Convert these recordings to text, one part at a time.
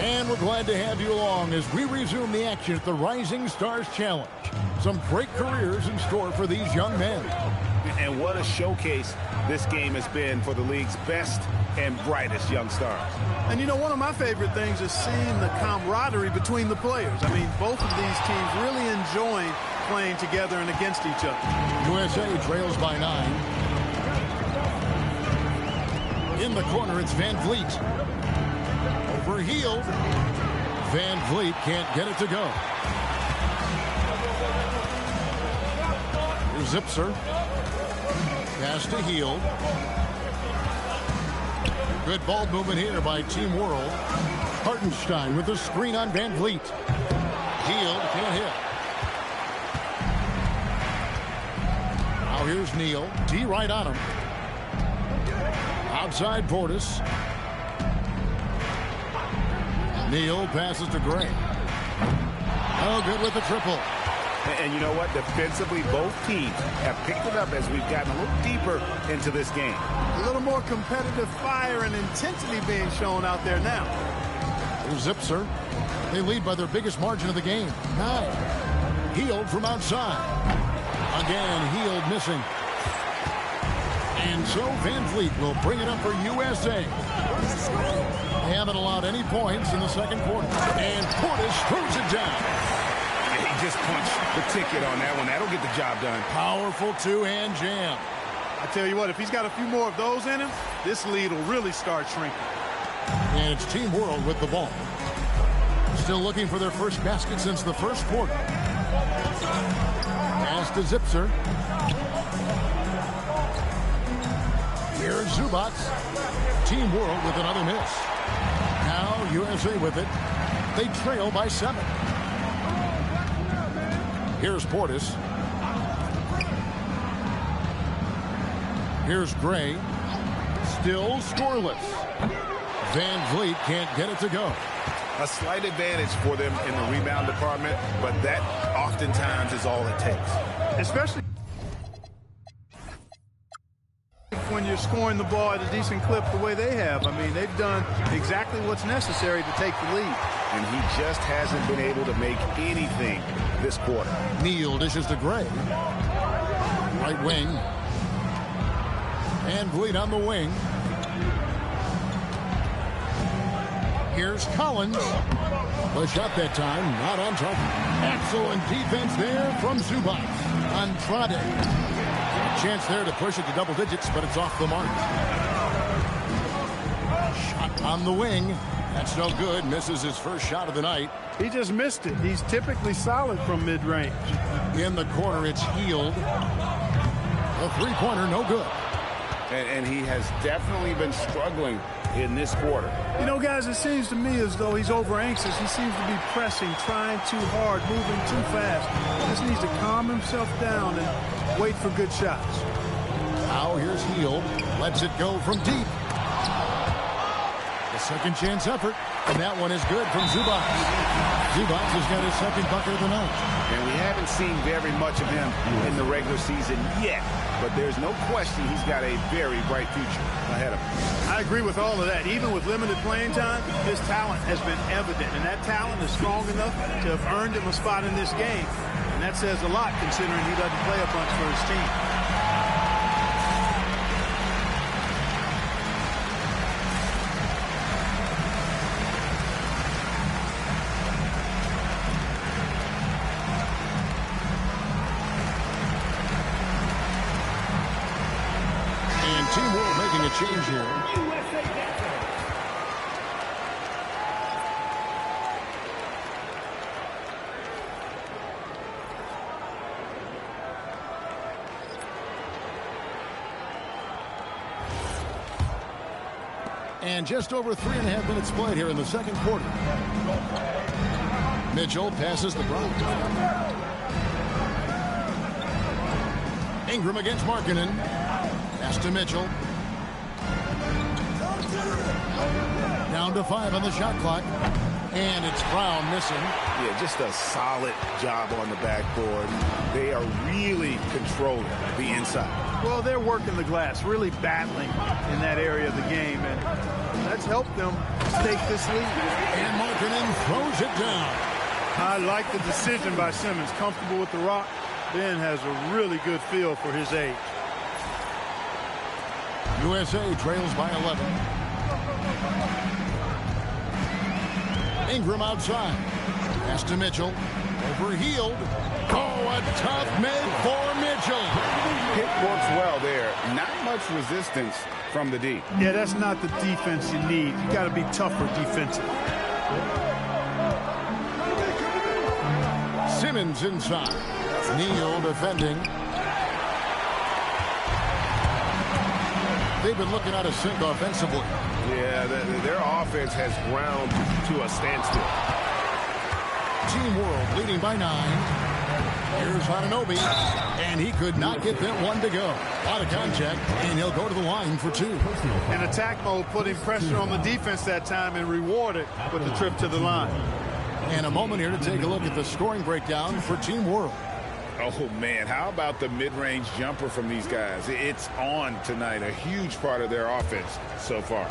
And we're glad to have you along as we resume the action at the Rising Stars Challenge. Some great careers in store for these young men. And what a showcase this game has been for the league's best and brightest young stars. And you know, one of my favorite things is seeing the camaraderie between the players. I mean, both of these teams really enjoying playing together and against each other. USA trails by 9. In the corner, it's Van Vliet. Over heel. Van Vliet can't get it to go. Here's Zipser. Pass to Heel. Good ball movement here by Team World. Hartenstein with the screen on Van Vliet. Heel can't hit. Now here's Neal. D right on him. Outside Portis. Neal passes to Gray. Oh, good with the triple. And you know what? Defensively, both teams have picked it up as we've gotten a little deeper into this game. A little more competitive fire and intensity being shown out there now. Here's Zipser. They lead by their biggest margin of the game, 9. Healed from outside. Again, Healed missing. And so Van Vliet will bring it up for USA. They haven't allowed any points in the second quarter. And Portis throws it down. He just punched the ticket on that one. That'll get the job done. Powerful two-hand jam. I tell you what, if he's got a few more of those in him, this lead will really start shrinking. And it's Team World with the ball. Still looking for their first basket since the first quarter. Pass to Zipser. Here's Zubac. Team World with another miss. Now USA with it. They trail by 7. Here's Portis. Here's Gray. Still scoreless. Van Vliet can't get it to go. A slight advantage for them in the rebound department, but that oftentimes is all it takes. Especially when you're scoring the ball at a decent clip the way they have. I mean, they've done exactly what's necessary to take the lead. And he just hasn't been able to make anything this quarter. Neal dishes to Gray. Right wing. Van Vliet on the wing. Here's Collins. The shot that time, not on target. Excellent defense there from Zubac. Andrade. A chance there to push it to double digits, but it's off the mark. Shot on the wing. That's no good. Misses his first shot of the night. He just missed it. He's typically solid from mid-range. In the corner, it's Healed. A three-pointer, no good. And he has definitely been struggling in this quarter. You know, guys, it seems to me as though he's over-anxious. He seems to be pressing, trying too hard, moving too fast. He just needs to calm himself down and wait for good shots. Now here's Healed. Lets it go from deep. A second chance effort. And that one is good from Zubac. Zubac has got his second bucket of the night. And we haven't seen very much of him in the regular season yet. But there's no question he's got a very bright future ahead of him. I agree with all of that. Even with limited playing time, his talent has been evident. And that talent is strong enough to have earned him a spot in this game. And that says a lot considering he doesn't play a bunch for his team. Team World making a change here. And just over 3.5 minutes played here in the second quarter. Mitchell passes the Brown. Ingram against Markkanen. Pass to Mitchell. Down to 5 on the shot clock. And it's Brown missing. Yeah, just a solid job on the backboard. They are really controlling the inside. Well, they're working the glass, really battling in that area of the game. And has helped them take this lead. And Markkanen throws it down. I like the decision by Simmons. Comfortable with the rock. Ben has a really good feel for his age. USA trails by 11. Ingram outside. Pass to Mitchell. Overhealed. Oh, a tough mid for Mitchell. Pick works well there. Not much resistance from the D. Yeah, that's not the defense you need. You got to be tougher defensively. Simmons inside. Neal defending. They've been looking out of sync offensively. Yeah, their offense has ground to a standstill. Team World leading by 9. Here's Anunoby, and he could not get that one to go. A lot of contact, and he'll go to the line for 2. In attack mode, putting pressure on the defense that time and reward it with the trip to the line. And a moment here to take a look at the scoring breakdown for Team World. Oh, man, how about the mid-range jumper from these guys? It's on tonight, a huge part of their offense so far.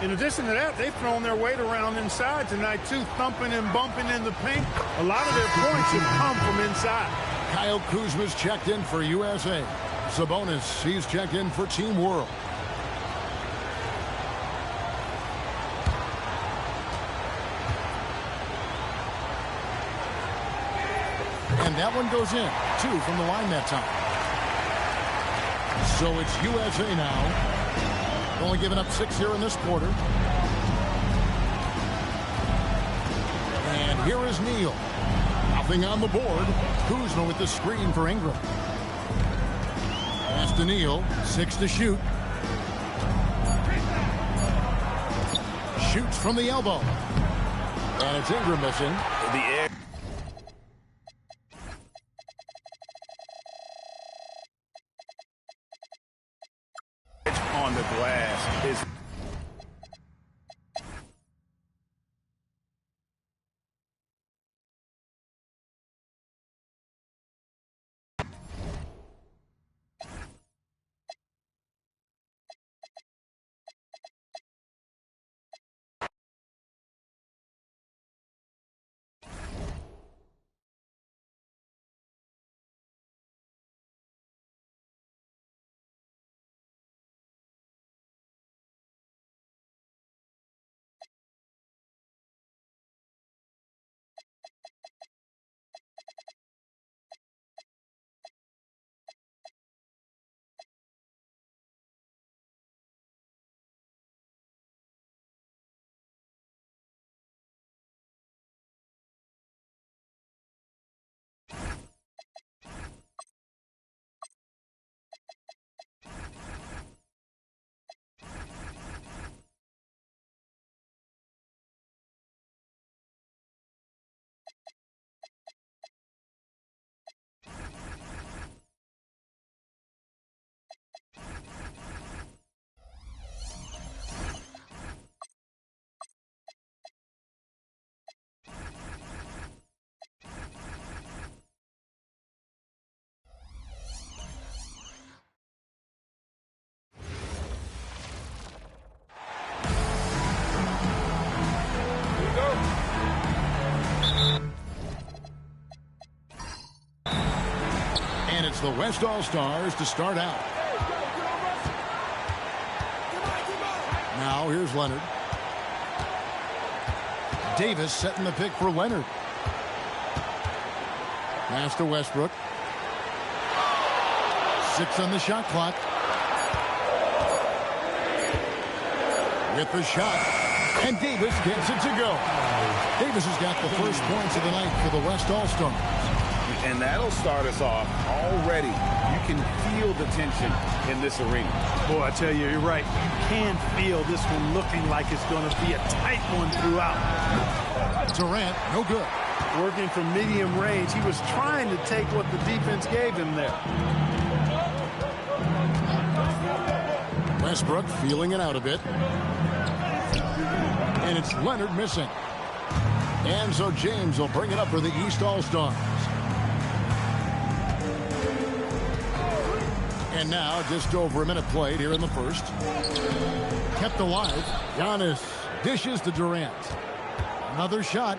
In addition to that, they've thrown their weight around inside tonight, too, thumping and bumping in the paint. A lot of their points have come from inside. Kyle Kuzma's checked in for USA. Sabonis, he's checked in for Team World. And that one goes in. 2 from the line that time. So it's USA now. Only giving up 6 here in this quarter. And here is Neal. Nothing on the board. Kuzma with the screen for Ingram. Pass to Neal. 6 to shoot. Shoots from the elbow. And it's Ingram missing. The air. On the glass is It's the West All-Stars to start out. Now here's Leonard. Davis setting the pick for Leonard. Pass to Westbrook. 6 on the shot clock. With the shot. And Davis gets it to go. Davis has got the first points of the night for the West All-Stars. And that'll start us off already. You can feel the tension in this arena. Boy, I tell you, you're right. You can feel this one looking like it's going to be a tight one throughout. Durant, no good. Working from medium range. He was trying to take what the defense gave him there. Westbrook feeling it out a bit. And it's Leonard missing. And so James will bring it up for the East All-Stars. And now just over a minute played here in the first. Kept alive. Giannis Dishes to Durant. Another shot.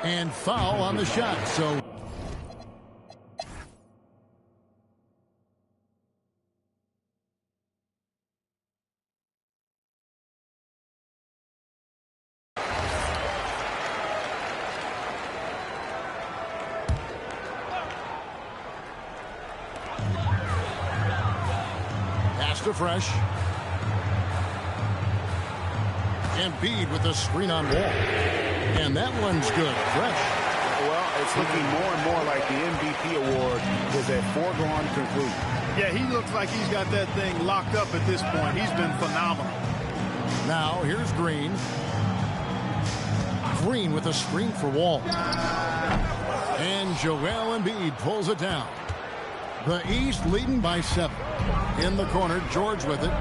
And foul on the shot. So to Fresh. Embiid with a screen on Wall. And that one's good. Fresh. Well, it's looking more and more like the MVP award is a foregone conclusion. Yeah, he looks like he's got that thing locked up at this point. He's been phenomenal. Now, here's Green. Green with a screen for Wall. And Joel Embiid pulls it down. The East leading by 7. In the corner, George with it.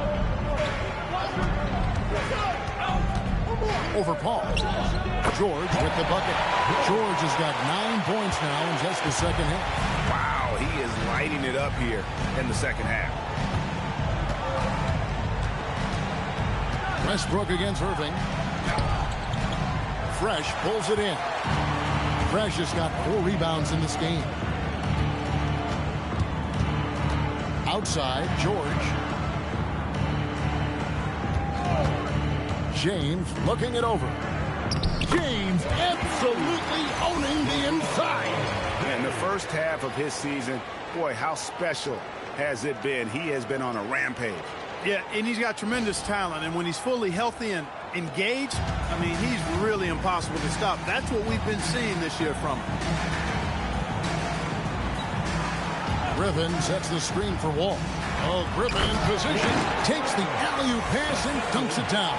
Over Paul. George with the bucket. George has got 9 points now in just the second half. Wow, he is lighting it up here in the second half. Westbrook against Irving. Fresh pulls it in. Fresh has got 4 rebounds in this game. Outside, George. James looking it over. James absolutely owning the inside. In the first half of his season, boy, how special has it been? He has been on a rampage. Yeah, and he's got tremendous talent, and when he's fully healthy and engaged, I mean, he's really impossible to stop. That's what we've been seeing this year from him. Griffin sets the screen for Wall. Oh, Griffin in position, takes the alley-oop pass and dunks it down.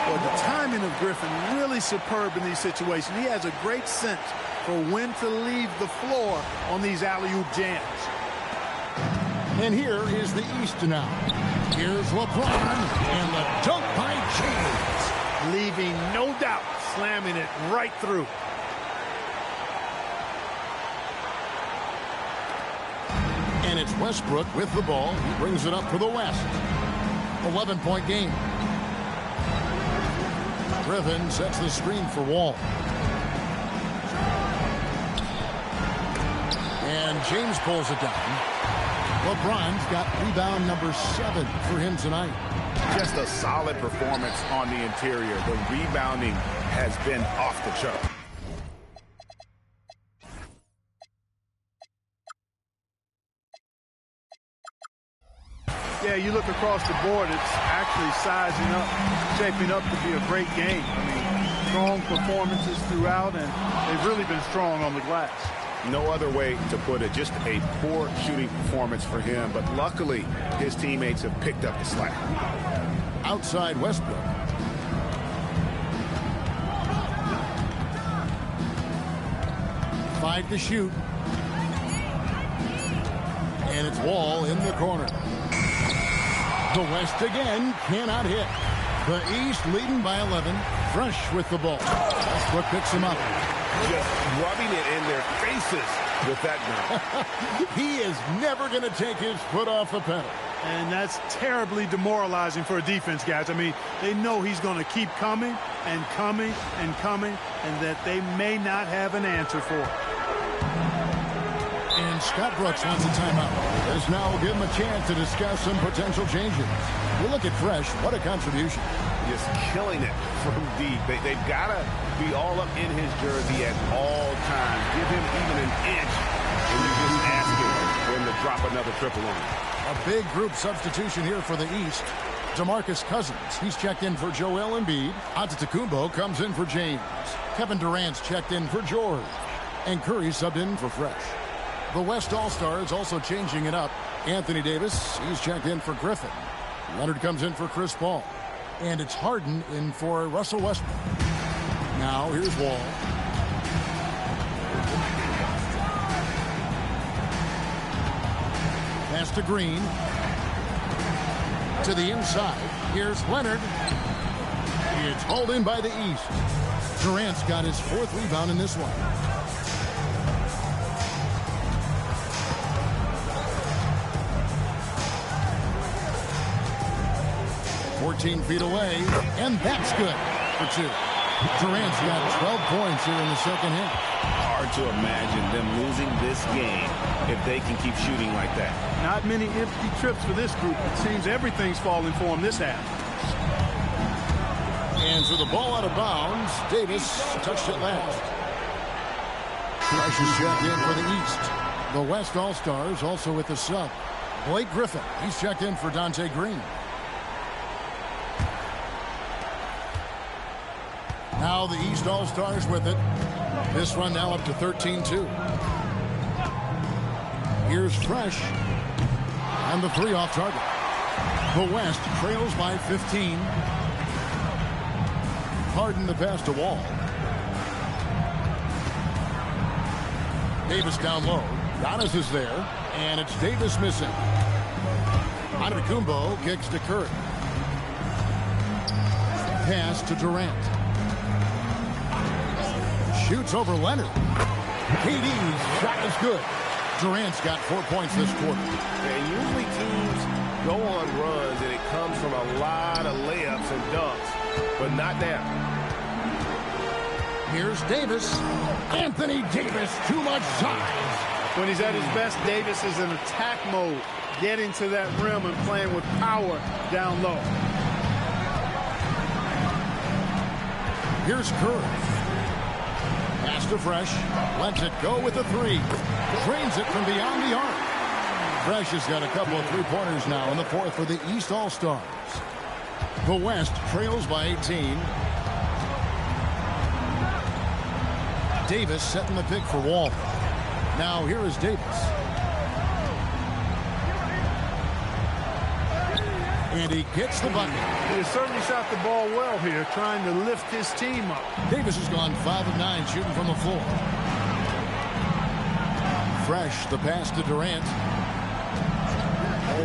Well, the timing of Griffin really superb in these situations. He has a great sense for when to leave the floor on these alley-oop jams. And here is the East now. Here's LeBron and the dunk by James. Leaving no doubt, slamming it right through. And it's Westbrook with the ball. He brings it up for the West. 11-point game. Griffin sets the screen for Wall. And James pulls it down. LeBron's got rebound number 7 for him tonight. Just a solid performance on the interior. The rebounding has been off the chart. Yeah, you look across the board, it's actually sizing up, shaping up to be a great game. I mean, strong performances throughout, and they've really been strong on the glass. No other way to put it. Just a poor shooting performance for him, but luckily his teammates have picked up the slack. Outside Westbrook. Five to shoot. And it's Wall in the corner. The West again cannot hit. The East leading by 11. Fresh with the ball. Westbrook picks him up. Just rubbing it in their faces with that gun. He is never going to take his foot off the pedal. And that's terribly demoralizing for a defense, guys. I mean, they know he's going to keep coming and coming and coming, and that they may not have an answer for it. And Scott Brooks wants a timeout. This now will give him a chance to discuss some potential changes. We'll look at Fresh. What a contribution. Just killing it from deep. They've got to be all up in his jersey at all times. Give him even an inch, and you just ask him when to drop another triple on him. A big group substitution here for the East. DeMarcus Cousins, he's checked in for Joel Embiid. Antetokounmpo comes in for James. Kevin Durant's checked in for George. And Curry subbed in for Fresh. The West All-Stars also changing it up. Anthony Davis, he's checked in for Griffin. Leonard comes in for Chris Paul. And it's Harden in for Russell Westbrook. Now, here's Wall. Pass to Green. To the inside. Here's Leonard. It's hauled in by the East. Durant's got his 4th rebound in this one. 14 feet away, and that's good for 2. Durant's got 12 points here in the second half. Hard to imagine them losing this game if they can keep shooting like that. Not many empty trips for this group. It seems everything's falling for them this half. And so the ball out of bounds. Davis touched it last. Fresh is checked in for the East. The West All-Stars also with the sub. Blake Griffin, he's checked in for Dante Green. Now the East All-Stars with it. This one now up to 13-2. Here's Fresh. And the 3 off target. The West trails by 15. Harden the pass to Wall. Davis down low. Giannis is there. And it's Davis missing. Antetokounmpo kicks to Curry. Pass to Durant. Shoots over Leonard. KD's shot is good. Durant's got 4 points this quarter. And usually teams go on runs and it comes from a lot of layups and dunks, but not now. Here's Davis. Anthony Davis, too much size. When he's at his best, Davis is in attack mode, getting to that rim and playing with power down low. Here's Curry. Pass to Fresh. Lets it go with the 3. Drains it from beyond the arc. Fresh has got a couple of 3-pointers now in the 4th for the East All-Stars. The West trails by 18. Davis setting the pick for Wall. Now here is Davis. And he gets the bucket. He has certainly shot the ball well here, trying to lift his team up. Davis has gone 5 of 9 shooting from the floor. Fresh, the pass to Durant.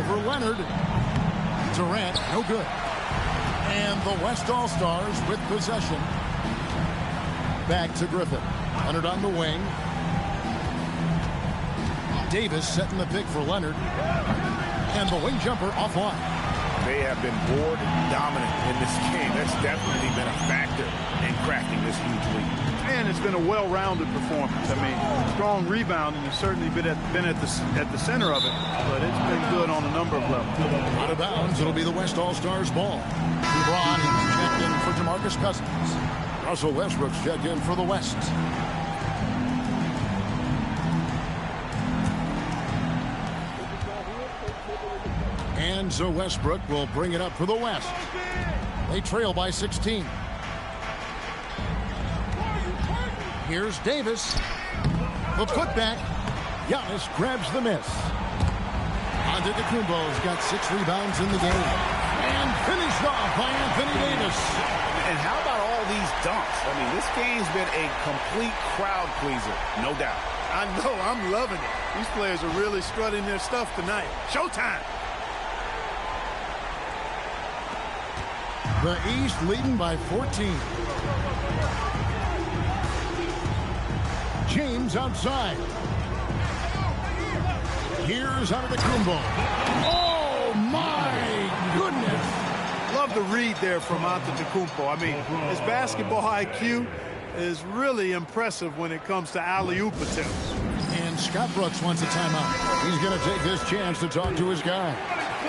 Over Leonard. Durant, no good. And the West All-Stars with possession. Back to Griffin. Leonard on the wing. Davis setting the pick for Leonard. And the wing jumper offline. They have been board dominant in this game. That's definitely been a factor in cracking this huge lead. And it's been a well-rounded performance. I mean, strong rebounding has certainly been at the center of it, but it's been good on a number of levels. Out of bounds, it'll be the West All-Stars ball. LeBron is checked in for DeMarcus Cousins. Russell Westbrook's checked in for the West. And so Westbrook will bring it up for the West. They trail by 16. Here's Davis. The putback. Giannis grabs the miss. Antetokounmpo's got 6 rebounds in the game. And finished off by Anthony Davis. And how about all these dunks? I mean, this game's been a complete crowd pleaser, no doubt. I know, I'm loving it. These players are really strutting their stuff tonight. Showtime! The East leading by 14. James outside. Here's Antetokounmpo. Oh, my goodness. Love the read there from Antetokounmpo. I mean, his basketball IQ is really impressive when it comes to alley-oop attempts. And Scott Brooks wants a timeout. He's going to take this chance to talk to his guy.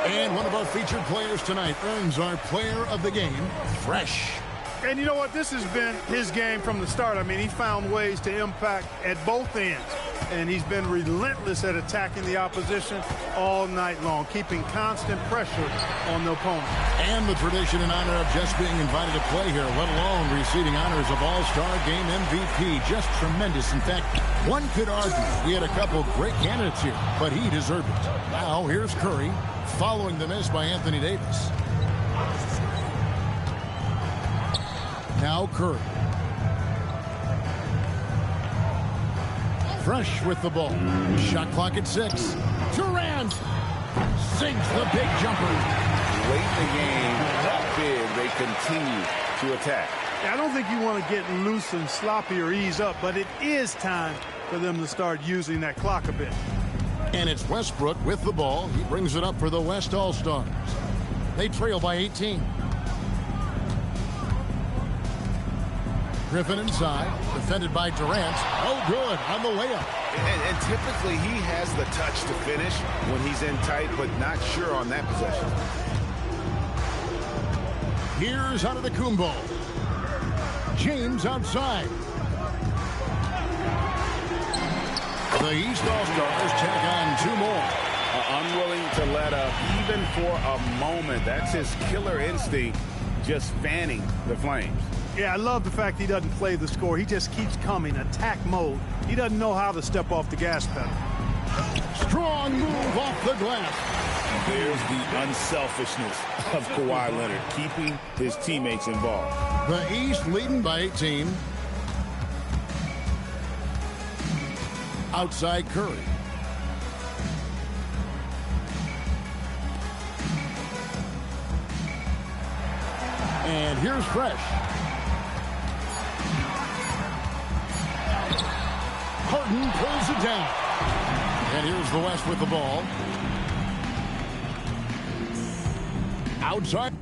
And one of our featured players tonight earns our player of the game, Fresh. And you know what? This has been his game from the start. I mean, he found ways to impact at both ends. And he's been relentless at attacking the opposition all night long, keeping constant pressure on the opponent. And the tradition in honor of just being invited to play here, let alone receiving honors of All-Star Game MVP. Just tremendous. In fact, one could argue we had a couple great candidates here, but he deserved it. Now, here's Curry, following the miss by Anthony Davis. Now Curry. Fresh with the ball. Shot clock at 6. Durant sinks the big jumper. Late in the game, that big, they continue to attack. I don't think you want to get loose and sloppy or ease up, but it is time for them to start using that clock a bit. And it's Westbrook with the ball. He brings it up for the West All-Stars. They trail by 18. Griffin inside, defended by Durant. Oh, good on the layup. And typically he has the touch to finish when he's in tight, but not sure on that possession. Here's Antetokounmpo. James outside. The East All-Stars tack on two more. Unwilling to let up even for a moment. That's his killer instinct, just fanning the flames. Yeah, I love the fact he doesn't play the score. He just keeps coming, attack mode. He doesn't know how to step off the gas pedal. Strong move off the glass. There's the unselfishness of Kawhi Leonard, keeping his teammates involved. The East leading by 18. Outside Curry. And here's Fresh. Harden pulls it down. And here's the West with the ball. Outside.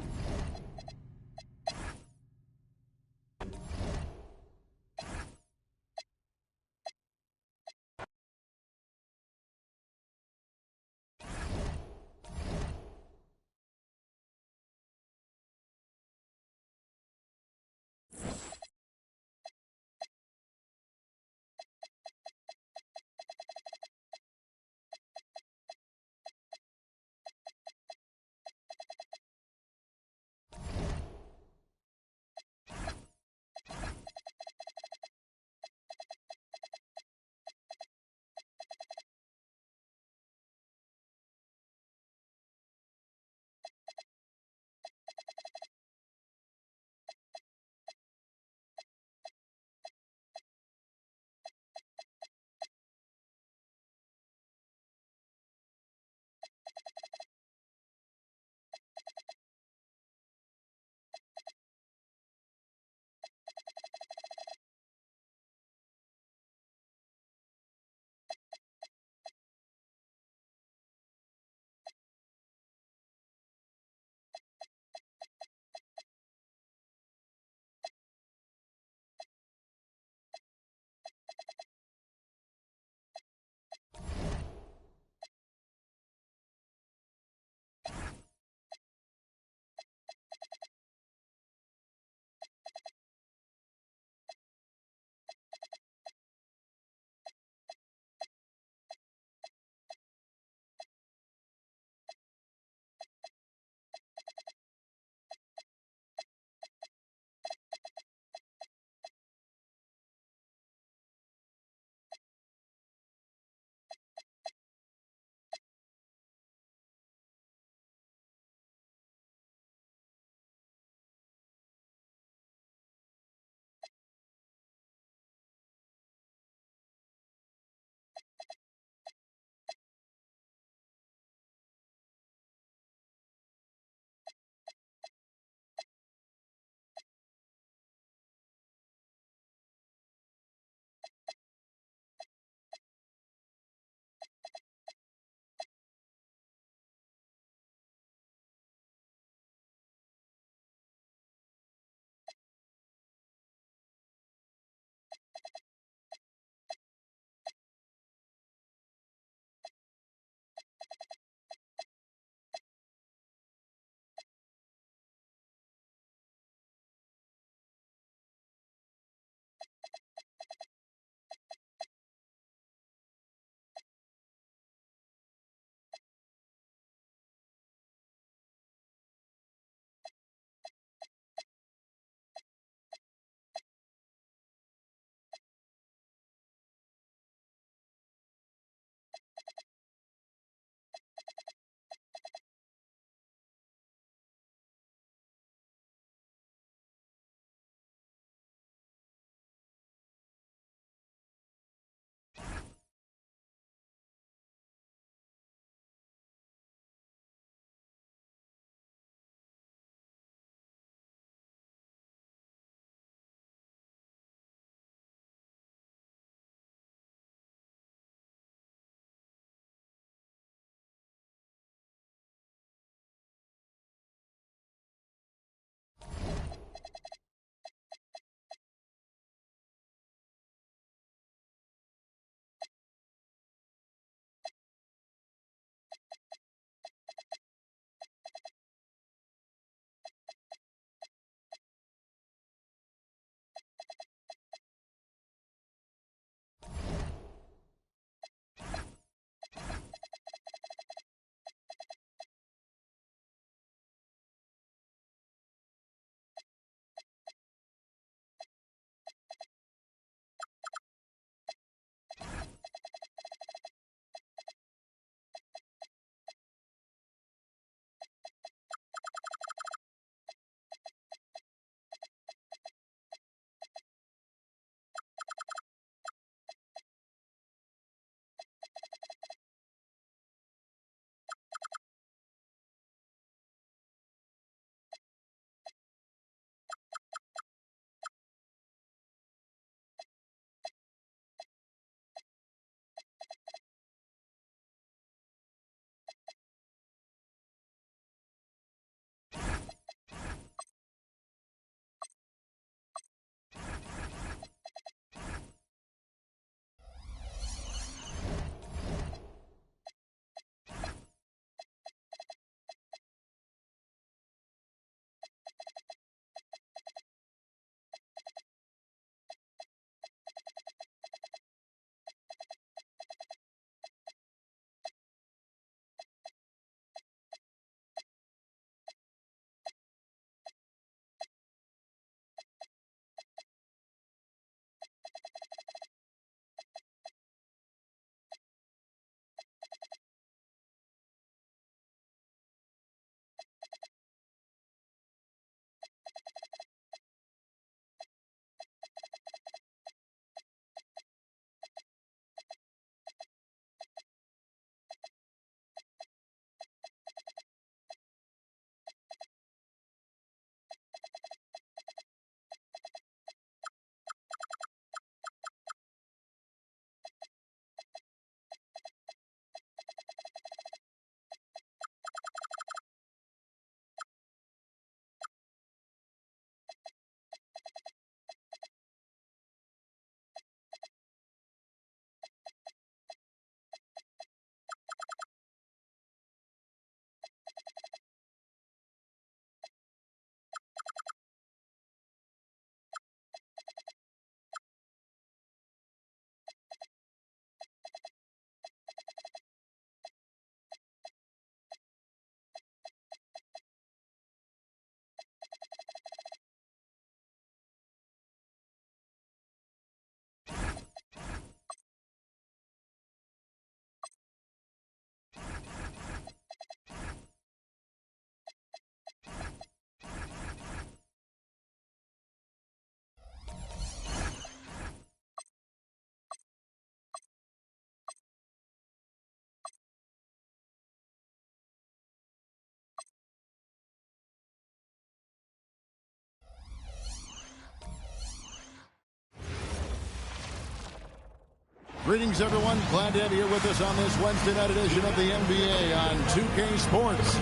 Greetings, everyone. Glad to have you here with us on this Wednesday night edition of the NBA on 2K Sports.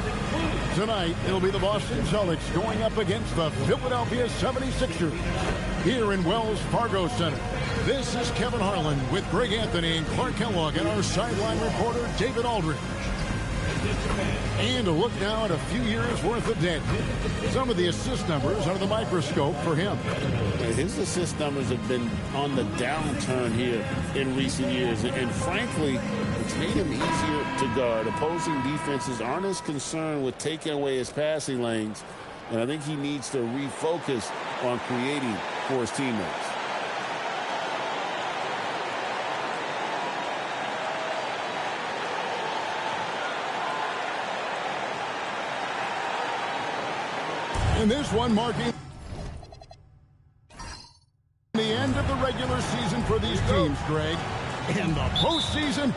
Tonight, it'll be the Boston Celtics going up against the Philadelphia 76ers here in Wells Fargo Center. This is Kevin Harlan with Greg Anthony and Clark Kellogg and our sideline reporter, David Aldridge. And a look now at a few years' worth of data. Some of the assist numbers under the microscope for him. His assist numbers have been on the downturn here in recent years. And frankly, it's made him easier to guard. Opposing defenses aren't as concerned with taking away his passing lanes. And I think he needs to refocus on creating for his teammates. And this one marking the end of the regular season for these teams, Greg. And the postseason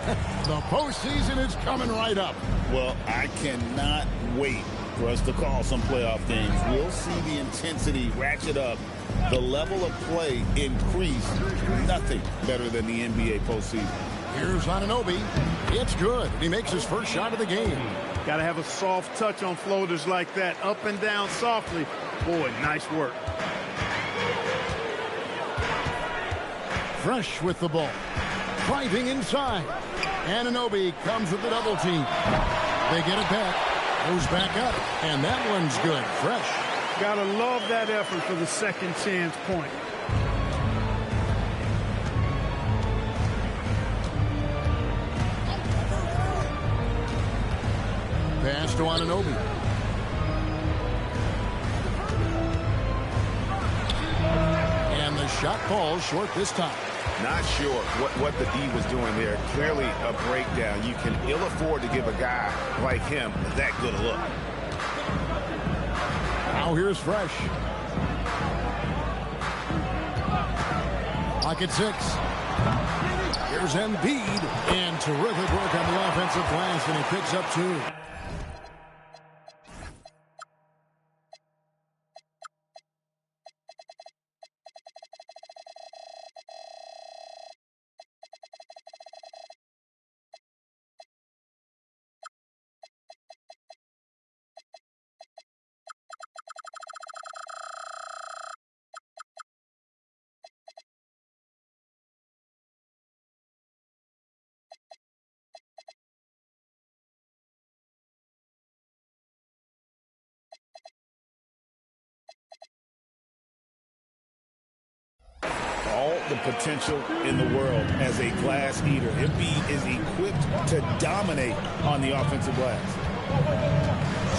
is coming right up. Well, I cannot wait for us to call some playoff games. We'll see the intensity ratchet up, the level of play increase. Nothing better than the NBA postseason. Here's Anunoby. It's good. He makes his first shot of the game. Got to have a soft touch on floaters like that. Up and down softly. Boy, nice work. Fresh with the ball. Driving inside. Anunoby comes with the double team. They get it back. Goes back up. And that one's good. Fresh. Got to love that effort for the second chance point. Pass to Anunoby. And the shot falls short this time. Not sure what the D was doing there. Clearly a breakdown. You can ill afford to give a guy like him that good a look. Now here's Fresh. Pocket 6. Here's Embiid. And terrific work on the offensive glass, and he picks up 2. All the potential in the world as a glass eater. Embiid is equipped to dominate on the offensive glass.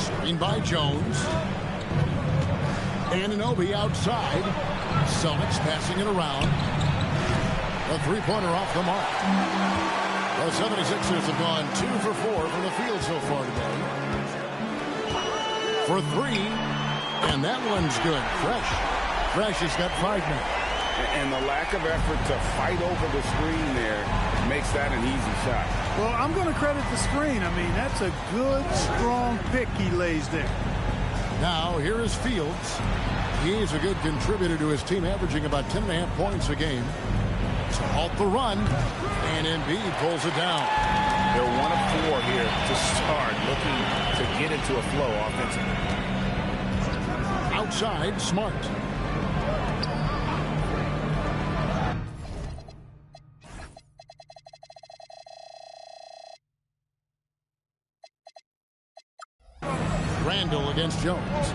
Screen by Jones. Anunoby outside. Celtics passing it around. A three-pointer off the mark. The 76ers have gone 2 for 4 from the field so far today. For 3. And that one's good. Fresh has got 5 now. And the lack of effort to fight over the screen there makes that an easy shot. Well, I'm going to credit the screen. I mean, that's a good, strong pick he lays there. Now, here is Fields. He's a good contributor to his team, averaging about 10.5 points a game. To halt the run, and Embiid pulls it down. They're 1 of 4 here to start, looking to get into a flow offensively. Outside, Smart. Randall against Jones.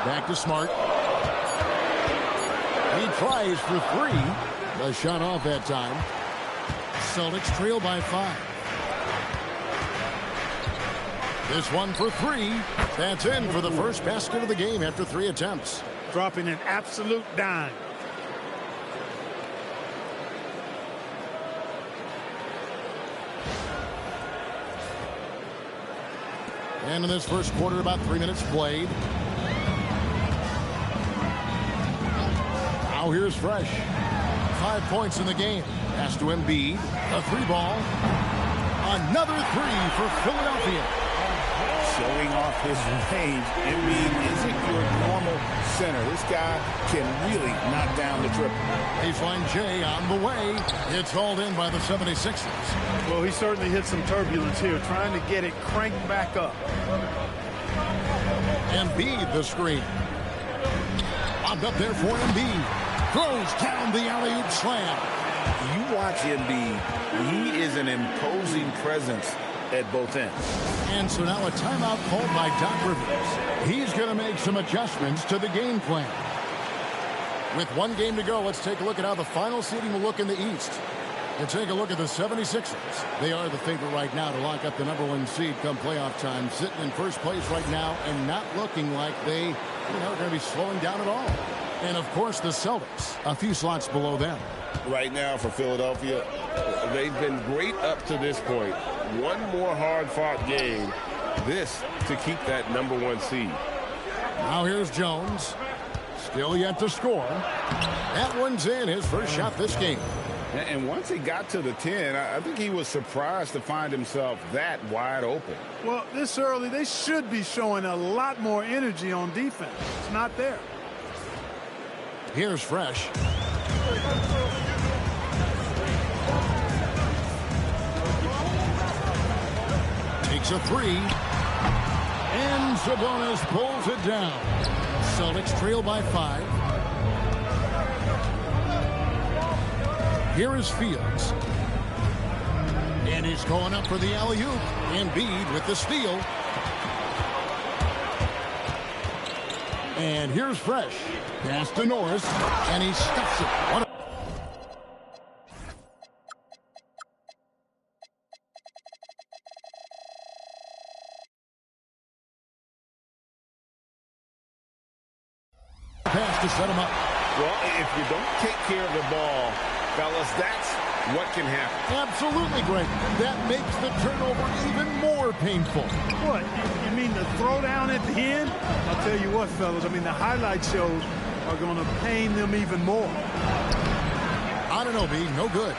Back to Smart. He tries for 3. The shot off that time. Celtics trail by 5. This one for 3. That's in for the first basket of the game after 3 attempts. Dropping an absolute dime. And in this first quarter, about 3 minutes played. Now here's Fresh. 5 points in the game. Pass to Embiid. A 3-ball. Another 3 for Philadelphia. Showing off his range. Embiid isn't your normal center. This guy can really knock down the triple. Baseline J on the way. It's hauled in by the 76ers. Well, he certainly hit some turbulence here, trying to get it cranked back up. Embiid the screen. Lobbed up there for Embiid. Throws down the alley-oop slam. You watch Embiid. He is an imposing presence at both ends. And so now a timeout called by Doc Rivers. He's going to make some adjustments to the game plan. With one game to go, let's take a look at how the final seeding will look in the East. We'll take a look at the 76ers. They are the favorite right now to lock up the #1 seed come playoff time, sitting in first place right now and not looking like they, are going to be slowing down at all. And, of course, the Celtics, a few slots below them. Right now for Philadelphia, they've been great up to this point. One more hard-fought game, this to keep that #1 seed. Now here's Jones. Still yet to score. That one's in, his first shot this game. And once he got to the 10, I think he was surprised to find himself that wide open. Well, this early, they should be showing a lot more energy on defense. It's not there. Here's Fresh. Takes a three. And Sabonis pulls it down. Celtics trail by 5. Here is Fields. And he's going up for the alley-oop. Embiid with the steal. And here's Fresh. Pass to Norris. And he stuffs it. Pass to set him up. Well, if you don't take care of the ball, fellas, that's what can happen. Absolutely great. That makes the turnover even more painful. What? You mean the throwdown at the end? I'll tell you what, fellas. I mean, the highlight shows are going to pain them even more. I don't know, B. No good.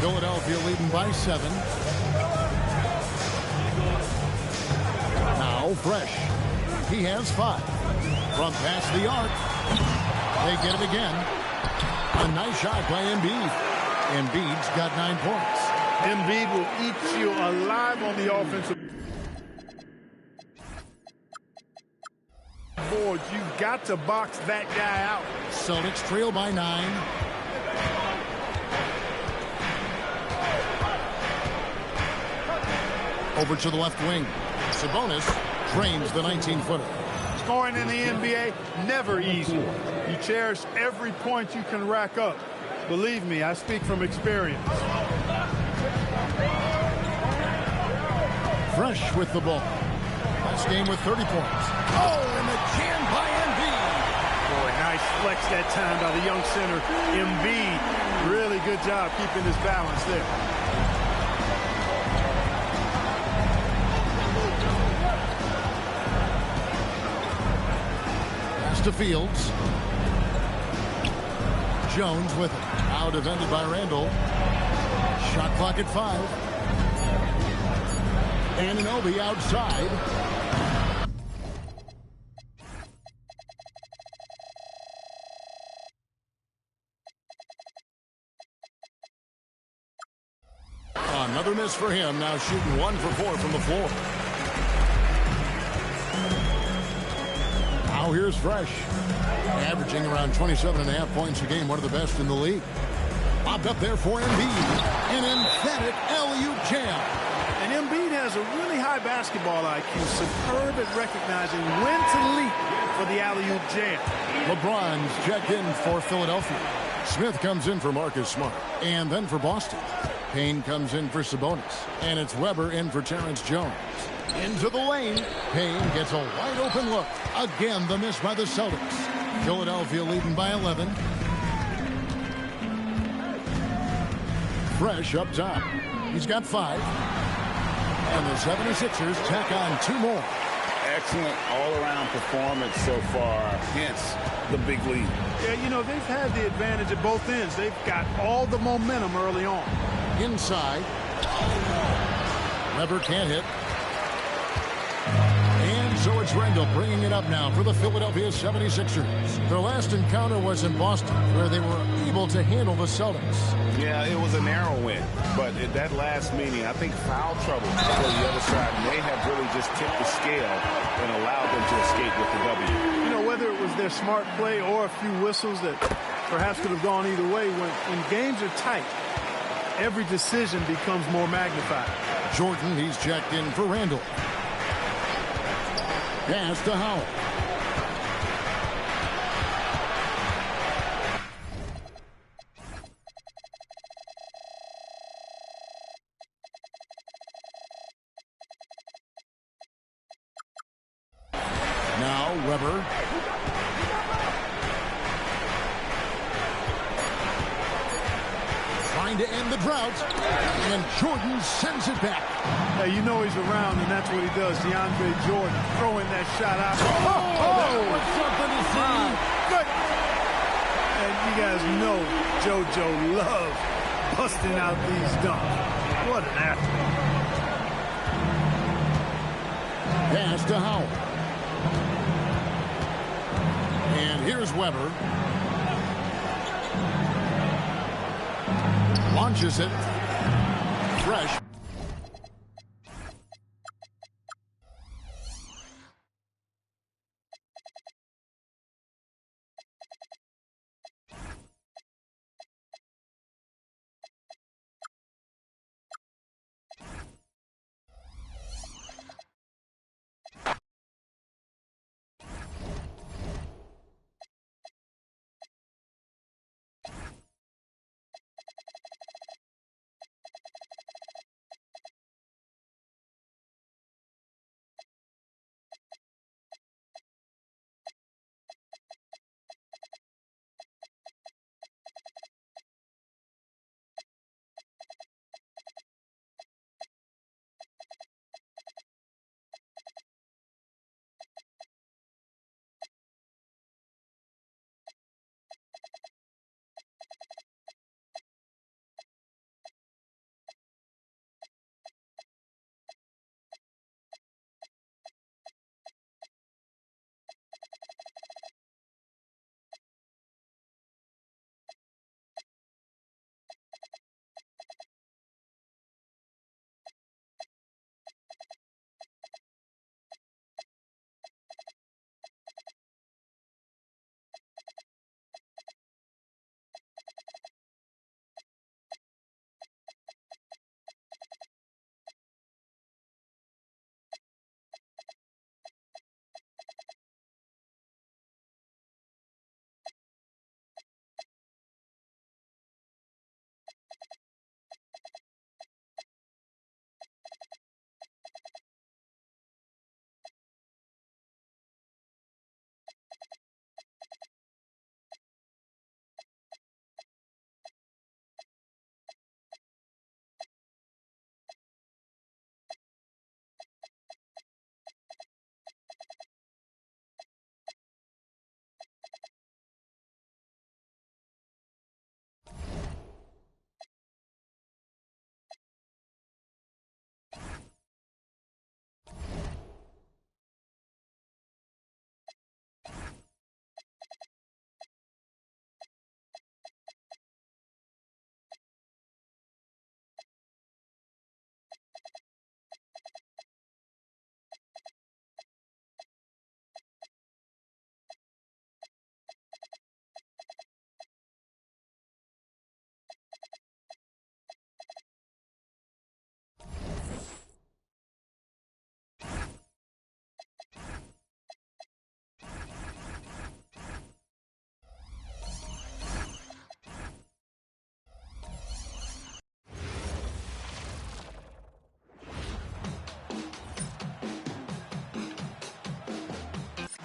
Philadelphia leading by 7. Now Fresh. He has 5. From past the arc. They get it again. A nice shot by Embiid. Embiid's got 9 points. Embiid will eat you alive on the offensive board. You've got to box that guy out. Celtics trail by 9. Over to the left wing. Sabonis drains the 19-footer. Scoring in the NBA, never easy. You cherish every point you can rack up. Believe me, I speak from experience. Fresh with the ball. Last game with 30 points. Oh, and the jam by Embiid. Boy, nice flex that time by the young center, Embiid. Really good job keeping his balance there. To Fields. Jones with it. Now defended by Randall. Shot clock at 5. Anunoby outside. Another miss for him. Now shooting 1 for 4 from the floor. Now here's Fresh, averaging around 27.5 points a game, one of the best in the league. Popped up there for Embiid, an emphatic alley-oop jam. And Embiid has a really high basketball IQ, superb at recognizing when to leap for the alley-oop jam. LeBron's checked in for Philadelphia. Smith comes in for Marcus Smart, and then for Boston. Payne comes in for Sabonis, and it's Weber in for Terrence Jones. Into the lane. Payne gets a wide-open look. Again, the miss by the Celtics. Philadelphia leading by 11. Fresh up top. He's got 5. And the 76ers tack on 2 more. Excellent all-around performance so far, hence the big lead. Yeah, they've had the advantage at both ends. They've got all the momentum early on. Inside. Weber can't hit. And So it's Randall bringing it up now for the Philadelphia 76ers. Their last encounter was in Boston, where they were able to handle the Celtics. Yeah, it was a narrow win. But at that last meeting, I think foul trouble for the other side may have really just tipped the scale and allowed them to escape with the W. You know, whether it was their smart play or a few whistles that perhaps could have gone either way, when games are tight, every decision becomes more magnified. Jordan, he's checked in for Randall. Pass to Howell. Now Weber. Trying to end the drought. And Jordan sends it back. Hey, you know he's around, and that's what he does. DeAndre Jordan throwing that shot out. What's something to see? Good. And you guys know JoJo loves busting out these dunks. What an athlete. Pass to Howell. And here's Weber. Launches it. Fresh.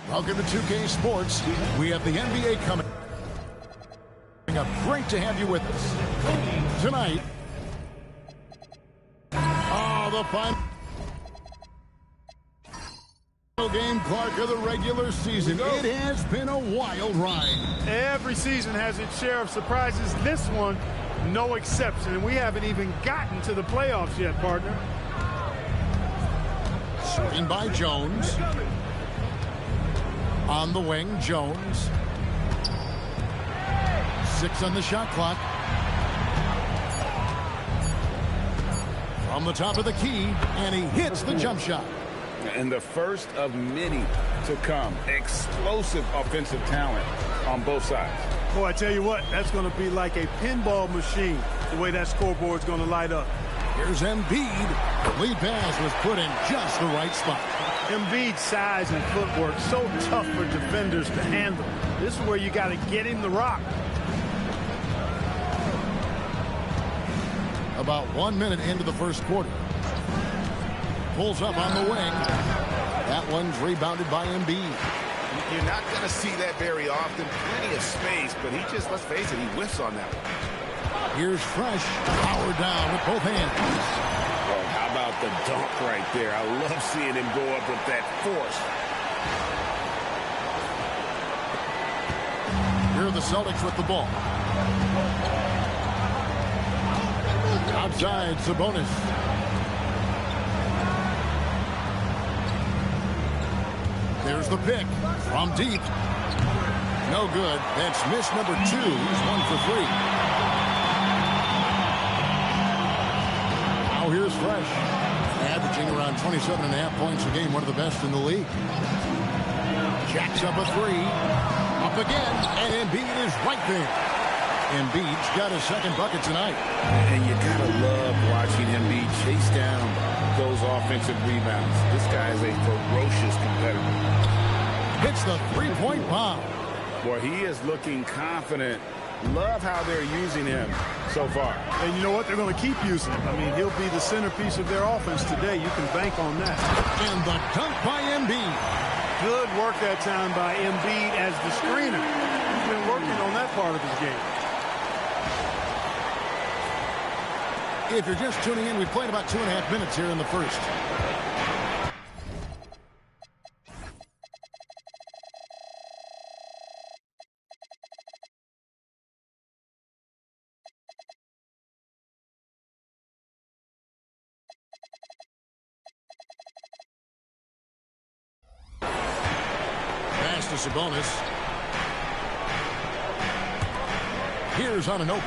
Welcome to 2K Sports. We have the NBA coming up. Great to have you with us. Tonight, the final game, Clark, of the regular season. It has been a wild ride. Every season has its share of surprises. This one, no exception. And we haven't even gotten to the playoffs yet, partner. Screen by Jones. On the wing, Jones. 6 on the shot clock. From the top of the key, and he hits the jump shot. And the first of many to come. Explosive offensive talent on both sides. Boy, I tell you what, that's going to be like a pinball machine, the way that scoreboard's going to light up. Here's Embiid. The lead pass was put in just the right spot. Embiid's size and footwork, so tough for defenders to handle. This is where you got to get him the rock. About 1 minute into the first quarter. Pulls up on the wing. That one's rebounded by Embiid. You're not going to see that very often. Plenty of space, but he just, let's face it, he whiffs on that one. Here's Fresh. Power down with both hands. Oh, how about the dunk right there? I love seeing him go up with that force. Here are the Celtics with the ball. Outside, Sabonis. There's the pick from deep. No good. That's miss number 2. He's 1 for 3. Now here's Fresh. Averaging around 27.5 points a game. One of the best in the league. Jacks up a 3. Up again. And Embiid is right there. Embiid's got his second bucket tonight. And you gotta love watching Embiid chase down those offensive rebounds. This guy is a ferocious competitor. Hits the three-point bomb. Boy, he is looking confident. Love how they're using him so far. And you know what? They're going to keep using him. I mean, he'll be the centerpiece of their offense today. You can bank on that. And the dunk by Embiid. Good work that time by Embiid as the screener. He's been working on that part of his game. If you're just tuning in, we've played about 2.5 minutes here in the first. Pass to Sabonis. Here's Anunoby.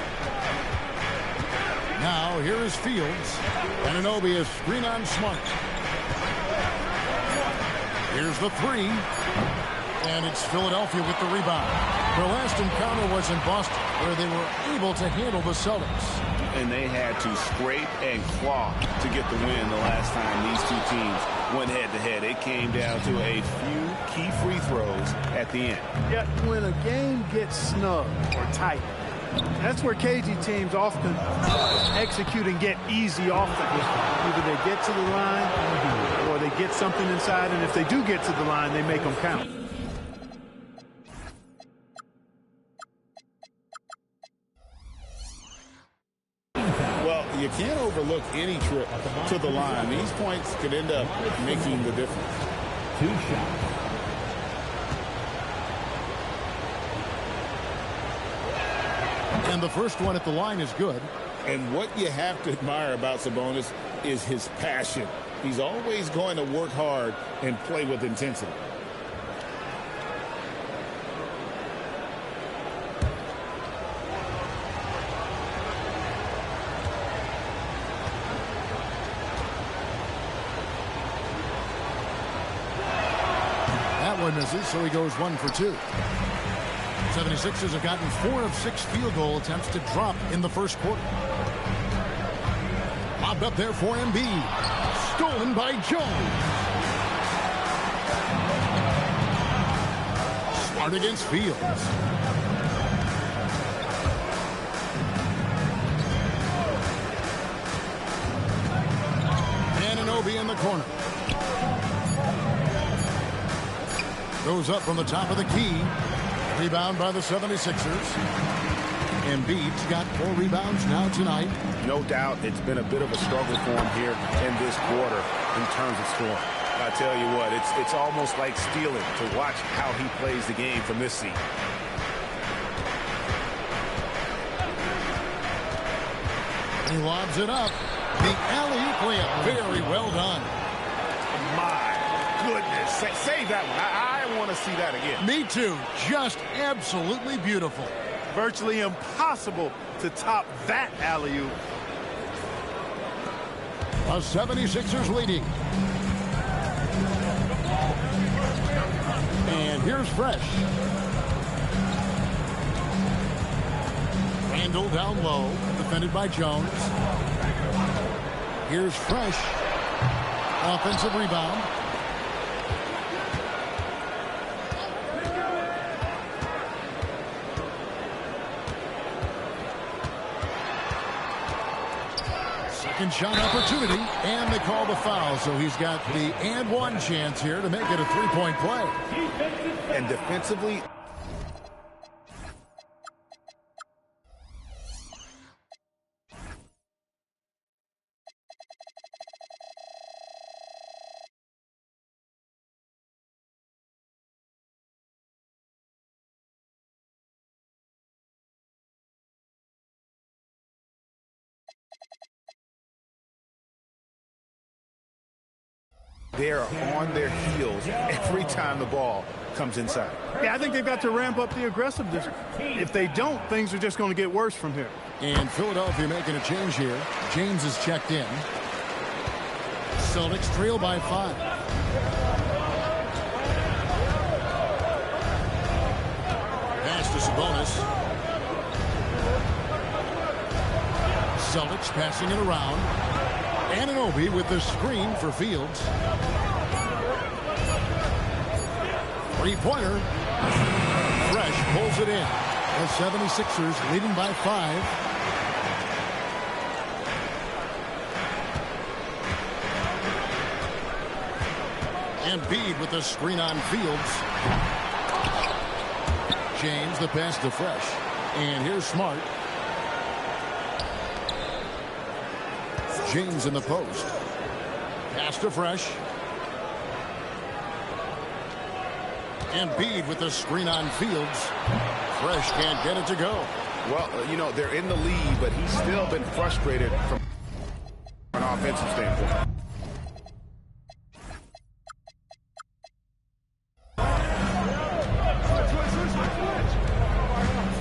Now, here is Fields. Anunoby is screen on Smart. Here's the 3. And it's Philadelphia with the rebound. Their last encounter was in Boston, where they were able to handle the Celtics. And they had to scrape and claw to get the win the last time these two teams went head-to-head. It came down to a few key free throws at the end. Yet when a game gets snug or tight, that's where KG teams often execute and get easy off the either they get to the line or they get something inside, and if they do get to the line, they make them count. Well, you can't overlook any trip to the line. These points could end up making the difference. 2 shots. And the first one at the line is good. And what you have to admire about Sabonis is his passion. He's always going to work hard and play with intensity. That one misses, so he goes 1 for 2. 76ers have gotten 4 of 6 field goal attempts to drop in the first quarter. Lobbed up there for Embiid. Stolen by Jones. Smart against Fields. Anunoby in the corner. Goes up from the top of the key. Rebound by the 76ers. Embiid's got 4 rebounds now tonight. No doubt it's been a bit of a struggle for him here in this quarter in terms of scoring. I tell you what, it's almost like stealing to watch how he plays the game from this seat. He lobs it up. The alley-oop layup. Very well done. My goodness. Save that one. I want to see that again. Me too. Just absolutely beautiful. Virtually impossible to top that alley-oop. The 76ers leading. And here's Fresh. Randall down low, defended by Jones. Here's Fresh. Offensive rebound. Second shot opportunity, and they call the foul, so he's got the and one chance here to make it a three-point play. And defensively, they're on their heels every time the ball comes inside. Yeah, I think they've got to ramp up the aggressiveness. If they don't, things are just going to get worse from here. And Philadelphia making a change here. James is checked in. Celtics trail by 5. Pass to Sabonis. Celtics passing it around. Anunoby with the screen for Fields. Three-pointer. Fresh pulls it in. The 76ers leading by 5. Embiid with the screen on Fields. James the pass to Fresh. And here's Smart. James in the post. Pass to Fresh. Embiid with the screen on Fields. Fresh can't get it to go. Well, you know, they're in the lead, but he's still been frustrated from an offensive standpoint.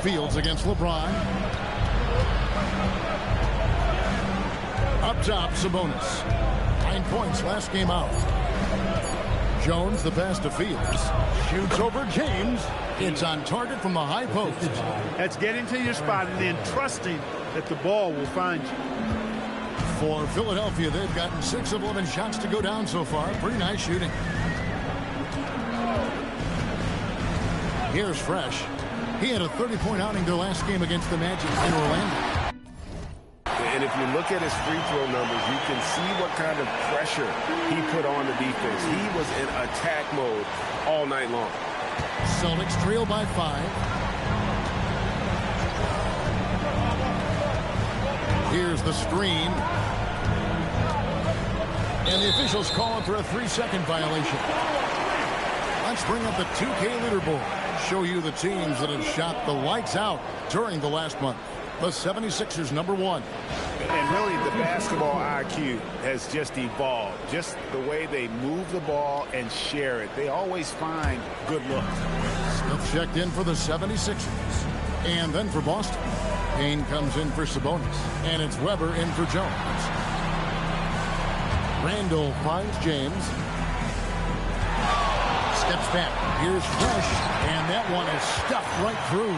Fields against LeBron. Up top, Sabonis. 9 points last game out. Jones, the pass to Fields. Shoots over James. It's on target from the high post. That's getting to your spot and then trusting that the ball will find you. For Philadelphia, they've gotten 6 of 11 shots to go down so far. Pretty nice shooting. Here's Fresh. He had a 30-point outing their last game against the Magic in Orlando. And if you look at his free throw numbers, you can see what kind of pressure he put on the defense. He was in attack mode all night long. Celtics trail by 5. Here's the screen. And the officials calling for a 3-second violation. Let's bring up the 2K leaderboard. Show you the teams that have shot the lights out during the last month. The 76ers, number 1. And really, the basketball IQ has just evolved. Just the way they move the ball and share it. They always find good looks. Smith checked in for the 76ers. And then for Boston. Payne comes in for Sabonis. And it's Weber in for Jones. Randall finds James. Steps back. Here's Fresh. And that one is stuffed right through.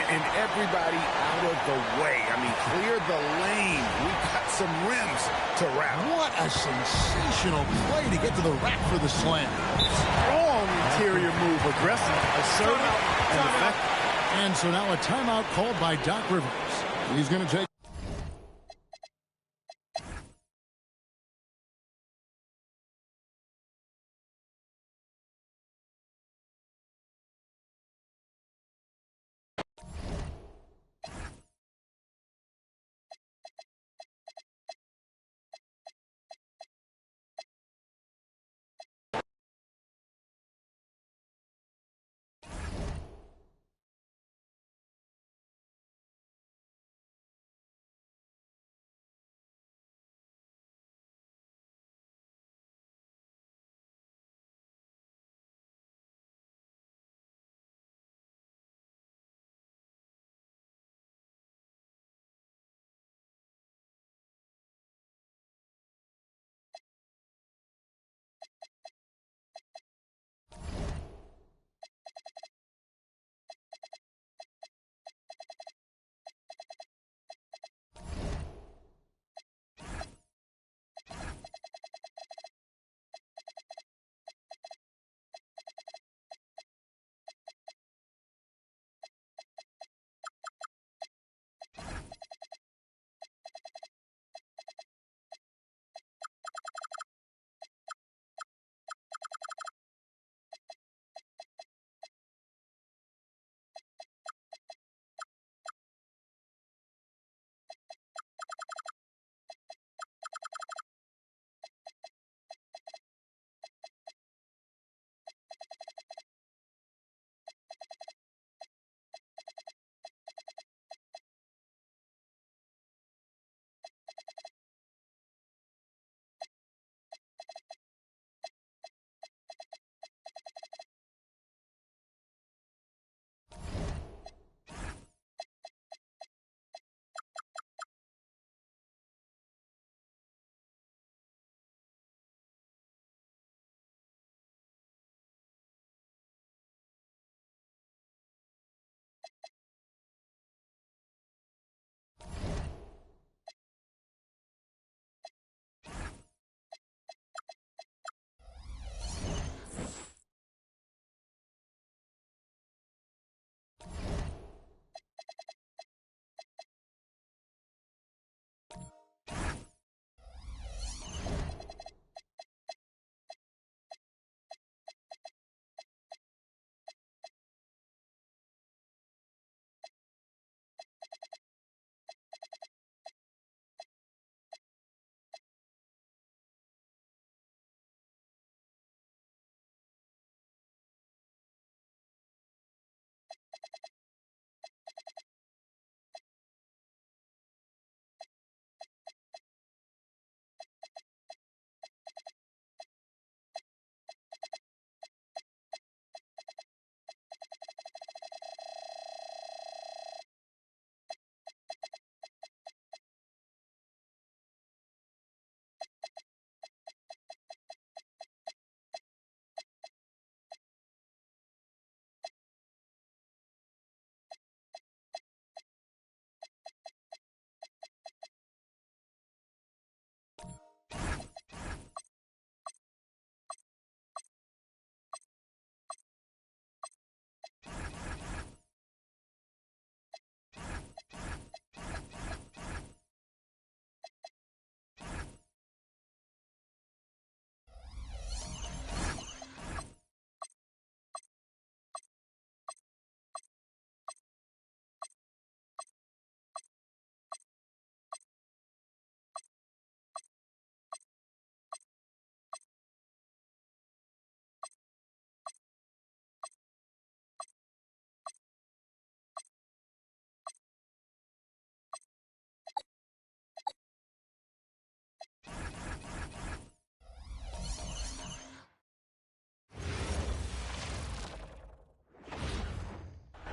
And everybody out of the way. I mean, clear the lane. We got some rims to wrap. What a sensational play to get to the rack for the slam. Strong interior move. Aggressive, assertive, and effective. And so now a timeout called by Doc Rivers. He's going to take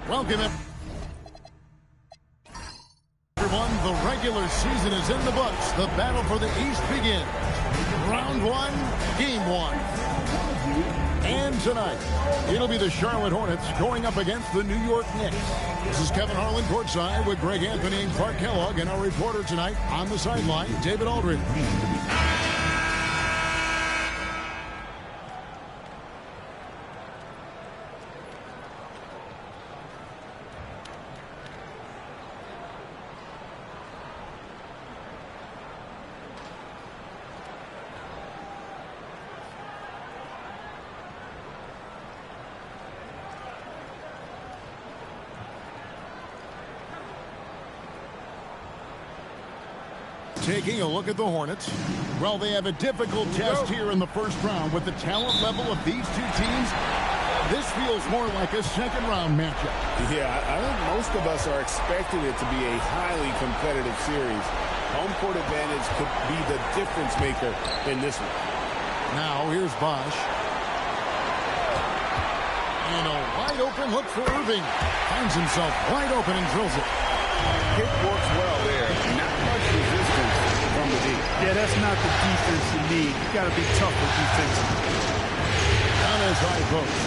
Welcome everyone. The regular season is in the books. The battle for the East begins. Round 1, game 1. And tonight, it'll be the Charlotte Hornets going up against the New York Knicks. This is Kevin Harlan courtside with Greg Anthony and Clark Kellogg, and our reporter tonight on the sideline, David Aldridge. Taking a look at the Hornets. Well, they have a difficult test here in the first round. With the talent level of these two teams, this feels more like a second-round matchup. Yeah, I think most of us are expecting it to be a highly competitive series. Home court advantage could be the difference maker in this one. Now, here's Bosch. And a wide-open look for Irving. Finds himself wide open and drills it. Pick works well there. Not much resistance from the deep. Yeah, that's not the defense you need. You got to be tougher defensively. On his high post.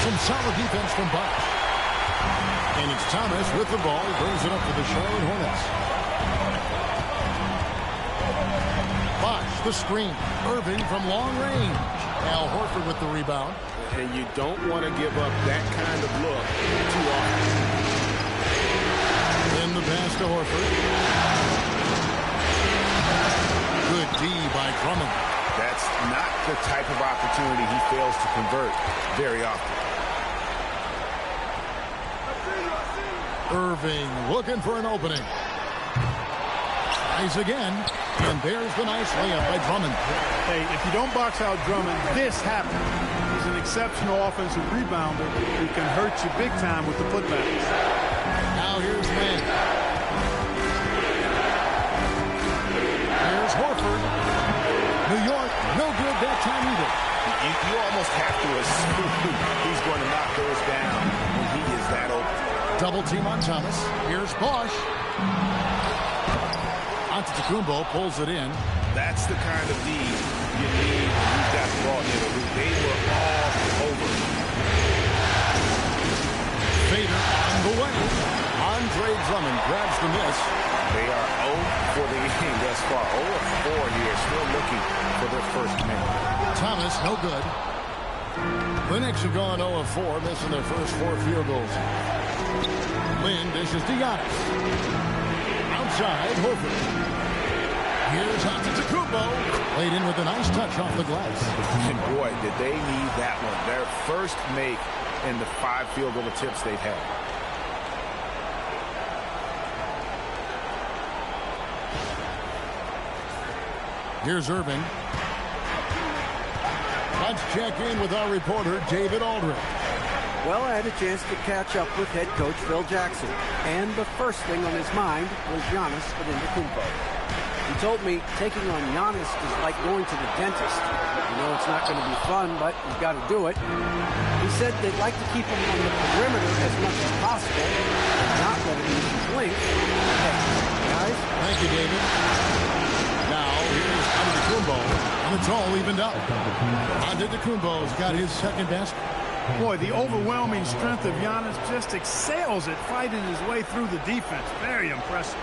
Some solid defense from Bosch. And it's Thomas with the ball. He brings it up to the Charlotte Hornets. Bosch, the screen. Irving from long range. Al Horford with the rebound. And you don't want to give up that kind of look too often. In the pass to Horford. Good D by Drummond. That's not the type of opportunity he fails to convert very often. Irving looking for an opening. Nice again. And there's the nice layup by Drummond. Hey, if you don't box out Drummond, this happens. He's an exceptional offensive rebounder who can hurt you big time with the putbacks. Now here's Mann. Here's Horford. New York, no good that time either. You almost have to assume he's going to knock those down when he is that open. Double team on Thomas. Here's Bosch. Antetokounmpo pulls it in. That's the kind of lead you need when you've got the ball near the hoop. They were all over. Fader on the way. Andre Drummond grabs the miss. They are 0 for the game thus far. 0 of 4 here, still looking for their first minute. Thomas, no good. The Knicks have gone 0 of 4, missing their first 4 field goals. Lynn dishes to Giannis. Outside, Horford. Here's Antetokounmpo. Played in with a nice touch off the glass. And boy, did they need that one. Their first make in the 5 field goal attempts they've had. Here's Irving. Let's check in with our reporter, David Aldridge. Well, I had a chance to catch up with head coach Phil Jackson, and the first thing on his mind was Giannis Antetokounmpo. He told me taking on Giannis is like going to the dentist. You know it's not going to be fun, but you've got to do it. He said they'd like to keep him on the perimeter as much as possible and not let him use his length. Hey, guys. Thank you, David. Now, here's Antetokounmpo, and it's all evened up. Antetokounmpo's got his second basket. Boy, the overwhelming strength of Giannis just excels at fighting his way through the defense. Very impressive.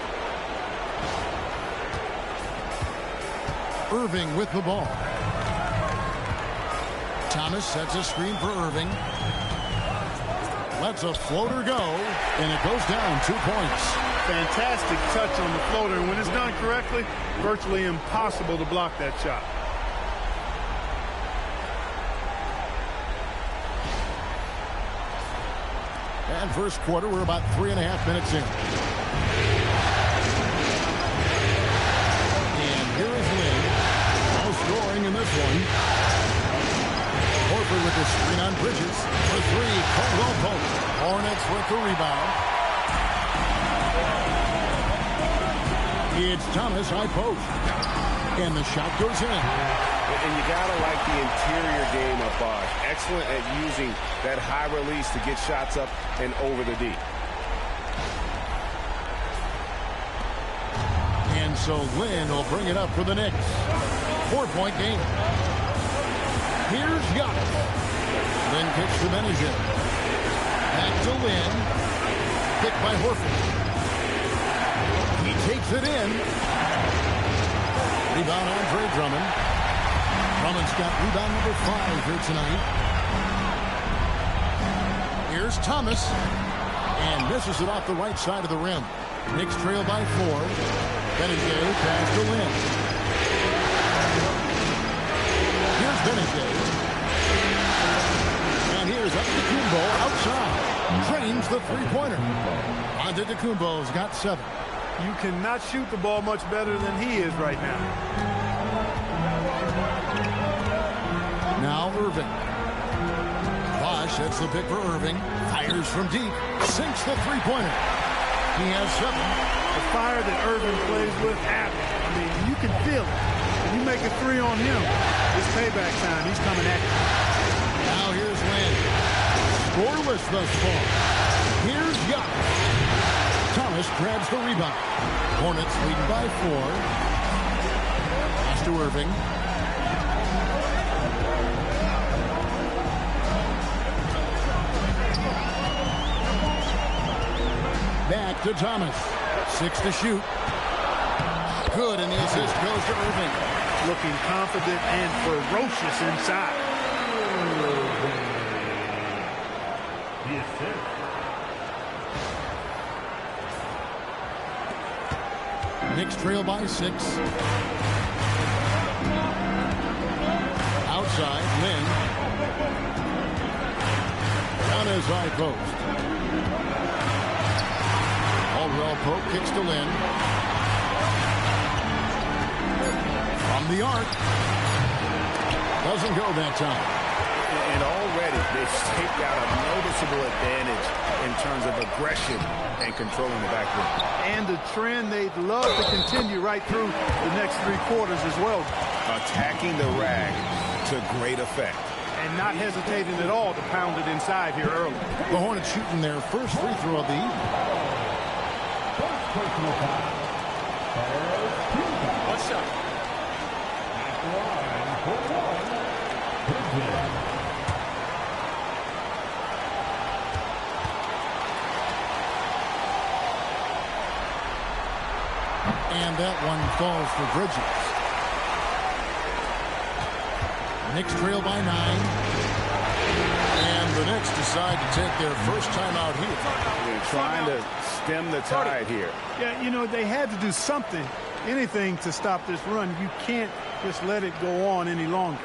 Irving with the ball. Thomas sets a screen for Irving. Lets a floater go, and it goes down 2 points. Fantastic touch on the floater, and when it's done correctly, virtually impossible to block that shot. And first quarter, we're about 3.5 minutes in. And here is Lynn. No scoring in this one. Horford with the screen on Bridges. For 3, Caldwell Pope. Hornets with the rebound. It's Thomas high post. And the shot goes in. And you got to like the interior game of Bosch. Excellent at using that high release to get shots up and over the D. And so Lynn will bring it up for the Knicks. 4-point game. Here's Giannis. Lynn kicks to Benedict. Back to Lynn. Picked by Horford. He takes it in. Rebound Andre Drummond. Drummond's got rebound number 5 here tonight. Here's Thomas. And misses it off the right side of the rim. Knicks trail by 4. Benedict pass to Lynn. Here's Benedict. And here's Antetokounmpo outside. Drains the three-pointer. Antetokounmpo's got 7. You cannot shoot the ball much better than he is right now. Now Irving. Bosch sets the pick for Irving. Fires from deep. Sinks the three-pointer. He has 7. The fire that Irving plays with, I mean, you can feel it. When you make a 3 on him, it's payback time. He's coming at you. Now here's Lynn. Scoreless thus far. Here's Giannis. Thomas grabs the rebound. Hornets leading by 4. Pass to Irving. Back to Thomas. 6 to shoot. Good, and the assist goes to Irving. Looking confident and ferocious inside. Knicks trail by 6. Outside, Lynn. On his high post. Caldwell Pope kicks to Lynn. From the arc. Doesn't go that time. And already they've staked out a noticeable advantage in terms of aggression and controlling the backcourt. And a trend they'd love to continue right through the next 3 quarters as well. Attacking the rag to great effect. And not hesitating at all to pound it inside here early. The Hornets shooting their first free throw of the evening. What's up? And that one falls for Bridges. Knicks trail by 9. And the Knicks decide to take their first time out here. They're trying to stem the tide here. Yeah, you know, they had to do something, anything to stop this run. You can't just let it go on any longer.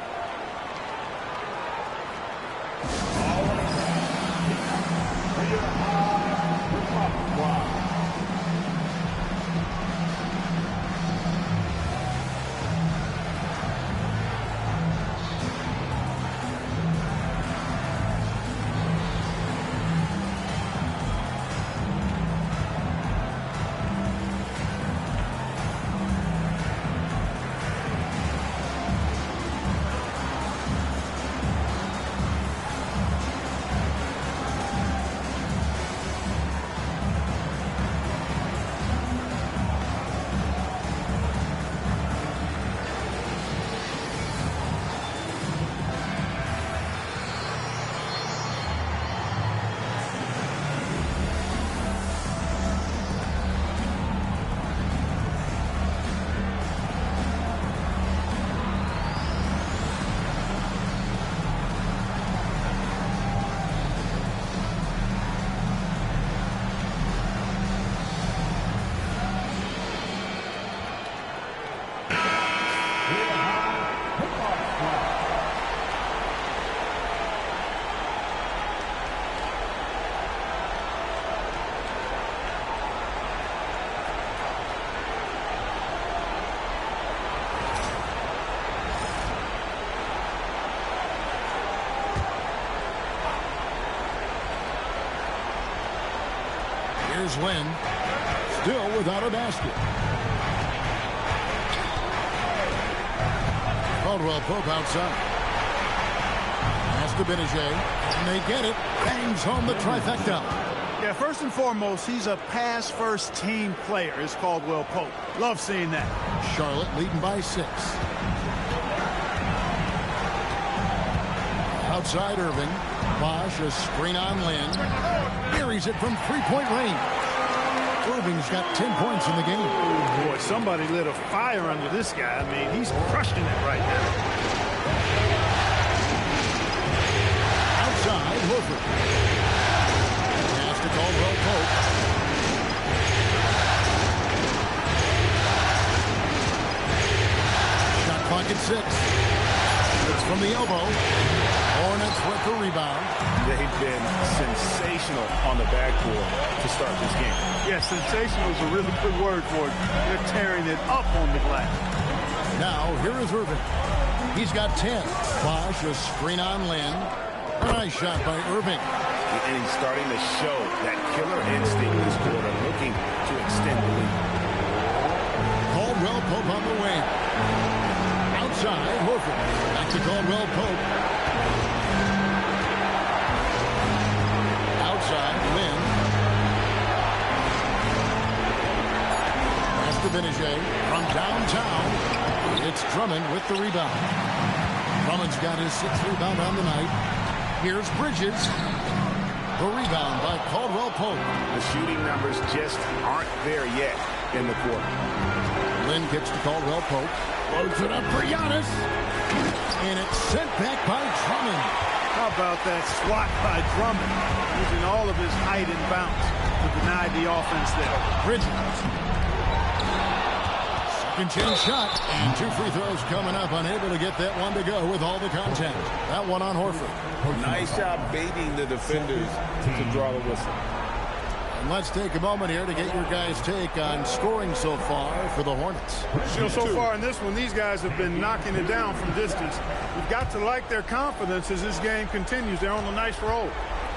Here's Lynn. Still without a basket. Caldwell Pope outside. Pass to Benajay, and they get it. Bangs home the trifecta. Yeah, first and foremost, he's a pass-first team player, is Caldwell Pope. Love seeing that. Charlotte leading by 6. Outside Irving. Bosch, a screen on Lynn. Buries it from three-point range. Irving's got 10 points in the game. Oh, boy, somebody lit a fire under this guy. I mean, he's crushing it right now. Outside, Horford. Pass to Caldwell Pope. Shot clock at 6. It's from the elbow. Hornets with the rebound. They've been sensational on the backboard to start this game. Yeah, sensational is a really good word for it. They're tearing it up on the glass. Now, here is Irving. He's got 10. Bosch, a screen on Lynn. A nice shot by Irving. And he's starting to show that killer instinct this quarter, looking to extend the lead. Caldwell Pope on the wing. Outside, Horford. Back to Caldwell Pope. Outside, Lynn. Pass to Benajay from downtown. It's Drummond with the rebound. Drummond's got his 6th rebound on the night. Here's Bridges. The rebound by Caldwell Pope. The shooting numbers just aren't there yet in the quarter. Lynn gets to Caldwell Pope. Loads it up for Giannis. And it's sent back by Drummond. How about that swat by Drummond, using all of his height and bounce to deny the offense there. Bridges. Second chance shot. And 2 free throws coming up. Unable to get that one to go with all the contact. That one on Horford. Nice job baiting the defenders to draw the whistle. And let's take a moment here to get your guys' take on scoring so far for the Hornets. You know, so far in this one, these guys have been knocking it down from distance. You've got to like their confidence as this game continues. They're on a nice roll.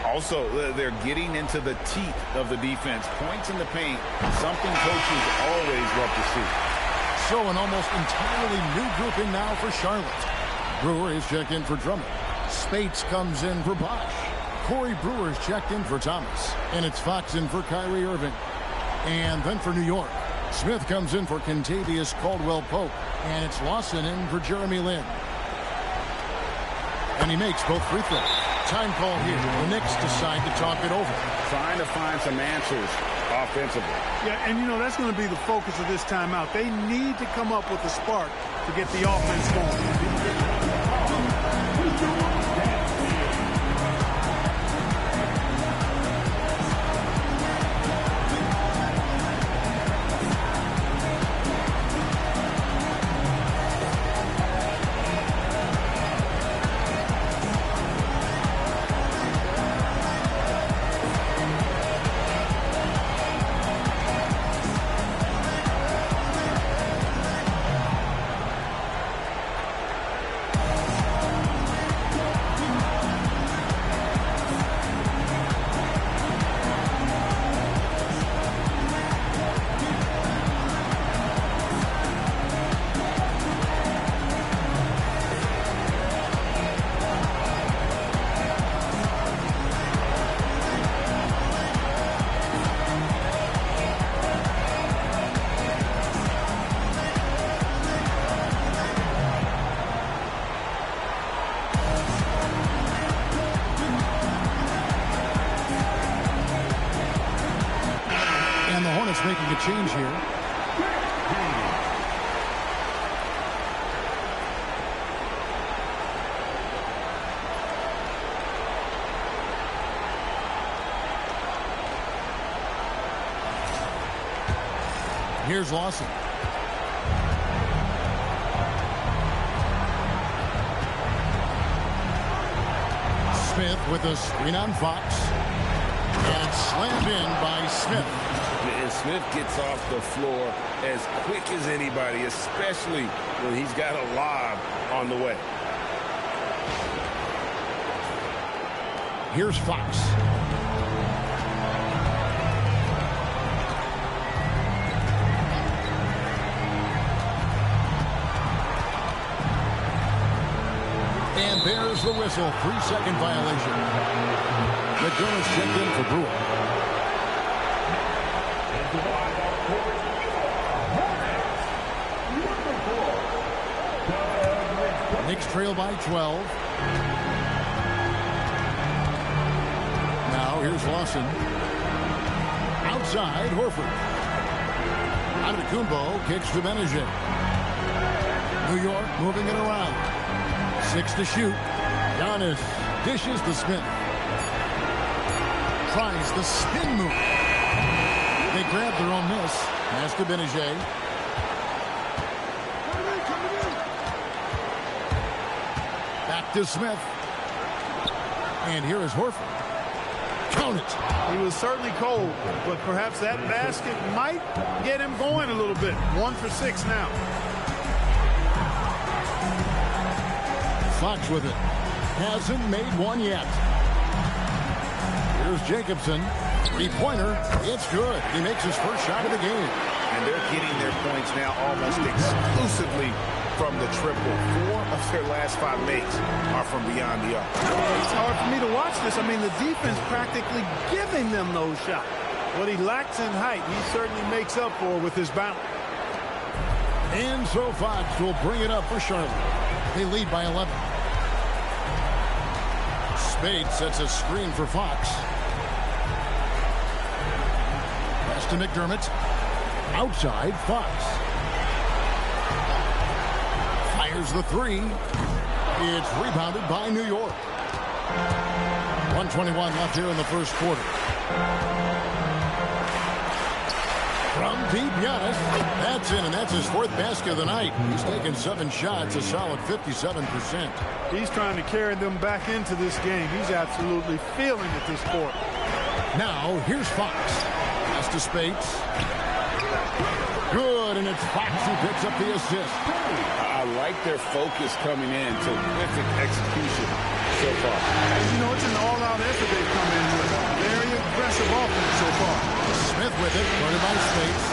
Also, they're getting into the teeth of the defense. Points in the paint, something coaches always love to see. So an almost entirely new group in now for Charlotte. Brewer is checked in for Drummond. Spates comes in for Bosch. Corey Brewer's checked in for Thomas. And it's Fox in for Kyrie Irving. And then for New York, Smith comes in for Kentavious Caldwell-Pope. And it's Lawson in for Jeremy Lin. And he makes both free throws. Time call here. The Knicks decide to talk it over. Trying to find some answers offensively. Yeah, and you know, that's going to be the focus of this timeout. They need to come up with a spark to get the offense going. Making a change here. Here's Lawson. Smith with a screen on Fox. And it's slammed in by Smith. And Smith gets off the floor as quick as anybody, especially when he's got a lob on the way. Here's Fox. the whistle. 3-second violation. McDermott's checked in for Brewer. Knicks trail by 12. Now here's Lawson. Outside, Horford. Antetokounmpo kicks to Benedict. New York moving it around. 6 to shoot. Giannis dishes to Smith. Tries the spin move. They grab their own miss. Pass to Benedict. Back to Smith. And here is Horford. Count it. He was certainly cold, but perhaps that basket might get him going a little bit. 1 for 6 now. Fox with it. Hasn't made one yet. Here's Jacobson. Three-pointer. It's good. He makes his first shot of the game. And they're getting their points now almost exclusively from the triple. 4 of their last 5 makes are from beyond the arc. It's hard for me to watch this. I mean, the defense practically giving them those shots. What he lacks in height, he certainly makes up for with his bounce. And so Fox will bring it up for Charlotte. They lead by 11. Spade sets a screen for Fox. Pass to McDermott. Outside, Fox. Fires the three. It's rebounded by New York. 1:21 left here in the first quarter. From deep, Giannis. That's in, and that's his 4th basket of the night. He's taken 7 shots, a solid 57%. He's trying to carry them back into this game. He's absolutely feeling it this quarter. Now, here's Fox. Pass to Spates. Good, and it's Fox who picks up the assist. I like their focus coming in. Terrific execution so far. You know, it's an all-out effort they've come in with. Very aggressive offense so far. Smith with it, guarded by Spates.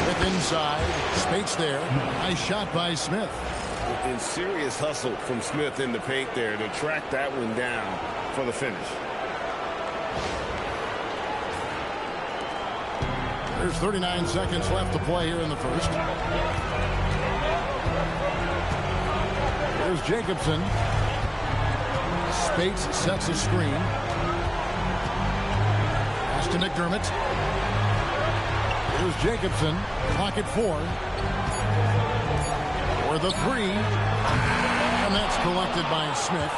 Smith inside. Spates there. Nice shot by Smith. And serious hustle from Smith in the paint there to track that one down for the finish. There's 39 seconds left to play here in the first. There's Jacobson. Spates sets a screen. Pass to McDermott. Here's Jacobson. Clock at 4. For the 3. And that's collected by Smith.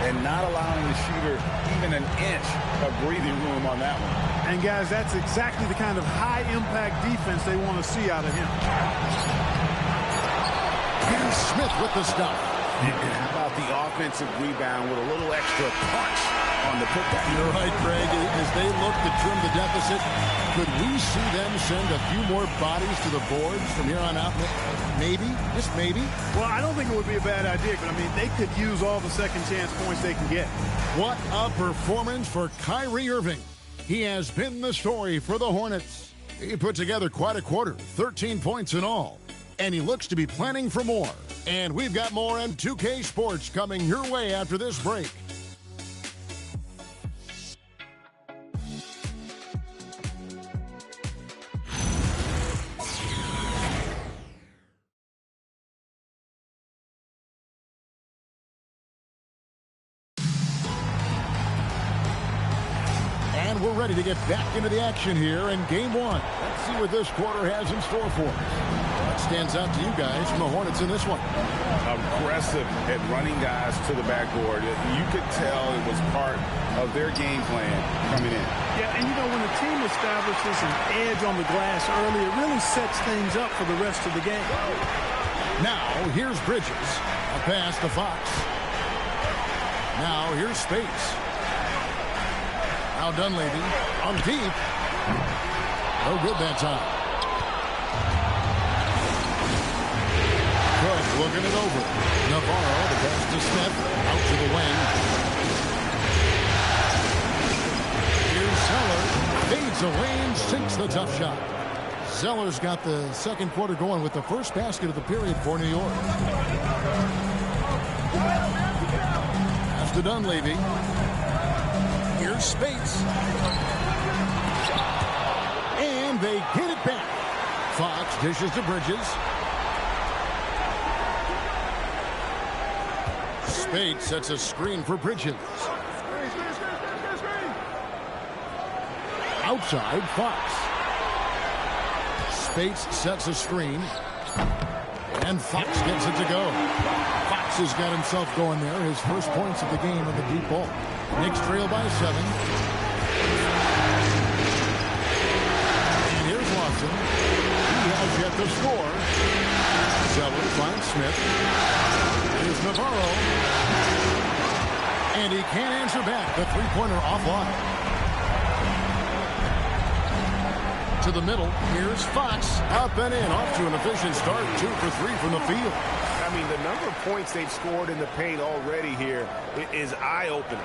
And not allowing the shooter even an inch of breathing room on that one. And, guys, that's exactly the kind of high-impact defense they want to see out of him. Here's Smith with the stop. How about the offensive rebound with a little extra punch on the putback? You're right, Craig. As they look to trim the deficit, could we see them send a few more bodies to the boards from here on out? Maybe, just maybe. Well, I don't think it would be a bad idea, but, I mean, they could use all the second-chance points they can get. What a performance for Kyrie Irving. He has been the story for the Hornets. He put together quite a quarter, 13 points in all. And he looks to be planning for more. And we've got more M2K Sports coming your way after this break. And we're ready to get back into the action here in Game 1. Let's see what this quarter has in store for us. What stands out to you guys from the Hornets in this one? Aggressive at running guys to the backboard. You could tell it was part of their game plan coming in. Yeah, and you know, when the team establishes an edge on the glass early, it really sets things up for the rest of the game. Now, here's Bridges. A pass to Fox. Now, here's Spates. Now Dunleavy on deep. No good that time. Cook looking it over. Navarro, the pass to Smith. Out to the wing. Here's Seller. Fades away and sinks the tough shot. Zeller's got the second quarter going with the first basket of the period for New York. Pass to Dunleavy. Here's Spates. And they get it back. Fox dishes to Bridges. Spates sets a screen for Bridges. Outside, Fox. Spates sets a screen. And Fox gets it to go. Fox has got himself going there. His first points of the game on the deep ball. Knicks trail by 7. And here's Lawson. He has yet to score. Zeller finds Smith. Here's Navarro. And he can't answer back. The three-pointer offline. To the middle. Here's Fox. Up and in. Off to an efficient start. 2 for 3 from the field. I mean, the number of points they've scored in the paint already here is eye-opening.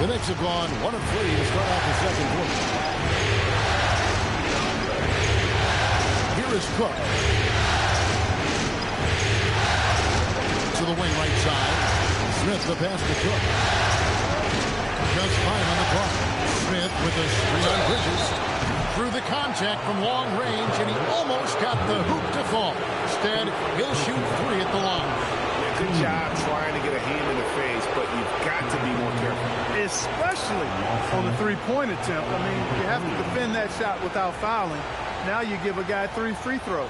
The Knicks have gone 1 of 3 to start off the second quarter. Here is Cook. To the wing right side. Smith the pass to Cook. Just 5 on the clock. Smith with a screen on Bridges. Through the contact from long range, and he almost got the hoop to fall. Instead, he'll shoot 3 at the line. Yeah, good job trying to get a hand in the face, but you've got to be more careful. Especially on the three-point attempt. I mean, you have to defend that shot without fouling. Now you give a guy 3 free throws.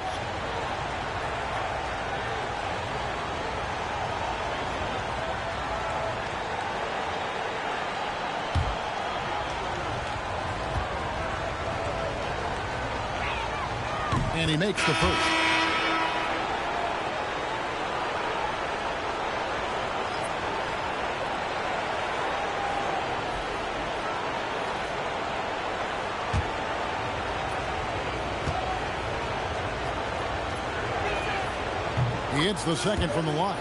And he makes the first. He hits the second from the line.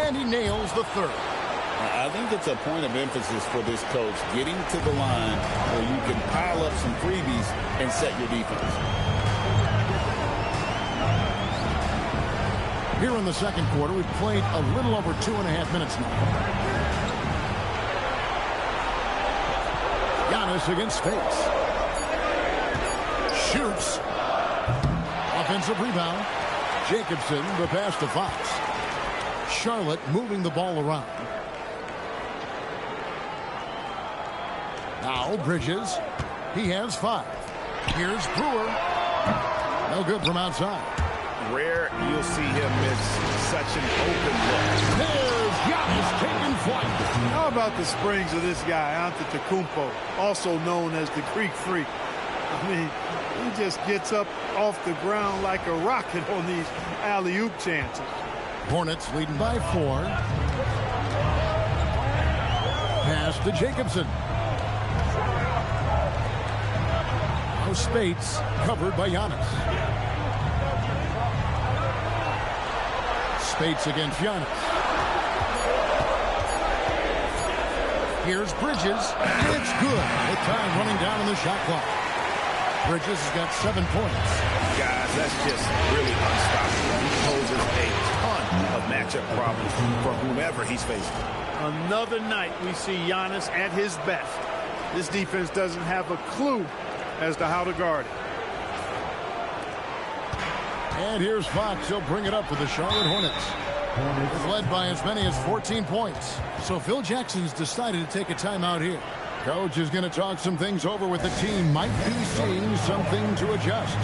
And he nails the third. I think it's a point of emphasis for this coach, getting to the line where you can pile up some freebies and set your defense. Here in the second quarter, we've played a little over 2.5 minutes now. Giannis against Spates. Shoots. Offensive rebound. Jacobson, the pass to Fox. Charlotte moving the ball around. Now Bridges. He has 5. Here's Brewer. No good from outside. Rare you'll see him miss such an open look. There's Giannis taking flight. How about the springs of this guy, Antetokounmpo, also known as the Greek Freak? I mean, he just gets up off the ground like a rocket on these alley-oop chances. Hornets leading by 4. Pass to Jacobson. Now Spates covered by Giannis. Spates against Giannis. Here's Bridges. It's good. The time running down on the shot clock. Bridges has got 7 points. Guys, that's just really unstoppable. He poses a ton of matchup problems for whomever he's facing. Another night we see Giannis at his best. This defense doesn't have a clue as to how to guard it. And here's Fox. He'll bring it up for the Charlotte Hornets. It's led by as many as 14 points. So Phil Jackson's decided to take a timeout here. Coach is going to talk some things over with the team. Might be seeing something to adjust.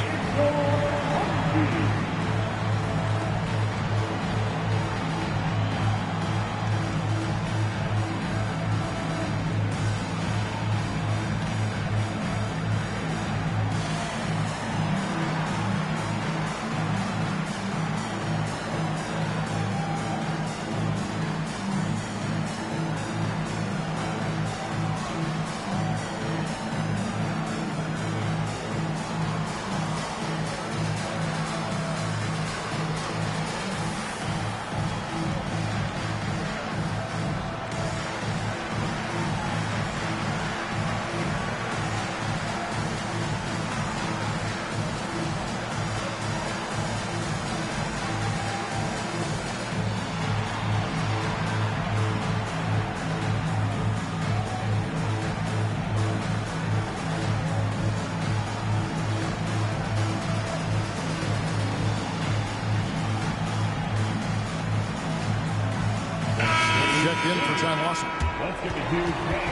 checked in for John Lawson. Let's give a huge hand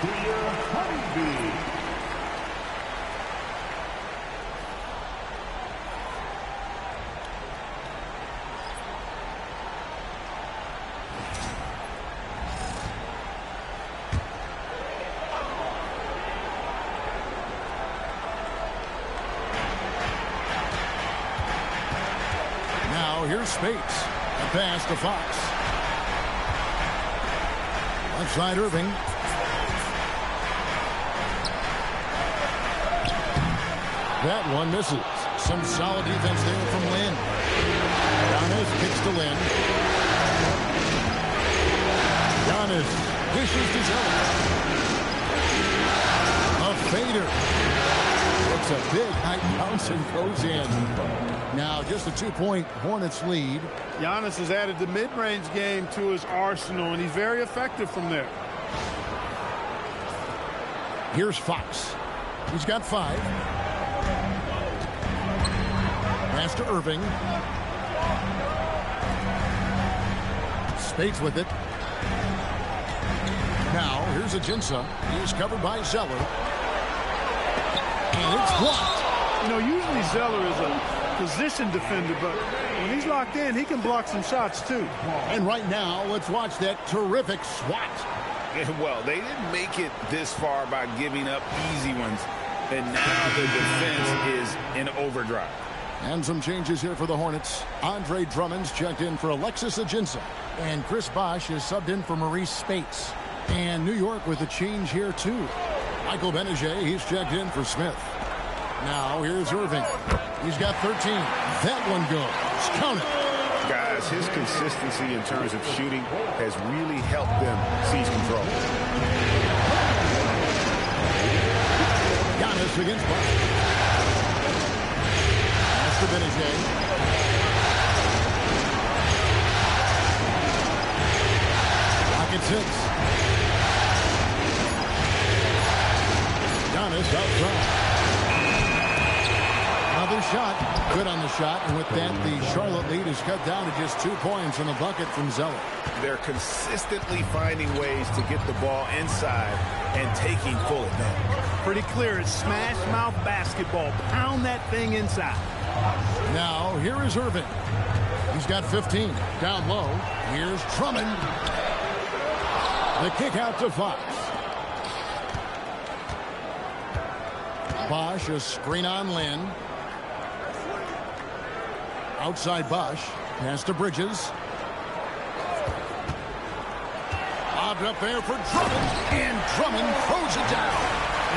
to your honeybee. Here's Spates. A pass to Fox. Left side Irving. That one misses. Some solid defense there from Lynn. Giannis kicks to Lynn. Giannis dishes to Zeller. A fader. Looks a big high bounce and goes in. Now just a 2-point Hornets lead. Giannis has added the mid-range game to his arsenal, and he's very effective from there. Here's Fox. He's got 5. Pass to Irving. Spates with it. Now here's Ajinça. He's covered by Zeller. And it's blocked. You know, usually Zeller is a position defender, but when he's locked in, he can block some shots too. And right now, let's watch that terrific swat. Well, they didn't make it this far by giving up easy ones, and now the defense is in overdrive. And some changes here for the Hornets. Andre Drummond's checked in for Alexis Ajinça, and Chris Bosh is subbed in for Maurice Spates. And New York with a change here too. Michael Benajay, he's checked in for Smith. Now here's Irving. He's got 13. That one goes. Count it. Guys, his consistency in terms of shooting has really helped them seize control. Giannis against Bosh. That's to Benajay. Pocket 6. Giannis outside. Another shot. Good on the shot. And with that, the Charlotte lead is cut down to just 2 points in the bucket from Zeller. They're consistently finding ways to get the ball inside and taking full advantage. Pretty clear. It's smash mouth basketball. Pound that thing inside. Now, here is Irving. He's got 15. Down low. Here's Drummond. The kick out to Fox. Bosh, a screen on Lynn. Outside Bosh. Pass to Bridges. Lobbed up there for Drummond. And Drummond throws it down.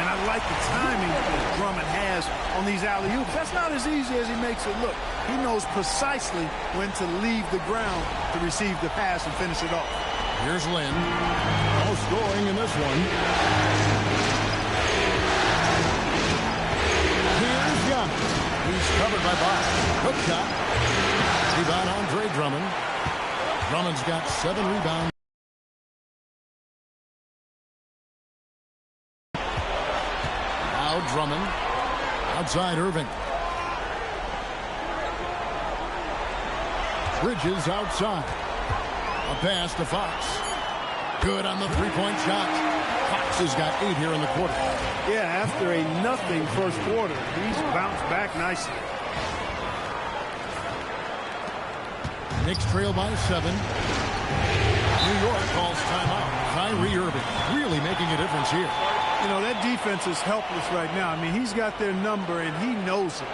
And I like the timing that Drummond has on these alley-oops. That's not as easy as he makes it look. He knows precisely when to leave the ground to receive the pass and finish it off. Here's Lynn. No scoring in this one. Here's Giannis. He's covered by Bosh. Hook shot. Rebound Andre Drummond. Drummond's got 7 rebounds. Now Drummond. Outside Irving. Bridges outside. A pass to Fox. Good on the three-point shot. Fox has got 8 here in the quarter. Yeah, after a nothing first quarter, he's bounced back nicely. Knicks trail by 7. New York calls timeout. Kyrie Irving really making a difference here. You know, that defense is helpless right now. I mean, he's got their number, and he knows it.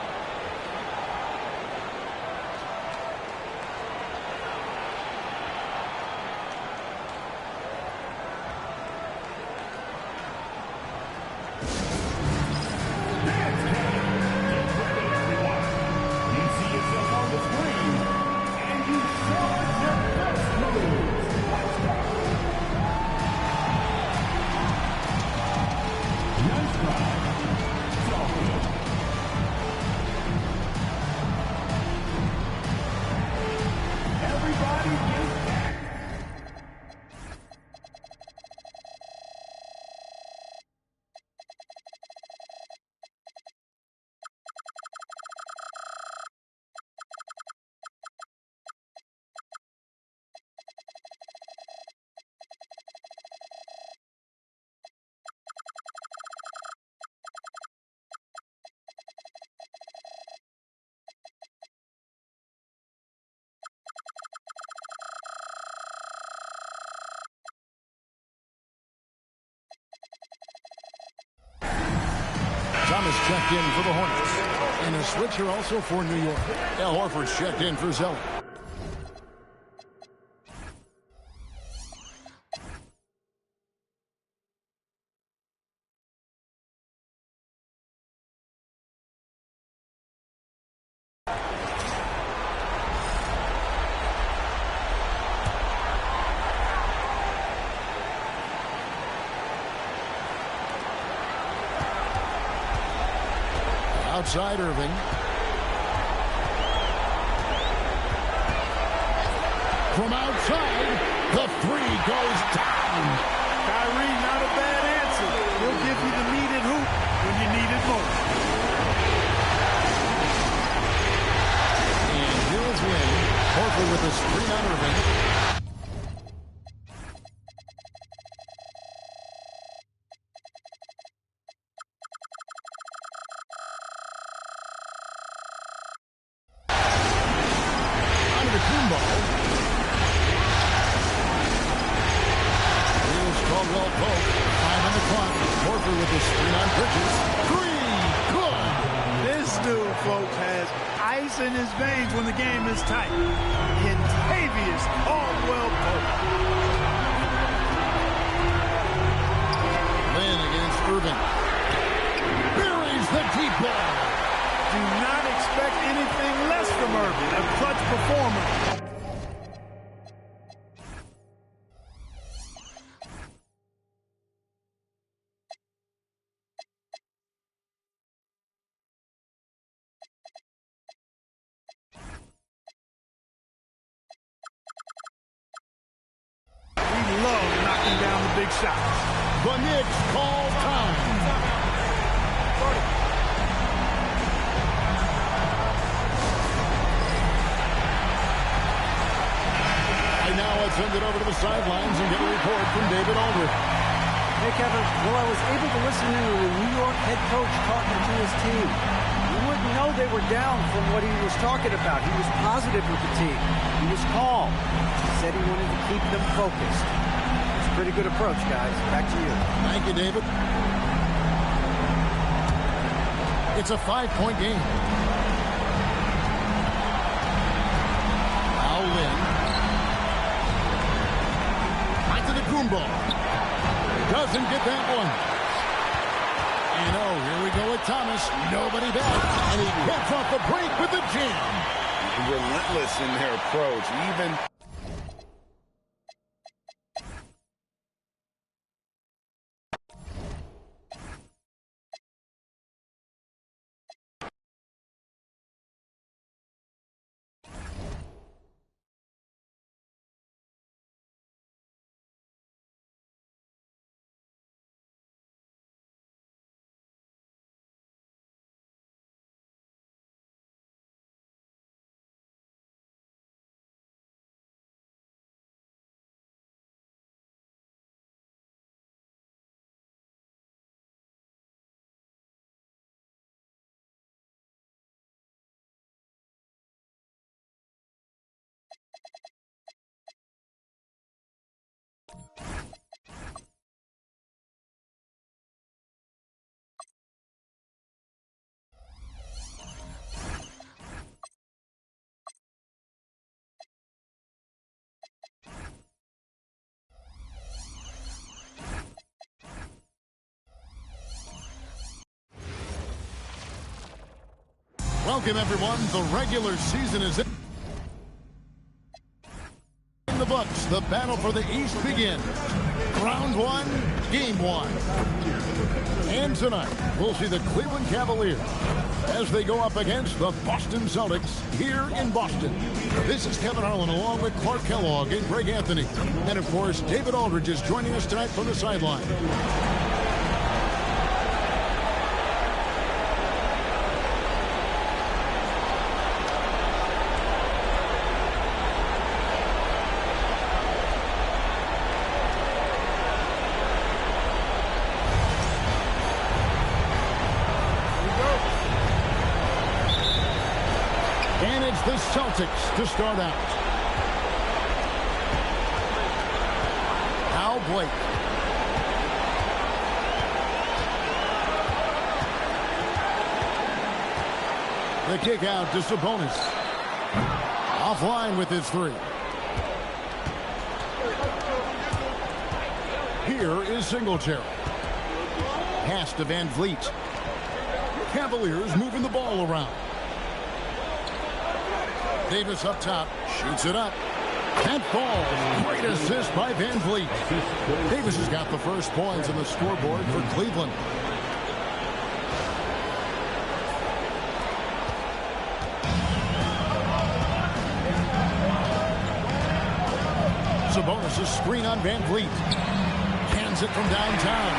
checked in for the Hornets. And a switcher also for New York. Al Horford's checked in for Zeller. Outside Irving. From outside, the three goes down. Kyrie, not a bad answer. He'll give you the needed hoop when you need it most. And here's Wynn. Horford with a screen on Irving. With the screen on Bridges. Three, good. This dude, folks, has ice in his veins when the game is tight. Contavious Caldwell Pope. Lynn against Irving. Buries the deep ball. Do not expect anything less from Irving. A clutch performer. Love knocking down the big shots. The Knicks call time. Right now, let's send it over to the sidelines and get a report from David Aldridge. Hey, Kevin. Well, I was able to listen in to the New York head coach talking to his team. You wouldn't know they were down from what he was talking about. He was positive with the team. He was calm. He said he wanted to keep them focused. It's a pretty good approach, guys. Back to you. Thank you, David. It's a 5-point game. Now Lynn. Back to the Kumbo. Doesn't get that one. And oh, here we go with Thomas. Nobody back. And he gets off the break with the jam. Relentless in their approach. Even... Welcome, everyone. The regular season is in the books. The battle for the East begins. Round one, game one. And tonight, we'll see the Cleveland Cavaliers as they go up against the Boston Celtics here in Boston. This is Kevin Harlan along with Clark Kellogg and Greg Anthony. And, of course, David Aldridge is joining us tonight from the sideline. And it's the Celtics to start out. Al Blake. The kick out to Sabonis. Offline with his three. Here is Singletary. Pass to Van Vliet. Cavaliers moving the ball around. Davis up top. Shoots it up. That falls. Great assist by Van Vliet. Davis has got the first points on the scoreboard for Cleveland. Sabonis' screen on Van Vliet. Cans it from downtown.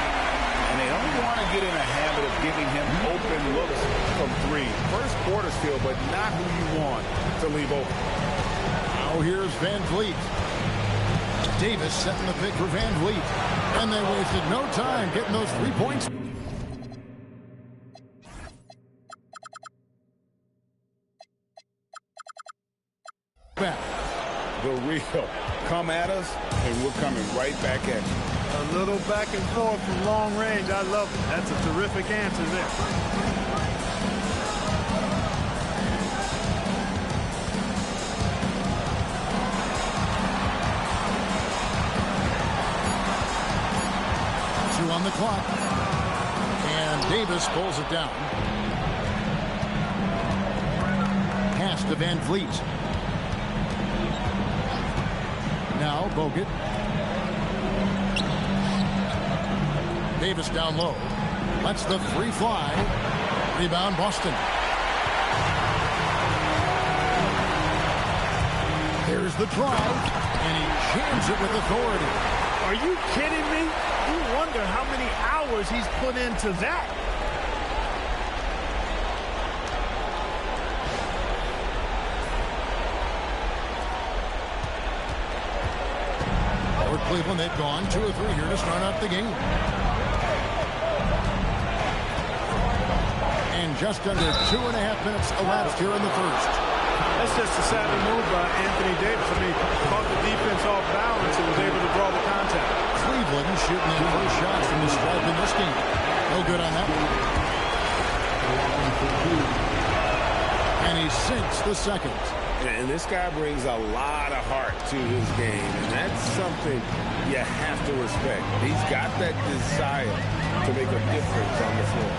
And they don't want to get in a habit of giving him open looks from three. First quarter still, but not who you want to leave open. Now here's Van Vliet. Davis setting the pick for Van Vliet. And they wasted no time getting those 3 points. Back. The real. Come at us, and we're coming right back at you. A little back and forth from long range. I love it. That's a terrific answer there. Two on the clock. And Davis pulls it down. Pass to Van Vliet. Now Bogut. Davis down low. Lets the three fly. Rebound Boston. Here's the drive. And he jams it with authority. Are you kidding me? You wonder how many hours he's put into that. Cleveland, they've gone 2 or 3 here to start out the game. And just under 2.5 minutes elapsed here in the first. That's just a savvy move by Anthony Davis. I mean, caught the defense off balance and was able to draw the contact. Cleveland shooting their first shots from the stripe in this game. No good on that one. And he sinks the second. And this guy brings a lot of heart to his game, and that's something you have to respect. He's got that desire to make a difference on the floor.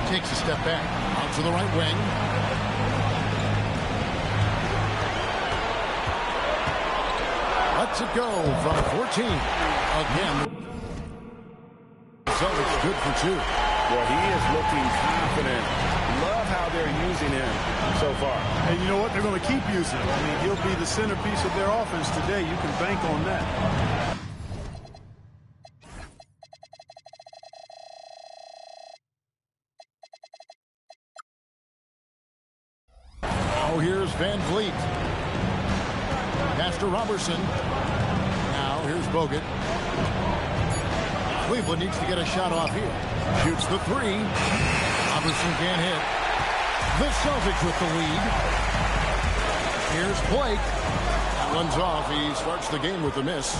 Takes a step back, out to the right wing. Lets it go from 14. Again, so it's good for 2. Well, he is looking confident. Love how they're using him so far. And you know what? They're going to keep using him. I mean, he'll be the centerpiece of their offense today. You can bank on that. Oh, here's Van Vliet. Pass to Robertson. Now here's Bogut. Cleveland needs to get a shot off here. Shoots the three. Robertson can't hit. The Celtics with the lead. Here's Blake. Runs off. He starts the game with a miss.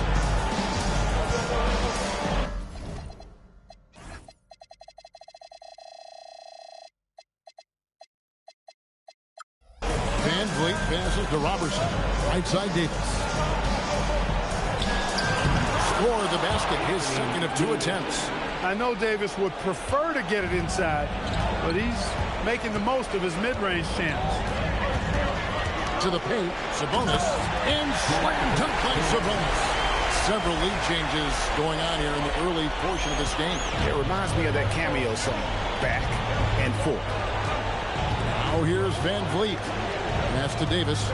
Van Vliet passes to Robertson. Right side Davis. Score the basket. His second of 2 attempts. I know Davis would prefer to get it inside, but he's making the most of his mid-range chance. To the paint, Sabonis, and slam dunk by Sabonis. Several lead changes going on here in the early portion of this game. It reminds me of that cameo song, Back and Forth. Now here's Van Vliet. Pass to Davis.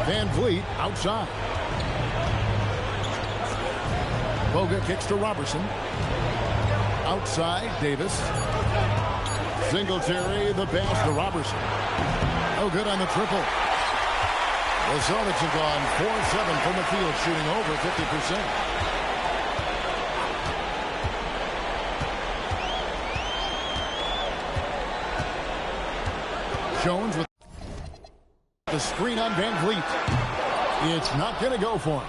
Van Vliet outside. Bogut kicks to Robertson. Outside, Davis. Singletary, the pass to Robertson. No good on the triple. The Celtics have gone 4-7 from the field, shooting over 50%. Jones with the screen on Van Vliet. It's not going to go for him.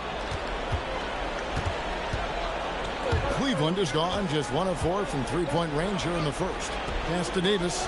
Cleveland has gone just 1 of 4 from 3-point range here in the first. Pass to Davis.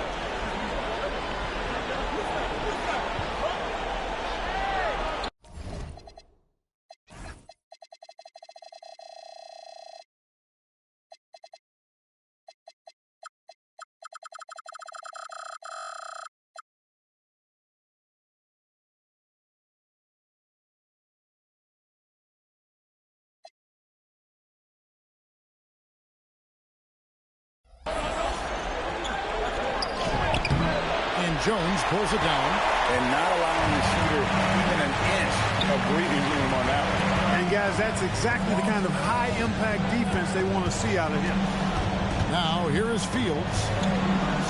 Jones pulls it down. And not allowing the shooter even an inch of breathing room on that one. And, guys, that's exactly the kind of high-impact defense they want to see out of him. Now, here is Fields.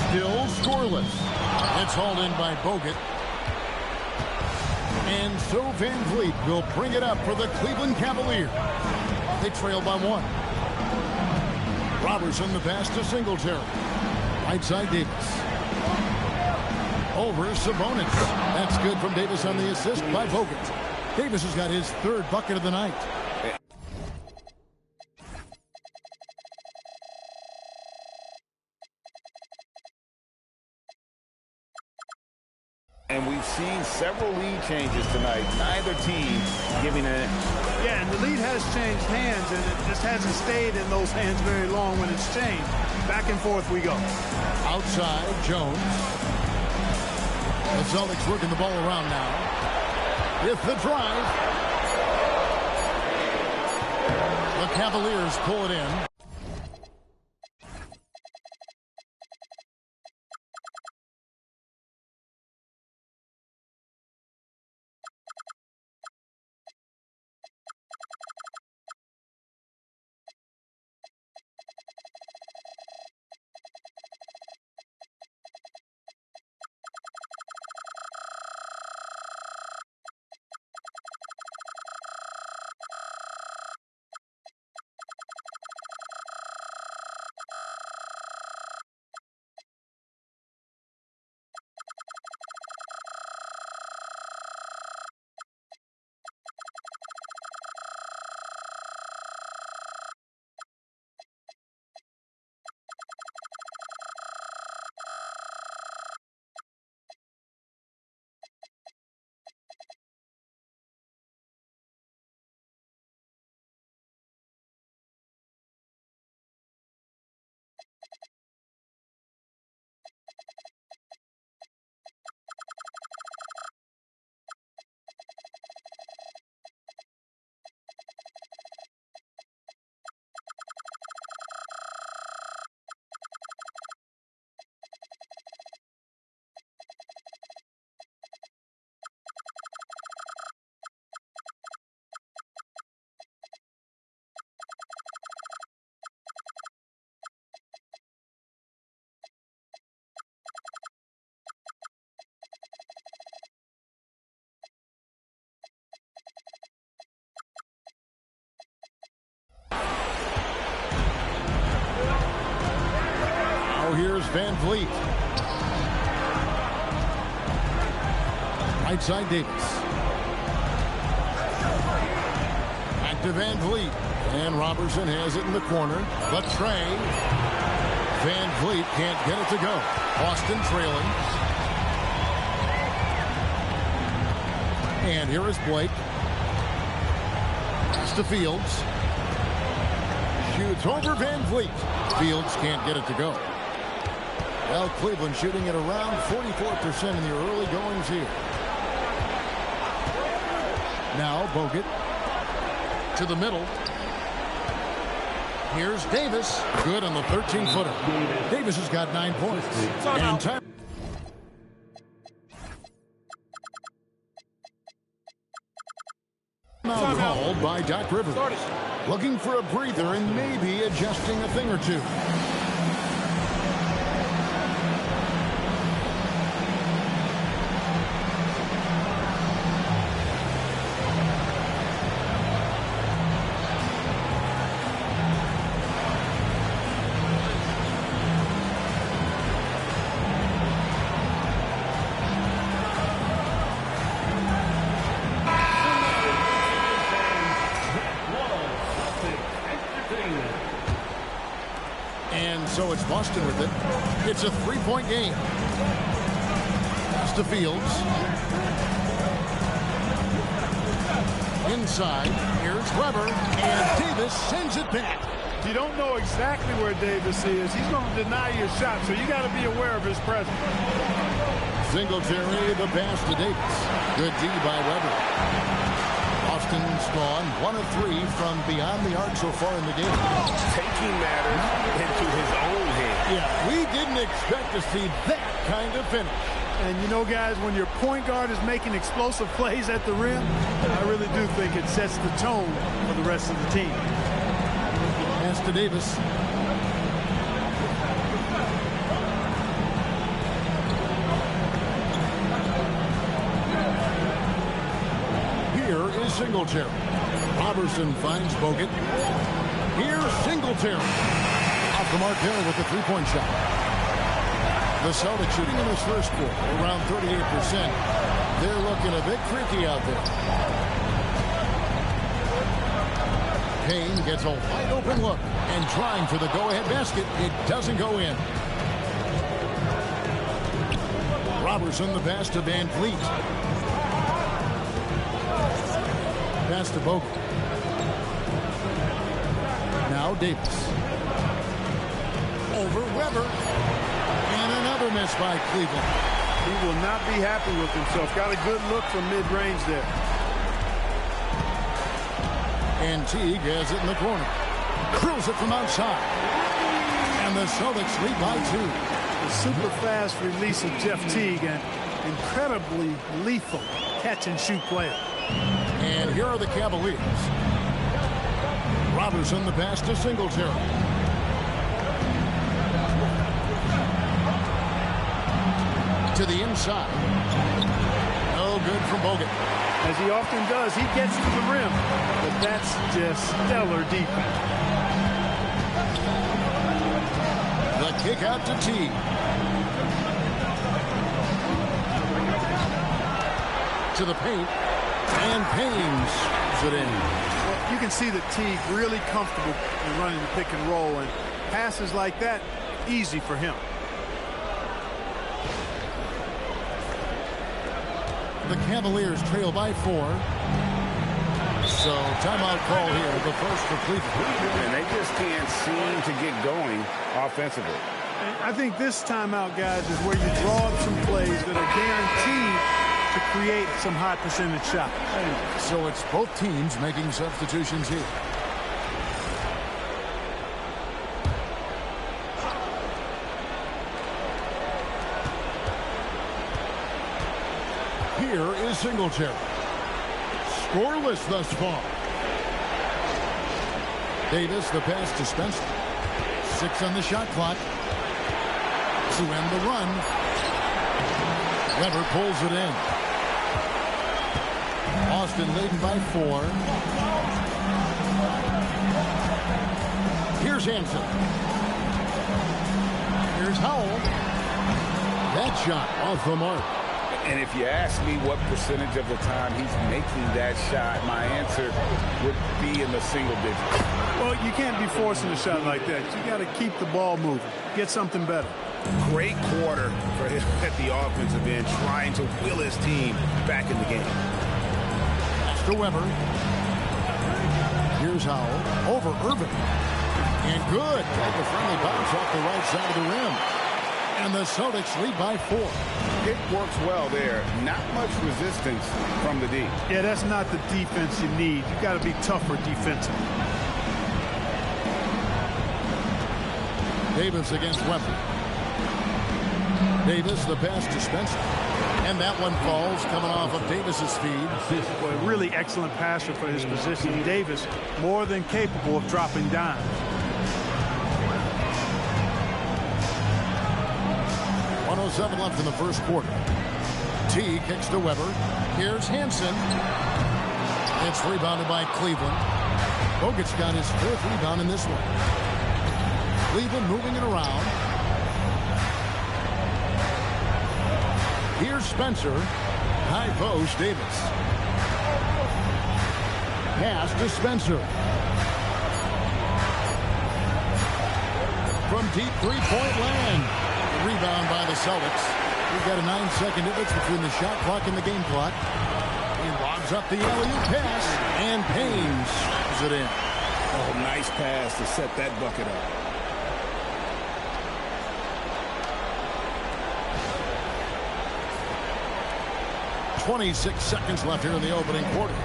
Still scoreless. It's hauled in by Bogut. And so Van Vliet will bring it up for the Cleveland Cavaliers. They trail by 1. Robertson the pass to Singletary. Right side Davis. Over Sabonis. That's good from Davis on the assist by Bogut. Davis has got his 3rd bucket of the night. And we've seen several lead changes tonight. Neither team giving an inch. Yeah, and the lead has changed hands, and it just hasn't stayed in those hands very long when it's changed. Back and forth we go. Outside, Jones. The Celtics working the ball around now. With the drive. The Cavaliers pull it in. Here's Van Vliet. Right side Davis. Back to Van Vliet. And Robertson has it in the corner. But Trey. Van Vliet can't get it to go. Boston trailing. And here is Blake. Pass to Fields. Shoots over Van Vliet. Fields can't get it to go. Well, Cleveland shooting at around 44% in the early goings here. Now Bogut to the middle. Here's Davis. Good on the 13-footer. Davis has got 9 points. And time. Now called by Doc Rivers. Looking for a breather and maybe adjusting a thing or two. So it's Boston with it. It's a 3-point game. Pass to Fields. Inside. Here's Weber. And Davis sends it back. You don't know exactly where Davis is. He's going to deny your shot, so you got to be aware of his presence. Singletary, the pass to Davis. Good D by Weber. Boston's gone 1 of 3 from beyond the arc so far in the game. Taking matters into his own hands. Yeah, we didn't expect to see that kind of finish. And you know, guys, when your point guard is making explosive plays at the rim, I really do think it sets the tone for the rest of the team. Pass to Davis. Here is Singletary. Robertson finds Bogut. Here's Singletary. Off the mark there with the three-point shot. The Celtics shooting in this first quarter around 38%. They're looking a bit creaky out there. Payne gets a wide open look and trying for the go-ahead basket. It doesn't go in. Robertson the pass to Van Fleet. Pass to Bogut. Now Davis. Over Weber. And another miss by Cleveland. He will not be happy with himself. Got a good look from mid-range there. And Teague has it in the corner. Curls it from outside. And the Celtics lead by 2. The super fast release of Jeff Teague, and incredibly lethal catch-and-shoot player. And here are the Cavaliers. Robertson the pass to Singletary. To the inside. No good from Bogut. As he often does, he gets to the rim, but that's just stellar defense. The kick out to Teague. To the paint. And Payne scoops it in. Well, you can see that Teague really comfortable in running the pick and roll, and passes like that, easy for him. The Cavaliers trail by 4. So timeout call here, the first for Cleveland. And they just can't seem to get going offensively. And I think this timeout, guys, is where you draw up some plays that are guaranteed to create some high percentage shots. So it's both teams making substitutions here. Here is Singletary. Scoreless thus far. Davis the pass to Spencer. 6 on the shot clock. To end the run. Weber pulls it in. Austin leading by 4. Here's Hansen. Here's Howell. That shot off the mark. And if you ask me what percentage of the time he's making that shot, my answer would be in the single digits. Well, you can't be forcing a shot like that. You got to keep the ball moving. Get something better. Great quarter for him at the offensive end, trying to will his team back in the game. Pass to Weber. Here's Howell. Over Irving. And good. Take a friendly bounce off the right side of the rim. And the Celtics lead by 4. It works well there. Not much resistance from the D. Yeah, that's not the defense you need. You got to be tougher defensively. Davis against Weber. Davis the pass to Spencer. And that one falls coming off of Davis's feed. Well, a really excellent passer for his position. Davis more than capable of dropping dimes. 1:07 left in the first quarter. T kicks to Weber. Here's Hansen. It's rebounded by Cleveland. Bogut's got his 4th rebound in this one. Cleveland moving it around. Here's Spencer. High post, Davis. Pass to Spencer. From deep three-point land. Rebound by the Celtics. We've got a 9-second difference between the shot clock and the game clock. He lobs up the alley-oop pass, and Payne scoops it in. Oh, nice pass to set that bucket up. .26 seconds left here in the opening quarter.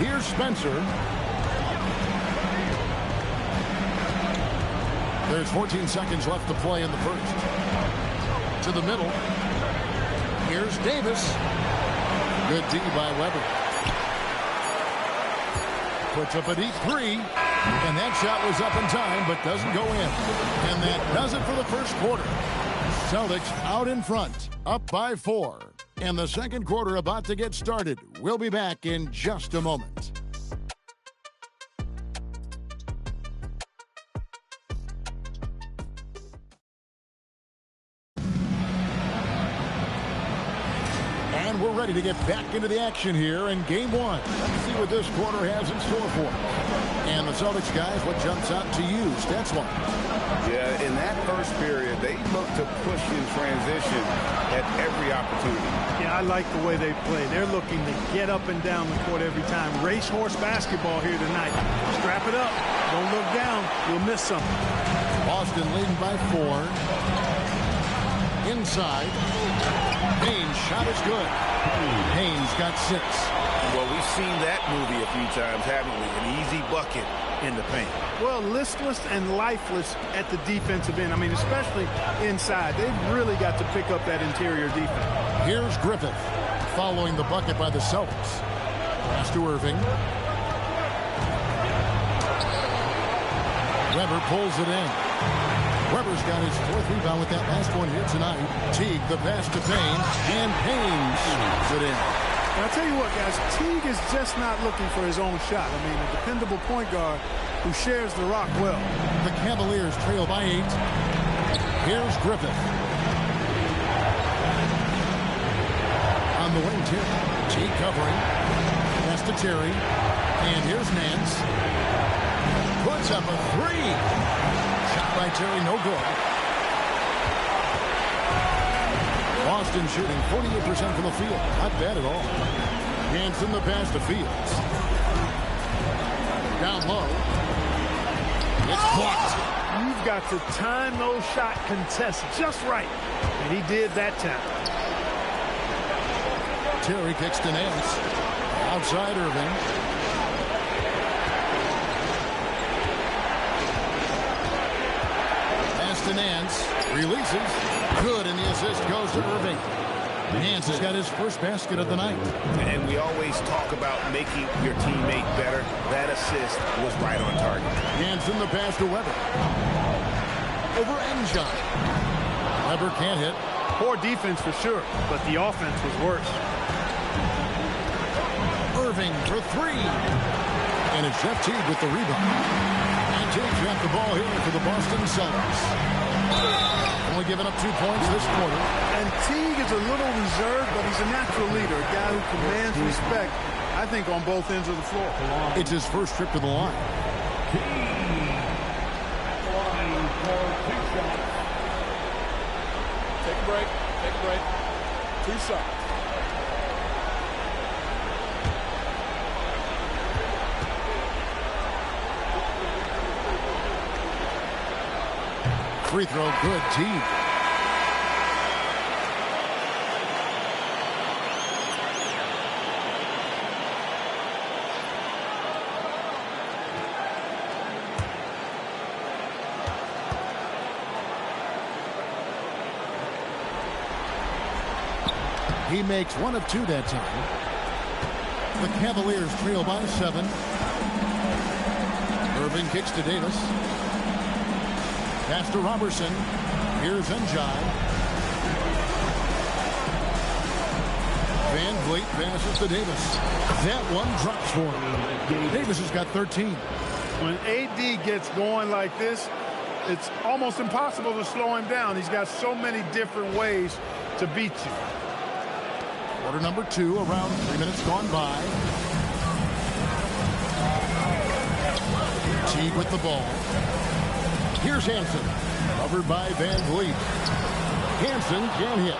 Here's Spencer. There's 14 seconds left to play in the first. To the middle. Here's Davis. Good D by Weber. Puts up a deep three. And that shot was up in time, but doesn't go in. And that does it for the first quarter. Celtics out in front, up by 4. And the second quarter about to get started. We'll be back in just a moment. And we're ready to get back into the action here in game one. Let's see what this quarter has in store for us. And the Celtics guys, what jumps out to you, stats-wise? Yeah, in that first period, they look to push in transition at every opportunity. Yeah, I like the way they play. They're looking to get up and down the court every time. Racehorse basketball here tonight. Strap it up. Don't look down. You'll miss something. Boston leading by 4. Inside. Haynes' shot is good. Haynes got 6. Well, we've seen that movie a few times, haven't we? An easy bucket in the paint. Well, listless and lifeless at the defensive end. I mean, especially inside. They've really got to pick up that interior defense. Here's Griffith following the bucket by the Celtics. Pass to Irving. Weber pulls it in. Weber's got his 4th rebound with that last one here tonight. Teague, the pass to Payne, and Payne shoots it in. And I'll tell you what, guys, Teague is just not looking for his own shot. I mean, a dependable point guard who shares the rock well. The Cavaliers trail by 8. Here's Griffith. On the wing tip. Teague covering. Pass to Terry. And here's Nance. Puts up a 3. Shot by Terry, no good. Boston shooting 48% from the field. Not bad at all. Hanson the pass to Fields. Down low. It's blocked. You've got to time those shot contests just right. And he did that time. Terry kicks to Nance. Outside Irving. Pass to Nance. Releases. Good, and the assist goes to Irving. Nance has got his first basket of the night. And we always talk about making your teammate better. That assist was right on target. Hanson the pass to Weber. Over Enjoy. Weber can't hit. Poor defense for sure, but the offense was worse. Irving for 3. And it's Jeff Teague with the rebound. And Teague's got the ball here for the Boston Celtics. Only giving up 2 points this quarter. And Teague is a little reserved, but he's a natural leader, a guy who commands respect, I think, on both ends of the floor. It's his first trip to the line. Take a break. Take a break. 2 shots. Free throw, good. Teague. He makes 1 of 2 that time. The Cavaliers trail by 7. Irving kicks to Davis. Pass to Robertson. Here's Njai. Van Vliet passes to Davis. That one drops for him. Davis has got 13. When AD gets going like this, it's almost impossible to slow him down. He's got so many different ways to beat you. Quarter number 2, around 3 minutes gone by. Teague with the ball. Here's Hanson. Covered by Van Vliet. Hanson can't hit.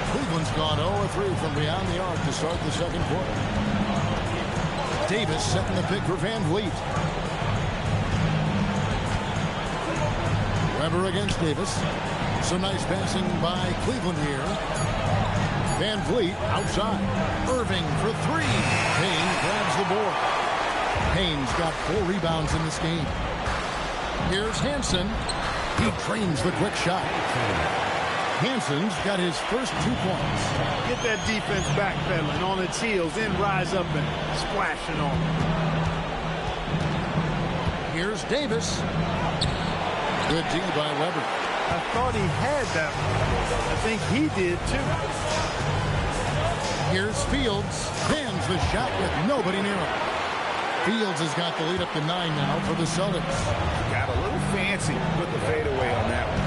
Cleveland's gone 0-3 from beyond the arc to start the second quarter. Davis setting the pick for Van Vliet. Weber against Davis. Some nice passing by Cleveland here. Van Vliet outside. Irving for 3. Payne grabs the board. Payne's got 4 rebounds in this game. Here's Hansen. He trains the quick shot. Hansen's got his first 2 points. Get that defense backpedaling on its heels, then rise up and splashing on them. Here's Davis. Good D by Weber. I thought he had that one. I think he did too. Here's Fields. Bans the shot with nobody near him. Fields has got the lead up to 9 now for the Celtics. Got a little fancy with the fadeaway on that one.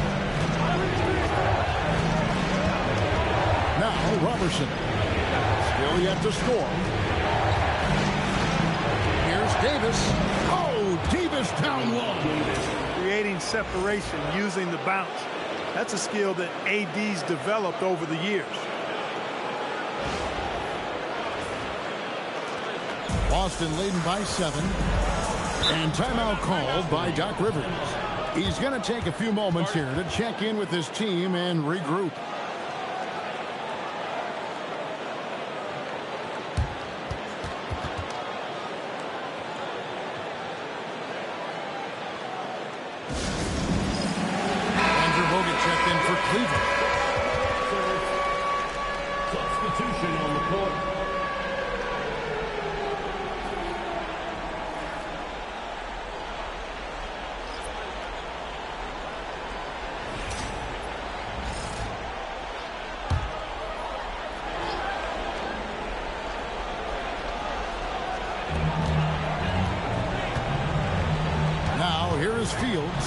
Now Robertson. Still yet to score. Here's Davis. Oh, Davis down low. Creating separation using the bounce. That's a skill that AD's developed over the years. Boston leading by 7. And timeout called by Doc Rivers. He's going to take a few moments here to check in with his team and regroup. Cleveland. Substitution on the court. Now here is Fields.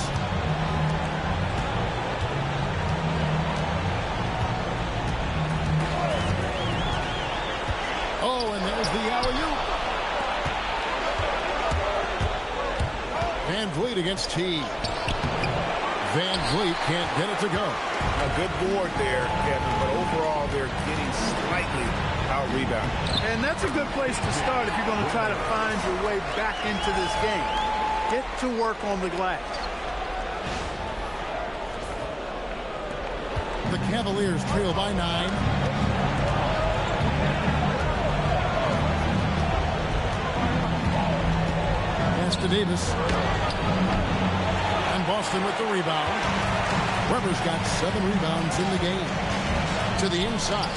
Van Vliet against T. Van Vliet can't get it to go. A good board there, Kevin, but overall they're getting slightly out-rebounded. And that's a good place to start if you're going to try to find your way back into this game. Get to work on the glass. The Cavaliers trail by 9. To Davis. And Boston with the rebound. Weber's got 7 rebounds in the game. To the inside.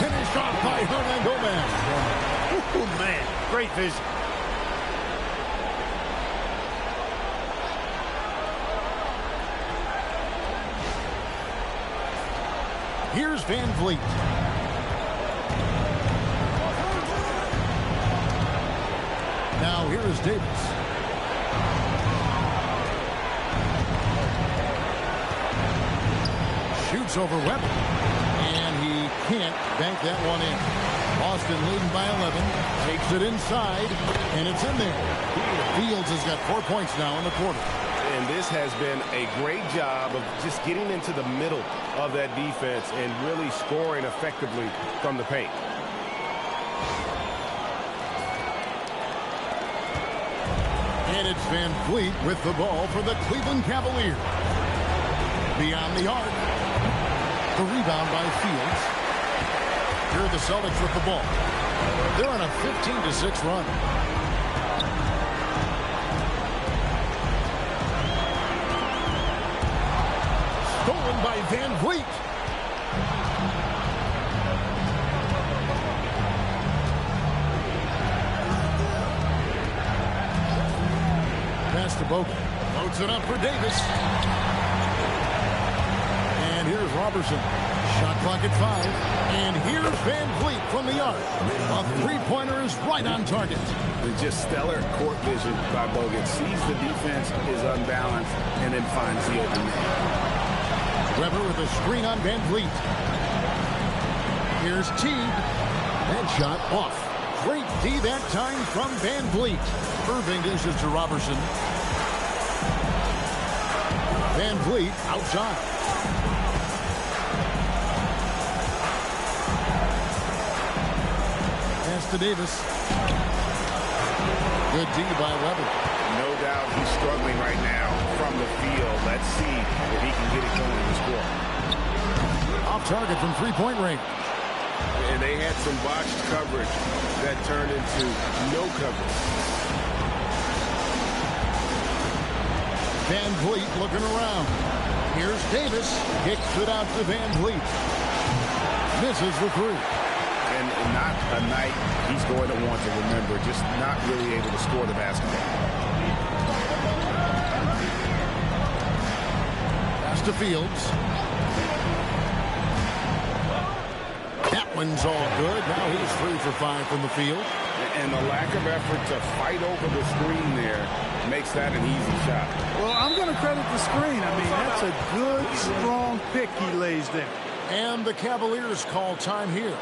Finished off by Hernan Gomez. Oh, man. Great vision. Here's Van Vliet. Now here is Davis. Shoots over Weber. And he can't bank that one in. Boston leading by 11. Takes it inside. And it's in there. Fields has got 4 points now in the quarter. And this has been a great job of just getting into the middle of that defense and really scoring effectively from the paint. And it's Van Vliet with the ball for the Cleveland Cavaliers. Beyond the arc. The rebound by Fields. Here are the Celtics with the ball. They're on a 15-6 run. Stolen by Van Vliet. Pass to Bogut. Loads it up for Davis. And here's Robertson. Shot clock at 5. And here's Van Vliet from the arc. A three-pointer is right on target. Just stellar court vision by Bogut. Sees the defense is unbalanced and then finds the open man. Weber with a screen on Van Vliet. Here's Teague. That shot off. Great D that time from Van Vliet. Irving dishes to Robertson. Van Vliet outside. Pass to Davis. Good D by Weber. No doubt he's struggling right now from the field. Let's see if he can get it going in the score. Off target from three-point range. And they had some botched coverage that turned into no coverage. Van Vliet looking around. Here's Davis. Kicks it out to Van Vliet. Misses the three. And not a night he's going to want to remember. Just not really able to score the basketball. Pass to Fields. That one's all good. Now he's 3 for 5 from the field. And the lack of effort to fight over the screen there makes that an easy shot. Well, I'm going to credit the screen. I mean, that's a good, strong pick he lays there. And the Cavaliers call time here.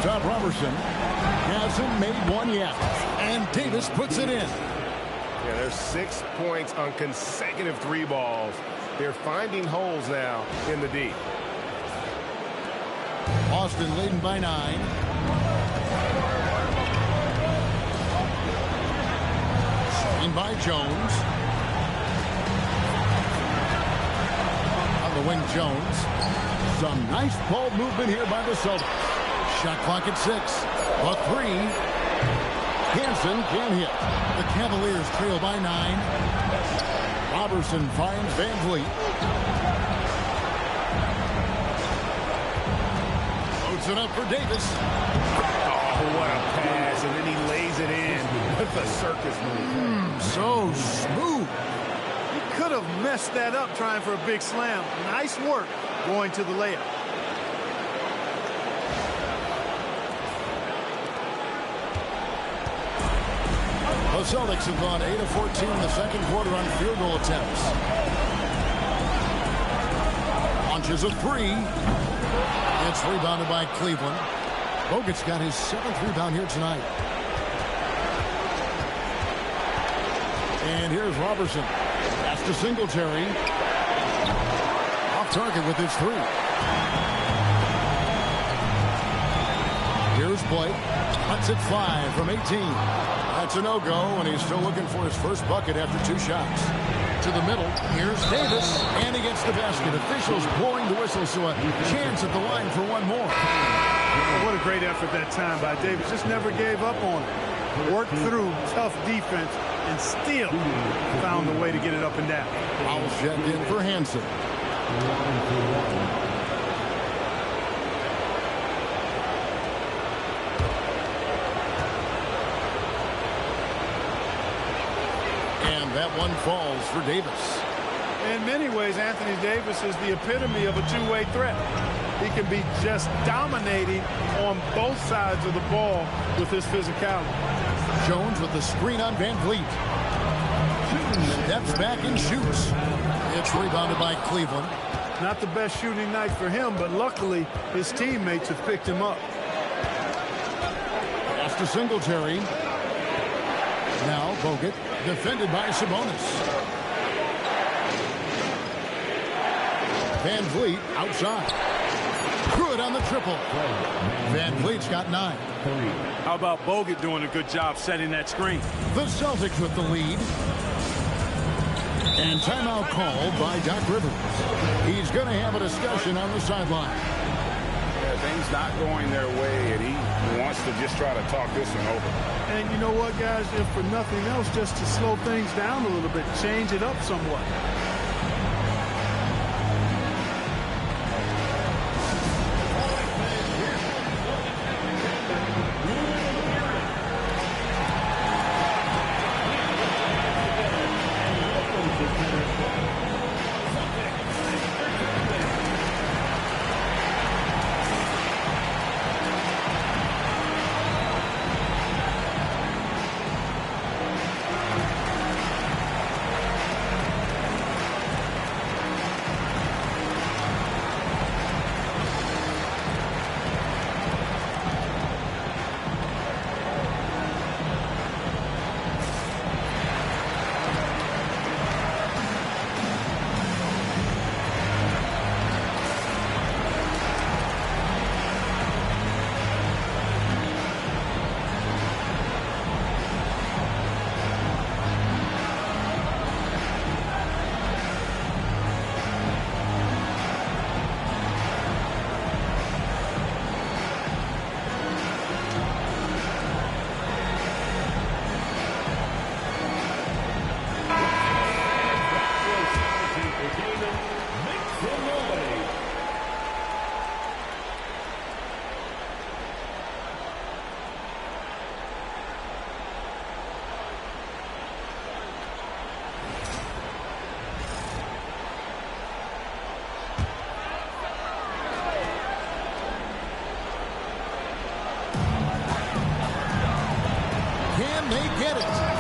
Top Robertson hasn't made one yet, and Davis puts it in. Yeah, there's 6 points on consecutive 3 balls. They're finding holes now in the D. Austin leading by 9. Screen by Jones. On the wing, Jones. Some nice ball movement here by the Celtics. Shot clock at 6. A 3. Hansen can't hit. The Cavaliers trail by 9. Robertson finds Van Vliet. Loads it up for Davis. Oh, what a pass. And then he lays it in with a circus move. So smooth. He could have messed that up trying for a big slam. Nice work going to the layup. The Celtics have gone 8 of 14 in the second quarter on field goal attempts. Launches a 3. It's rebounded by Cleveland. Bogut's got his 7th rebound here tonight. And here's Robertson. Pass to Singletary. Off target with his 3. Here's Blake. Cuts it 5 from 18. That's a no-go, and he's still looking for his first bucket after 2 shots. To the middle, here's Davis, and he gets the basket. Officials blowing the whistle, so a chance at the line for one more. Oh, what a great effort that time by Davis. Just never gave up on it. Worked through tough defense and still found a way to get it up and down. Foul checked in for Hansen. That one falls for Davis. In many ways, Anthony Davis is the epitome of a two-way threat. He can be just dominating on both sides of the ball with his physicality. Jones with the screen on Van Vliet. Steps back and shoots. It's rebounded by Cleveland. Not the best shooting night for him, but luckily his teammates have picked him up. Pass to Singletary. Now Bogut, defended by Sabonis. Van Vliet outside. Good on the triple. Van Vliet's got 9. How about Bogut doing a good job setting that screen? The Celtics with the lead. And timeout called by Doc Rivers. He's going to have a discussion on the sideline. Yeah, things not going their way, and he wants to just try to talk this one over. And you know what, guys? If for nothing else, just to slow things down a little bit, change it up somewhat.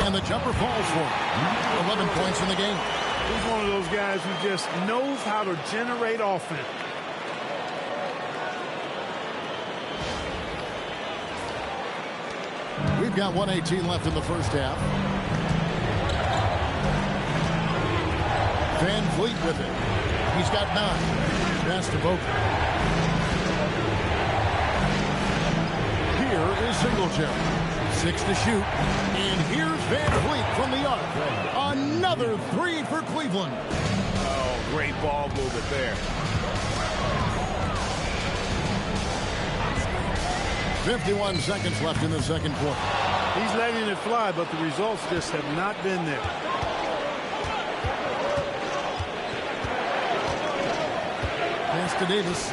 And the jumper falls for him. 11 points in the game. He's one of those guys who just knows how to generate offense. We've got 1:18 left in the first half. Van Vliet with it. He's got 9. Pass to Bogut. Here is Singletary. 6 to shoot. And here's Van Vliet from the arc. Another 3 for Cleveland. Oh, great ball movement there. 51 seconds left in the second quarter. He's letting it fly, but the results just have not been there. Pass to Davis.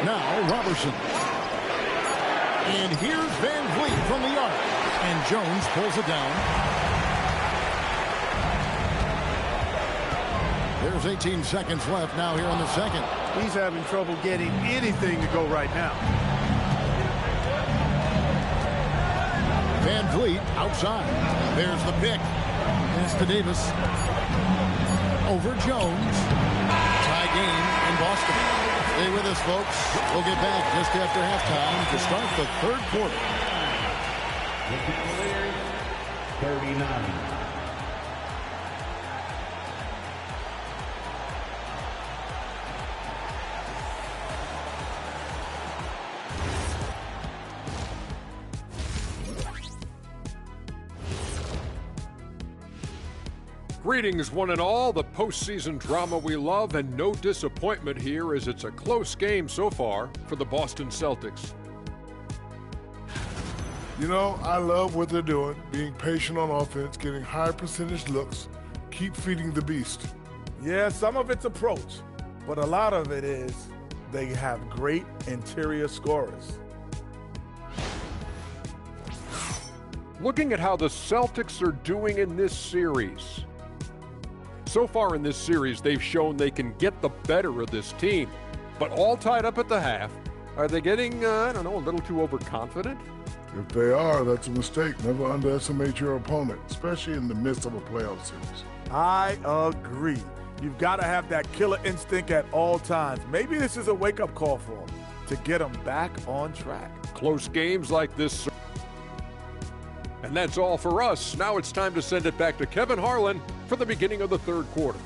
Now Robertson. And here's Van Vliet from the arc. And Jones pulls it down. There's 18 seconds left now here in the second. He's having trouble getting anything to go right now. Van Vliet outside. There's the pick. Pass to Davis. Over Jones. Tie game in Boston. Stay with us, folks. We'll get back just after halftime to start the third quarter. 39. Greetings, one and all. The postseason drama we love, and no disappointment here as it's a close game so far for the Boston Celtics. You know, I love what they're doing, being patient on offense, getting high percentage looks, keep feeding the beast. Yeah, some of it's approach, but a lot of it is they have great interior scorers. Looking at how the Celtics are doing in this series. So far in this series, they've shown they can get the better of this team, but all tied up at the half. Are they getting, I don't know, a little too overconfident? If they are, that's a mistake. Never underestimate your opponent, especially in the midst of a playoff series. I agree. You've got to have that killer instinct at all times. Maybe this is a wake-up call for them. to get them back on track. Close games like this. And that's all for us. Now it's time to send it back to Kevin Harlan for the beginning of the third quarter.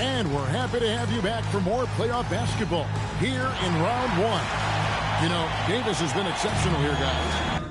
And we're happy to have you back for more playoff basketball here in round one. You know, Davis has been exceptional here, guys.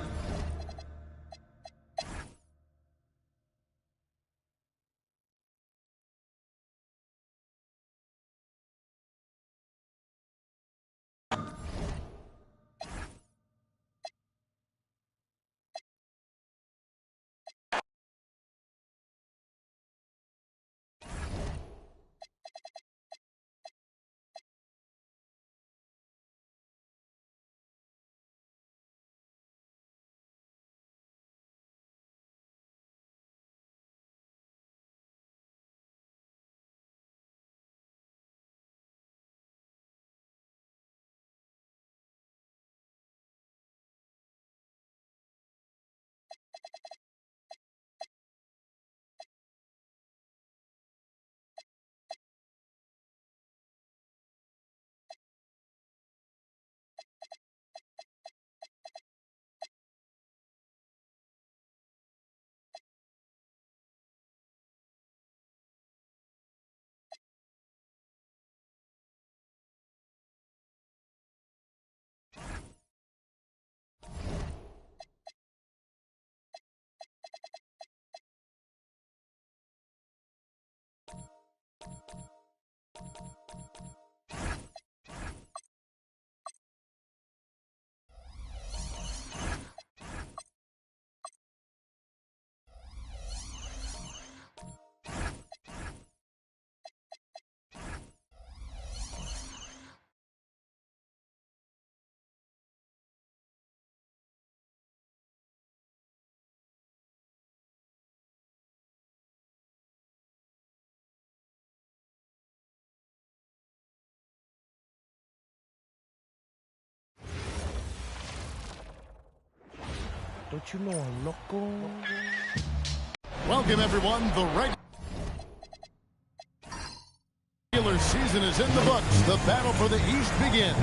Don't you know I'm loco? Welcome, everyone. The regular season is in the books. The battle for the East begins.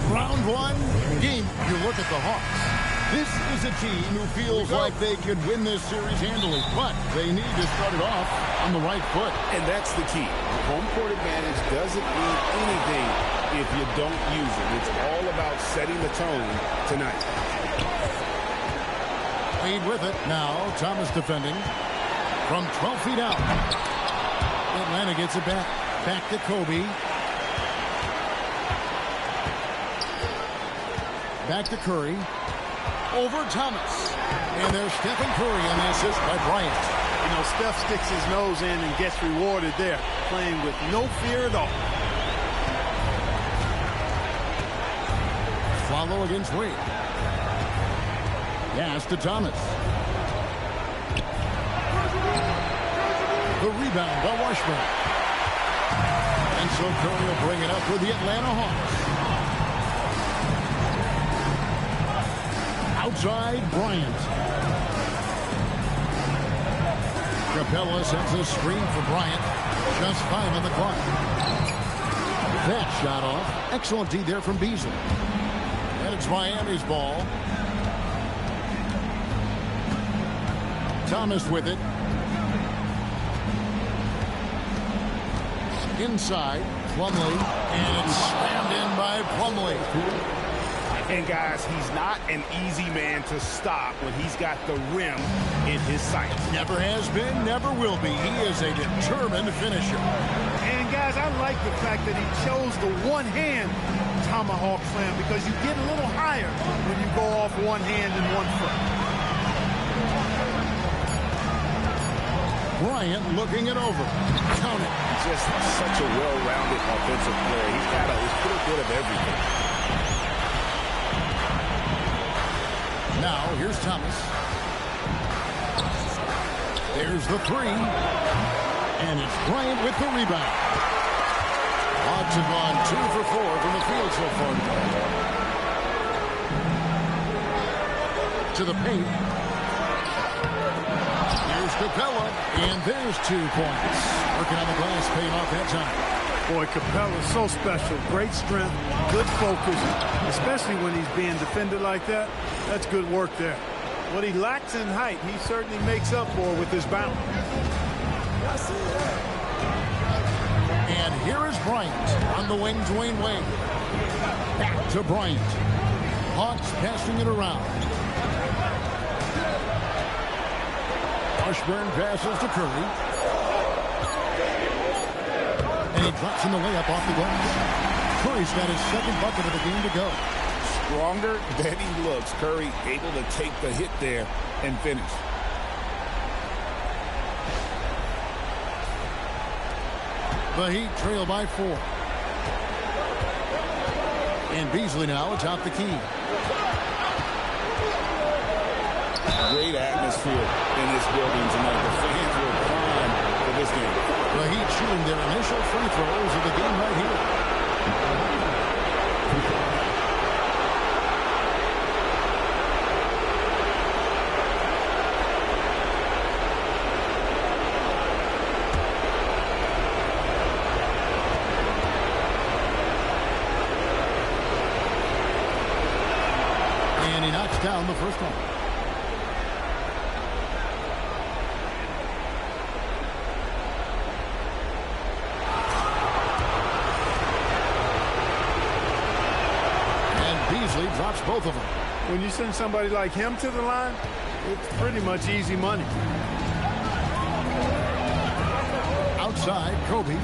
Round one, game. You look at the Hawks. This is a team who feels like they could win this series handily, but they need to start it off on the right foot. And that's the key. Home court advantage doesn't mean anything if you don't use it. It's all about setting the tone tonight. Lead with it. Now, Thomas defending from 12 feet out. Atlanta gets it back. Back to Kobe. Back to Curry. Over Thomas. And there's Stephen Curry on the assist by Bryant. You know, Steph sticks his nose in and gets rewarded there, playing with no fear at all. Follow against Wade. Pass to Thomas. The rebound by Washburn. And so Curry will bring it up with the Atlanta Hawks. Outside, Bryant. Capella sends a screen for Bryant. Just 5 on the clock. That shot off. Excellent D there from Beasley. And it's Miami's ball. Thomas with it. Inside, Plumlee. And it's slammed in by Plumlee. And guys, he's not an easy man to stop when he's got the rim in his sights. Never has been, never will be. He is a determined finisher. And guys, I like the fact that he chose the one-hand tomahawk slam because you get a little higher when you go off one hand and one foot. Bryant looking it over. Count it. Just such a well-rounded offensive player. He's got a little bit of everything. Now, here's Thomas. There's the 3. And it's Bryant with the rebound. Hawks have gone 2 for 4 from the field so far tonight. To the paint. Here's Capella. And there's 2 points. Working on the glass, paying off that time. Boy, Capella's so special. Great strength, good focus, especially when he's being defended like that. That's good work there. What he lacks in height, he certainly makes up for with his bounce. And here is Bryant on the wing, Dwayne Wade. Back to Bryant. Hawks passing it around. Washburn passes to Curry. And he drops in the layup off the glass. Curry's got his second bucket of the game to go. Stronger than he looks. Curry able to take the hit there and finish. The Heat trail by 4. And Beasley now atop the key. Great atmosphere in this building tonight. The fans were primed for this game. The Heat shooting their initial free throws of the game right here. And he knocks down the first one. Beasley drops both of them. When you send somebody like him to the line, it's pretty much easy money. Outside, Kobe.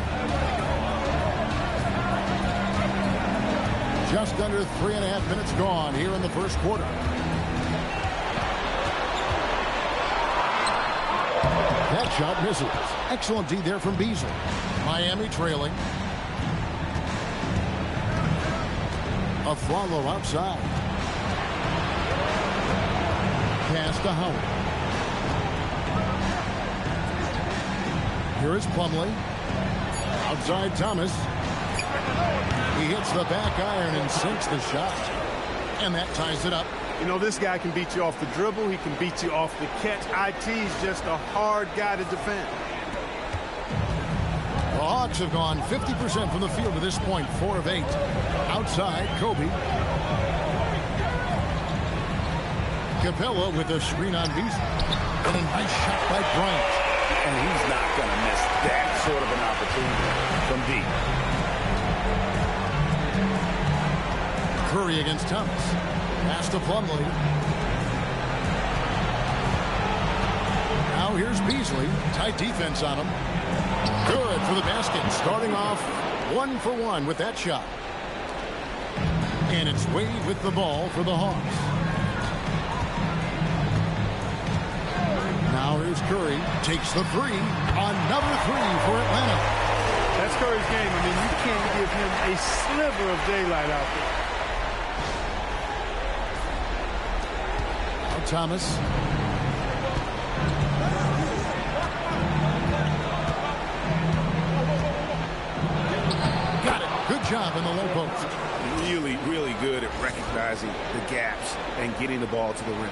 Just under 3.5 minutes gone here in the first quarter. That shot misses. Excellent D there from Beasley. Miami trailing. A follow outside. Pass to Howard. Here is Plumlee. Outside Thomas. He hits the back iron and sinks the shot. And that ties it up. You know, this guy can beat you off the dribble. He can beat you off the catch. IT's just a hard guy to defend. The Hawks have gone 50% from the field to this point, 4 of 8. Outside, Kobe. Capella with a screen on Beasley. And a nice shot by Bryant. And he's not going to miss that sort of an opportunity from deep. Curry against Thomas. Pass to Plumlee. Now here's Beasley. Tight defense on him. Good for the basket. Starting off 1 for 1 with that shot. And it's Wade with the ball for the Hawks. Now here's Curry. Takes the 3. Another 3 for Atlanta. That's Curry's game. I mean, you can't give him a sliver of daylight out there. Now Thomas. Got it. Good job in the low post. really, really good at recognizing the gaps and getting the ball to the rim.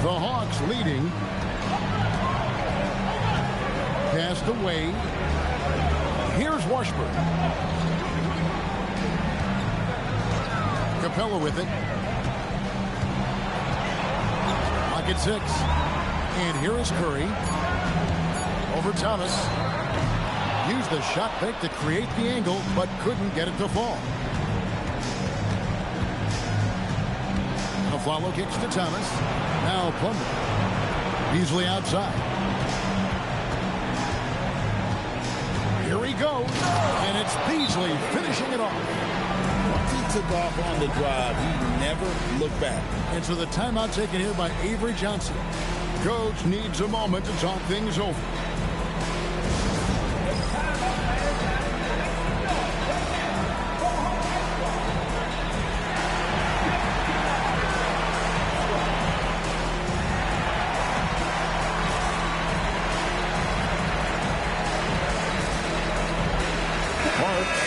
The Hawks leading. Passed away. Here's Washburn. Capella with it. Pocket 6. And here is Curry. Over Thomas. Used the shot fake to create the angle, but couldn't get it to fall. Follow kicks to Thomas. Now Plummer. Beasley outside. Here he goes. And it's Beasley finishing it off. Once he took off on the drive, he never looked back. And so the timeout taken here by Avery Johnson. Coach needs a moment to talk things over.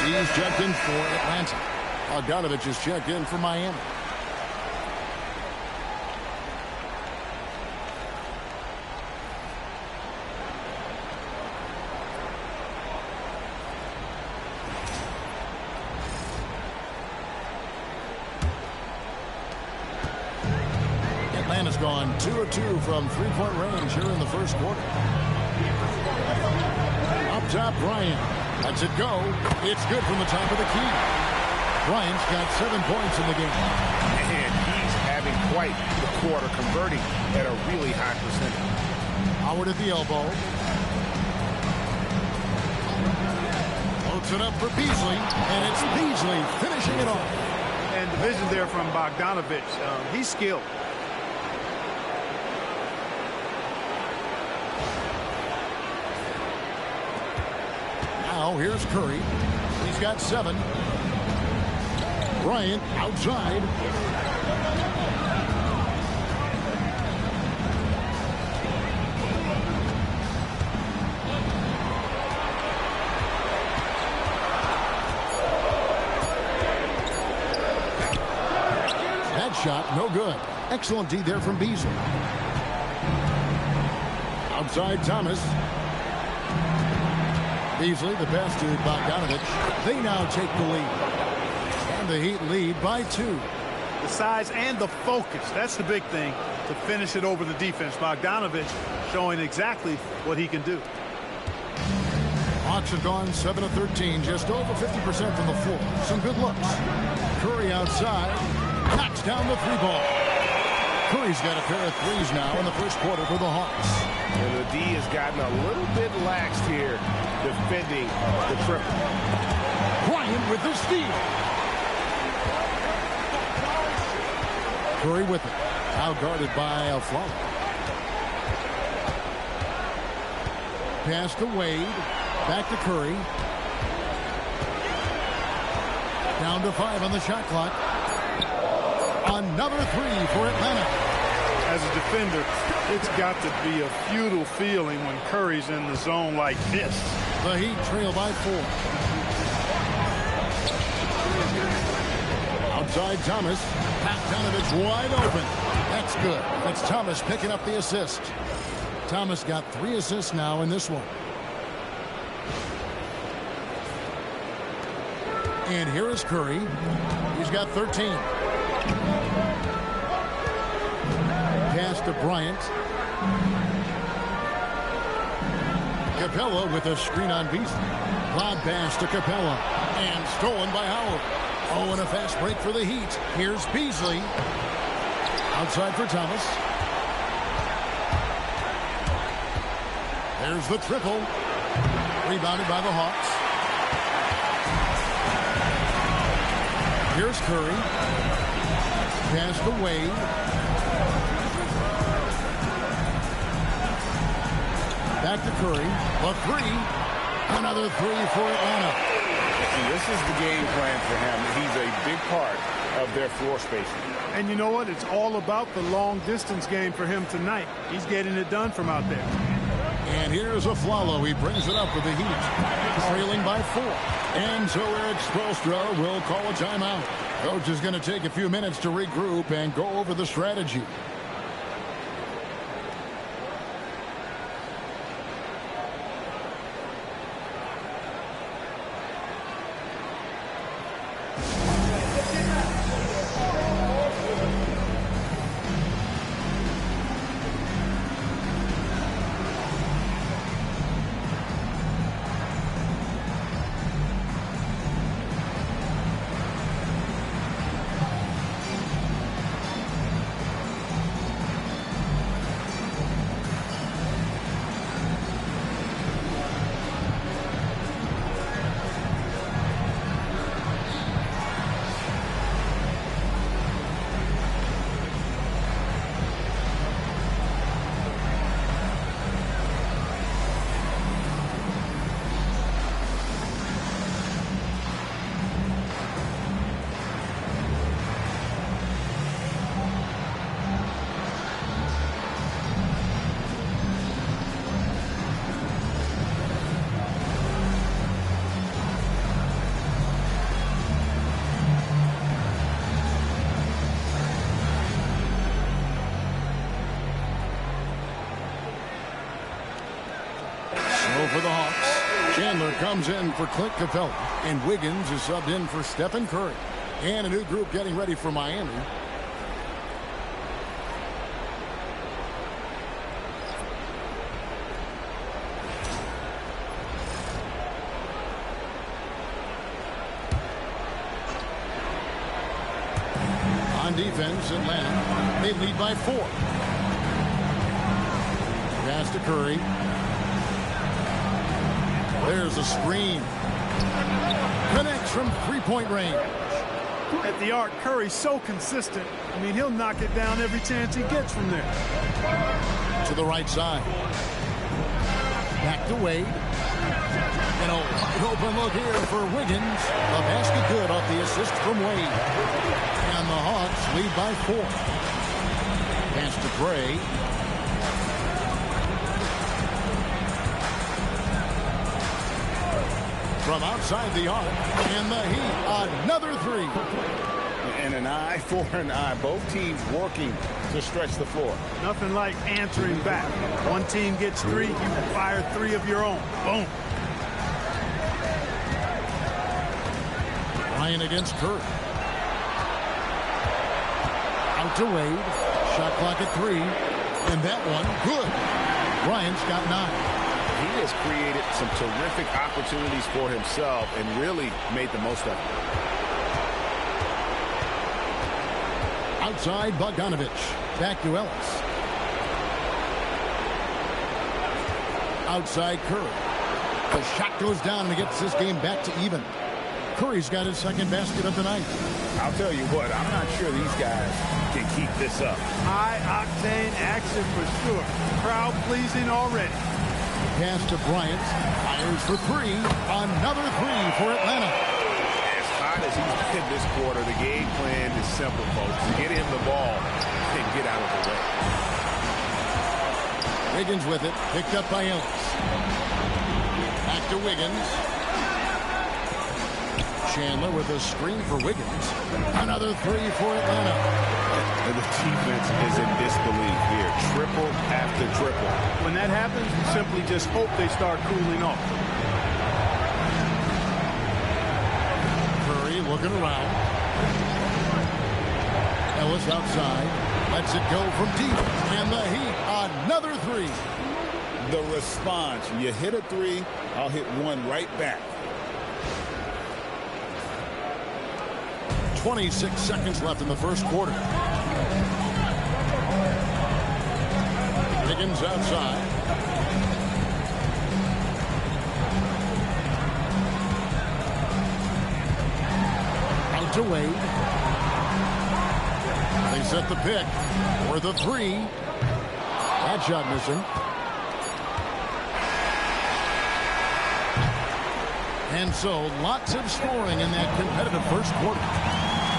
He's checked in for Atlanta. Bogdanovich is checked in for Miami. Atlanta's gone 2 of 2 from three-point range here in the first quarter. Up top, Bryant. Lets it go. It's good from the top of the key. Bryant's got 7 points in the game. And he's having quite the quarter, converting at a really high percentage. Howard at the elbow. Loads it up for Beasley, and it's Beasley finishing it off. And the vision there from Bogdanovich. He's skilled. Now here's Curry. He's got 7. Bryant outside. That shot, no good. Excellent D there from Beasley. Outside Thomas. Beasley, the pass to Bogdanovich. They now take the lead. And the Heat lead by 2. The size and the focus. That's the big thing to finish it over the defense. Bogdanovich showing exactly what he can do. Hawks have gone 7 of 13, just over 50% from the floor. Some good looks. Curry outside. Knocks down the 3-ball. Curry's got a pair of threes now in the first quarter for the Hawks. And the D has gotten a little bit laxed here defending the triple. Bryant with the steal. Curry with it. Now guarded by Flawless. Pass to Wade. Back to Curry. Down to 5 on the shot clock. Another 3 for Atlanta. As a defender, it's got to be a futile feeling when Curry's in the zone like this. The Heat trail by 4. Outside Thomas. Bogdanovich wide open. That's good. It's Thomas picking up the assist. Thomas got 3 assists now in this one. And here is Curry. He's got 13. Pass to Bryant. Capella with a screen on Beasley. Lob pass to Capella. And stolen by Howard. Oh, and a fast break for the Heat. Here's Beasley. Outside for Thomas. There's the triple. Rebounded by the Hawks. Here's Curry. Pass to Wade. Back to Curry. A 3. Another 3 for Atlanta. And this is the game plan for him. He's a big part of their floor spacing. And you know what? It's all about the long distance game for him tonight. He's getting it done from out there. And here's Aflalo. He brings it up with the Heat, trailing by 4. And so Eric Spoelstra will call a timeout. Coach is going to take a few minutes to regroup and go over the strategy. For the Hawks, Chandler comes in for Clint Capella, and Wiggins is subbed in for Stephen Curry. And a new group getting ready for Miami. On defense, Atlanta, they lead by 4. Pass to Curry. There's a screen. Connects from three-point range. At the arc, Curry's so consistent. I mean, he'll knock it down every chance he gets from there. To the right side. Back to Wade. And a wide open look here for Wiggins. A basket good off the assist from Wade. And the Hawks lead by 4. Pass to Gray. From outside the arc, and the Heat, another 3. And an eye for an eye. Both teams working to stretch the floor. Nothing like answering back. One team gets 3, you fire 3 of your own. Boom. Ryan against Curry. Out to Wade. Shot clock at 3. And that one, good. Bryant's got 9. He has created some terrific opportunities for himself and really made the most of it. Outside Bogdanovich. Back to Ellis. Outside Curry. The shot goes down and it gets this game back to even. Curry's got his second basket of the night. I'll tell you what, I'm not sure these guys can keep this up. High-octane action for sure. Crowd pleasing already. Pass to Bryant. Fires for 3. Another 3 for Atlanta. As hot as he's been this quarter, the game plan is simple, folks. Get him the ball and get out of the way. Wiggins with it. Picked up by Ellis. Back to Wiggins. Chandler with a screen for Wiggins. Another 3 for Atlanta. And the defense is in disbelief here. Triple after triple. When that happens, you simply just hope they start cooling off. Curry looking around. Ellis outside. Lets it go from deep. And the Heat, another 3. The response. You hit a 3, I'll hit 1 right back. 26 seconds left in the first quarter. Wiggins outside. Out to Wade. They set the pick for the 3. That shot missing. And so lots of scoring in that competitive first quarter.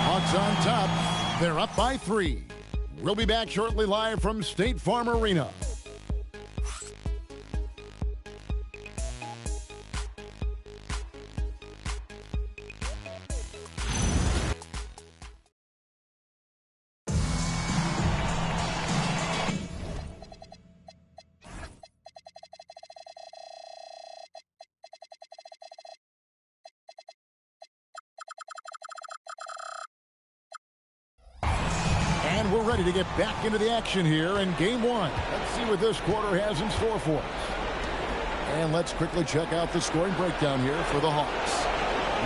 Hawks Hawks on top. They're up by 3. We'll be back shortly live from State Farm Arena. And we're ready to get back into the action here in game 1. Let's see what this quarter has in store for us. And let's quickly check out the scoring breakdown here for the Hawks.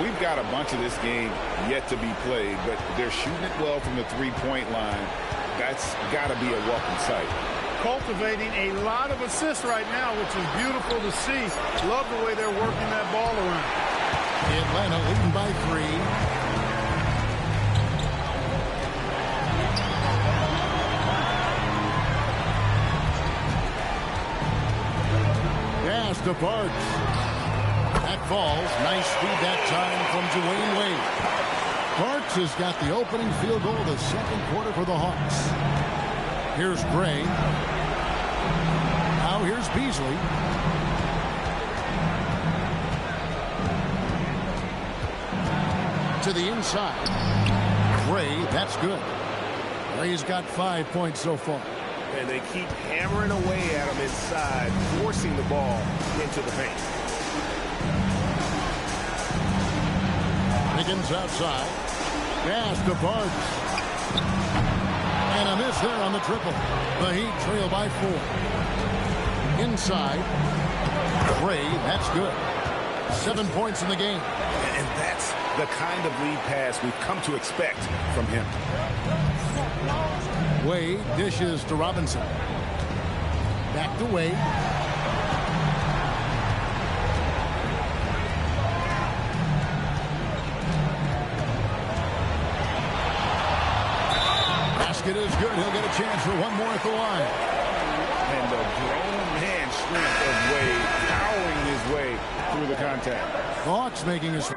We've got a bunch of this game yet to be played, but they're shooting it well from the three-point line. That's got to be a welcome sight. Cultivating a lot of assists right now, which is beautiful to see. Love the way they're working that ball around. Atlanta leading by 3. Pass to Parks. That falls. Nice speed that time from Dwayne Wade. Parks has got the opening field goal of the second quarter for the Hawks. Here's Gray. Now here's Beasley. To the inside. Gray, that's good. Gray's got 5 points so far. And they keep hammering away at him inside, forcing the ball into the paint. Higgins outside. Pass to Parks. And a miss there on the triple. The Heat trail by 4. Inside. Gray, that's good. 7 points in the game. And that's the kind of lead pass we've come to expect from him. Wade dishes to Robinson. Back to Wade. Basket is good. He'll get a chance for one more at the line. And the grown man strength of Wade powering his way through the contact. The Hawks making his...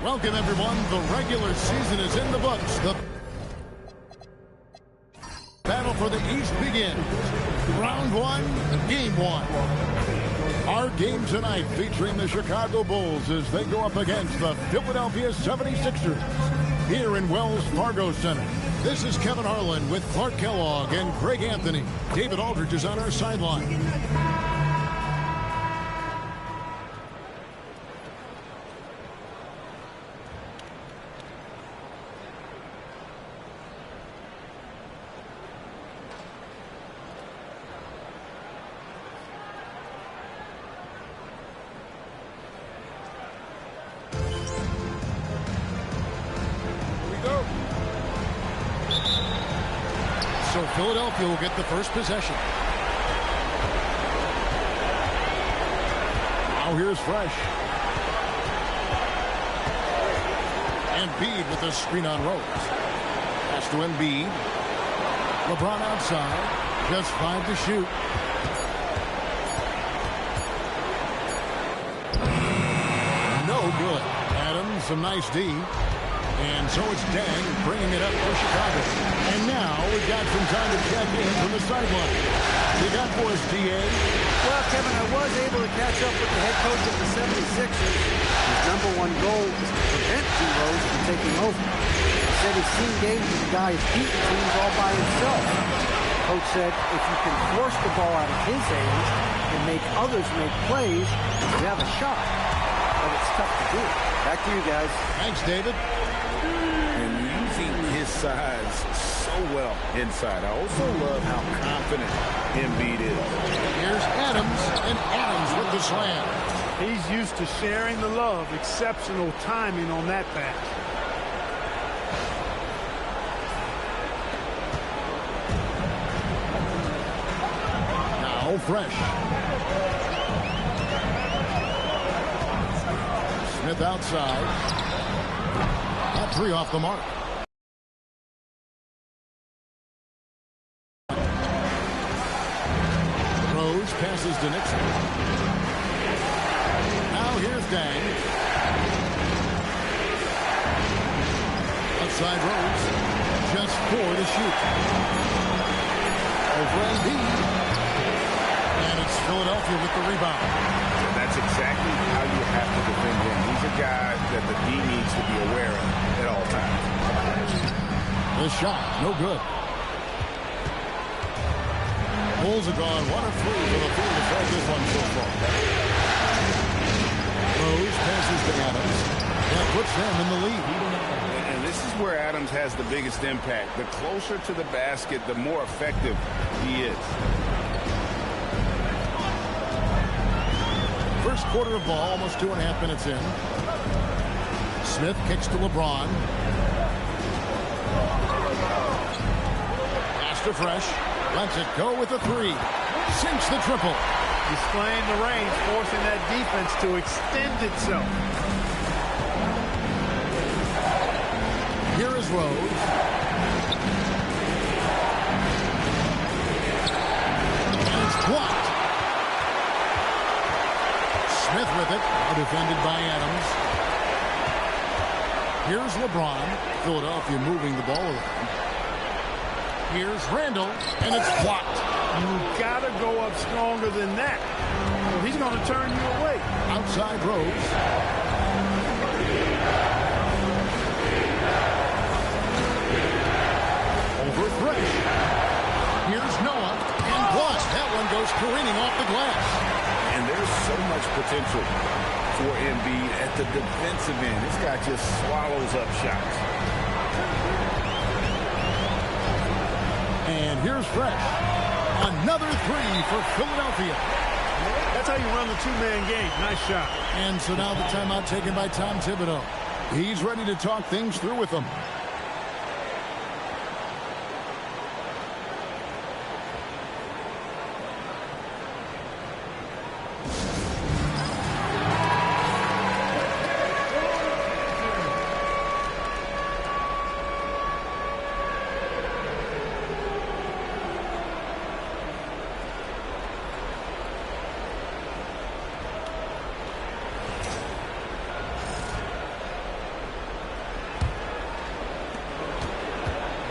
Welcome, everyone. The regular season is in the books. The battle for the East begins. Round one, game one. Our game tonight featuring the Chicago Bulls as they go up against the Philadelphia 76ers here in Wells Fargo Center. This is Kevin Harlan with Clark Kellogg and Greg Anthony. David Aldridge is on our sideline. So Philadelphia will get the first possession. Now here's Fresh. Embiid with a screen on Rose. Pass to Embiid. LeBron outside. Just 5 to shoot. No good. Adams, some nice D. And so it's Dang bringing it up for Chicago. And now we've got some time to check in from the sideline. You got for us, D.A.? Well, Kevin, I was able to catch up with the head coach of the 76ers. His #1 goal is to prevent D. Rose from taking over. He said he's seen games where the guy is beating teams all by himself. Coach said if you can force the ball out of his hands and make others make plays, you have a shot. But it's tough to do. Back to you guys. Thanks, David. And using his size so well inside. I also love how confident Embiid is. Here's Adams, and Adams with the slam. He's used to sharing the love. Exceptional timing on that pass. Now Fresh. Smith outside. That 3 off the mark. Rose passes to Nixon. Now here's Dang. Outside Rose. Just 4 to shoot. Over Embiid. And it's Philadelphia with the rebound. That's exactly how you have to defend him. He's a guy that the D needs to be aware of at all times. The shot, no good. Bulls are gone 1 of 3 for the field to start this one so far. Rose passes to Adams. That puts them in the lead. And this is where Adams has the biggest impact. The closer to the basket, the more effective he is. First quarter of ball, almost 2.5 minutes in. Smith kicks to LeBron. Pass to Fresh. Lets it go with a 3. Sinks the triple. Displaying the range, forcing that defense to extend itself. Here is Rose. And it's blocked. Smith with it. Now defended by Adams. Here's LeBron. Philadelphia moving the ball around. Here's Randall, and it's blocked. You've got to go up stronger than that. Well, he's going to turn you away. Outside Rose. Over Fresh. Here's Noah, and blocked. That one goes careening off the glass. And there's so much potential for Embiid at the defensive end. This guy just swallows up shots. And here's Fresh. Another 3 for Philadelphia. That's how you run the two-man game. Nice shot. And so now the timeout taken by Tom Thibodeau. He's ready to talk things through with them.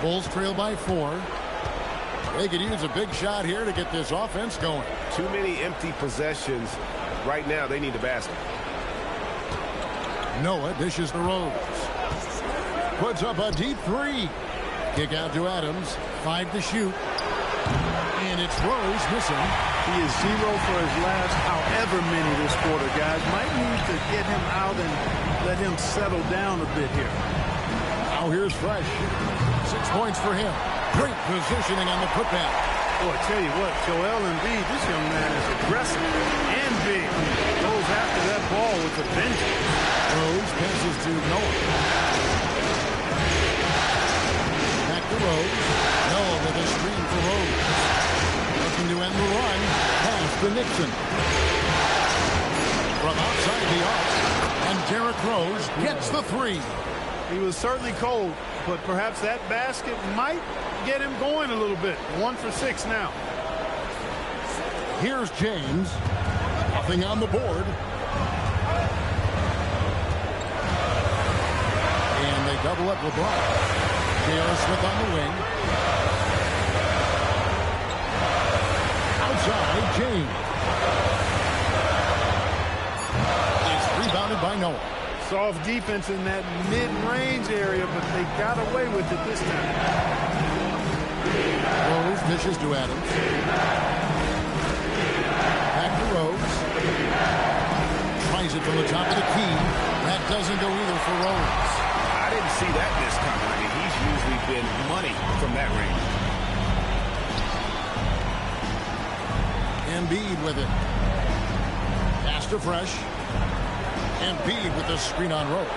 Bulls trail by 4. They could use a big shot here to get this offense going. Too many empty possessions. Right now, they need a basket. Noah dishes the Rose. Puts up a deep 3. Kick out to Adams. 5 to shoot. And it's Rose missing. He is 0 for his last however many this quarter, guys. Might need to get him out and let him settle down a bit here. Now here's Fresh. 6 points for him. Great positioning on the putback. Boy, I tell you what, Joel Embiid, this young man is aggressive and big. Goes after that ball with a vengeance. Rose passes to Noah. Back to Rose. Noah with a screen for Rose. Looking to end the run. Pass to Nixon. From Derrick Rose gets the three. He was certainly cold, but perhaps that basket might get him going a little bit. 1 for 6 now. Here's James. Nothing on the board. And they double up LeBron. J.R. Smith on the wing. Outside, James. It's rebounded by Noah. Soft defense in that mid-range area, but they got away with it this time. Rose dishes to Adams. Back to Rose. Tries it from the top of the key. That doesn't go either for Rose. I didn't see that miss coming. I mean, he's usually been money from that range. Embiid with it. Pass to Fresh. Embiid with the screen on Rose.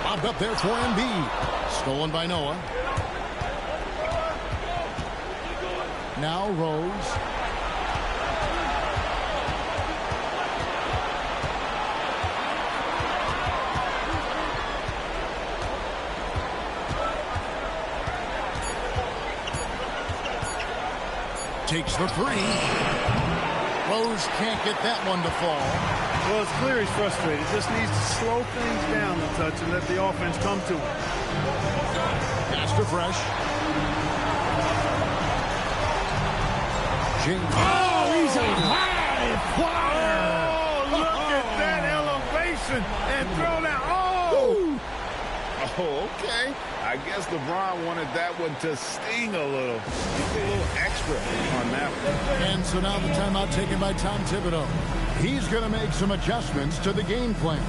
Bobbed up there for Embiid. Stolen by Noah. Now Rose. Takes the three. Rose can't get that one to fall. Well, it's clear he's frustrated. Just needs to slow things down a touch and let the offense come to him. Pass to Fresh. James. Oh, he's a high flyer. Oh, look at that elevation and throw down. Oh! Oh, okay. I guess LeBron wanted that one to sting a little. Just a little extra on that one. And so now the timeout taken by Tom Thibodeau. He's going to make some adjustments to the game plan.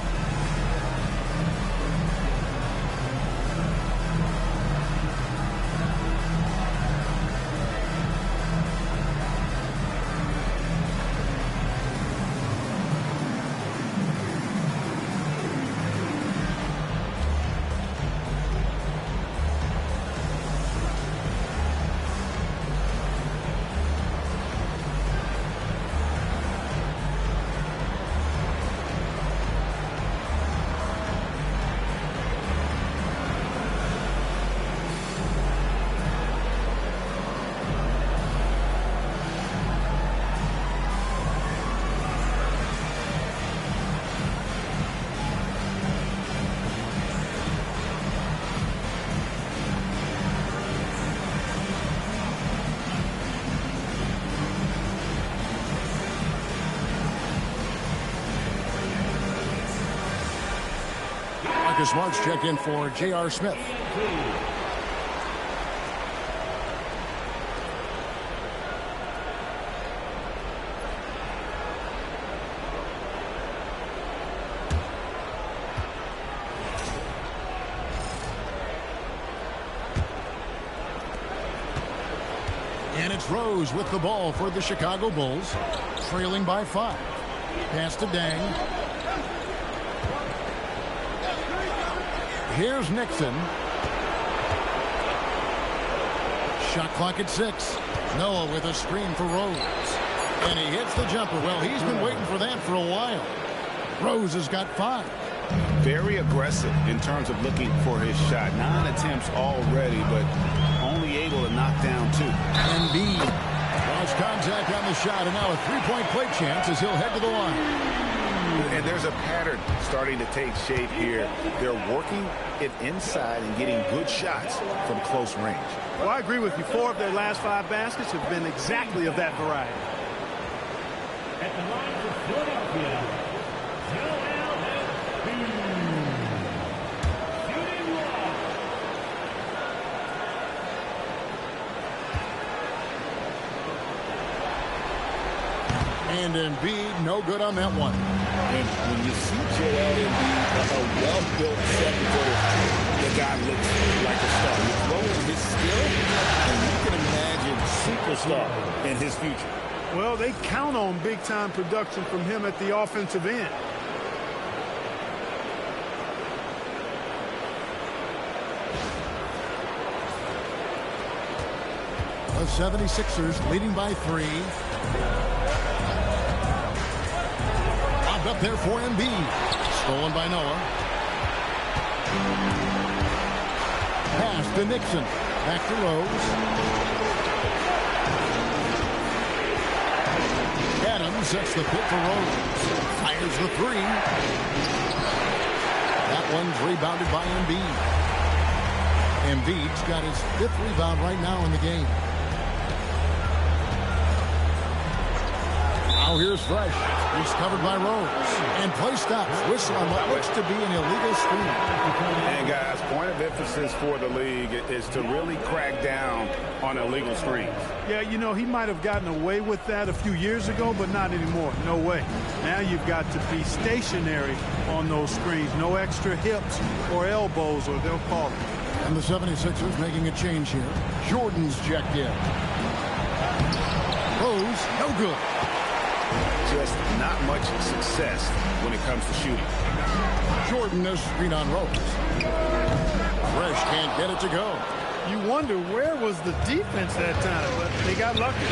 Marcus Smart's checked in for J.R. Smith. And it's Rose with the ball for the Chicago Bulls, trailing by 5. Pass to Dang. Here's Nixon. Shot clock at 6. Noah with a screen for Rose. And he hits the jumper. Well, he's been waiting for that for a while. Rose has got 5. Very aggressive in terms of looking for his shot. 9 attempts already, but only able to knock down 2. Embiid lost contact on the shot, and now a three-point play chance as he'll head to the line. And there's a pattern starting to take shape here. They're working it inside and getting good shots from close range. Well, I agree with you. 4 of their last 5 baskets have been exactly of that variety. At the line for Philadelphia, And Embiid, no good on that one. And when you see Joel Embiid, a well-built second-footer, the guy looks like a star. He's throwing his skill, and you can imagine superstar in his future. Well, they count on big-time production from him at the offensive end. The 76ers leading by 3. it up there for Embiid. Stolen by Noah. Pass to Nixon. Back to Rose. Adams sets the pick for Rose. Fires the three. That one's rebounded by Embiid. Embiid's got his 5th rebound right now in the game. Now here's Fresh. He's covered by Rose. And play stops. Whistle on what looks to be an illegal screen. And guys, point of emphasis for the league is to really crack down on illegal screens. Yeah, you know, he might have gotten away with that a few years ago, but not anymore. No way. Now you've got to be stationary on those screens. No extra hips or elbows, or they'll call it. And the 76ers making a change here. Jordan's checked in. Rose, no good. Just not much success when it comes to shooting. Jordan has screen on Rose. Fresh can't get it to go. You wonder where was the defense that time, but they got lucky.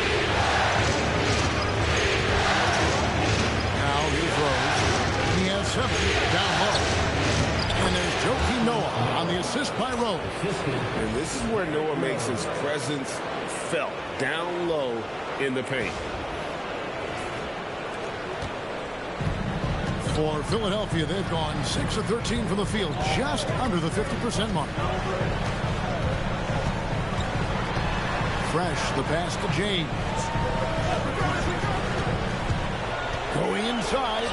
Now here's Rose. He has 7 down low. And there's Joakim Noah on the assist by Rose. And this is where Noah makes his presence felt down low in the paint. For Philadelphia, they've gone 6 of 13 from the field, just under the 50% mark. Fresh, the pass to James. Going inside.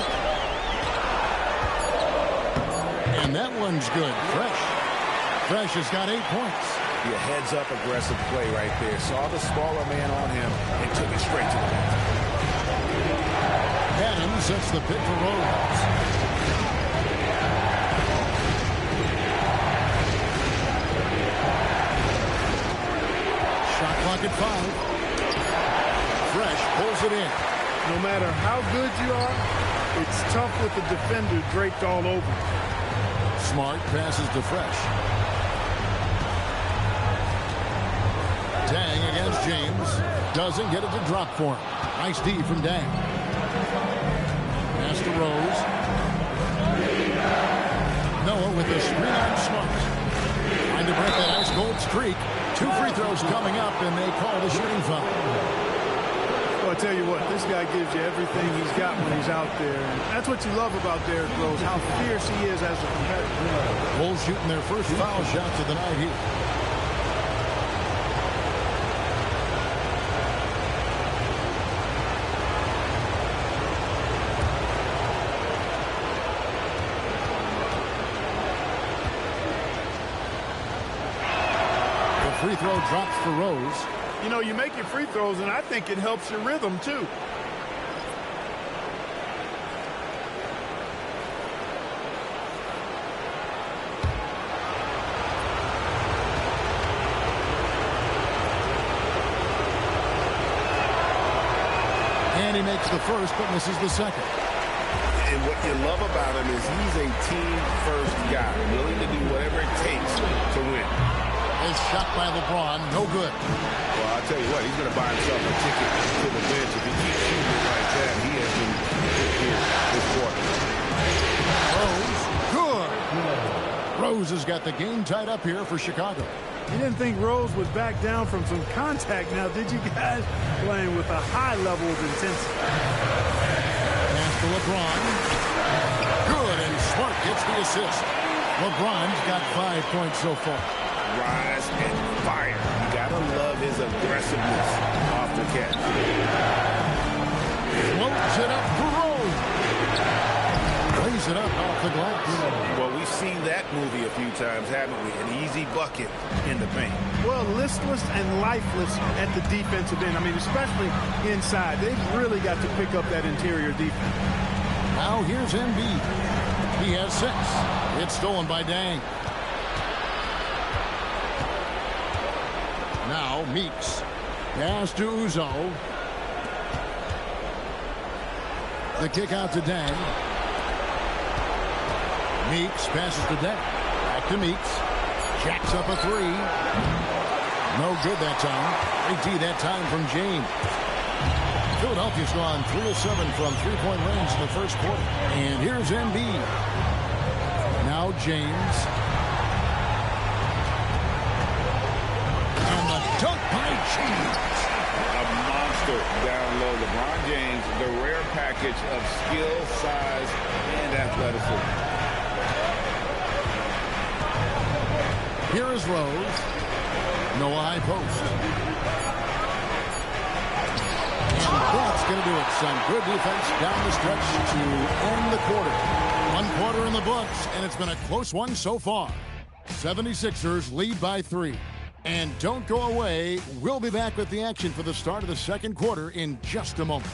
And that one's good. Fresh has got 8 points. Yeah, heads up aggressive play right there. Saw the smaller man on him and took it straight to the basket. Adams sets the pick for Rose. Shot clock at 5. Fresh pulls it in. No matter how good you are, it's tough with the defender draped all over. Smart passes to Fresh. Dang against James. Doesn't get it to drop for him. Nice D from Dang. Pass to Rose. Noah with the screen on Smart. Trying to break that ice cold streak. 2 free throws coming up, and they call the shooting foul. Well, I tell you what, this guy gives you everything he's got when he's out there. And that's what you love about Derrick Rose, how fierce he is as a competitor. Bulls shooting their first foul shots of the night here. Free throw drops for Rose. You know, you make your free throws, and I think it helps your rhythm, too. And he makes the first, but misses the second. And what you love about him is he's a team-first guy, willing to do whatever it takes to win. Is shot by LeBron, no good. Well, I'll tell you what, he's going to buy himself a ticket to the bench. If he keeps shooting it like that, he has been good here this quarter. Rose, good. Rose has got the game tied up here for Chicago. You didn't think Rose would back down from some contact now, did you guys? Playing with a high level of intensity. Pass to LeBron. Good, and Smart gets the assist. LeBron's got 5 points so far. Rise and fire. You gotta love his aggressiveness off the catch. Floats it up for Rose. Plays it up off the glass. Well, we've seen that movie a few times, haven't we? An easy bucket in the paint. Well, listless and lifeless at the defensive end. I mean, especially inside. They've really got to pick up that interior defense. Now here's Embiid. He has 6. It's stolen by Dang. Now Meeks. Pass to Uzo. The kick out to Dang. Meeks passes to Dang. Back to Meeks. Jacks up a 3. No good that time. 3T that time from James. Philadelphia's gone 3 of 7 from three-point range in the first quarter. And here's Embiid. Now James. And the dunk by James. A monster down low. LeBron James, the rare package of skill, size, and athleticism. Here is Rose. No high post. And that's going to do it. Some good defense down the stretch to end the quarter. 1 quarter in the books, and it's been a close one so far. 76ers lead by 3. And don't go away. We'll be back with the action for the start of the second quarter in just a moment.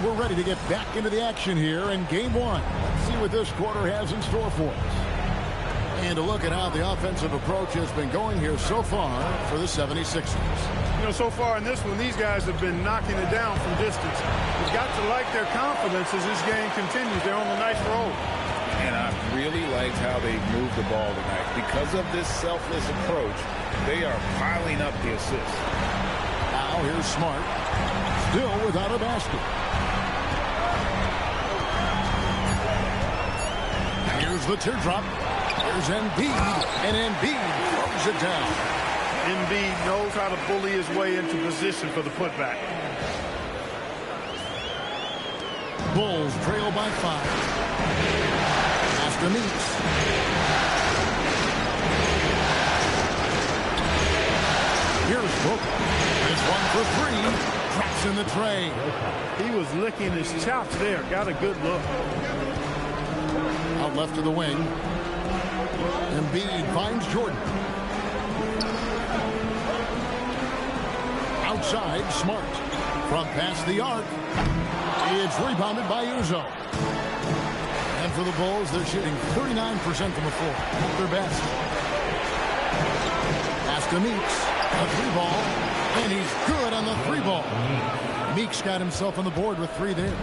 We're ready to get back into the action here in game 1. Let's see what this quarter has in store for us. And to look at how the offensive approach has been going here so far for the 76ers. You know, so far in this one, these guys have been knocking it down from distance. You've got to like their confidence as this game continues. They're on a nice roll. And I really liked how they moved the ball tonight. Because of this selfless approach, they are piling up the assists. Now here's Smart. Still without a basket. Here's the teardrop. Here's Embiid. And Embiid throws it down. Embiid knows how to bully his way into position for the putback. Bulls trail by 5. After Meeks. Here's Booker. It's 1 for 3. Drops in the tray. He was licking his chops there. Got a good look. Out left of the wing. Embiid finds Jordan. Outside, Smart. From past the arc. It's rebounded by Uzo. And for the Bulls, they're shooting 39% from the floor. Their best. Pass to Meeks. A 3-ball. And he's good on the 3-ball. Meeks got himself on the board with 3 there.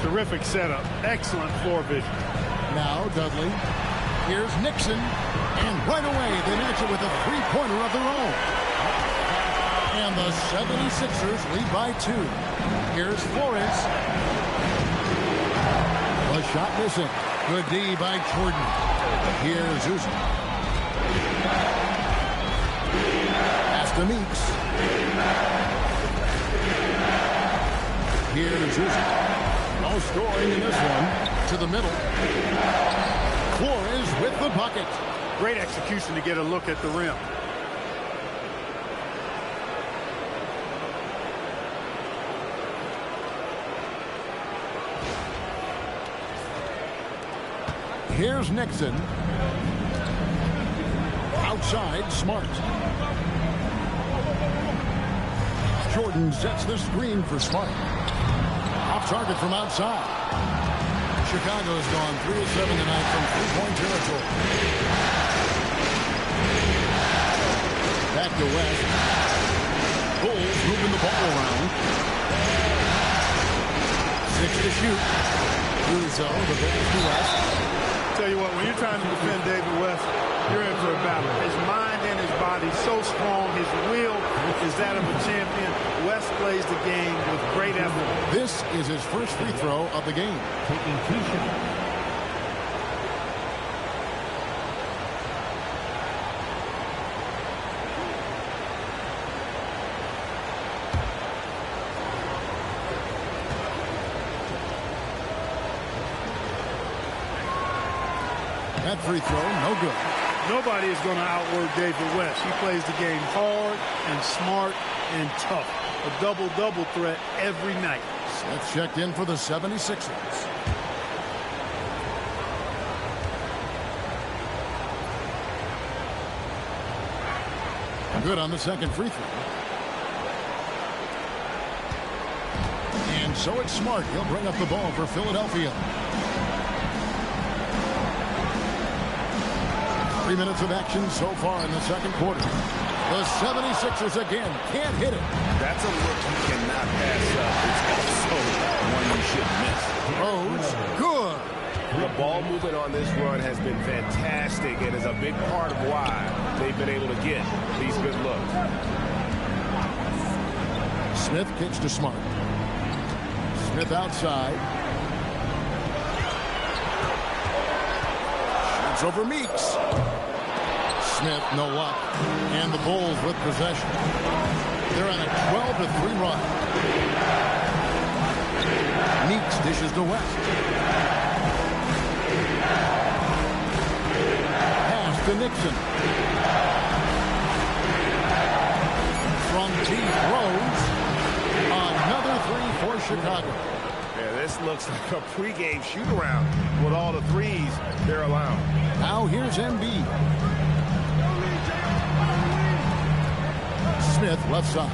Terrific setup. Excellent floor vision. Now Dudley. Here's Nixon. And right away they match it with a 3-pointer of their own. And the 76ers lead by 2. Here's Flores. The shot missing. Good D by Jordan. Here's Uzo. Pass to Meeks. Here's Uzo. No scoring in this one. To the middle. Flores with the bucket. Great execution to get a look at the rim. Here's Nixon. Outside, Smart. Jordan sets the screen for Smart. Off target from outside. Chicago has gone 3 of 7 tonight from three-point territory. Back to West. Bulls moving the ball around. 6 to shoot. Uzo, the pass to West. Tell you what, when you're trying to defend David West, you're in for a battle. His mind and his body so strong. His will is that of a champion. West plays the game with great effort. This is his first free throw of the game. Taking 2 shots. That free throw, no good. Nobody is going to outwork David West. He plays the game hard and smart and tough. A double-double threat every night. That's checked in for the 76ers. Good on the second free throw. And so it's Smart. He'll bring up the ball for Philadelphia. 3 minutes of action so far in the second quarter. The 76ers again can't hit it. That's a look you cannot pass up. It's also one you shouldn't miss. Rose, good. The ball movement on this run has been fantastic and is a big part of why they've been able to get these good looks. Smith kicks to Smart. Smith outside. Shoots over Meeks. Smith, no luck. And the Bulls with possession. They're on a 12-3 run. Meeks dishes to West. Pass to Nixon. From deep, Rose. Another three for Chicago. Yeah, this looks like a pregame shoot-around with all the threes they're allowing. Now here's Embiid. Smith, left side.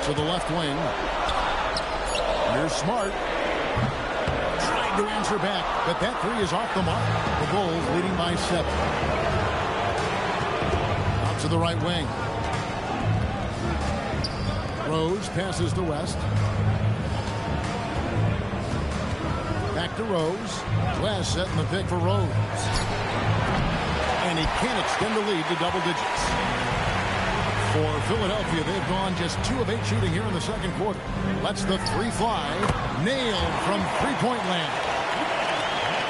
To the left wing. Here's Smart. Trying to answer back, but that three is off the mark. The Bulls leading by 7. Out to the right wing. Rose passes to West. Back to Rose. West setting the pick for Rose. And he can't extend the lead to double digits. For Philadelphia, they've gone just 2 of 8 shooting here in the second quarter. Lets the three fly. Nailed from three-point land.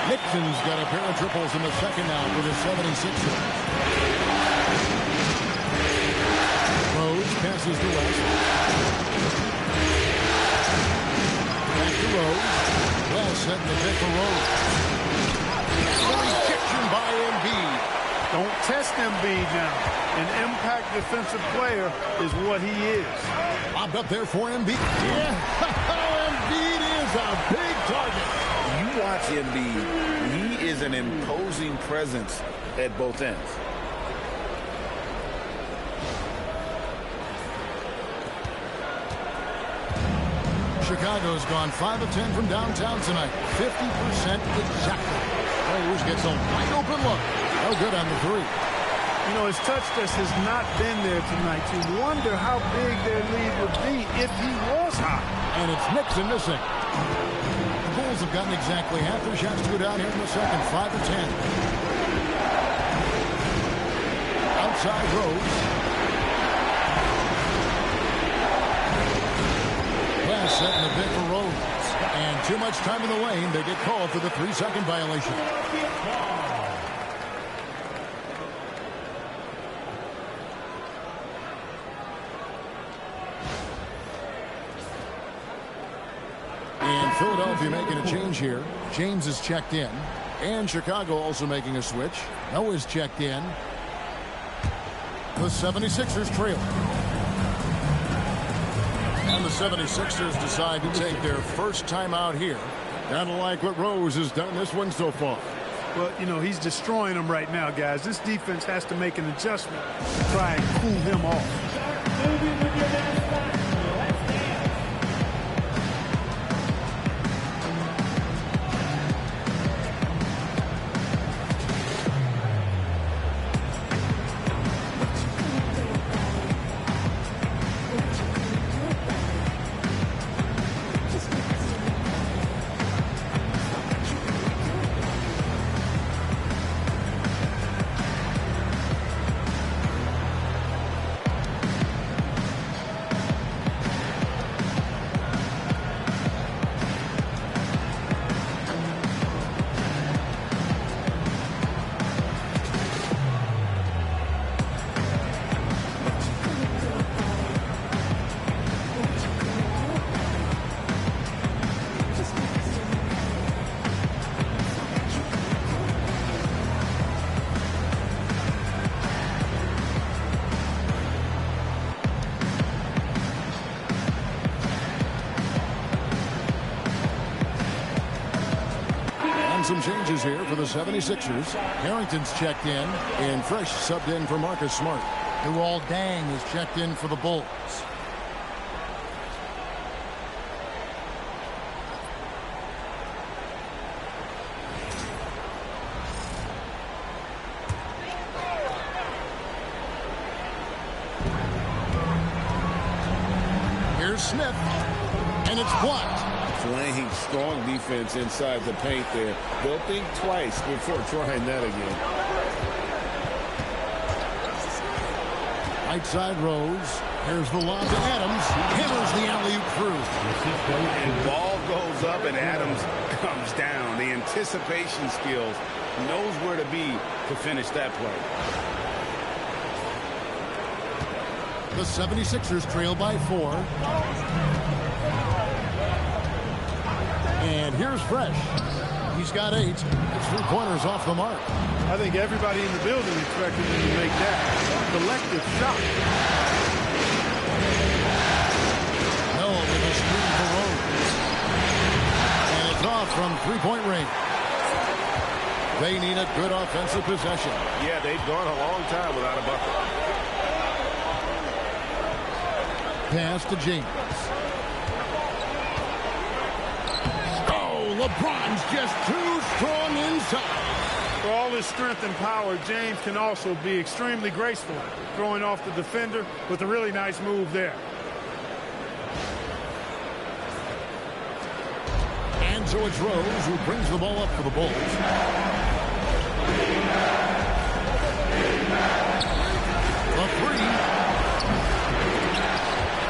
Nixon's got a pair of triples in the second now for the 76ers. Rose passes to West. Back to Rose. West setting the pick for Rose. Rejection by Embiid. Don't test Embiid now. An impact defensive player is what he is. Bobbed up there for Embiid. Yeah, Embiid is a big target. You watch Embiid. He is an imposing presence at both ends. Chicago's gone 5 of 10 from downtown tonight. 50% exactly. Rose gets a wide open look. No good on the three. You know, his touch test has not been there tonight. You wonder how big their lead would be if he was hot. And it's Nixon missing. The Bulls have gotten exactly half their shots to go down here in the second. 5 of 10. Outside Rose. West setting the pick for Rose. And too much time in the lane. They get called for the 3-second violation. And Philadelphia making a change here. James is checked in. And Chicago also making a switch. Noah's checked in. The 76ers trail. And the 76ers decide to take their first time out here. Kind of like what Rose has done this one so far. Well, you know, he's destroying them right now, guys. This defense has to make an adjustment to try and cool him off. Some changes here for the 76ers. Harrington's checked in, and Fresh subbed in for Marcus Smart. Luol Deng is checked in for the Bulls. Here's Smith, and it's blocked. Playing strong defense inside the paint there. They'll think twice before trying that again. Right side Rose. Here's the lob to Adams. Hammers the alley-oop through. Ball goes up and Adams comes down. The anticipation skills, knows where to be to finish that play. The 76ers trail by 4. And here's Fresh. He's got 8. It's 3-pointers off the mark. I think everybody in the building expected him to make that collective shot. Noah with a screen for Rose. And it's off from 3-point range. They need a good offensive possession. Yeah, they've gone a long time without a bucket. Pass to James. LeBron's just too strong inside. For all his strength and power, James can also be extremely graceful, throwing off the defender with a really nice move there. And so it's Rose who brings the ball up for the Bulls. The 3.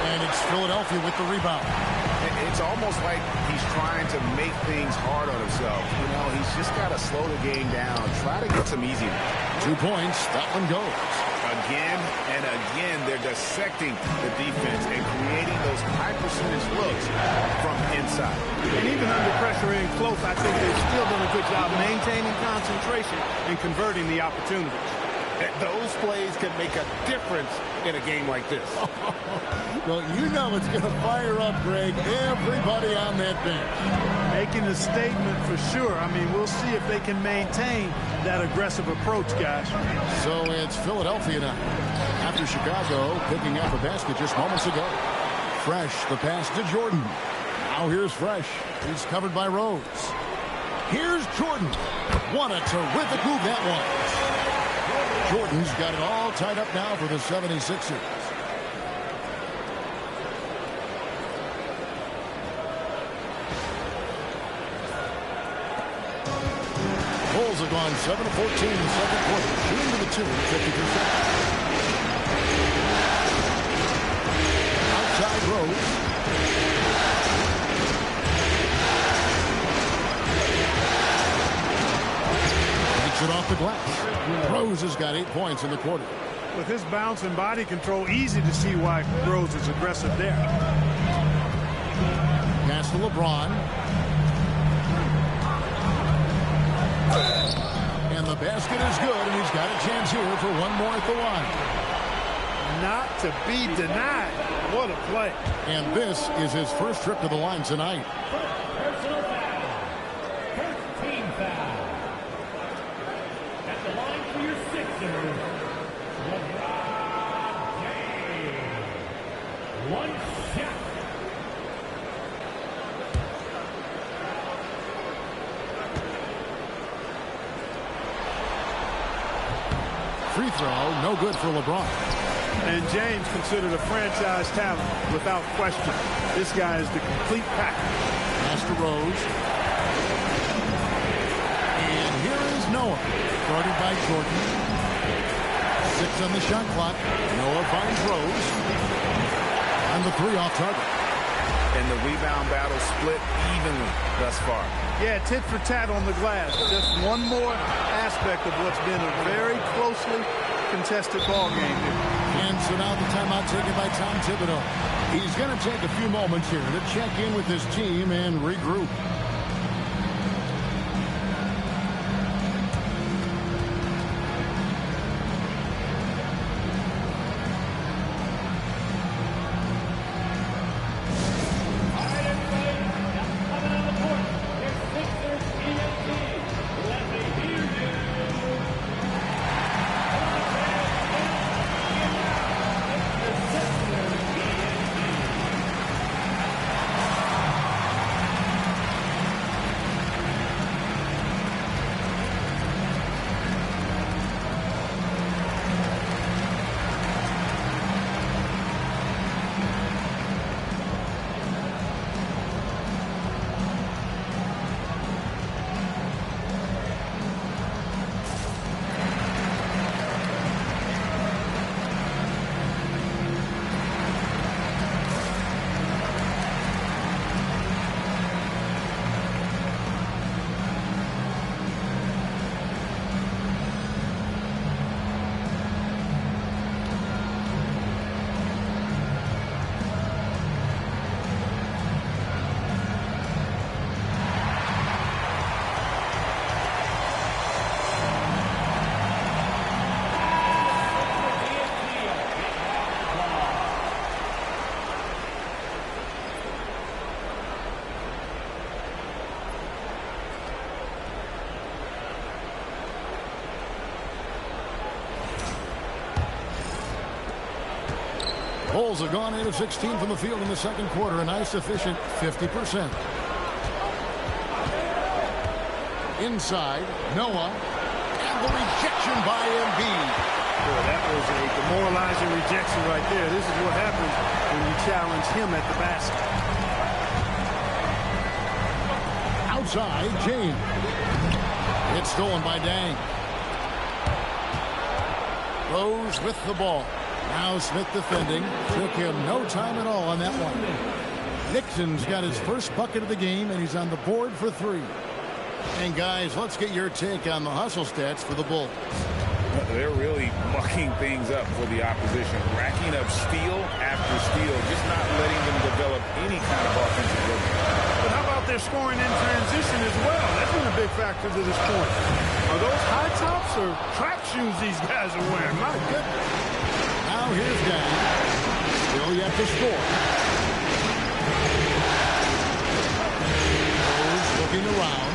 And it's Philadelphia with the rebound. It's almost like he's trying to make things hard on himself. You know, he's just got to slow the game down. Try to get some easy ones. 2 points. That one goes. Again and again, they're dissecting the defense and creating those high percentage looks from inside. And even under pressure in close, I think they've still done a good job maintaining concentration and converting the opportunities. Those plays can make a difference in a game like this. Well, you know it's going to fire up, Greg, everybody on that bench. Making a statement for sure. I mean, we'll see if they can maintain that aggressive approach, guys. So it's Philadelphia now. After Chicago picking up a basket just moments ago. Fresh, the pass to Jordan. Now here's Fresh. He's covered by Rose. Here's Jordan. What a terrific move that was. Jordan's got it all tied up now for the 76ers. Bulls have gone 7 of 14 in the second quarter, shooting to the tune of 50%. Outside Rose. Takes it off the glass. Rose has got 8 points in the quarter. With his bounce and body control, easy to see why Rose is aggressive there. Pass to LeBron. And the basket is good, and he's got a chance here for one more at the line. Not to be denied. What a play. And this is his first trip to the line tonight. Personal foul. First team foul. At the line for your Sixers, LeBron James. One shot. Free throw, no good for LeBron. And James considered a franchise talent without question. This guy is the complete package. Pass to Rose. And here is Noah, guarded by Jordan. 6 on the shot clock. Noah finds Rose. And the 3 off target. And the rebound battle split evenly thus far. Yeah, tit for tat on the glass. Just one more aspect of what's been a very closely contested ball game here. And so now the timeout taken by Tom Thibodeau. He's going to take a few moments here to check in with his team and regroup. Bulls have gone 8 of 16 from the field in the second quarter, a nice efficient 50%. Inside, Noah, and the rejection by Embiid. Boy, that was a demoralizing rejection right there. This is what happens when you challenge him at the basket. Outside, James. It's stolen by Dang. Rose with the ball. Now Smith defending. Took him no time at all on that one. Nixon's got his first bucket of the game, and he's on the board for 3. And guys, let's get your take on the hustle stats for the Bulls. They're really mucking things up for the opposition, racking up steal after steal, just not letting them develop any kind of offensive rhythm. But how about their scoring in transition as well? That's been a big factor to this point. Are those high tops or track shoes these guys are wearing? My goodness. Now here's Dang. Still yet to score. Rose looking around.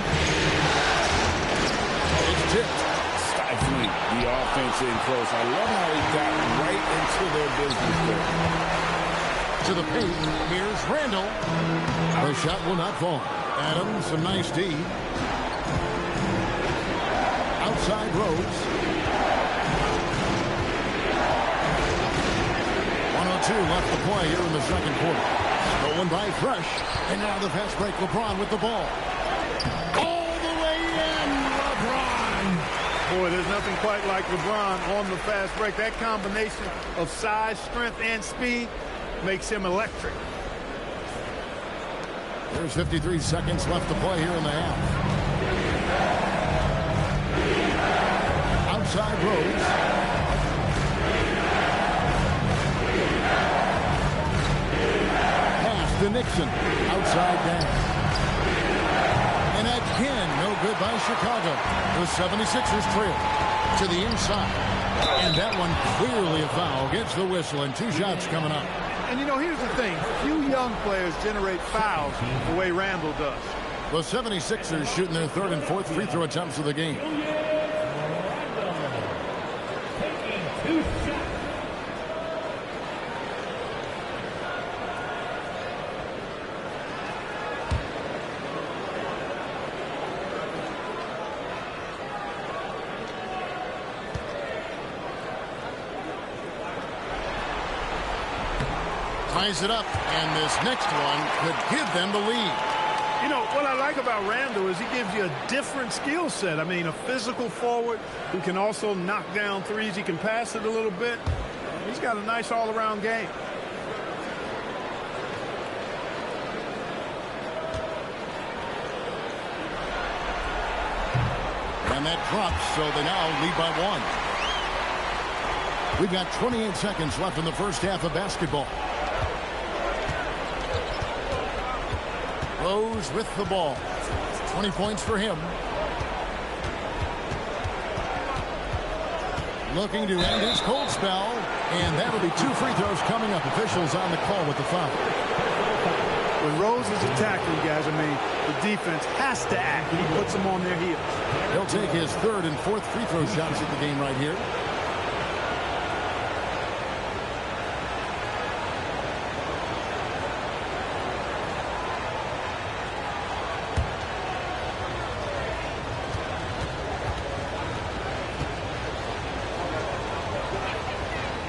It's tipped. Stifling the offense in close. I love how he got right into their business there. To the paint. Here's Randall. The shot will not fall. Adams, a nice D. Outside Rose. 1:02 left to play here in the second quarter. Stolen by Fresh. And now the fast break. LeBron with the ball. All the way in. LeBron. Boy, there's nothing quite like LeBron on the fast break. That combination of size, strength, and speed makes him electric. There's 53 seconds left to play here in the half. Outside Rose. Pass to Nixon. Outside Dang. And again, no good by Chicago. The 76ers trail to the inside. And that one clearly a foul. Gets the whistle and 2 shots coming up. And, you know, here's the thing. Few young players generate fouls the way Randall does. The 76ers shooting their 3rd and 4th free throw attempts of the game. Ties it up, and this next one could give them the lead. You know, what I like about Randall is he gives you a different skill set. I mean, a physical forward who can also knock down threes. He can pass it a little bit. He's got a nice all-around game. And that drops, so they now lead by 1. We've got 28 seconds left in the first half of basketball. Rose with the ball. 20 points for him. Looking to end his cold spell. And that'll be 2 free throws coming up. Officials on the call with the foul. When Rose is attacking, guys, I mean, the defense has to act. He puts them on their heels. He'll take his 3rd and 4th free throw shots at the game right here.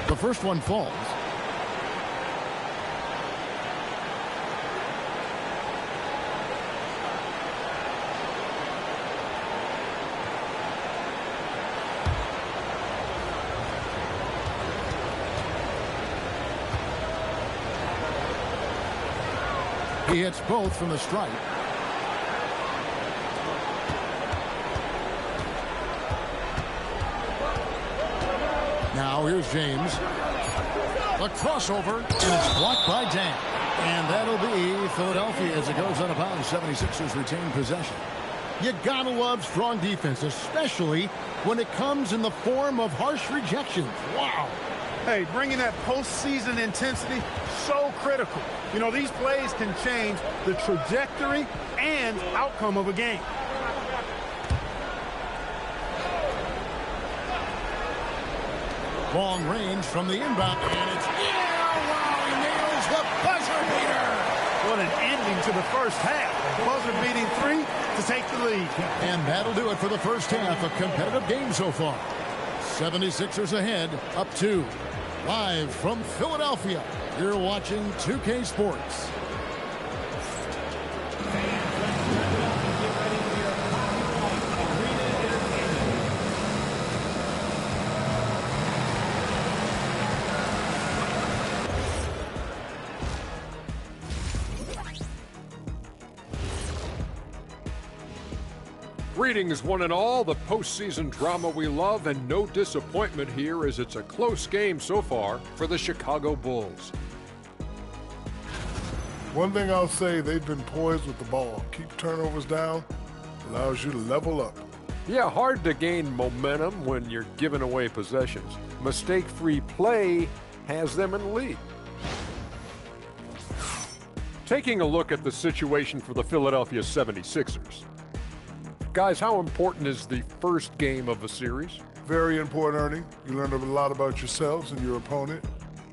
The first one falls. He hits both from the stripe. Now here's James. A crossover, and it's blocked by Dang. And that'll be Philadelphia as it goes out of bounds. 76ers retain possession. You gotta love strong defense, especially when it comes in the form of harsh rejections. Wow. Hey, bringing that postseason intensity, so critical. You know, these plays can change the trajectory and outcome of a game. Long range from the inbound, and it's, yeah, wow, the first half. Buzzer-beating 3 to take the lead. And that'll do it for the first half. A competitive game so far. 76ers ahead, up 2. Live from Philadelphia, you're watching 2K Sports. Greetings, one and all. The postseason drama we love, and no disappointment here as it's a close game so far for the Chicago Bulls. One thing I'll say, they've been poised with the ball. Keep turnovers down, allows you to level up. Yeah, hard to gain momentum when you're giving away possessions. Mistake-free play has them in the lead. Taking a look at the situation for the Philadelphia 76ers. Guys, how important is the first game of a series? Very important, Ernie. You learn a lot about yourselves and your opponent.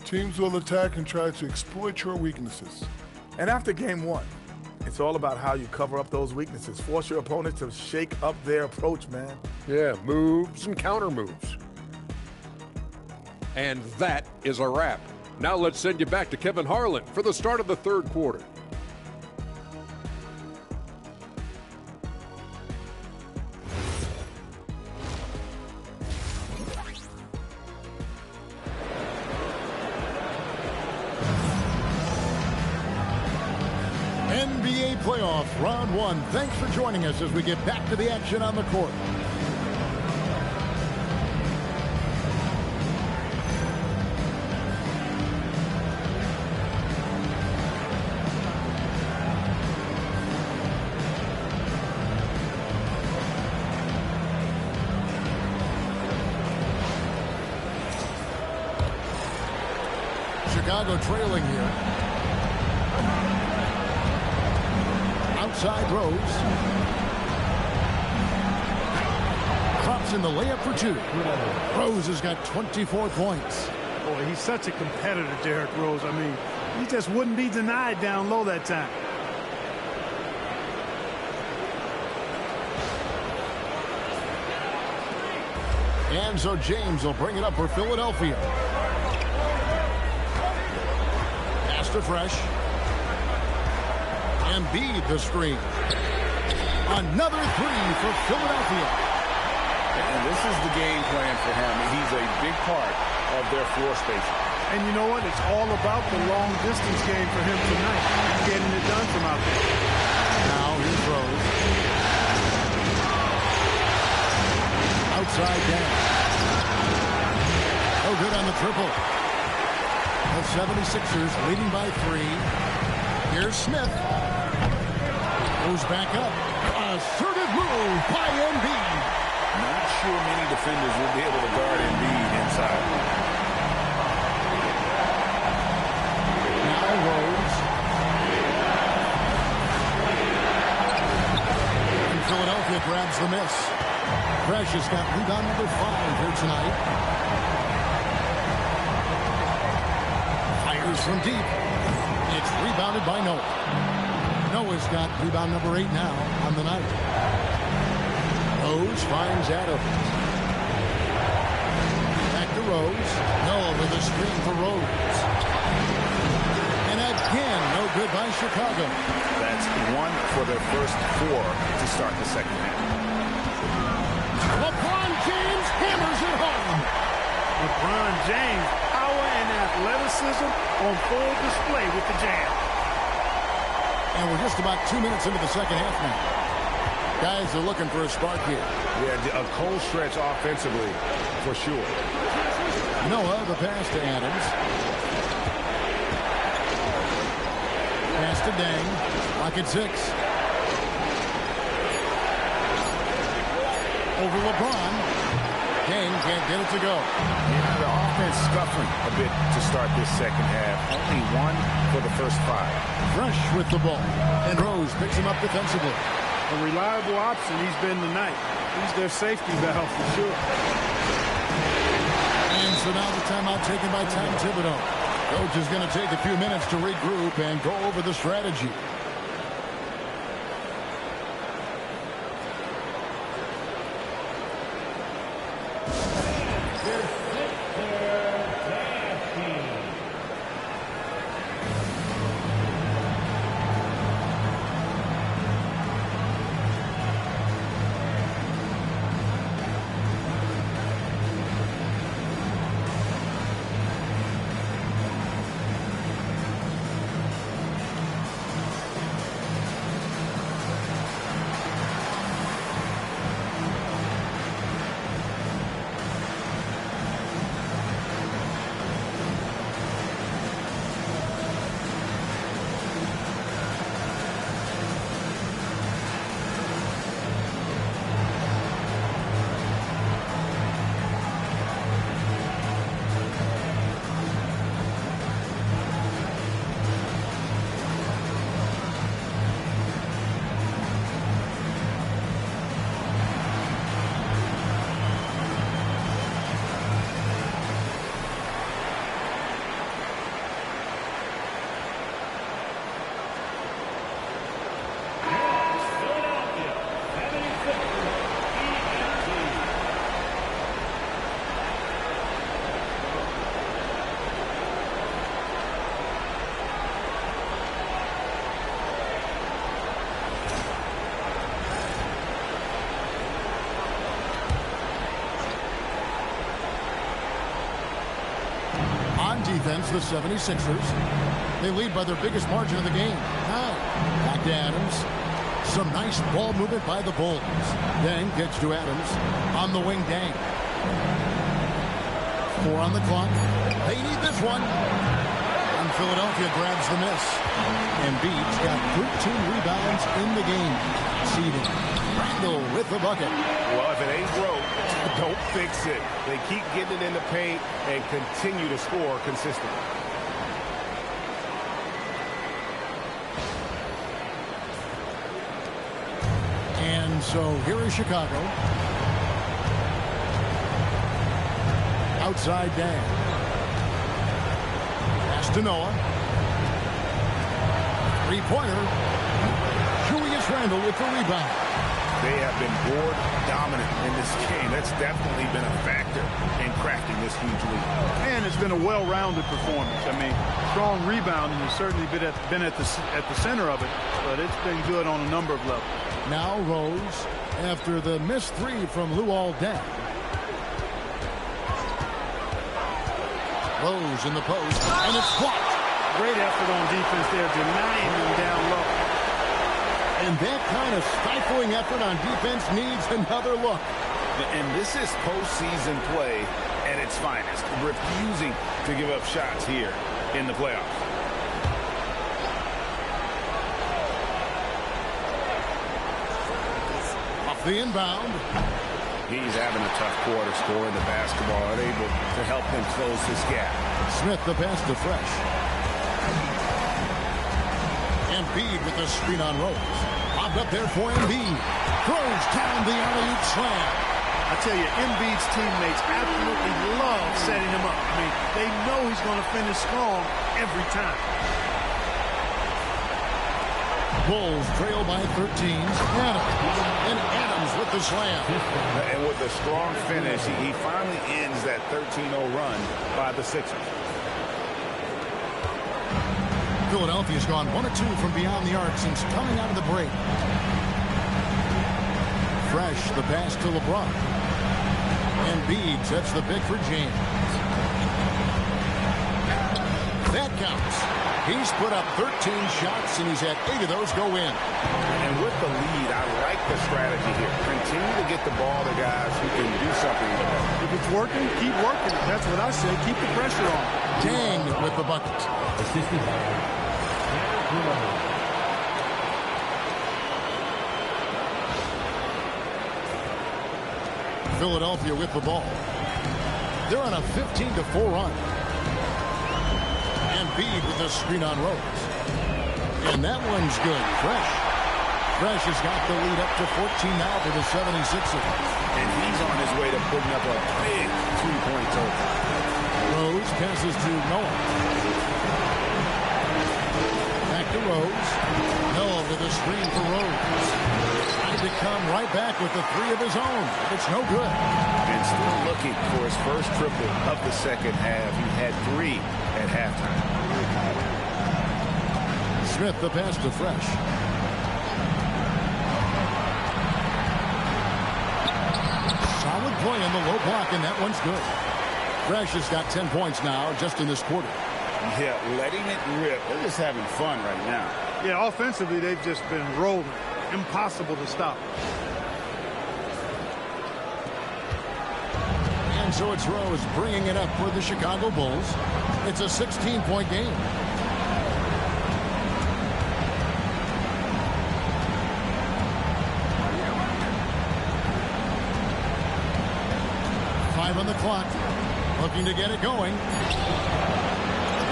Teams will attack and try to exploit your weaknesses. And after game 1, it's all about how you cover up those weaknesses. Force your opponent to shake up their approach, man. Yeah, moves and counter moves. And that is a wrap. Now let's send you back to Kevin Harlan for the start of the third quarter. NBA playoff round 1. Thanks for joining us as we get back to the action on the court. Chicago trailing here. Outside Rose. Drops in the layup for 2. Rose has got 24 points. Boy, he's such a competitor, Derrick Rose. I mean, he just wouldn't be denied down low that time. And so James will bring it up for Philadelphia. Pass to Fresh. Embiid the screen. Another 3 for Philadelphia. And this is the game plan for him. He's a big part of their floor spacing. And you know what? It's all about the long distance game for him tonight. Getting it done from out there. Now here's Rose. Outside down. No good on the triple. The 76ers leading by 3. Here's Smith. Goes back up. Assertive move by Embiid. Not sure many defenders will be able to guard Embiid inside. Now Rose. And Philadelphia grabs the miss. Fresh has got rebound number 5 here tonight. Fires from deep. It's rebounded by Noah. Noah's got rebound number 8 now on the night. Rose finds Adams. Back to Rose. Noah with a screen for Rose. And again, no good by Chicago. That's 1 for their first 4 to start the second half. LeBron James hammers it home. LeBron James, power and athleticism on full display with the jam. And we're just about 2 minutes into the second half now. Guys are looking for a spark here. Yeah, a cold stretch offensively, for sure. Noah, the pass to Adams. Pass to Dang. Clock at 6. Over LeBron. Dang can't get it to go. Yeah, the offense scuffling a bit to start this second half. Only 1 for the first 5. Fresh with the ball. And Rose picks him up defensively. A reliable option he's been tonight. He's their safety valve for sure. And so now the timeout taken by Tom Thibodeau. Coach is going to take a few minutes to regroup and go over the strategy. defense, the 76ers. They lead by their biggest margin of the game. Now, back to Adams. Some nice ball movement by the Bulls. Dang gets to Adams. On the wing, Dang. 4 on the clock. They need this one. And Philadelphia grabs the miss. Embiid's got 13 rebounds in the game. Seeding. Randall with the bucket. Well, if it ain't broke, don't fix it. They keep getting it in the paint and continue to score consistently. And so here is Chicago. Outside Dan. Pass to Noah. Three-pointer. Julius Randle with the rebound. They have been board dominant in this game. That's definitely been a factor in cracking this huge lead. And it's been a well-rounded performance. I mean, strong rebounding has certainly been at the center of it, but it's been good on a number of levels. Now Rose after the missed three from Luol Deng. Rose in the post, and it's blocked. Great effort on defense there, denying them down low. And that kind of stifling effort on defense needs another look. And this is postseason play at its finest, refusing to give up shots here in the playoffs. Off the inbound. He's having a tough quarter scoring the basketball, unable to help him close this gap. Smith the pass to Fresh. Embiid with the screen on Rose. Popped up there for Embiid. Throws down the alley-oop slam. I tell you, Embiid's teammates absolutely love setting him up. I mean, they know he's going to finish strong every time. Bulls trail by 13. And Adams with the slam. And with a strong finish, he finally ends that 13-0 run by the Sixers. Philadelphia's gone 1 of 2 from beyond the arc since coming out of the break. Fresh, the pass to LeBron. Embiid sets the pick for James. That counts. He's put up 13 shots, and he's had 8 of those go in. And with the lead, I like the strategy here. Continue to get the ball to guys who can do something with it. If it's working, keep working. That's what I say. Keep the pressure on. Dang with the bucket. Philadelphia with the ball. They're on a 15-4 run. Embiid with the screen on Rose. And that one's good. Fresh has got the lead up to 14 now for the 76ers. And he's on his way to putting up a big three-point total. Rose passes to Noah. Back to Rose. Noah with a screen for Rose. Trying to come right back with the three of his own. It's no good. And still looking for his first triple of the second half. He had 3 at halftime. Smith the pass to Fresh. Solid play in the low block, and that one's good. Fresh has got 10 points now just in this quarter. Yeah, letting it rip. They're just having fun right now. Yeah, offensively, they've just been rolling. Impossible to stop. And so it's Rose bringing it up for the Chicago Bulls. It's a 16-point game. On the clock, looking to get it going.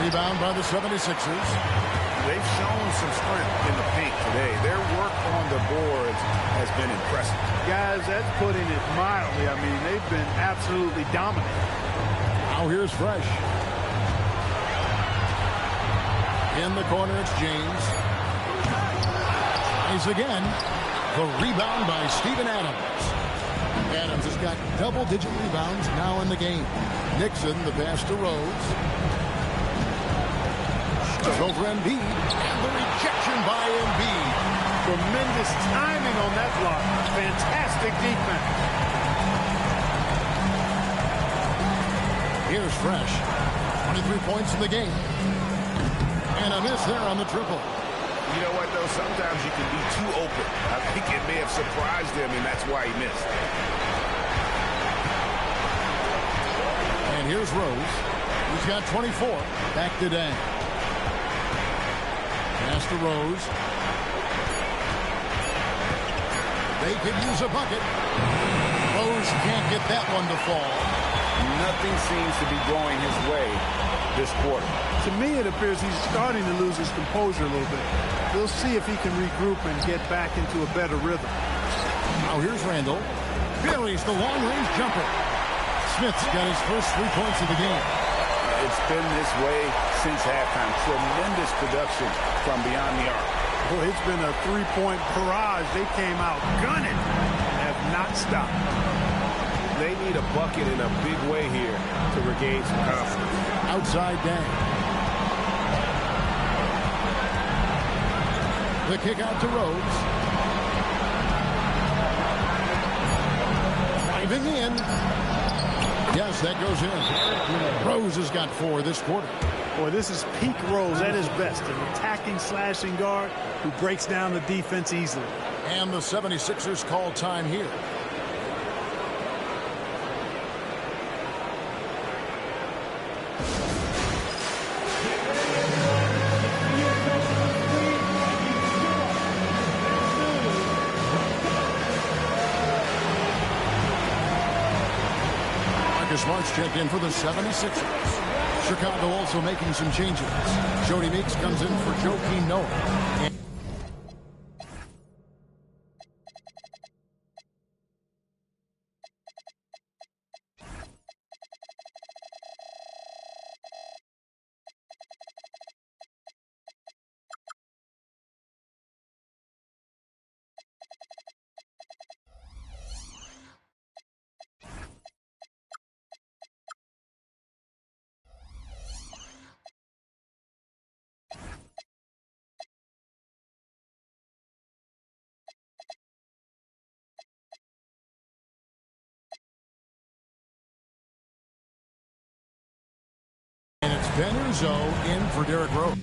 Rebound by the 76ers. They've shown some strength in the paint today. Their work on the boards has been impressive. Guys, that's putting it mildly. I mean, they've been absolutely dominant. Now here's Fresh. In the corner, it's James. He's again. The rebound by Steven Adams. Adams has got double-digit rebounds now in the game. Nixon, the pass to Rose. Over Embiid. And the rejection by Embiid. Tremendous timing on that block. Fantastic defense. Here's Fresh. 23 points in the game. And a miss there on the triple. You know what, though? Sometimes you can be too open. I think it may have surprised him, and that's why he missed. And here's Rose. He's got 24. Back to Dan. Pass to Rose. They could use a bucket. Rose can't get that one to fall. Nothing seems to be going his way this quarter. To me, it appears he's starting to lose his composure a little bit. We'll see if he can regroup and get back into a better rhythm. Now here's Randall. Buries the long-range jumper. Smith's got his first 3 points of the game. It's been this way since halftime. Tremendous production from beyond the arc. Boy, it's been a three-point barrage. They came out gunning and have not stopped. They need a bucket in a big way here to regain some confidence. Outside Dan. The kick out to Rhodes. Driving in. Yes, that goes in. Rose has got 4 this quarter. Boy, this is peak Rose at his best. An attacking, slashing guard who breaks down the defense easily. And the 76ers call time here. March checked in for the 76ers. Chicago also making some changes. Jody Meeks comes in for Joakim Noah. And it's Ben Uzo in for Derrick Rose.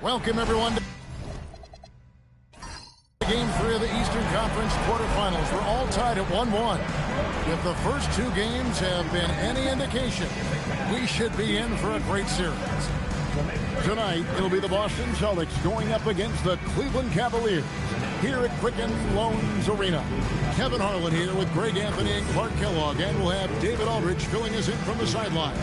Welcome, everyone, to Game 3 of the Eastern Conference quarterfinals. We're all tied at 1-1. If the first two games have been any indication, we should be in for a great series. Tonight, it'll be the Boston Celtics going up against the Cleveland Cavaliers here at Quicken Loans Arena. Kevin Harlan here with Greg Anthony and Clark Kellogg, and we'll have David Aldridge filling us in from the sideline.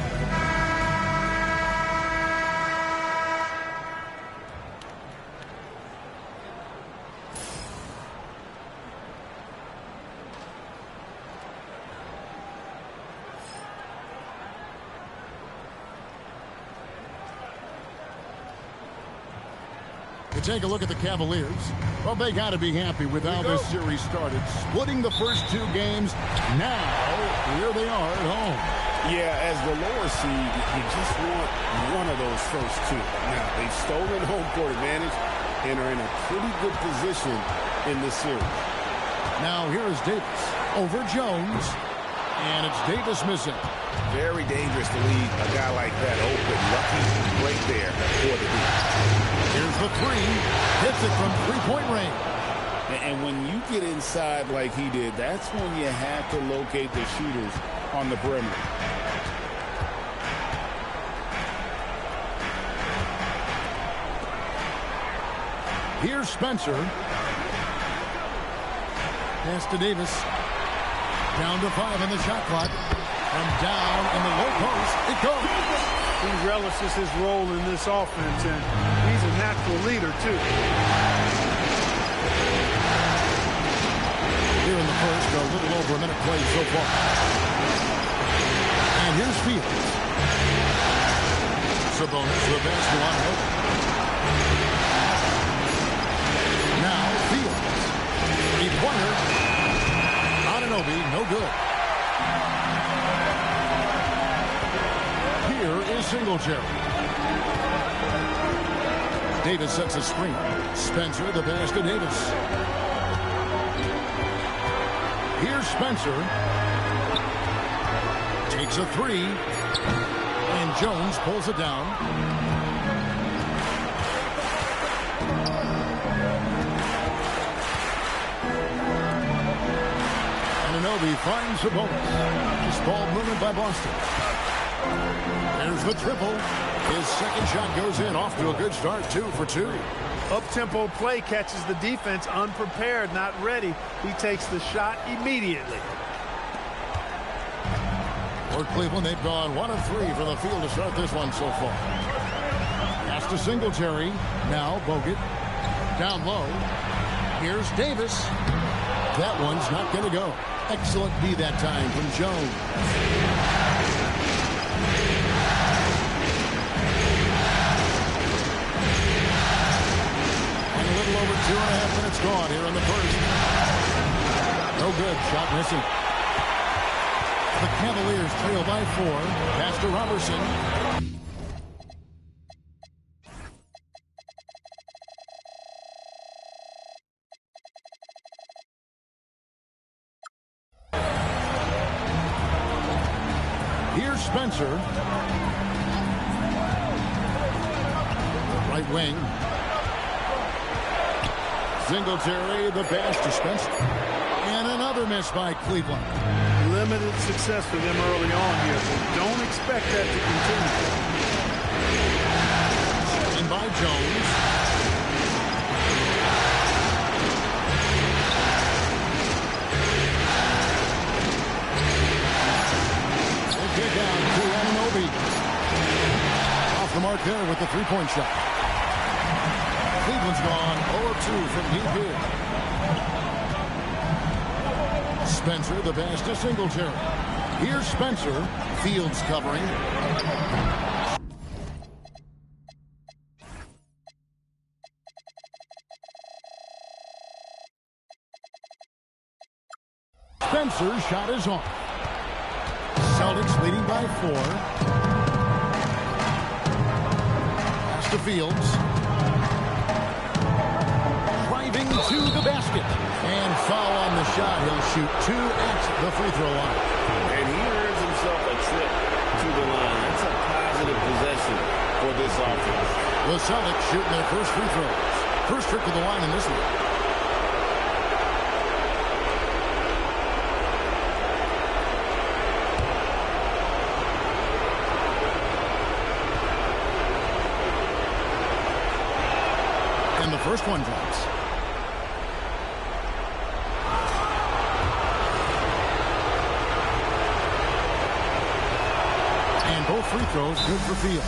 Take a look at the Cavaliers. Well, they got to be happy with how this series started. Splitting the first two games. Now, here they are at home. Yeah, as the lower seed, you just want one of those first two. Now, they've stolen home court advantage and are in a pretty good position in this series. Now, here is Davis over Jones. And it's Davis missing. Very dangerous to leave a guy like that open. Lucky break there for the defense. Here's the three. Hits it from three-point range. And when you get inside like he did, that's when you have to locate the shooters on the perimeter. Here's Spencer. Pass to Davis. Down to 5 on the shot clock. From down in the low post, it goes. He relishes his role in this offense, and he's a natural leader, too. Here in the first, a little over a minute played so far. And here's Fields. Sabonis to the basket line open. Now Fields. Three-pointer. Anunoby, no good. Here is Singletary. Davis sets a screen. Spencer, the pass to Davis. Here's Spencer. Takes a three. And Jones pulls it down. Anunoby finds Sabonis. Just ball movement by Boston. There's the triple. His second shot goes in, off to a good start, 2 for 2. Up-tempo play catches the defense unprepared, not ready. He takes the shot immediately. For Cleveland, they've gone 1 of 3 from the field to start this one so far. Pass to Singletary. Now Bogut. Down low. Here's Davis. That one's not going to go. Excellent D that time from Jones. Over 2.5 minutes gone here in the first. No good. Shot missing. The Cavaliers trail by 4. Pass to Robertson. Here's Spencer. Right wing. Singletary, the pass to Spencer. And another miss by Cleveland. Limited success for them early on here. Don't expect that to continue. And by Jones. They kick out to Anunoby. Off the mark there with the three-point shot. Cleveland's gone 0-2 from deep here. Spencer, the pass to Singletary. Here's Spencer. Fields covering. Spencer's shot is on. Celtics leading by 4. Pass to Fields. To the basket. And foul on the shot. He'll shoot 2 at the free throw line. And he earns himself a trip to the line. That's a positive possession for this offense. The Celtics shooting their first free throws. First trip to the line in this one. And the first one drops. And both free throws good for Field.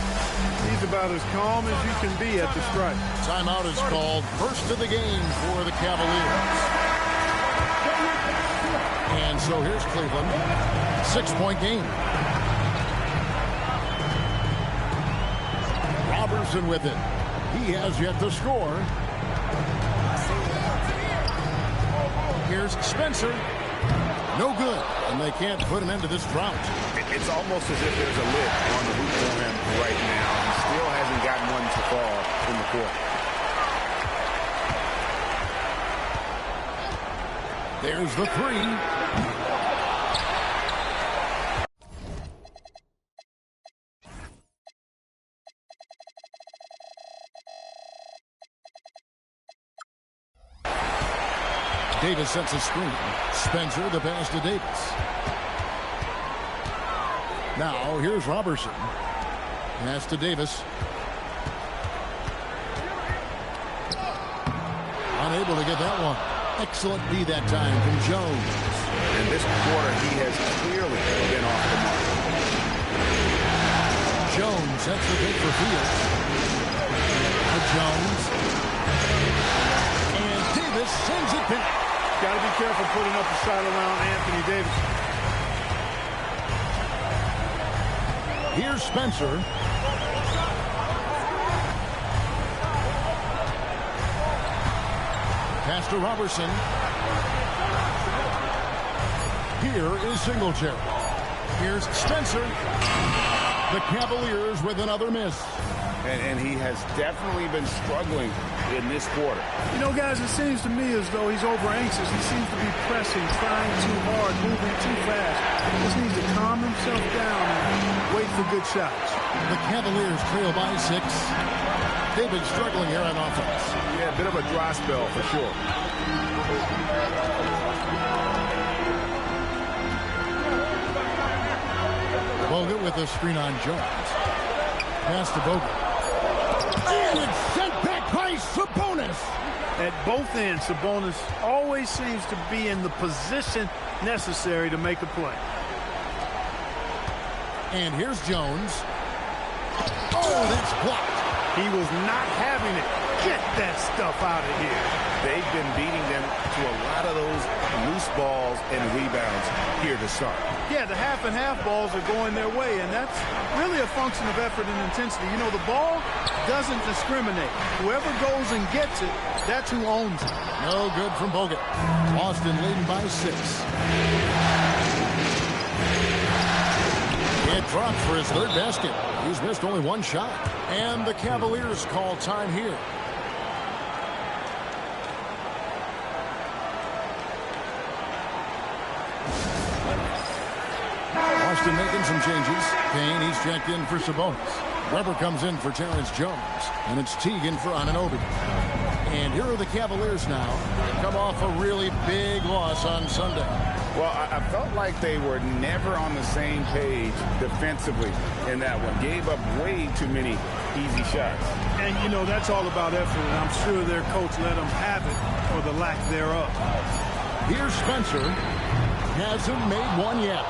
He's about as calm as you can be at the strike. Timeout is called. First of the game for the Cavaliers. And so here's Cleveland. 6-point game. Robertson with it. He has yet to score. Here's Spencer. No good. And they can't put an end to this drought. It's almost as if there's a lid on the hoop for him right now. He still hasn't gotten one to fall in the court. There's the three. Davis sets a screen. Spencer the pass to Davis. Now here's Robertson. Pass to Davis. Unable to get that one. Excellent D that time from Jones. In this quarter, he has clearly been off the mark. Jones sets the pick for Fields. Jones. And Davis sends it back. Got to be careful putting up a shot around Anthony Davis. Here's Spencer. Pass to Robertson. Here is Singletary. Here's Spencer. The Cavaliers with another miss. And he has definitely been struggling in this quarter. You know, guys, it seems to me as though he's over anxious. He seems to be pressing, trying too hard, moving too fast. He just needs to calm himself down and wait for good shots. The Cavaliers trail by 6. They've been struggling here on offense. Yeah, a bit of a dry spell for sure. Bogut with a screen on Jones. Pass to Bogut. And it's sent back by Sabonis. At both ends, Sabonis always seems to be in the position necessary to make a play. And here's Jones. Oh, that's blocked. He was not having it. Get that stuff out of here. They've been beating them to a lot of those loose balls and rebounds here to start. Yeah, the half and half balls are going their way, and that's really a function of effort and intensity. You know, the ball doesn't discriminate. Whoever goes and gets it, that's who owns it. No good from Bogut. Boston leading by 6. It drops for his third basket. He's missed only one shot. And the Cavaliers call time here. Boston making some changes. Payne, he's checked in for Sabonis. Weber comes in for Terrence Jones. And it's Teagan for Anunoby. And here are the Cavaliers now. They come off a really big loss on Sunday. Well, I felt like they were never on the same page defensively in that one. Gave up way too many easy shots. And, you know, that's all about effort, and I'm sure their coach let them have it or the lack thereof. Here's Spencer. Hasn't made one yet.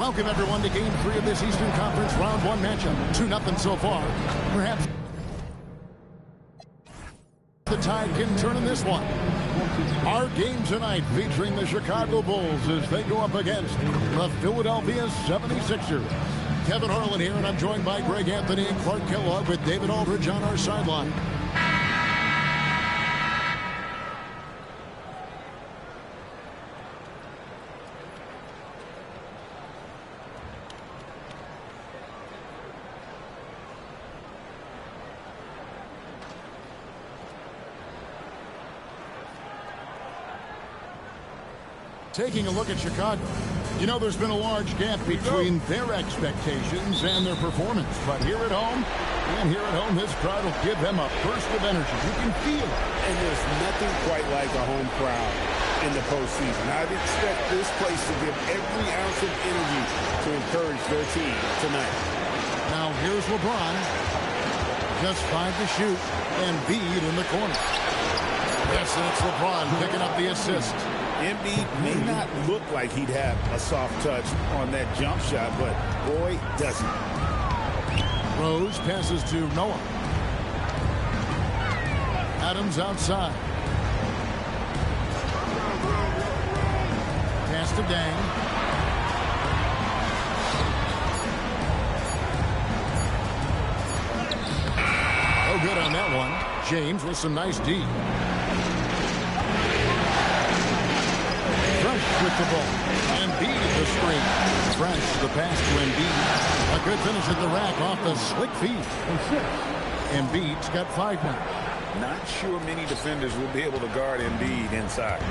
Welcome, everyone, to Game 3 of this Eastern Conference Round 1 matchup. 2-0 so far. Perhaps the tide can turn in this one. Our game tonight featuring the Chicago Bulls as they go up against the Philadelphia 76ers. Kevin Harlan here, and I'm joined by Greg Anthony and Clark Kellogg with David Aldridge on our sideline. Taking a look at Chicago, you know there's been a large gap between their expectations and their performance. But here at home, this crowd will give them a burst of energy. You can feel it. And there's nothing quite like a home crowd in the postseason. I'd expect this place to give every ounce of energy to encourage their team tonight. Now here's LeBron. Just 5 to shoot. And Embiid in the corner. Yes, and it's LeBron picking up the assist. Embiid may not look like he'd have a soft touch on that jump shot, but boy, does he. Rose passes to Noah. Adams outside. Pass to Dang. Oh, good on that one. James with some nice D. With the ball. Embiid the screen. Fresh the pass to Embiid. A good finish at the rack off the slick feet. Embiid's got 5 now. Not sure many defenders will be able to guard Embiid inside.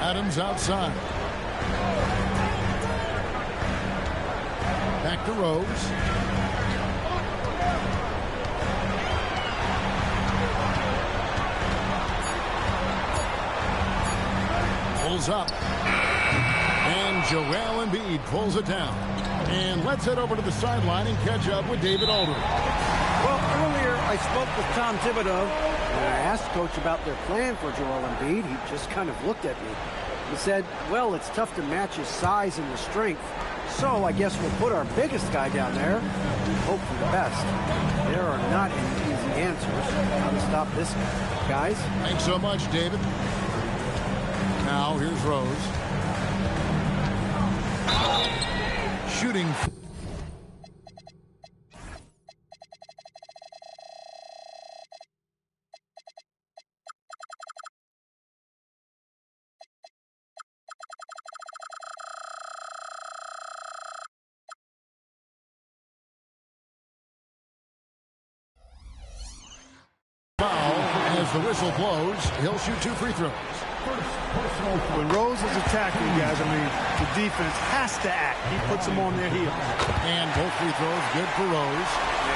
Adams outside. Back to Rose. Up. And Joel Embiid pulls it down. And let's head over to the sideline and catch up with David Aldridge. Well, earlier I spoke with Tom Thibodeau, and I asked Coach about their plan for Joel Embiid. He just kind of looked at me. He said, well, it's tough to match his size and his strength, so I guess we'll put our biggest guy down there and hope for the best. There are not any easy answers. How to stop this guy, guys? Thanks so much, David. Now here's Rose. Shooting. Foul as the whistle blows. He'll shoot 2 free throws. When Rose is attacking, guys, I mean, the defense has to act. He puts them on their heels. And both free throws good for Rose.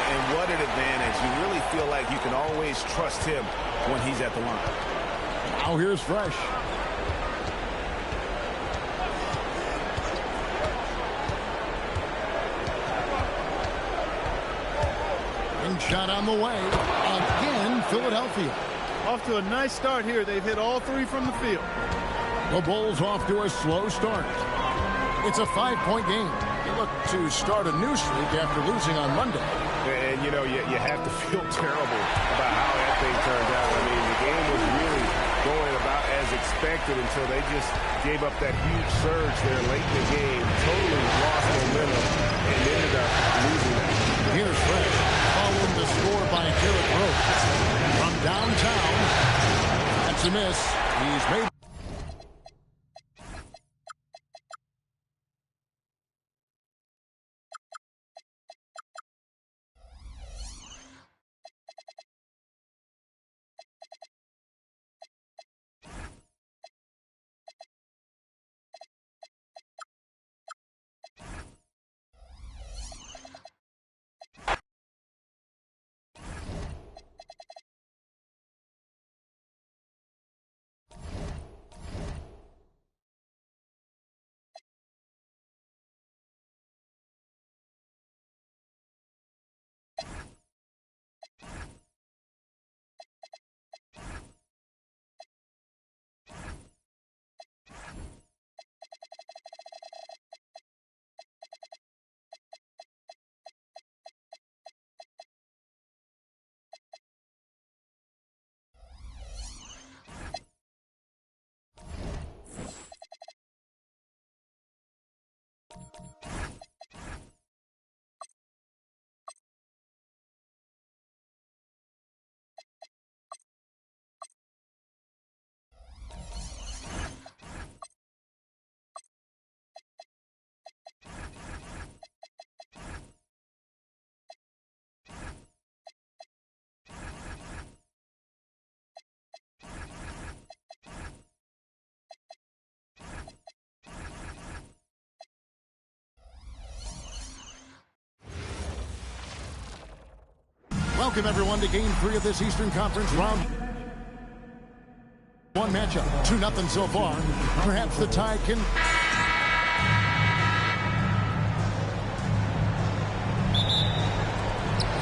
And what an advantage. You really feel like you can always trust him when he's at the line. Now here's Fresh. And shot on the way. Again, Philadelphia. Off to a nice start here. They've hit all 3 from the field. The Bulls off to a slow start. It's a 5-point game. They look to start a new streak after losing on Monday. And, you know, you have to feel terrible about how that thing turned out. I mean, the game was really going about as expected until they just gave up that huge surge there late in the game. Totally lost momentum and ended up losing that. Here's Fresh, following the score by Derrick Rose. From downtown, that's a miss. He's made Welcome, everyone, to Game 3 of this Eastern Conference round. One matchup, 2-0 so far. Perhaps the tie can...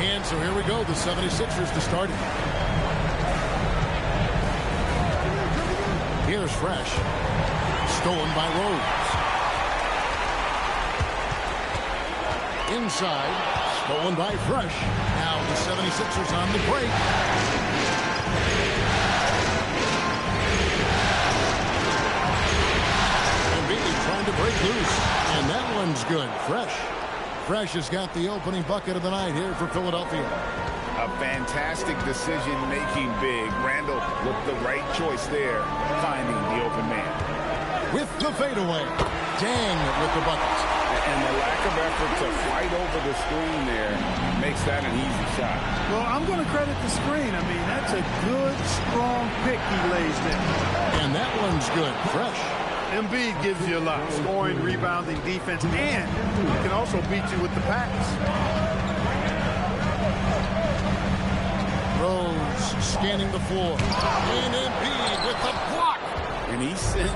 And so here we go, the 76ers to start it. Here's Fresh. Stolen by Rose. Inside. Stolen by Fresh. Now the 76ers on the break. Embiid trying to break loose. And that one's good. Fresh has got the opening bucket of the night here for Philadelphia. A fantastic decision-making big. Randall with the right choice there, finding the open man. With the fadeaway. Dang with the bucket. And the lack of effort to fight over the screen there makes that an easy shot. Well, I'm going to credit the screen. I mean, that's a good, strong pick he lays there. And that one's good. Fresh. Embiid gives you a lot. Scoring, rebounding, defense, and he can also beat you with the pass. Rose scanning the floor. And Embiid with the block. And he sent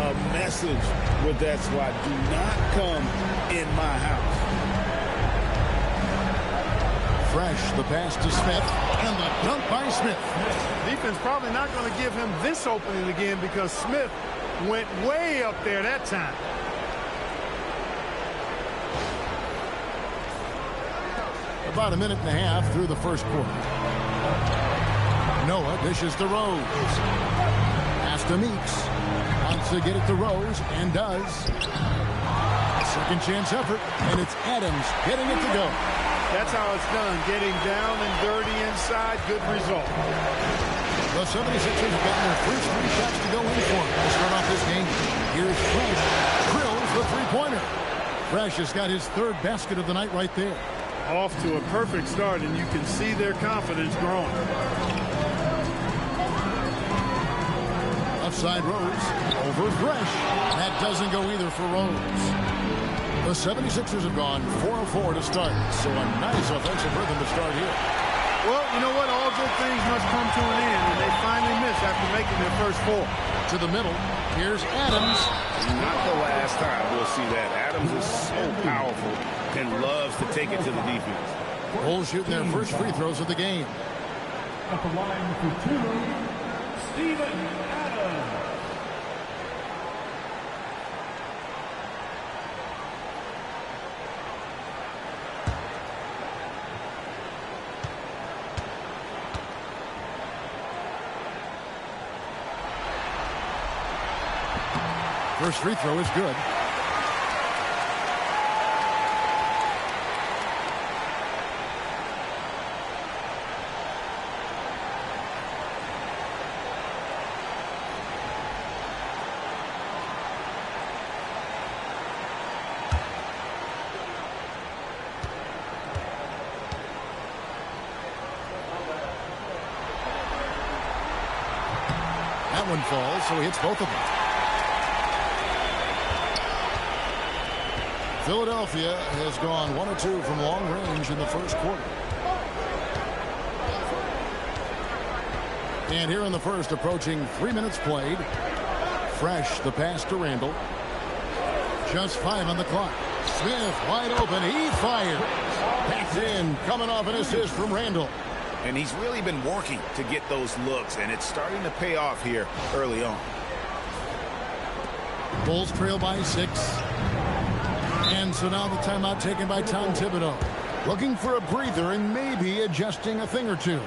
a message with that swat. Do not come in my house. Fresh, the pass to Smith. And the dunk by Smith. Defense probably not going to give him this opening again because Smith went way up there that time. About a minute and a half through the first quarter. Noah dishes to Rose. Pass to Meeks. Wants to get it to Rose and does. Second chance effort, and it's Adams getting it to go. That's how it's done. Getting down and dirty inside. Good result. The 76ers have gotten their first 3 shots to go in for them to start off this game. Here's Fresh. Drills the three-pointer. Fresh has got his 3rd basket of the night right there. Off to a perfect start, and you can see their confidence growing. Outside Rose. Over Fresh. That doesn't go either for Rose. The 76ers have gone 4 of 4 to start. So a nice offensive rhythm to start here. Well, you know what? All good things must come to an end, and they finally miss after making their first 4. To the middle. Here's Adams. Not the last time we'll see that. Adams is so powerful and loves to take it to the defense. Bulls shooting their first free throws of the game. At the line for 2, Steven Adams. First free throw is good. That one falls, so he hits both of them. Philadelphia has gone 1 of 2 from long range in the first quarter. And here in the first, approaching 3 minutes played. Fresh, the pass to Randall. Just 5 on the clock. Smith wide open. He fires. That's in. Coming off an assist from Randall. And he's really been working to get those looks, and it's starting to pay off here early on. Bulls trail by 6. And so now the timeout taken by Tom Thibodeau. Looking for a breather and maybe adjusting a thing or two.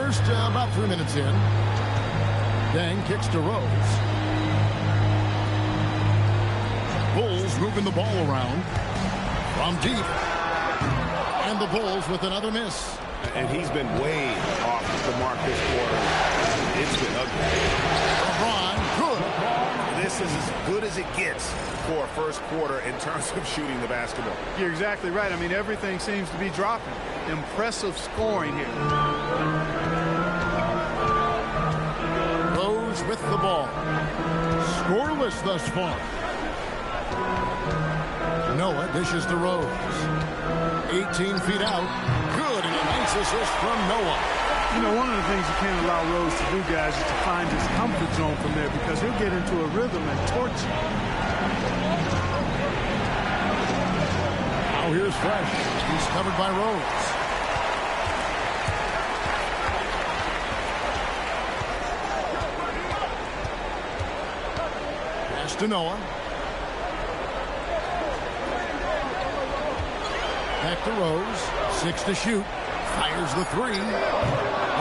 first, about 3 minutes in. Dang kicks to Rose. Bulls moving the ball around from deep. And the Bulls with another miss. And he's been way off the mark this quarter. It's been ugly. LeBron, good. This is as good as it gets for a first quarter in terms of shooting the basketball. You're exactly right. I mean, everything seems to be dropping. Impressive scoring here. Rose with the ball. Scoreless thus far. Noah dishes to Rose. 18 feet out. Good, and a nice assist from Noah. You know, one of the things you can't allow Rose to do, guys, is to find his comfort zone from there because he'll get into a rhythm and torch you. Now here's Fresh. He's covered by Rose. Pass to Noah. Back to Rose. 6 to shoot. Fires the 3.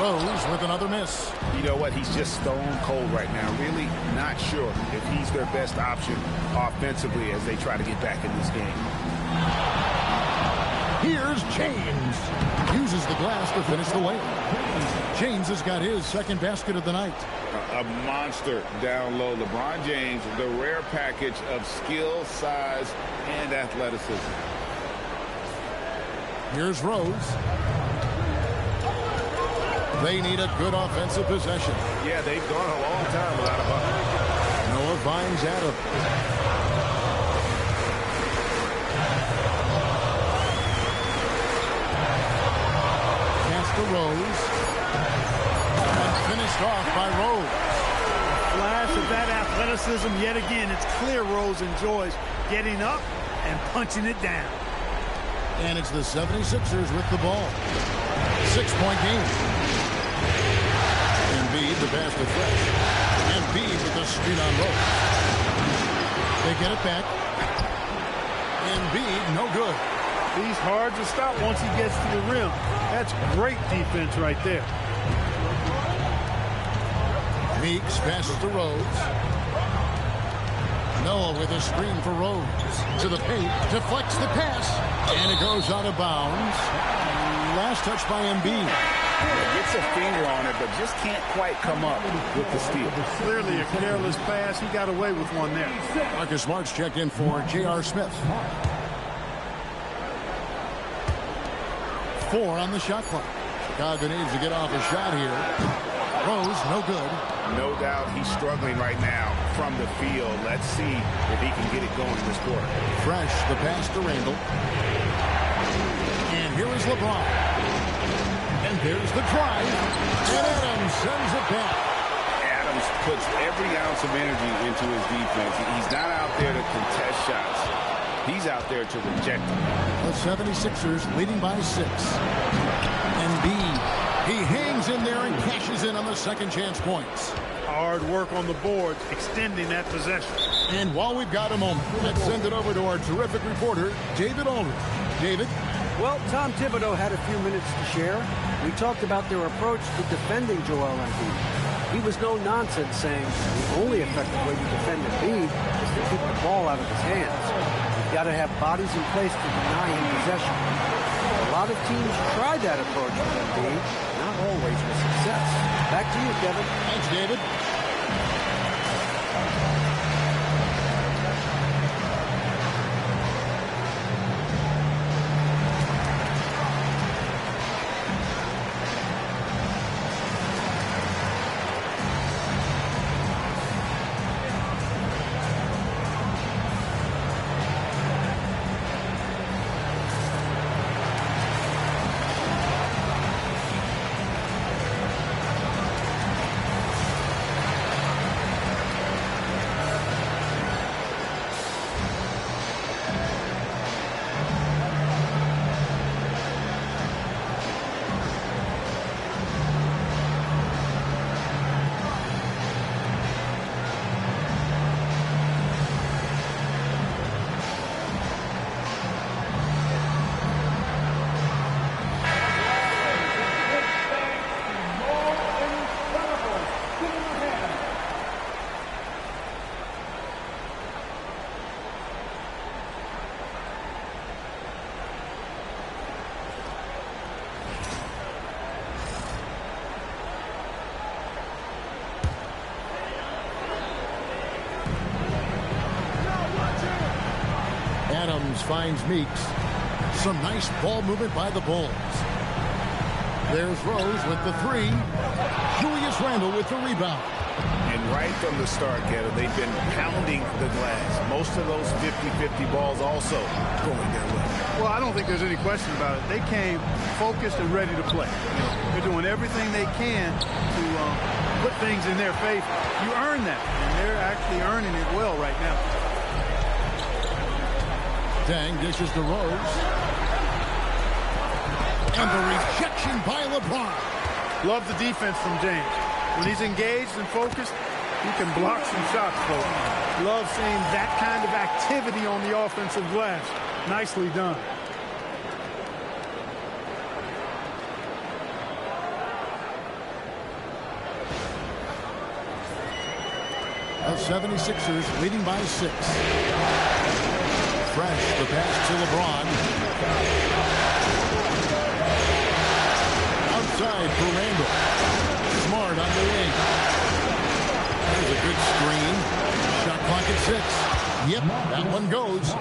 Rose with another miss. You know what? He's just stone cold right now. Really not sure if he's their best option offensively as they try to get back in this game. Here's James. Uses the glass to finish the layup. James has got his second basket of the night. A monster down low. LeBron James, the rare package of skill, size, and athleticism. Here's Rose. They need a good offensive possession. Yeah, they've gone a long time without a bucket. Noah finds Adam. Pass to Rose. And finished off by Rose. Flash of that athleticism yet again. It's clear Rose enjoys getting up and punching it down. And it's the 76ers with the ball. 6-point game. Embiid, the pass to Fresh. Embiid with the screen on Rose. They get it back. Embiid, no good. He's hard to stop once he gets to the rim. That's great defense right there. Meeks passes to Rose. Noah with a screen for Rose. To the paint. Deflects the pass. And it goes out of bounds. Last touch by Embiid. Gets a finger on it, but just can't quite come up with the steal. Clearly a careless pass. He got away with one there. Marcus Smart's checked in for J.R. Smith. 4 on the shot clock. Chicago needs to get off a shot here. Rose, no good. No doubt he's struggling right now from the field. Let's see if he can get it going this quarter. Fresh, the pass to Randall. And here is LeBron. And there's the drive. And Adams sends it back. Adams puts every ounce of energy into his defense. He's not out there to contest shots. He's out there to reject them. The 76ers leading by 6. Embiid. He hangs in there and cashes in on the second chance points. Hard work on the boards, extending that possession. And while we've got a moment, let's send it over to our terrific reporter, David Aldridge. David? Well, Tom Thibodeau had a few minutes to share. We talked about their approach to defending Joel Embiid. He was no nonsense saying the only effective way you defend Embiid is to keep the ball out of his hands. You've got to have bodies in place to deny him possession. A lot of teams tried that approach with Embiid, not always with success. Back to you, Kevin. Thanks, David. finds Meeks. Some nice ball movement by the Bulls. There's Rose with the three. Julius Randle with the rebound. And right from the start, Kevin, they've been pounding the glass. Most of those 50-50 balls also going their way. Well, I don't think there's any question about it. They came focused and ready to play. They're doing everything they can to put things in their favor. You earn that, and they're actually earning it well right now. Dang dishes to Rose. And the rejection by LeBron. Love the defense from James. When he's engaged and focused, he can block some shots, folks. Love seeing that kind of activity on the offensive glass. Nicely done. The 76ers leading by 6. Fresh, the pass to LeBron. Outside for Randle. Smart on the wing. There's a good screen. Shot clock at 6. Yep, that one goes.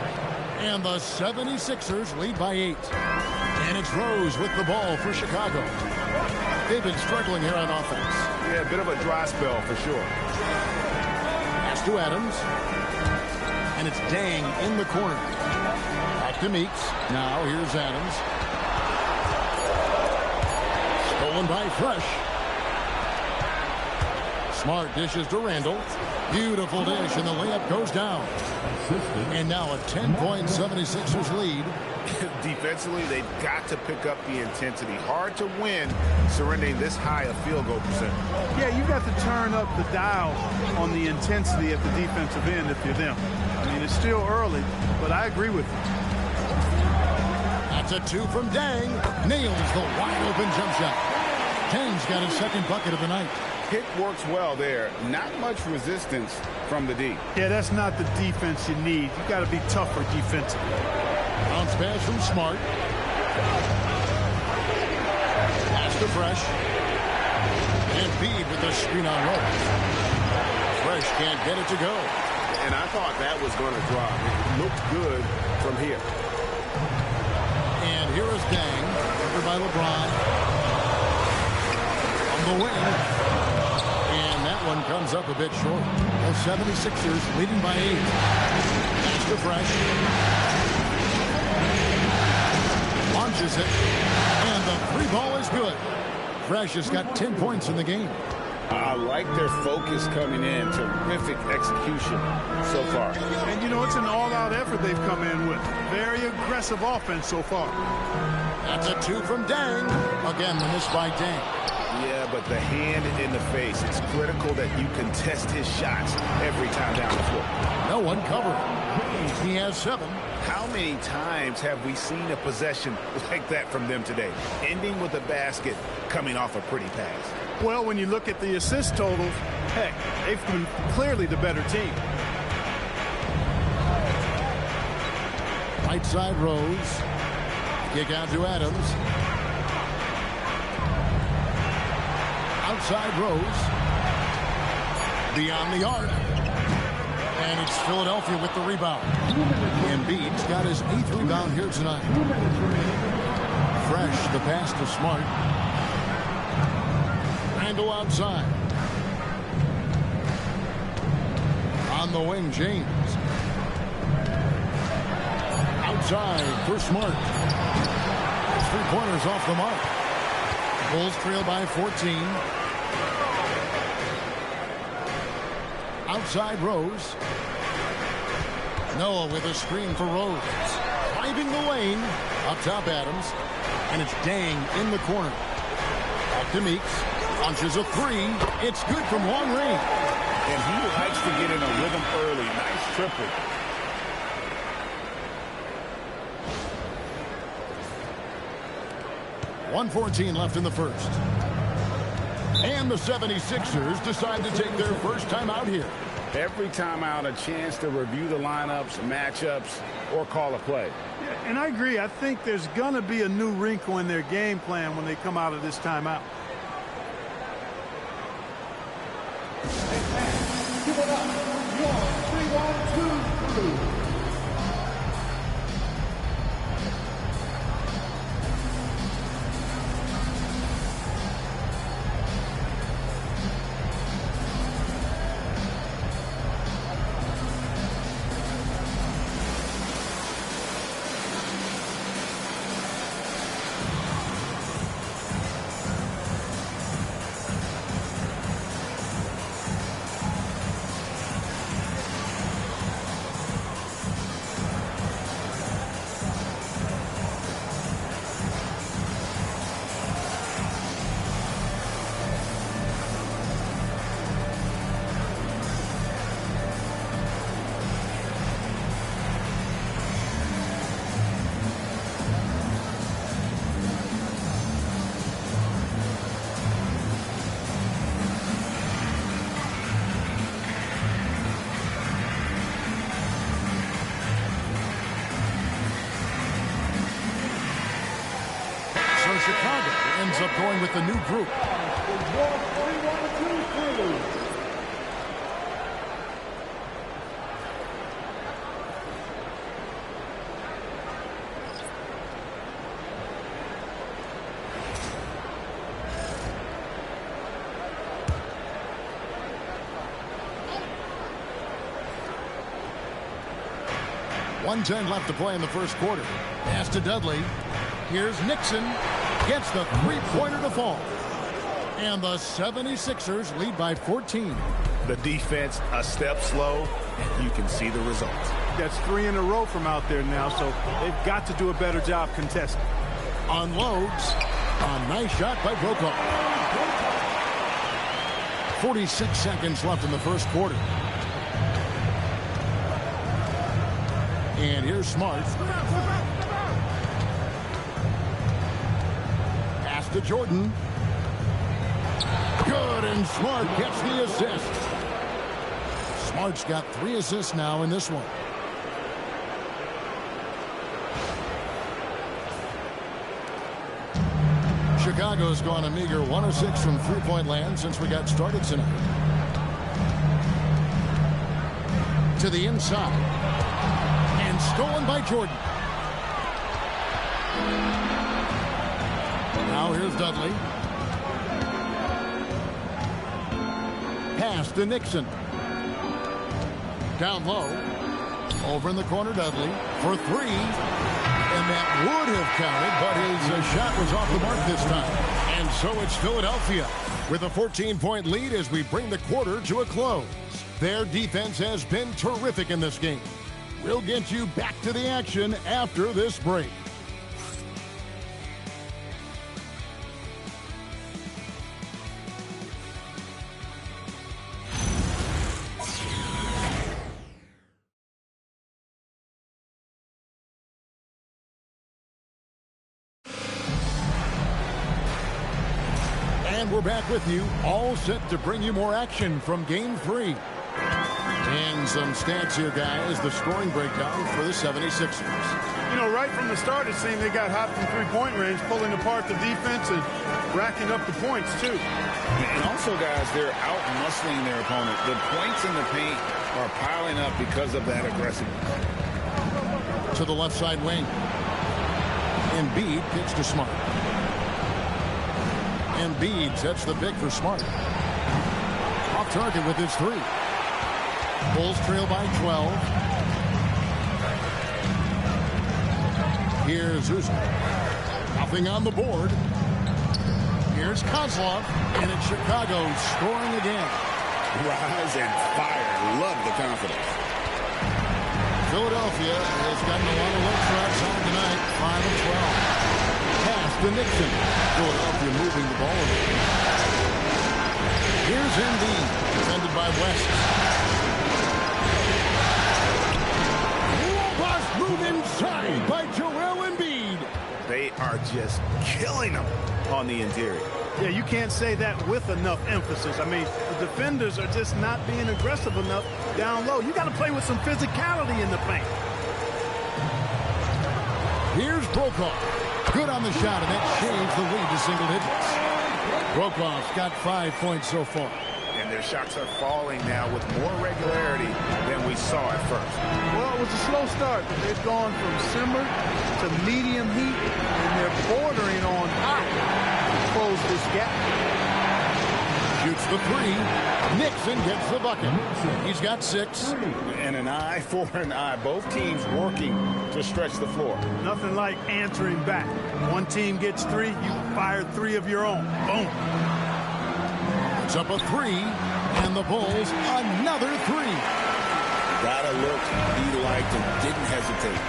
And the 76ers lead by 8. And it's Rose with the ball for Chicago. They've been struggling here on offense. Yeah, a bit of a dry spell for sure. Pass to Adams. And it's Dang in the corner. Back to Meeks. Now here's Adams. Stolen by Fresh. Smart dishes to Randle. Beautiful dish, and the layup goes down. And now a 10-point 76ers lead. Defensively, they've got to pick up the intensity. Hard to win surrendering this high a field goal percentage. Yeah, you've got to turn up the dial on the intensity at the defensive end if you're them. I mean, it's still early, but I agree with you. That's a 2 from Dang. Nails the wide-open jump shot. Dang's got his second bucket of the night. Pick works well there. Not much resistance from the D. Yeah, that's not the defense you need. You got to be tougher defensively. Bounce pass from Smart. Pass to Fresh. And Embiid with the screen on Rose. Fresh can't get it to go. And I thought that was going to drop. It looked good from here. And here is Dang. Covered by LeBron. On the wing. And that one comes up a bit short. The 76ers leading by 8. Pass to Fresh. Launches it. And the three ball is good. Fresh has got 10 points in the game. I like their focus coming in. Terrific execution so far. And, you know, it's an all-out effort they've come in with. Very aggressive offense so far. That's a 2 from Dang. Again, the miss by Dang. Yeah, but the hand in the face. It's critical that you contest his shots every time down the floor. No one covering. He has 7. How many times have we seen a possession like that from them today? Ending with a basket, coming off a pretty pass. Well, when you look at the assist totals, heck, they've been clearly the better team. Right side Rose. Kick out to Adams. Outside Rose. Beyond the arc. And it's Philadelphia with the rebound. Embiid's got his 8th rebound here tonight. Fresh, the pass to Smart. Randle outside. On the wing, James. Outside for Smart. 3-pointers off the mark. Bulls trail by 14. Outside Rose. Noah with a screen for Rose. Driving the lane. Up top Adams. And it's Dang in the corner. Back to Meeks. Launches a 3. It's good from long range. And he likes to get in a rhythm early. Nice triple. .114 left in the first. And the 76ers decide to take their first time out here. Every time out, a chance to review the lineups, matchups, or call a play. Yeah, and I agree. I think there's going to be a new wrinkle in their game plan when they come out of this timeout. Give it up. Your 3-1-2 crew. ends up going with the new group. .110 left to play in the first quarter. Pass to Dudley. Here's Nixon. Gets the three-pointer to fall. And the 76ers lead by 14. The defense a step slow, and you can see the results. That's 3 in a row from out there now, so they've got to do a better job contesting. Unloads. A nice shot by Brokaw. 46 seconds left in the first quarter. And here's Smart. Pass to Jordan. Good, and Smart gets the assist. Smart's got 3 assists now in this one. Chicago's gone a meager 1 of 6 from three-point land since we got started tonight. To the inside. And stolen by Jordan. Now here's Dudley. Pass to Nixon. Down low. Over in the corner, Dudley for 3. And that would have counted, but his shot was off the mark this time. And so it's Philadelphia with a 14-point lead as we bring the quarter to a close. Their defense has been terrific in this game. We'll get you back to the action after this break. And we're back with you, all set to bring you more action from Game 3. And some stats here, guys. The scoring breakdown for the 76ers. You know, right from the start, it seemed they got hot from three-point range, pulling apart the defense and racking up the points, too. And also, guys, they're out-muscling their opponent. The points in the paint are piling up because of that aggressiveness. To the left side wing. Embiid kicks to Smart. Embiid sets the pick for Smart. Off target with his 3. Bulls trail by 12. Here's Uzi. Nothing on the board. Here's Kozlov. And it's Chicago scoring again. Rise and fire. Love the confidence. Philadelphia has gotten a lot of looks outside tonight. 5 of 12. Pass to Nixon. Philadelphia moving the ball. Here's Embiid. Defended by West. Move inside by Joel Embiid. They are just killing them on the interior. Yeah, you can't say that with enough emphasis. I mean, the defenders are just not being aggressive enough down low. You got to play with some physicality in the paint. Here's Brokaw. Good on the shot, and that shaves the lead to single digits. Brokaw's got 5 points so far. And their shots are falling now with more regularity than we saw at first. Well, it was a slow start, but they've gone from simmer to medium heat, and they're bordering on hot to close this gap. Shoots the 3. Nixon gets the bucket. He's got 6. And an eye for an eye. Both teams working to stretch the floor. Nothing like answering back. One team gets 3, you fire 3 of your own. Boom. It's up a 3, and the Bulls another 3. Got a look he liked and didn't hesitate.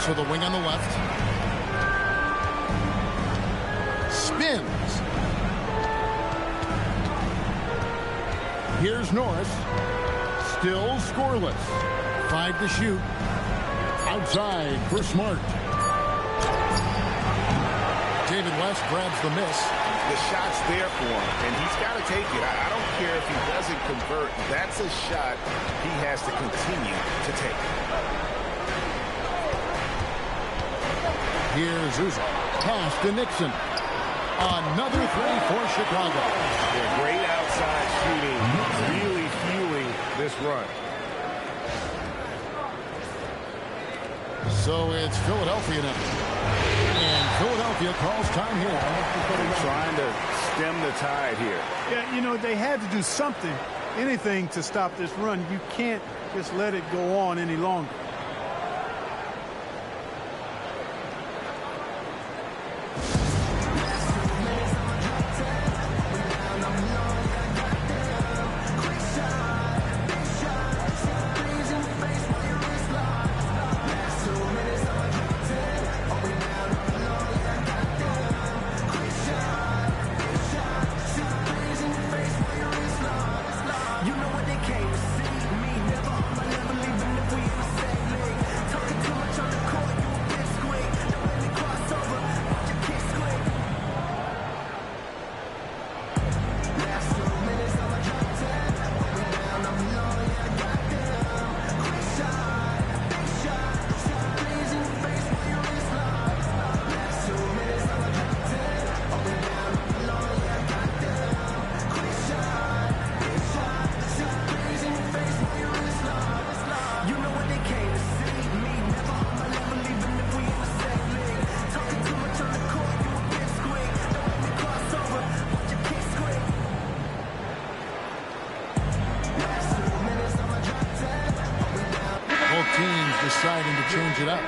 To the wing on the left. Spins. Here's Norris. Still scoreless. 5 to shoot. Outside for Smart. David West grabs the miss. The shot's there for him, and he's got to take it. I don't care if he doesn't convert. That's a shot he has to continue to take. Here's Uzi. Pass to Nixon. Another three for Chicago. Yeah, great outside shooting, really fueling this run. So it's Philadelphia now. And Philadelphia calls time here. Trying to stem the tide here. Yeah, you know, they had to do something, anything to stop this run. You can't just let it go on any longer. Deciding to change it up.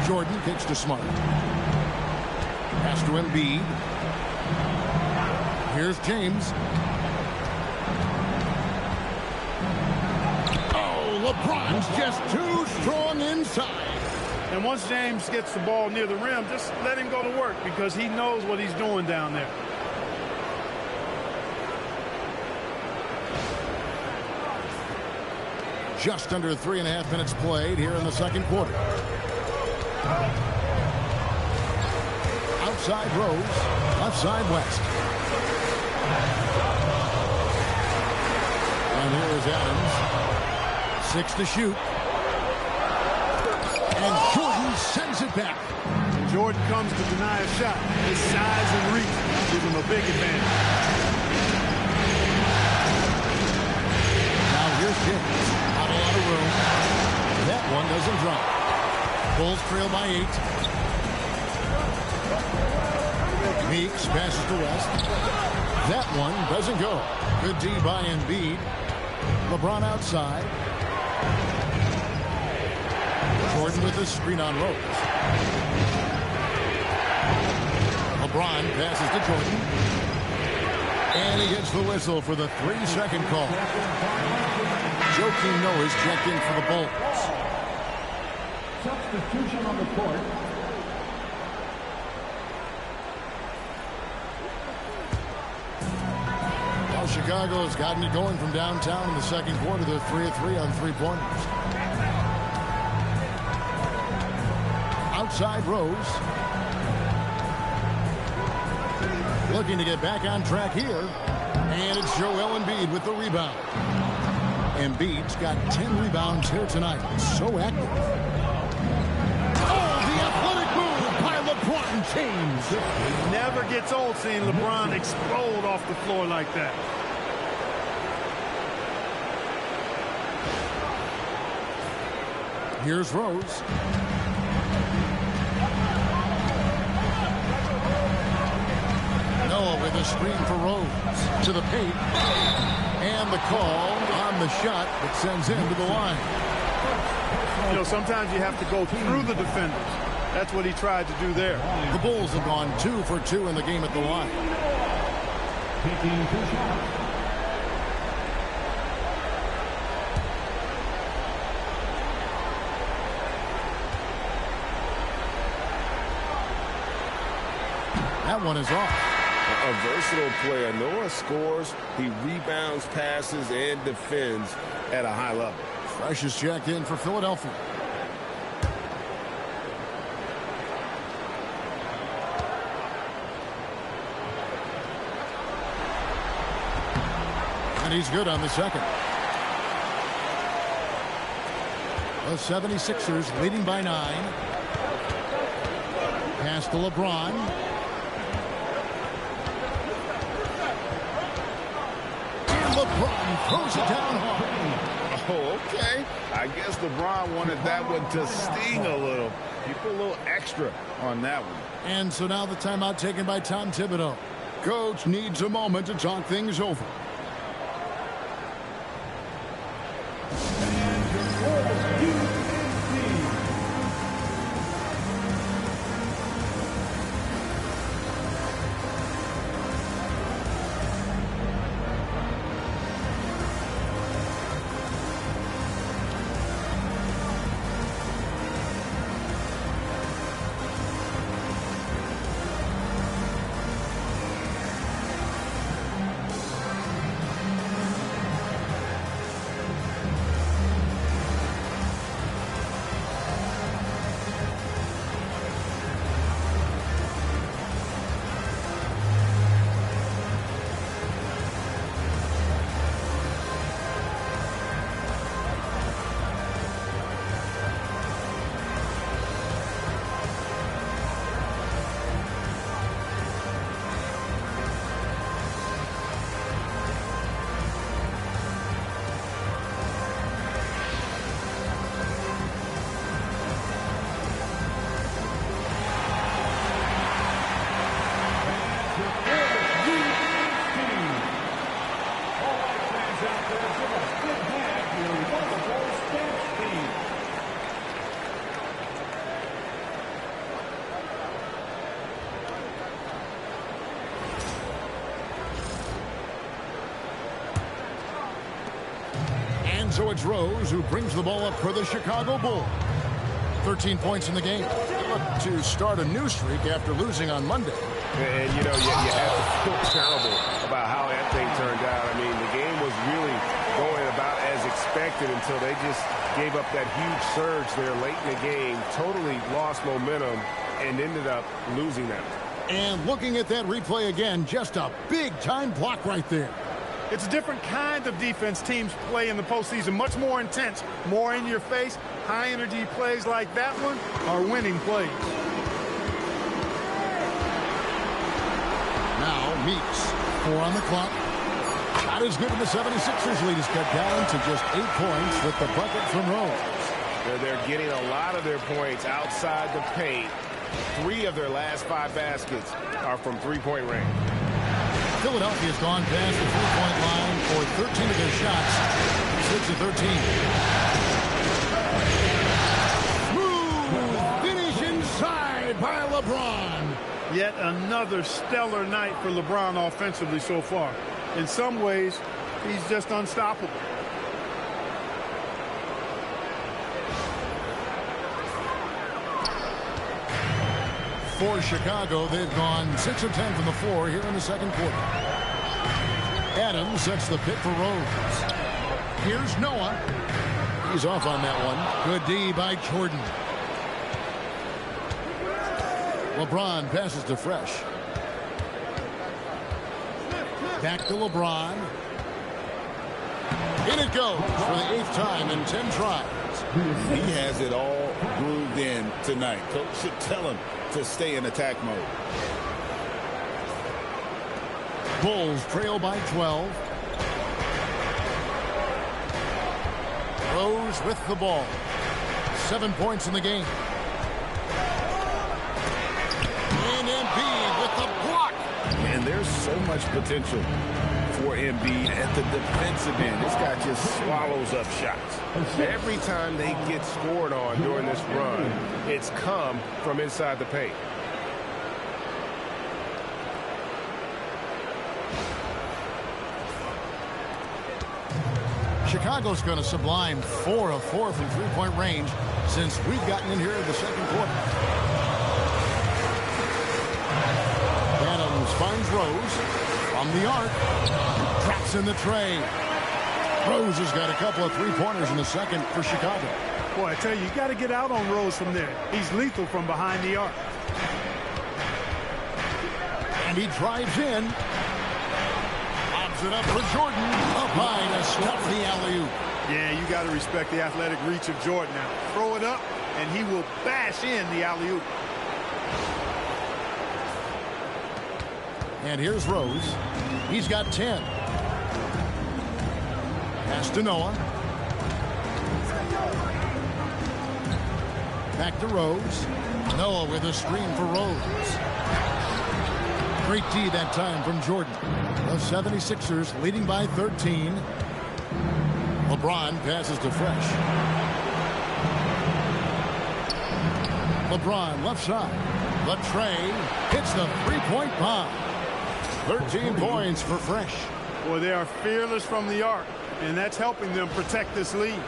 Jordan kicks to Smart. Pass to Embiid. Here's James. Oh, LeBron's just too strong inside. And once James gets the ball near the rim, just let him go to work because he knows what he's doing down there. Just under 3.5 minutes played here in the second quarter. Outside Rose, left side West. And here is Adams. 6 to shoot. And Jordan sends it back. Jordan comes to deny a shot. His size and reach give him a big advantage. Now here's James. Not a lot of room. That one doesn't drop. Bulls trail by 8. Meeks passes to West. That one doesn't go. Good D by Embiid. LeBron outside. Jordan with the screen on Rose. LeBron passes to Jordan. And he gets the whistle for the 3-second call. Joakim Noah's checked in for the Bulls. Substitution on the court. Chicago has gotten it going from downtown in the second quarter. They're 3 of 3 on three-pointers. Outside Rose. Looking to get back on track here. And it's Joel Embiid with the rebound. Embiid's got 10 rebounds here tonight. So active. Oh, the athletic move by LeBron James. It never gets old seeing LeBron explode off the floor like that. Here's Rose. Noah with a screen for Rose. To the paint. And the call on the shot that sends him to the line. You know, sometimes you have to go through the defenders. That's what he tried to do there. The Bulls have gone 2 for 2 in the game at the line. Taking the shot. That one is off. a versatile player. Noah scores, he rebounds, passes, and defends at a high level. Fresh is checked in for Philadelphia. And he's good on the second. The 76ers leading by 9. Pass to LeBron. And LeBron throws it down hard. Oh, okay. I guess LeBron wanted that one to sting a little. You put a little extra on that one. And so now the timeout taken by Tom Thibodeau. Coach needs a moment to talk things over. So it's Rose who brings the ball up for the Chicago Bulls. 13 points in the game. They look to start a new streak after losing on Monday. And, you know, you have to feel terrible about how that thing turned out. I mean, the game was really going about as expected until they just gave up that huge surge there late in the game, totally lost momentum, and ended up losing that. And looking at that replay again, just a big-time block right there. It's a different kind of defense teams play in the postseason, much more intense, more in your face. High-energy plays like that one are winning plays. Now Meeks, 4 on the clock. Shot is good, and the 76ers lead is cut down to just 8 points with the bucket from Rose. They're getting a lot of their points outside the paint. 3 of their last 5 baskets are from three-point range. Philadelphia's gone past the three-point line for 13 of their shots. 6 of 13. Smooth finish inside by LeBron. Yet another stellar night for LeBron offensively so far. In some ways, he's just unstoppable. For Chicago, they've gone 6 of 10 from the floor here in the second quarter. Adams sets the pick for Rose. Here's Noah. He's off on that one. Good D by Jordan. LeBron passes to Fresh. Back to LeBron. In it goes for the 8th time in 10 tries. He has it all grooved in tonight. Coach should tell him to stay in attack mode. Bulls trail by 12. Rose with the ball. 7 points in the game. And Embiid with the block. And there's so much potential for Embiid at the defensive end. This guy just swallows up shots. Every time they get scored on during this run, it's come from inside the paint. Chicago's going to sublime 4 of 4 from three-point range since we've gotten in here in the second quarter. That Adams finds Rose from the arc. Drops in the tray. Rose has got a couple of three-pointers in the second for Chicago. Boy, I tell you, you got to get out on Rose from there. He's lethal from behind the arc. And he drives in. Lobs it up for Jordan. Up high to stuff the alley-oop. Yeah, you got to respect the athletic reach of Jordan now. Throw it up, and he will bash in the alley-oop. And here's Rose. He's got 10. Pass to Noah. Back to Rose. Noah with a screen for Rose. Great D that time from Jordan. The 76ers leading by 13. LeBron passes to Fresh. LeBron left side. The tray hits the three-point bomb. 13 points for Fresh. Boy, they are fearless from the arc, and that's helping them protect this lead.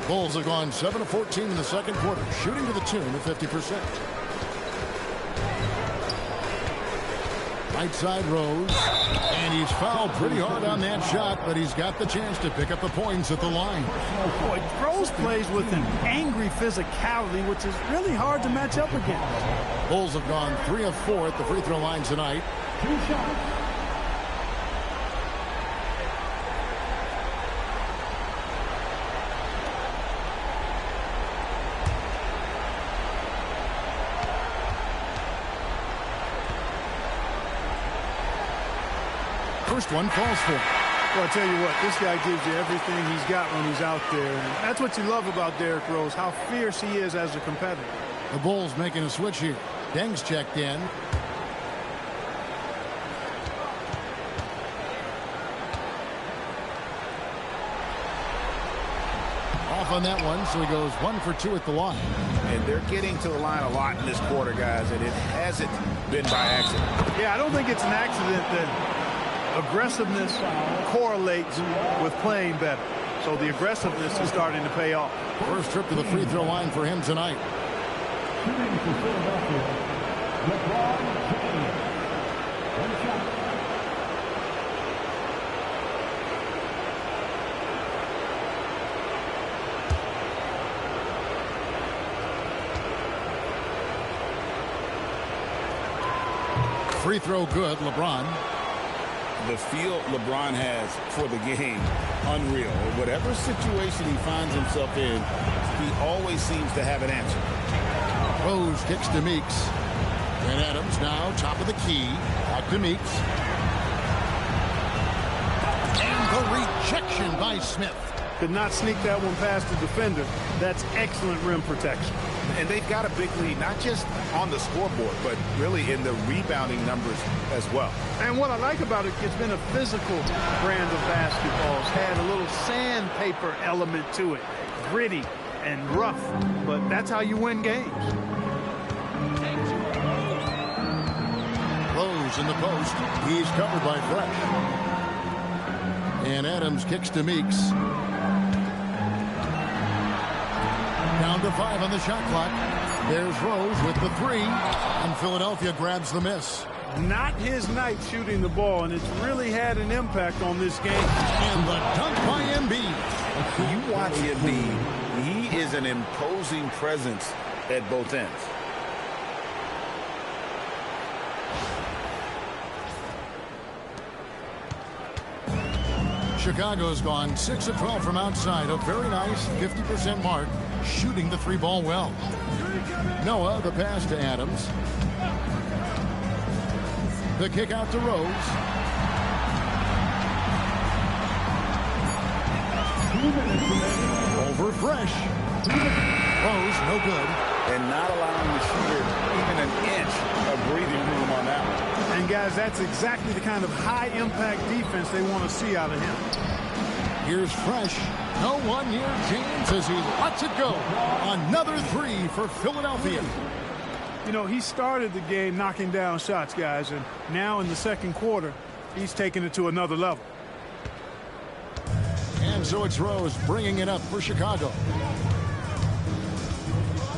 Bulls have gone 7 of 14 in the second quarter, shooting to the tune of 50%. Right side Rose, and he's fouled pretty hard on that shot, but he's got the chance to pick up the points at the line. Boy, Rose plays with an angry physicality, which is really hard to match up against. Bulls have gone 3 of 4 at the free throw line tonight. First one falls for him. Well, I tell you what, this guy gives you everything he's got when he's out there. And that's what you love about Derrick Rose, how fierce he is as a competitor. The Bulls making a switch here. Deng's checked in. Off on that one, so he goes 1 for 2 at the line. And they're getting to the line a lot in this quarter, guys, and it hasn't been by accident. Yeah, I don't think it's an accident that aggressiveness correlates with playing better. So the aggressiveness is starting to pay off. First trip to the free throw line for him tonight. Free throw good, LeBron. The feel LeBron has for the game, unreal. Whatever situation he finds himself in, he always seems to have an answer. Rose kicks to Meeks. And Adams now top of the key. Back to Meeks. And the rejection by Smith. Could not sneak that one past the defender. That's excellent rim protection. And they've got a big lead, not just on the scoreboard, but really in the rebounding numbers as well. And what I like about it, it's been a physical brand of basketball. It's had a little sandpaper element to it. Gritty and rough, but that's how you win games. Rose in the post. He's covered by Fresh. And Adams kicks to Meeks. Down to 5 on the shot clock. There's Rose with the 3. And Philadelphia grabs the miss. Not his night shooting the ball, and it's really had an impact on this game. And the dunk by Embiid. You watch Embiid. He is an imposing presence at both ends. Chicago's gone 6 of 12 from outside. A very nice 50% mark. Shooting the 3-ball well. Noah, the pass to Adams. The kick out to Rose. Over Fresh. Rose, no good. And not allowing the shooter even an inch of breathing room on that one. And guys, that's exactly the kind of high-impact defense they want to see out of him. Here's Fresh. No one near James as he lets it go. Another 3 for Philadelphia. You know, he started the game knocking down shots, guys, and now in the second quarter, he's taking it to another level. And so it's Rose bringing it up for Chicago.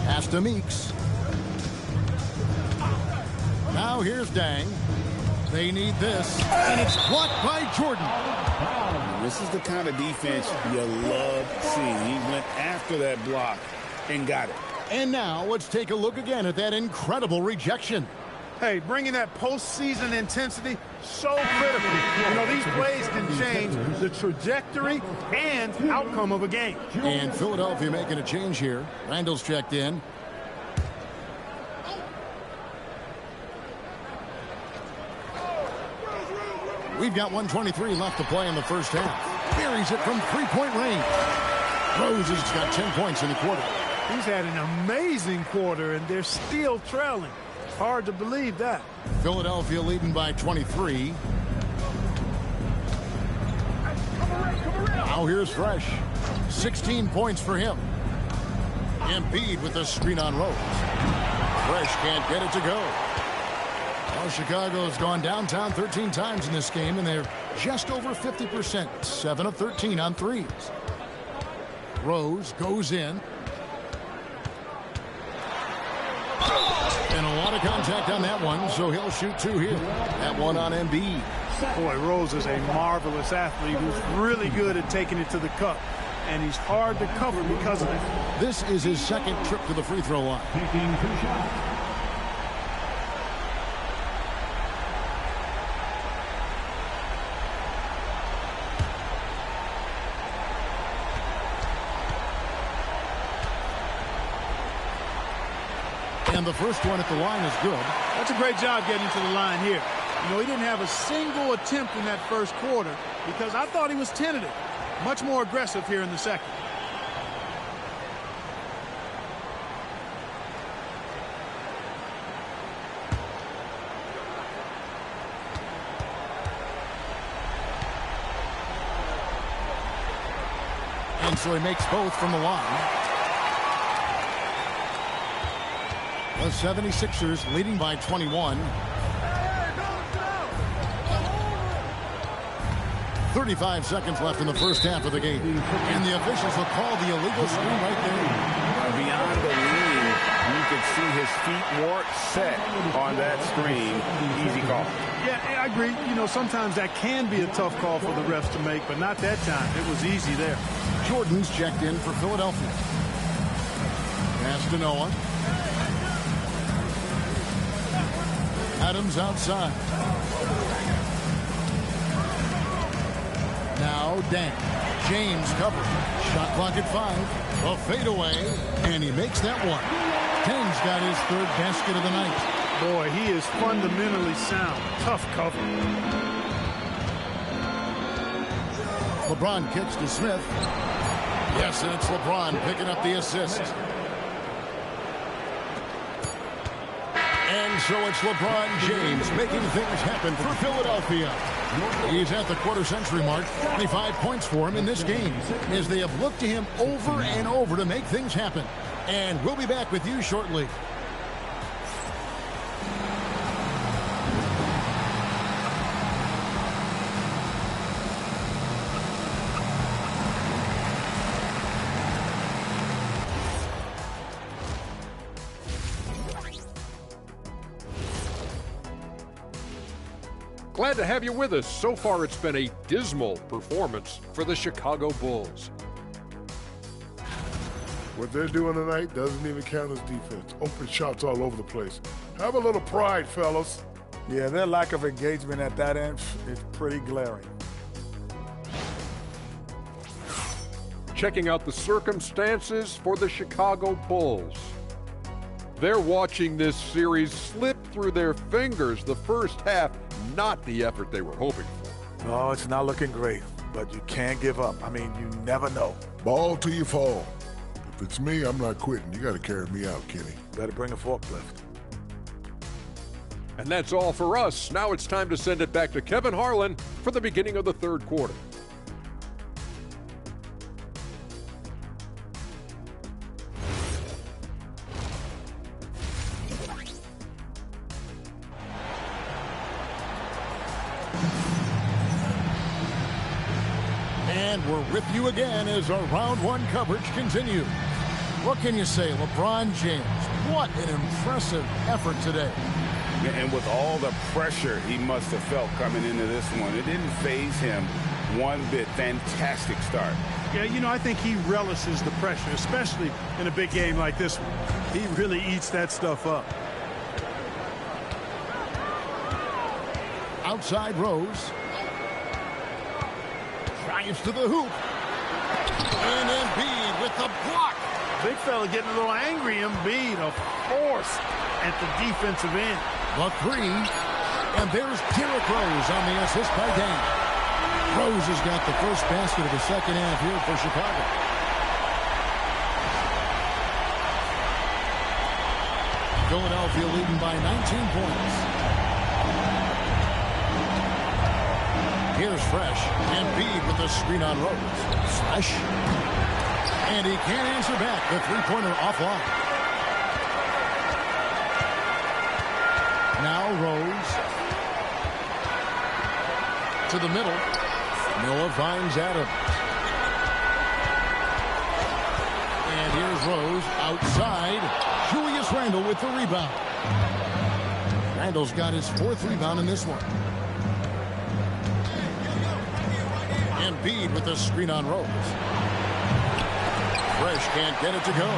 Pass to Meeks. Now here's Dang. They need this, and it's blocked by Jordan. This is the kind of defense you love seeing. He went after that block and got it. And now let's take a look again at that incredible rejection. Hey, bringing that postseason intensity, so critical. You know, these plays can change the trajectory and outcome of a game. And Philadelphia making a change here. Randall's checked in. We've got 1:23 left to play in the first half. Buries it from three-point range. Rose has got 10 points in the quarter. He's had an amazing quarter, and they're still trailing. Hard to believe that. Philadelphia leading by 23. Now here's Fresh. 16 points for him. Embiid with the screen on Rose. Fresh can't get it to go. Well, Chicago has gone downtown 13 times in this game, and they're just over 50%. 7 of 13 on threes. Rose goes in. And a lot of contact on that one, so he'll shoot 2 here. That one on Embiid. Boy, Rose is a marvelous athlete who's really good at taking it to the cup. And he's hard to cover because of it. This is his second trip to the free throw line. Taking 2 shots. And the first one at the line is good. That's a great job getting to the line here. You know, he didn't have a single attempt in that first quarter because I thought he was tentative. Much more aggressive here in the second. And so he makes both from the line. The 76ers leading by 21. 35 seconds left in the first half of the game. And the officials will call the illegal screen right there. Beyond the lean, you could see his feet more set on that screen. Easy call. Yeah, I agree. You know, sometimes that can be a tough call for the refs to make, but not that time. It was easy there. Jordan's checked in for Philadelphia. Pass to Noah. Adams outside. Now Dan. James covered. Shot clock at 5. A fadeaway. And he makes that one. James got his third basket of the night. Boy, he is fundamentally sound. Tough cover. LeBron kicks to Smith. Yes, and it's LeBron picking up the assist. And so it's LeBron James making things happen for Philadelphia. He's at the quarter-century mark. 25 points for him in this game as they have looked to him over and over to make things happen. And we'll be back with you shortly. Glad to have you with us. So far, it's been a dismal performance for the Chicago Bulls. What they're doing tonight doesn't even count as defense. Open shots all over the place. Have a little pride, fellas. Yeah, their lack of engagement at that end is pretty glaring. Checking out the circumstances for the Chicago Bulls. They're watching this series slip through their fingers. The first half, not the effort they were hoping for. Oh, it's not looking great, but you can't give up. I mean, you never know. Ball till you fall. If it's me, I'm not quitting. You got to carry me out, Kenny. Better bring a forklift. And that's all for us. Now it's time to send it back to Kevin Harlan for the beginning of the third quarter. And we're with you again as our round one coverage continues. What can you say, LeBron James? What an impressive effort today. And with all the pressure he must have felt coming into this one, it didn't faze him one bit. Fantastic start. Yeah, you know, I think he relishes the pressure, especially in a big game like this one. He really eats that stuff up. Outside Rose. Drives to the hoop. And Embiid with the block. Big fella getting a little angry. Embiid, a force at the defensive end. The three. And there's Derrick Rose on the assist by Dan. Rose has got the first basket of the second half here for Chicago. Philadelphia leading by 19 points. Here's Fresh. Embiid with the screen on Rose. Fresh. And he can't answer back. The three-pointer offline. Now Rose. To the middle. Miller finds Adams. And here's Rose outside. Julius Randle with the rebound. Randle's got his fourth rebound in this one. Embiid with the screen on Rose. Fresh can't get it to go.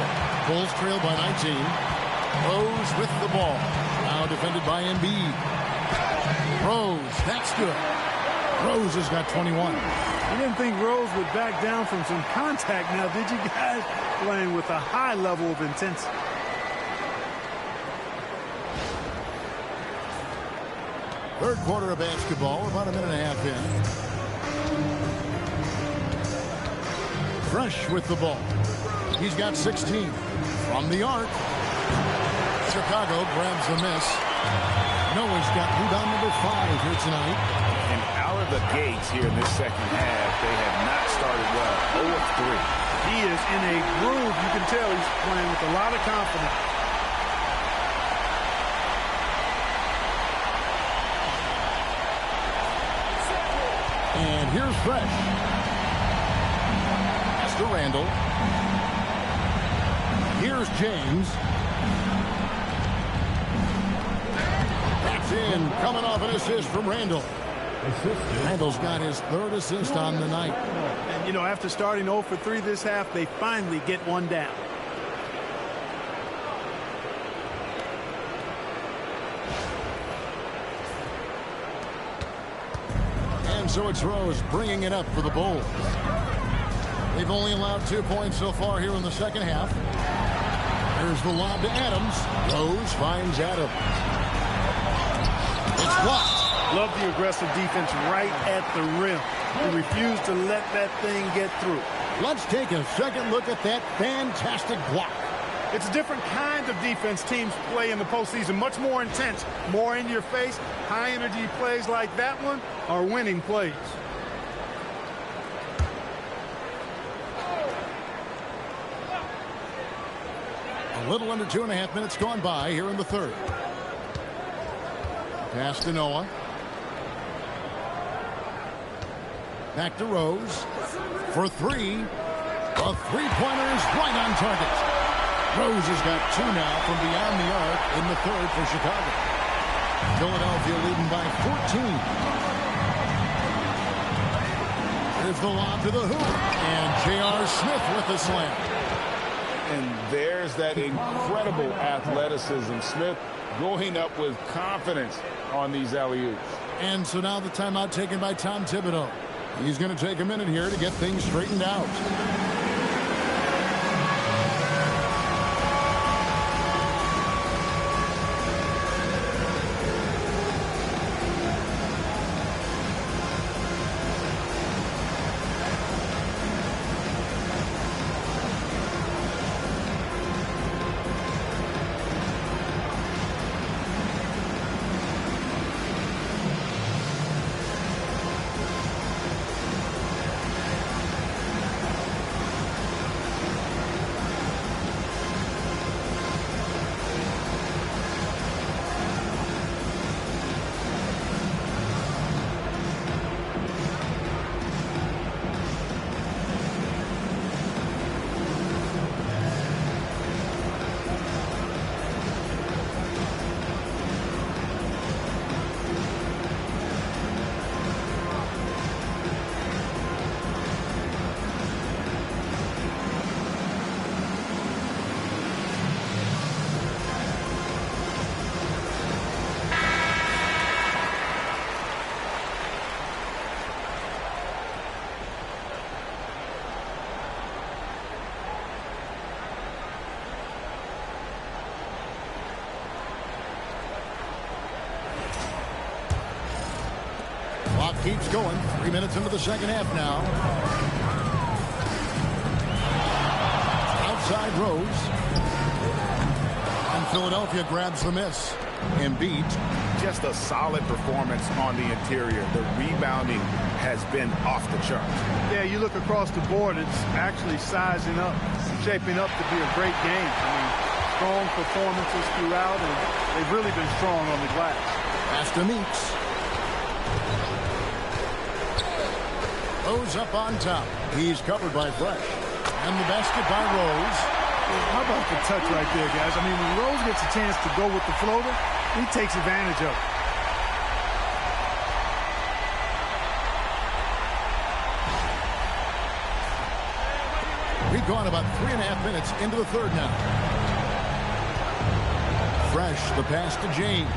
Bulls trail by 19. Rose with the ball. Now defended by Embiid. Rose, that's good. Rose has got 21. You didn't think Rose would back down from some contact now, did you guys? Playing with a high level of intensity. Third quarter of basketball, about a minute and a half in. Fresh with the ball. He's got 16 from the arc. Chicago grabs the miss. Noah's got rebound number 5 here tonight. And out of the gates here in this second half, they have not started well. 0 of 3. He is in a groove. You can tell he's playing with a lot of confidence. And here's Fresh. Pass to Randle. Here's James. That's in. Coming off an assist from Randle. Randle's got his third assist on the night. And, you know, after starting 0 for 3 this half, they finally get one down. And so it's Rose bringing it up for the Bulls. They've only allowed 2 points so far here in the second half. There's the lob to Adams. Rose finds Adams. It's blocked. Love the aggressive defense right at the rim. He refused to let that thing get through. Let's take a second look at that fantastic block. It's a different kind of defense teams play in the postseason. Much more intense, more in your face. High energy plays like that one are winning plays. A little under 2.5 minutes gone by here in the third. Pass to Noah. Back to Rose. For 3. The three-pointer is right on target. Rose has got 2 now from beyond the arc in the third for Chicago. Philadelphia leading by 14. There's the lob to the hoop. And J.R. Smith with the slam. And there's that incredible athleticism. Smith going up with confidence on these alley-oops. And so now the timeout taken by Tom Thibodeau. He's going to take a minute here to get things straightened out. keeps going. 3 minutes into the second half now. Outside Rose. And Philadelphia grabs the miss. Embiid. Just a solid performance on the interior. The rebounding has been off the charts. Yeah, you look across the board, it's actually sizing up, shaping up to be a great game. I mean, strong performances throughout, and they've really been strong on the glass. Pass to Meeks. Rose up on top. He's covered by Fresh. And the basket by Rose. How about the touch right there, guys? I mean, when Rose gets a chance to go with the floater, he takes advantage of it. We've gone about 3.5 minutes into the third now. Fresh, the pass to James.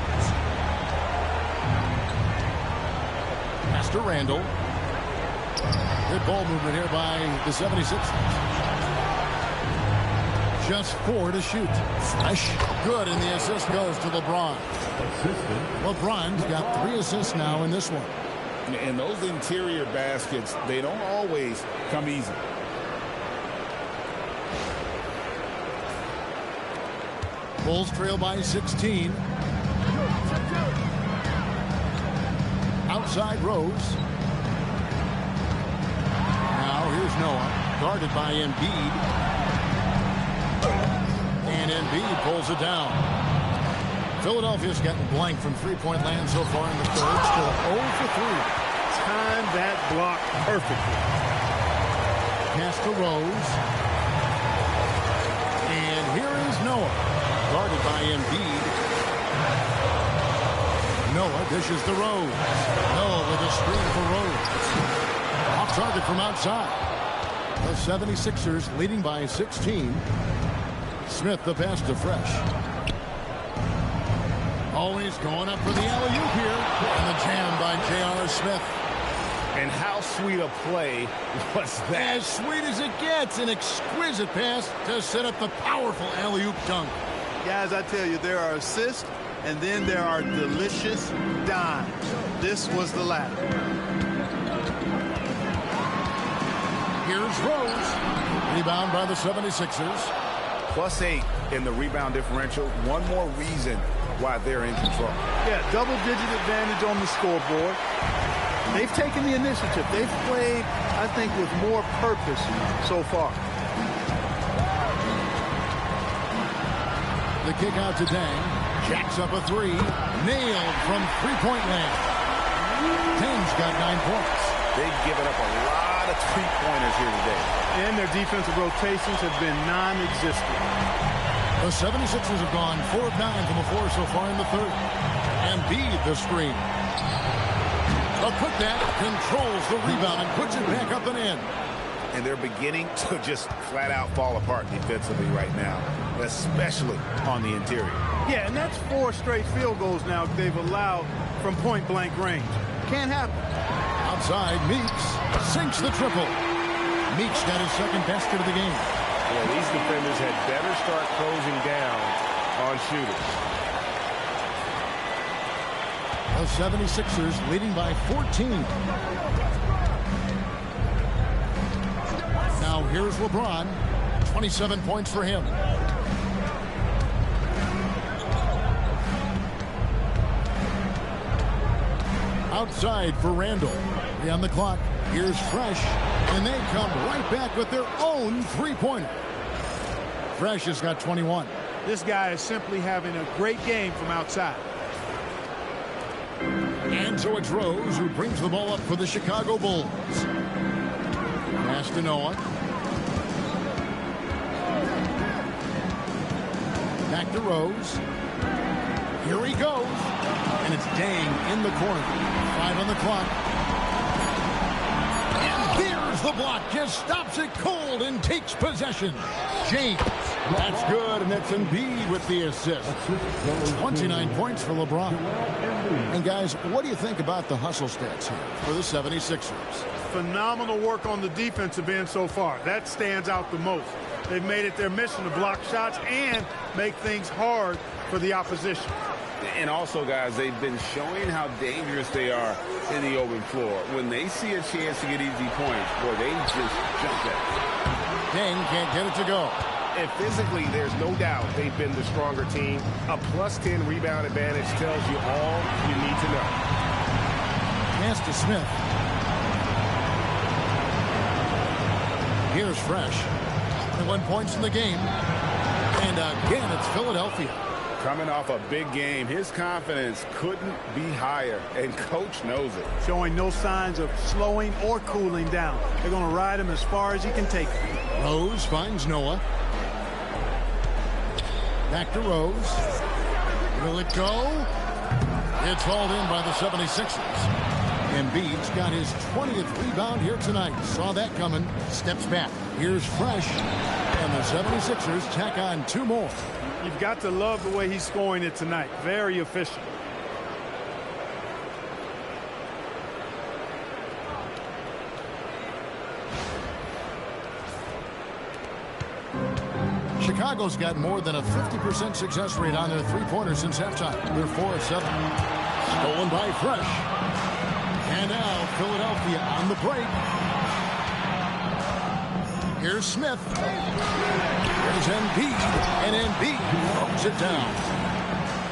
Pass to Randall. Good ball movement here by the 76ers. Just 4 to shoot. Fresh. Good, and the assist goes to LeBron. LeBron's got 3 assists now in this one. And those interior baskets, they don't always come easy. Bulls trail by 16. Outside Rose. Now here's Noah, guarded by Embiid. And Embiid pulls it down. Philadelphia's gotten blank from three-point land so far in the third. Still 0 for 3. Timed that block perfectly. Pass to Rose. And here is Noah, guarded by Embiid. Noah dishes to Rose. Noah with a screen for Rose. Off target from outside. The 76ers leading by 16. Smith the pass to Fresh. Always going up for the alley-oop here. And the jam by J.R. Smith. And how sweet a play was that? As sweet as it gets. An exquisite pass to set up the powerful alley-oop dunk. Guys, I tell you, there are assists, and then there are delicious dimes. This was the latter. Here's Rose. Rebound by the 76ers. +8 in the rebound differential. One more reason why they're in control. Yeah, double-digit advantage on the scoreboard. They've taken the initiative. They've played, I think, with more purpose so far. The kick out to Dang. Jacks up a 3. Nailed from three-point land. Dang's got 9 points. They've given up a lot of three-pointers here today. And their defensive rotations have been non-existent. The 76ers have gone 4 of 9 from the floor so far in the third. Embiid the screen. A putback controls the rebound and puts it back up and in. And they're beginning to just flat out fall apart defensively right now, especially on the interior. Yeah, and that's 4 straight field goals now they've allowed from point-blank range. Can't happen. Outside, Meeks sinks the triple. Meeks got his second basket of the game. Well, these defenders had better start closing down on shooters. The 76ers leading by 14. Now here's LeBron. 27 points for him. Outside for Randall. 3 on the clock. Here's Fresh. And they come right back with their own three-pointer. Fresh has got 21. This guy is simply having a great game from outside. And so it's Rose who brings the ball up for the Chicago Bulls. Pass to Noah. Back to Rose. Here he goes. And it's Dang in the corner. 5 on the clock. And there's the block. Just stops it cold and takes possession. James. That's good, and that's Embiid with the assist. 29 points for LeBron. And guys, what do you think about the hustle stats here for the 76ers? Phenomenal work on the defensive end so far. That stands out the most. They've made it their mission to block shots and make things hard for the opposition. And also, guys, they've been showing how dangerous they are in the open floor. When they see a chance to get easy points, boy, they just jump at it. Deng can't get it to go. And physically, there's no doubt they've been the stronger team. A +10 rebound advantage tells you all you need to know. Pass to Smith. Here's Fresh. 21 points in the game. And again, it's Philadelphia. Coming off a big game, his confidence couldn't be higher, and coach knows it. Showing no signs of slowing or cooling down. They're going to ride him as far as he can take him. Rose finds Noah. Back to Rose. Will it go? It's hauled in by the 76ers. Embiid's got his 20th rebound here tonight. Saw that coming. Steps back. Here's Fresh. And the 76ers tack on 2 more. You've got to love the way he's scoring it tonight. Very efficient. Chicago's got more than a 50% success rate on their three-pointers since halftime. They're 4 of 7. Stolen by Fresh. And now Philadelphia on the break. Here's Smith. Here's Embiid. And Embiid throws it down.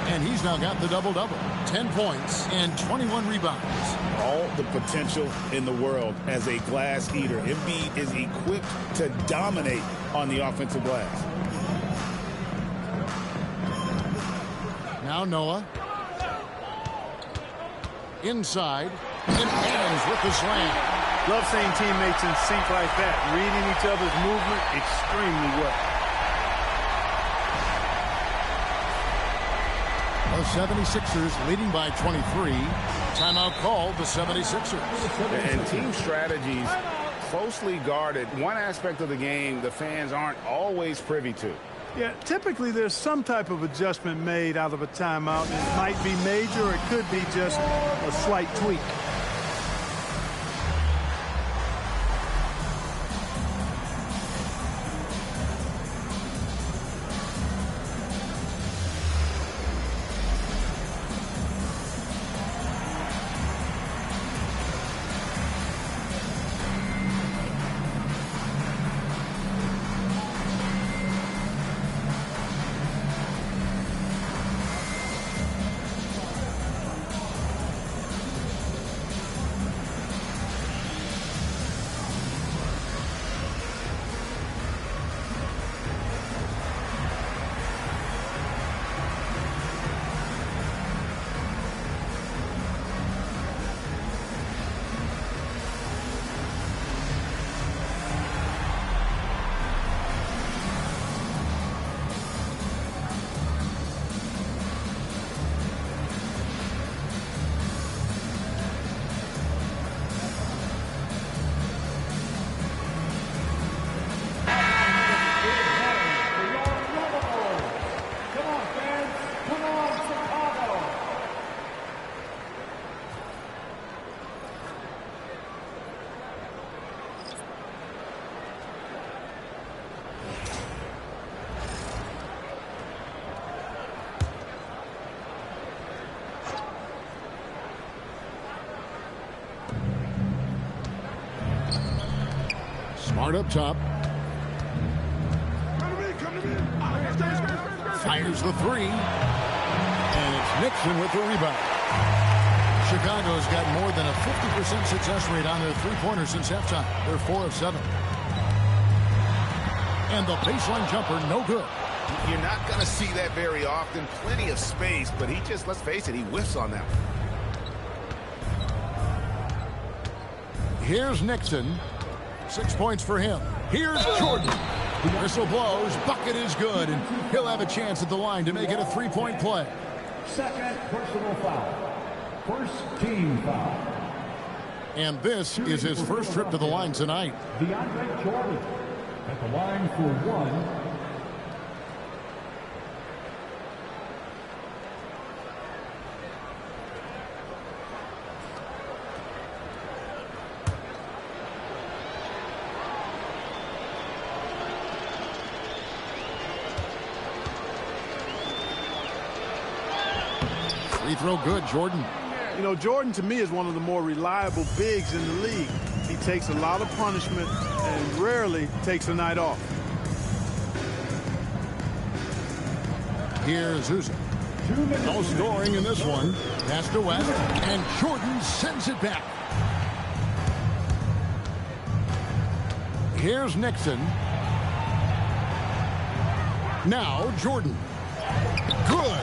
And he's now got the double-double. 10 points and 21 rebounds. All the potential in the world as a glass eater. Embiid is equipped to dominate on the offensive glass. Now Noah. Inside. And Adams with the slam. Love seeing teammates in sync like that, reading each other's movement extremely well. The 76ers leading by 23. Timeout called the 76ers. And team strategies closely guarded. One aspect of the game the fans aren't always privy to. Yeah, typically there's some type of adjustment made out of a timeout. It might be major or it could be just a slight tweak. Smart up top. Fires the 3. And it's Nixon with the rebound. Chicago's got more than a 50% success rate on their three-pointers since halftime. They're 4 of 7. And the baseline jumper, no good. You're not going to see that very often. Plenty of space, but he just, let's face it, he whiffs on that one. Here's Nixon. 6 points for him. Here's Jordan. Whistle blows. Bucket is good. And he'll have a chance at the line to make it a three-point play. Second personal foul. First team foul. And this is his first trip to the line tonight. DeAndre Jordan at the line for 1. Free throw good, Jordan. You know, Jordan to me is one of the more reliable bigs in the league. He takes a lot of punishment and rarely takes a night off. Here's Uzi. No scoring in this one. Pass to West, and Jordan sends it back. Here's Nixon. Now Jordan. Good.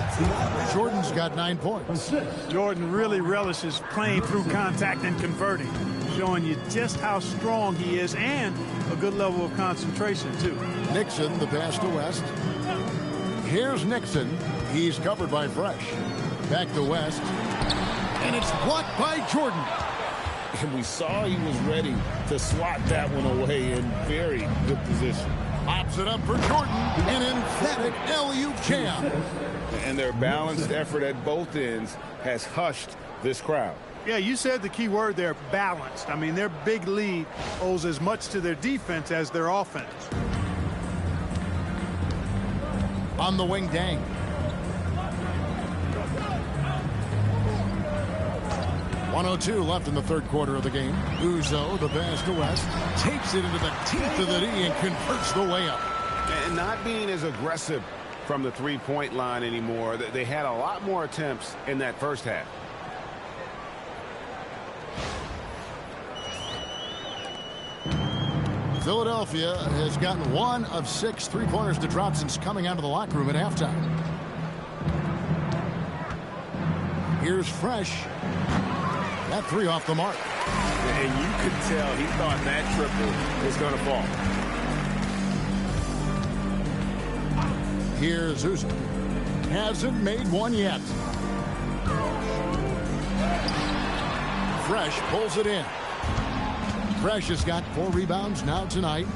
Jordan's got 9 points. Jordan really relishes playing through contact and converting, showing you just how strong he is and a good level of concentration, too. Nixon, the pass to West. Here's Nixon. He's covered by Fresh. Back to West. And it's blocked by Jordan. And we saw he was ready to swat that one away in very good position. Pops it up for Jordan. An emphatic alley-oop jam. And their balanced effort at both ends has hushed this crowd. Yeah, you said the key word there, balanced. I mean, their big lead owes as much to their defense as their offense. On the wing, Dang. .102 left in the third quarter of the game. Uzo, the pass to West, takes it into the teeth of the knee and converts the layup. And not being as aggressive from the three-point line anymore. They had a lot more attempts in that first half. Philadelphia has gotten 1 of 6 three-pointers to drop since coming out of the locker room at halftime. Here's Fresh. That 3 off the mark. And you could tell he thought that triple was going to fall. Here's Uzi. Hasn't made one yet. Fresh pulls it in. Fresh has got 4 rebounds now tonight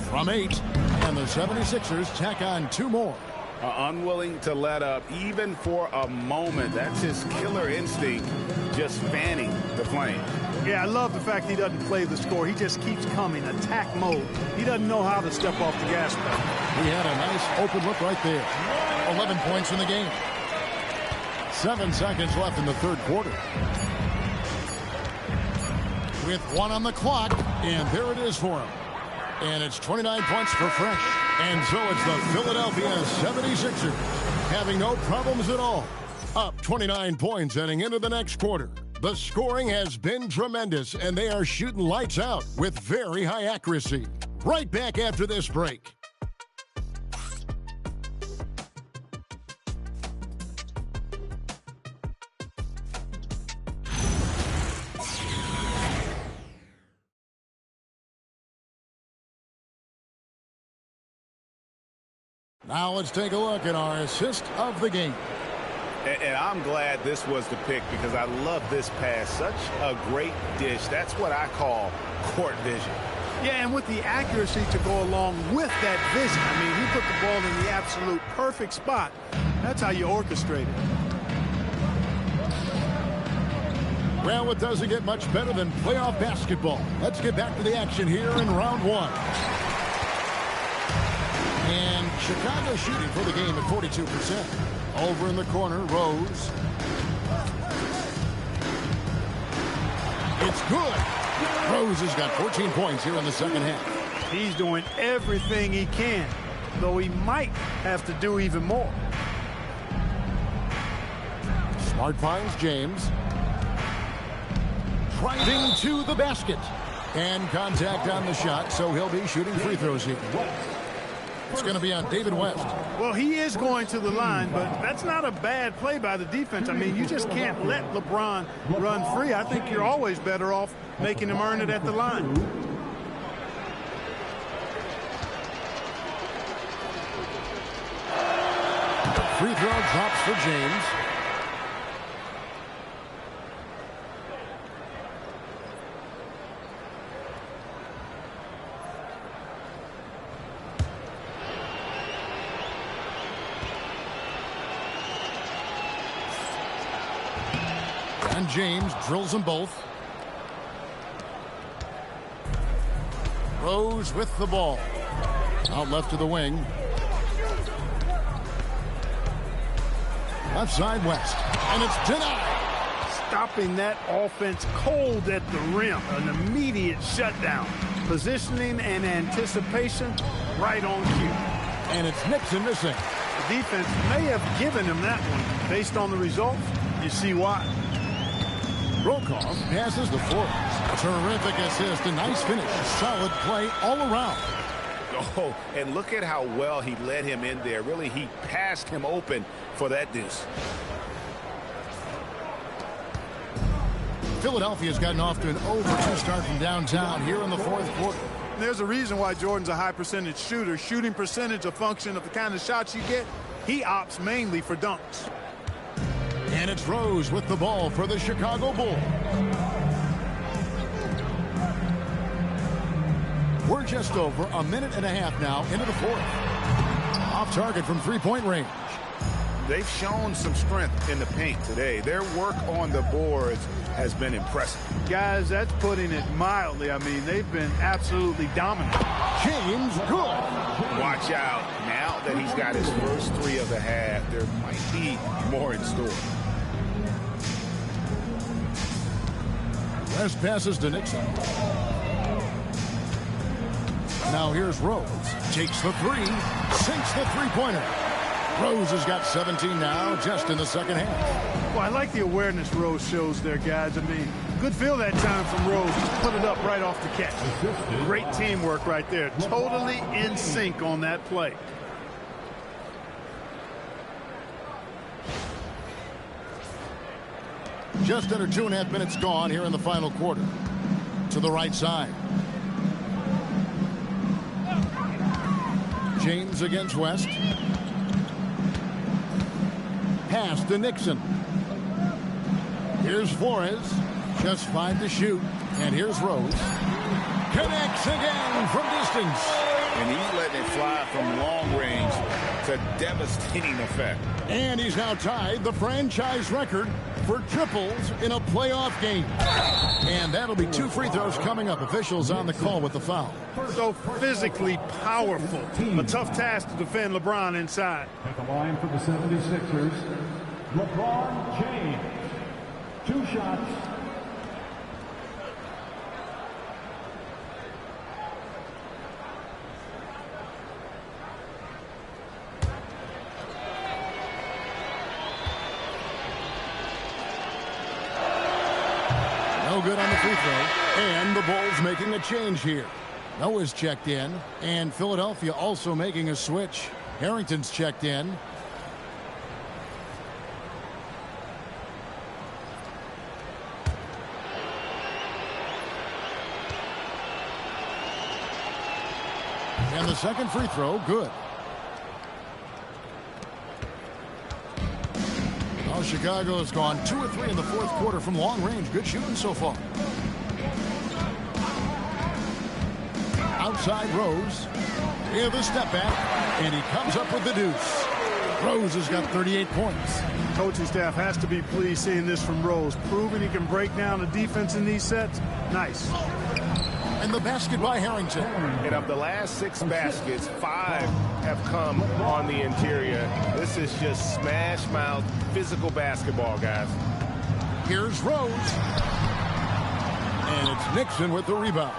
from 8. And the 76ers tack on 2 more. Unwilling to let up even for a moment. That's his killer instinct, just fanning the flame. Yeah, I love the fact he doesn't play the score. He just keeps coming, attack mode. He doesn't know how to step off the gas pedal. He had a nice open look right there. 11 points in the game. 7 seconds left in the third quarter. With 1 on the clock, and there it is for him. And it's 29 points for Fresh. And so it's the Philadelphia 76ers having no problems at all. Up 29 points heading into the next quarter. The scoring has been tremendous, and they are shooting lights out with very high accuracy. Right back after this break. Now let's take a look at our assist of the game. And I'm glad this was the pick because I love this pass. Such a great dish. That's what I call court vision. Yeah, and with the accuracy to go along with that vision. I mean, he put the ball in the absolute perfect spot. That's how you orchestrate it. Well, it doesn't get much better than playoff basketball. Let's get back to the action here in round 1. And Chicago shooting for the game at 42%. Over in the corner, Rose. It's good. Rose has got 14 points here in the second half. He's doing everything he can, though he might have to do even more. Smart finds James. Driving to the basket. And contact on the shot, so he'll be shooting free throws here. It's going to be on David West. Well, he is going to the line, but that's not a bad play by the defense. I mean, you just can't let LeBron run free. I think you're always better off making him earn it at the line. Free throw drops for James. And James drills them both. Rose with the ball. Out left to the wing. Left side West. And it's denied. Stopping that offense cold at the rim. An immediate shutdown. Positioning and anticipation right on cue. And it's Nixon missing. The defense may have given him that one. Based on the results, you see why. Brokoff passes the Forrest. Terrific assist. A nice finish. Solid play all around. Oh, and look at how well he led him in there. Really, he passed him open for that deuce. Philadelphia's gotten off to an 0-2 start from downtown here in the fourth quarter. There's a reason why Jordan's a high percentage shooter. Shooting percentage a function of the kind of shots you get. He opts mainly for dunks. And it's Rose with the ball for the Chicago Bulls. We're just over a minute and a half now into the fourth. Off target from three-point range. They've shown some strength in the paint today. Their work on the boards has been impressive. Guys, that's putting it mildly. I mean, they've been absolutely dominant. James good. Watch out. Now that he's got his first three of the half, there might be more in store. West passes to Nixon. Now here's Rose. Takes the three. Sinks the three-pointer. Rose has got 17 now, just in the second half. Well, I like the awareness Rose shows there, guys. I mean, good feel that time from Rose. Just put it up right off the catch. Great teamwork right there. Totally in sync on that play. Just under 2.5 minutes gone here in the final quarter. To the right side. James against West. Pass to Nixon. Here's Flores. Just 5 to shoot. And here's Rose. Connects again from distance. And he's letting it fly from long range to devastating effect. And he's now tied the franchise record for triples in a playoff game. And that'll be 2 free throws coming up. Officials on the call with the foul. So physically powerful. A tough task to defend LeBron inside. At the line for the 76ers, LeBron James. 2 shots. No good on the free throw. And the Bulls making a change here. Noah's checked in. And Philadelphia also making a switch. Harrington's checked in. And the second free throw, good. Well, Chicago has gone 2 of 3 in the fourth quarter from long range. Good shooting so far. Outside Rose. Here's the step back. And he comes up with the deuce. Rose has got 38 points. Coaching staff has to be pleased seeing this from Rose. Proving he can break down the defense in these sets. Nice. And the basket by Harrington. And of the last 6 baskets, 5 have come on the interior. This is just smash mouth physical basketball, guys. Here's Rose. And it's Nixon with the rebound.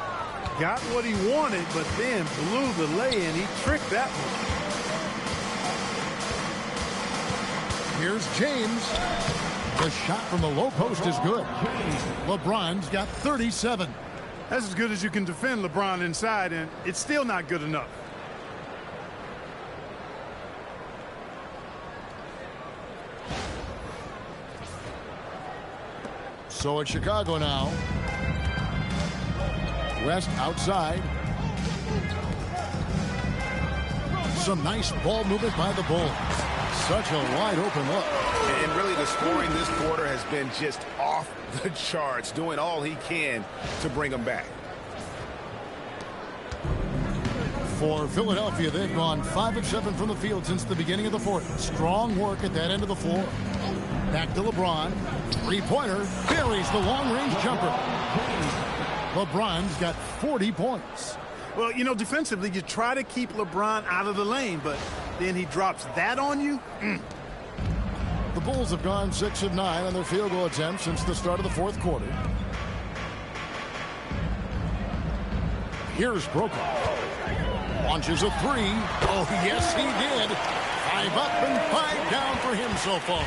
Got what he wanted, but then blew the lay-in. He tricked that one. Here's James. The shot from the low post is good. LeBron's got 37. That's as good as you can defend LeBron inside, and it's still not good enough. So it's Chicago now. West outside. Some nice ball movement by the Bulls. Such a wide open look. And really the scoring this quarter has been just off the charts, doing all he can to bring them back. For Philadelphia, they've gone 5 of 7 from the field since the beginning of the fourth. Strong work at that end of the floor. Back to LeBron. Three-pointer. Buries the long-range jumper. LeBron's got 40 points. Well, you know, defensively, you try to keep LeBron out of the lane, but then he drops that on you. The The Bulls have gone 6 of 9 on their field goal attempts since the start of the fourth quarter. Here's Brokaw. Launches a three. Oh, yes, he did. 5 up and 5 down for him so far.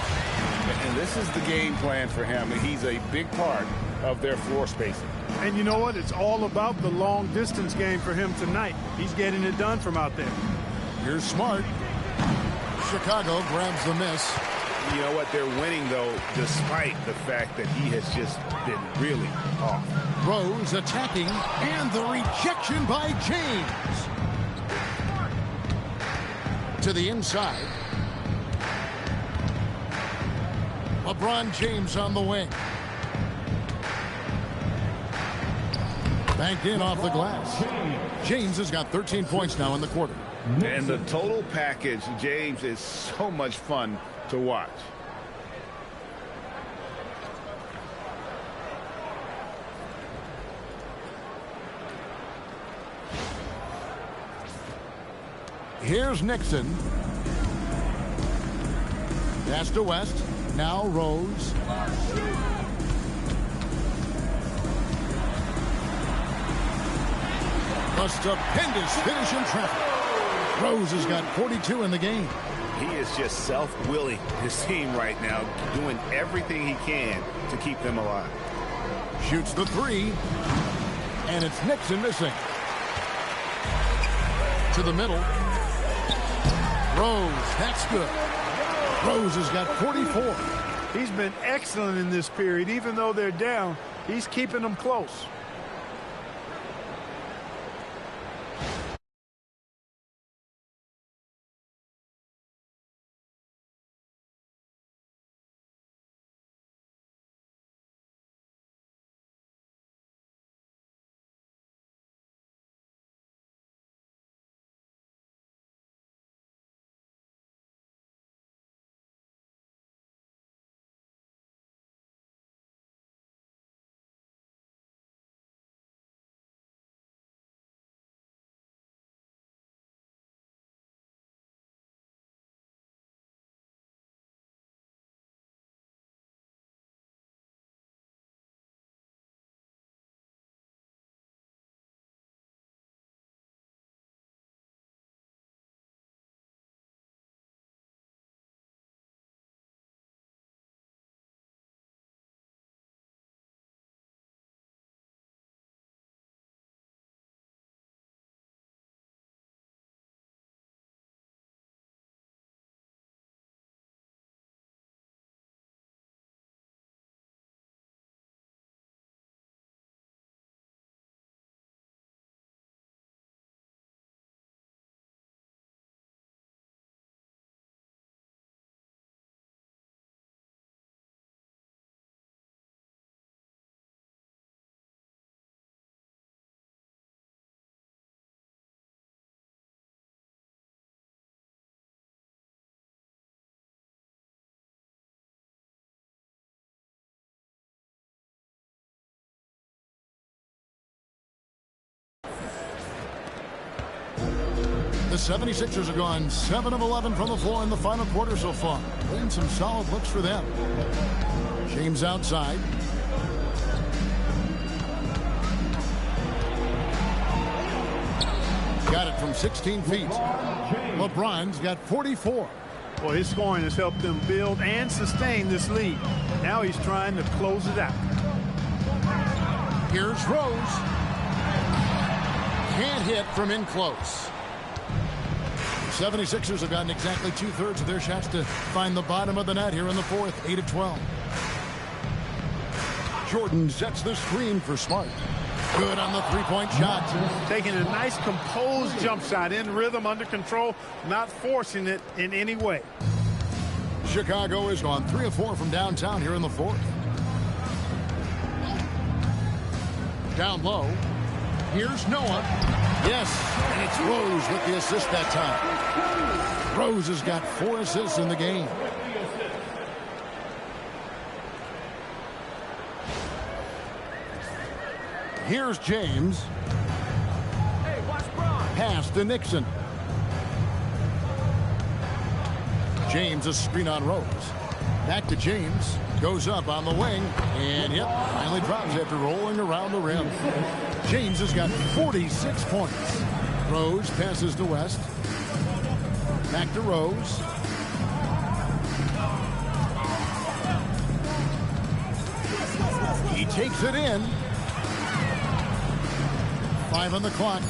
And this is the game plan for him. He's a big part of their floor spacing. And you know what? It's all about the long distance game for him tonight. He's getting it done from out there. Here's Smart. Chicago grabs the miss. You know what? They're winning, though, despite the fact that he has just been really off. Rose attacking, and the rejection by James. To the inside. LeBron James on the wing. Banked in off the glass. James has got 13 points now in the quarter. And the total package, James, is so much fun to watch. Here's Nixon. Pass to West. Now Rose. A stupendous finish in traffic. Rose has got 42 in the game. He is just self-willing his team right now, doing everything he can to keep them alive. Shoots the three, and it's Nixon missing. To the middle. Rose, that's good. Rose has got 44. He's been excellent in this period. Even though they're down, he's keeping them close. The 76ers have gone 7 of 11 from the floor in the final quarter so far. Playing some solid looks for them. James outside. Got it from 16 feet. LeBron's got 44. Well, his scoring has helped them build and sustain this lead. Now he's trying to close it out. Here's Rose. Can't hit from in close. 76ers have gotten exactly 2/3 of their shots to find the bottom of the net here in the fourth. 8 of 12. Jordan sets the screen for Smart. Good on the three-point shot. Taking a nice composed jump shot in rhythm, under control, not forcing it in any way. Chicago is on 3 of 4 from downtown here in the fourth. Down low. Here's Noah. Yes, and it's Rose with the assist that time. Rose has got 4 assists in the game. Here's James. Pass to Nixon. James a screen on Rose. Back to James. Goes up on the wing. And, yep, finally drops after rolling around the rim. James has got 46 points. Rose passes to West. Back to Rose. He takes it in. 5 on the clock.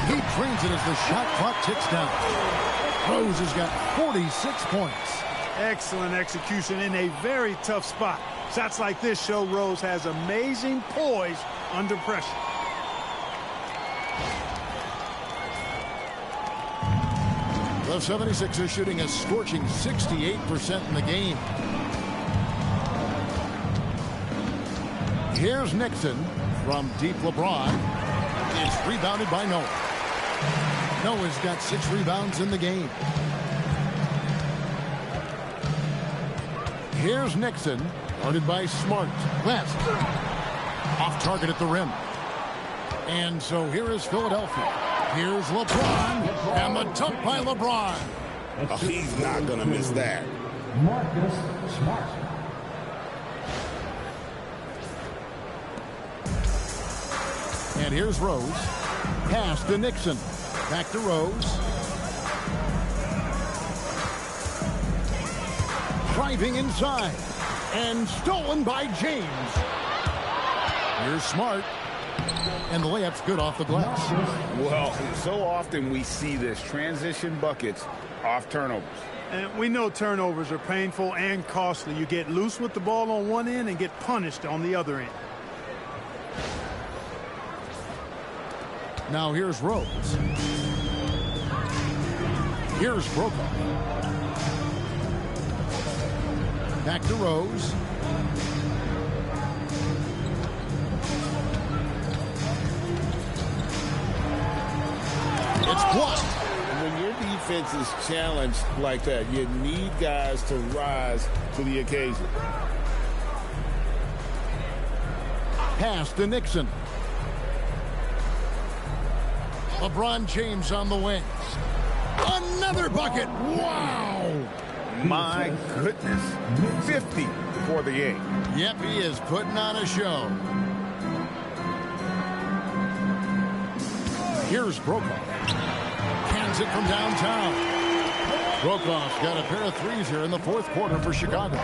He drains it as the shot clock ticks down. Rose has got 46 points. Excellent execution in a very tough spot. Shots like this show Rose has amazing poise under pressure. The 76ers shooting a scorching 68% in the game. Here's Nixon from deep LeBron. It's rebounded by Noah. Noah's got 6 rebounds in the game. Here's Nixon, guarded by Smart. West. Off target at the rim. And so here is Philadelphia. Here's LeBron. And the dunk by LeBron. Oh, he's not going to miss that. Marcus Smart. And here's Rose. Pass to Nixon. Back to Rose. Driving inside. And stolen by James. Here's Smart. And the layup's good off the glass. Well, so often we see this. Transition buckets off turnovers. And we know turnovers are painful and costly. You get loose with the ball on one end and get punished on the other end. Now here's Rose. Here's Brokaw. Back to Rose. It's blocked. When your defense is challenged like that, you need guys to rise to the occasion. Pass to Nixon. LeBron James on the wings. Another bucket. Wow. My goodness. 50 for the game. Yep, he is putting on a show. Here's Brokaw. Cans it from downtown. Brokaw's got a pair of threes here in the fourth quarter for Chicago.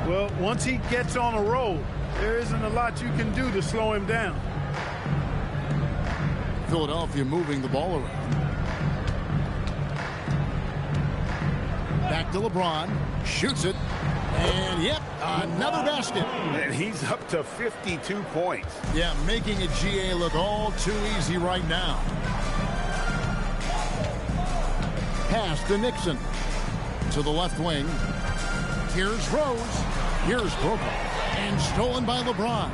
Well, once he gets on a roll, there isn't a lot you can do to slow him down. Philadelphia moving the ball around. Back to LeBron. Shoots it. And, yep, another basket. And he's up to 52 points. Yeah, making a GA look all too easy right now. Pass to Nixon. To the left wing. Here's Rose. Here's Brokaw. And stolen by LeBron.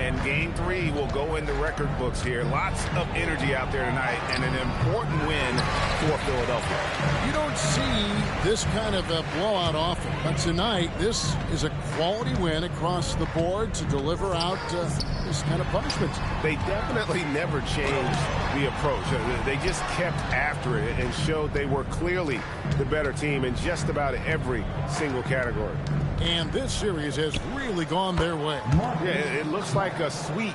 And game 3 will go into record books here. Lots of energy out there tonight and an important win for Philadelphia. You don't see this kind of a blowout often, but tonight this is a quality win across the board to deliver out this kind of punishment. They definitely never changed the approach. They just kept after it and showed they were clearly the better team in just about every single category. And this series has really gone their way. Yeah, it looks like a sweep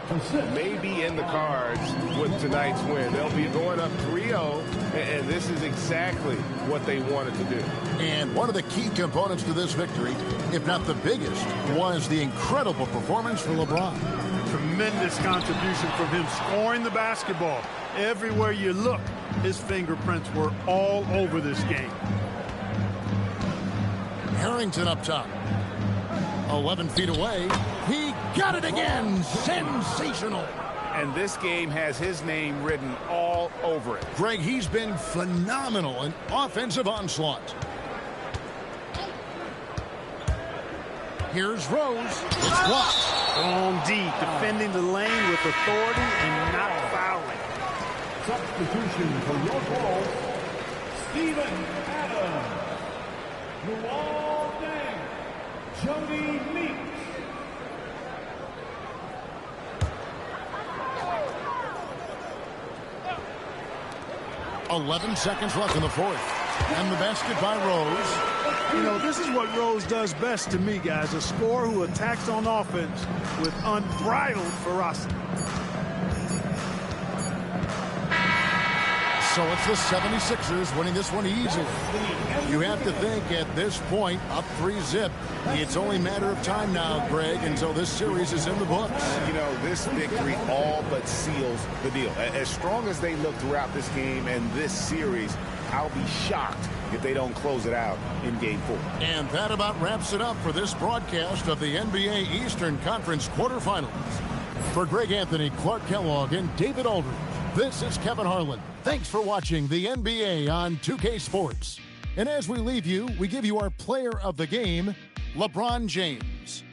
may be in the cards with tonight's win. They'll be going up 3-0, and this is exactly what they wanted to do. And one of the key components to this victory, if not the biggest, was the incredible performance from LeBron. Tremendous contribution from him scoring the basketball. Everywhere you look, his fingerprints were all over this game. Harrington up top. 11 feet away. He got it again. Sensational. And this game has his name written all over it. Greg, he's been phenomenal in offensive onslaught. Here's Rose. It's blocked. On D, defending the lane with authority and not fouling. Substitution for your goal, Steven Adams. Luol Deng. Jody Meeks. .11 seconds left in the fourth. And the basket by Rose. You know, this is what Rose does best to me, guys. A scorer who attacks on offense with unbridled ferocity. So it's the 76ers winning this one easily. You have to think at this point, up 3-zip, it's only a matter of time now, Greg, until this series is in the books. You know, this victory all but seals the deal. As strong as they look throughout this game and this series, I'll be shocked if they don't close it out in Game 4. And that about wraps it up for this broadcast of the NBA Eastern Conference quarterfinals. For Greg Anthony, Clark Kellogg, and David Aldridge, this is Kevin Harlan. Thanks for watching the NBA on 2K Sports. And as we leave you, we give you our player of the game, LeBron James.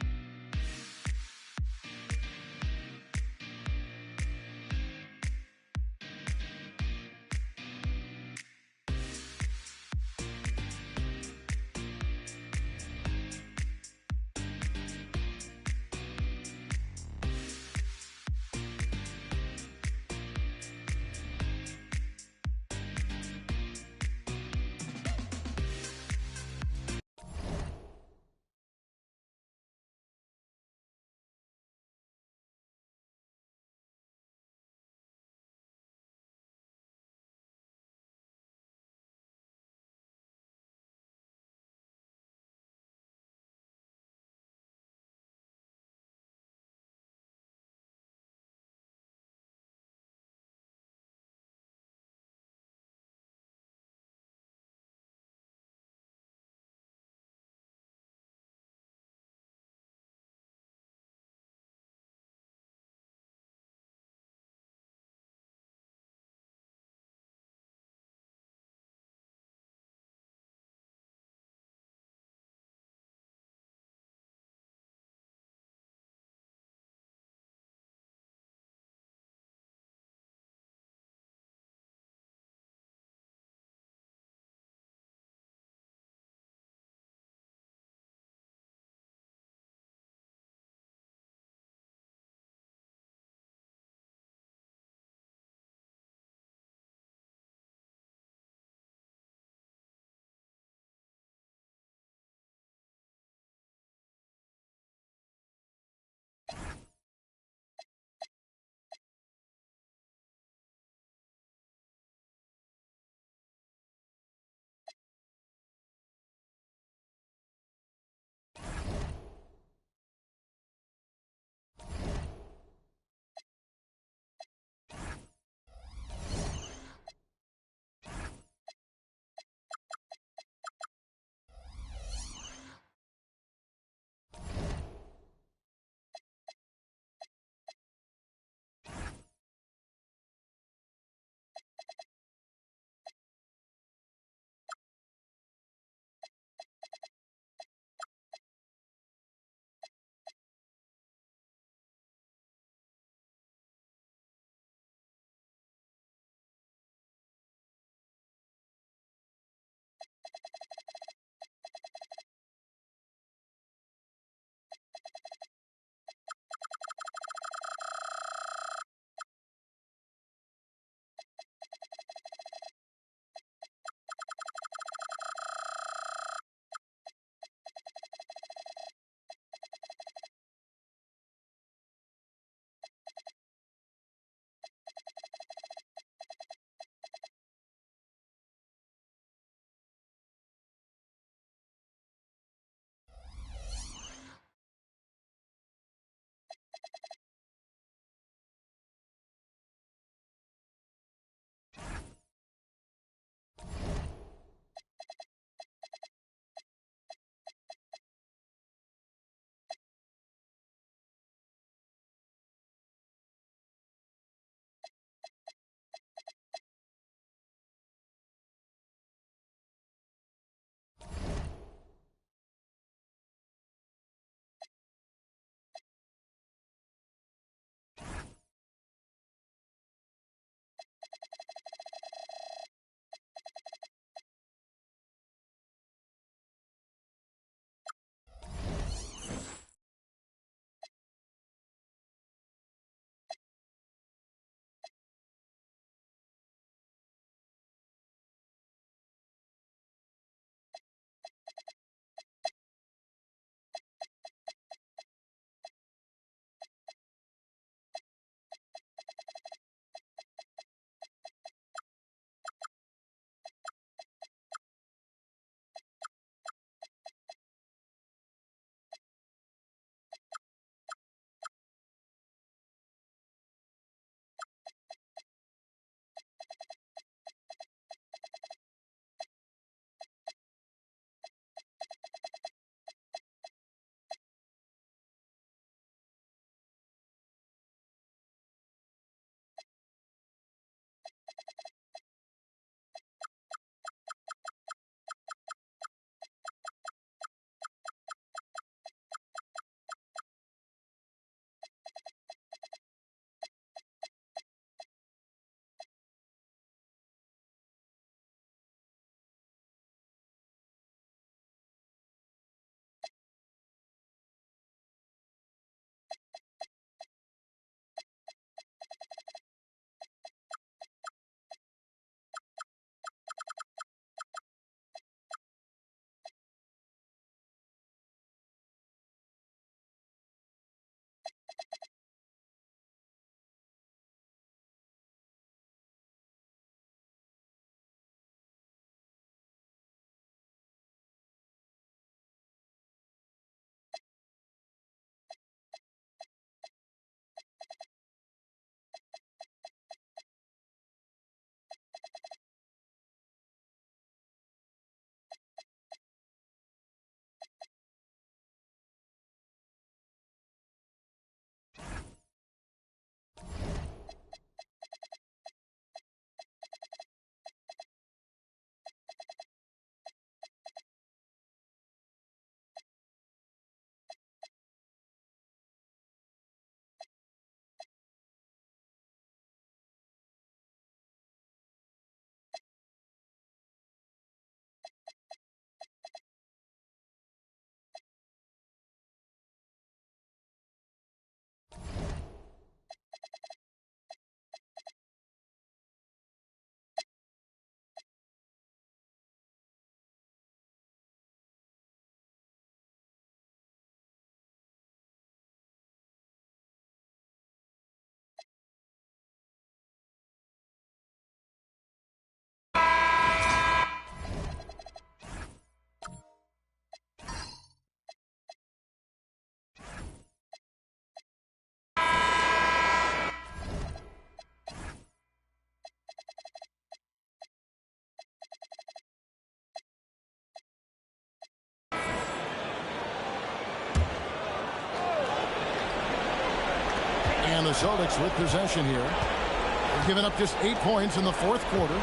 Celtics with possession here. They've given up just 8 points in the fourth quarter.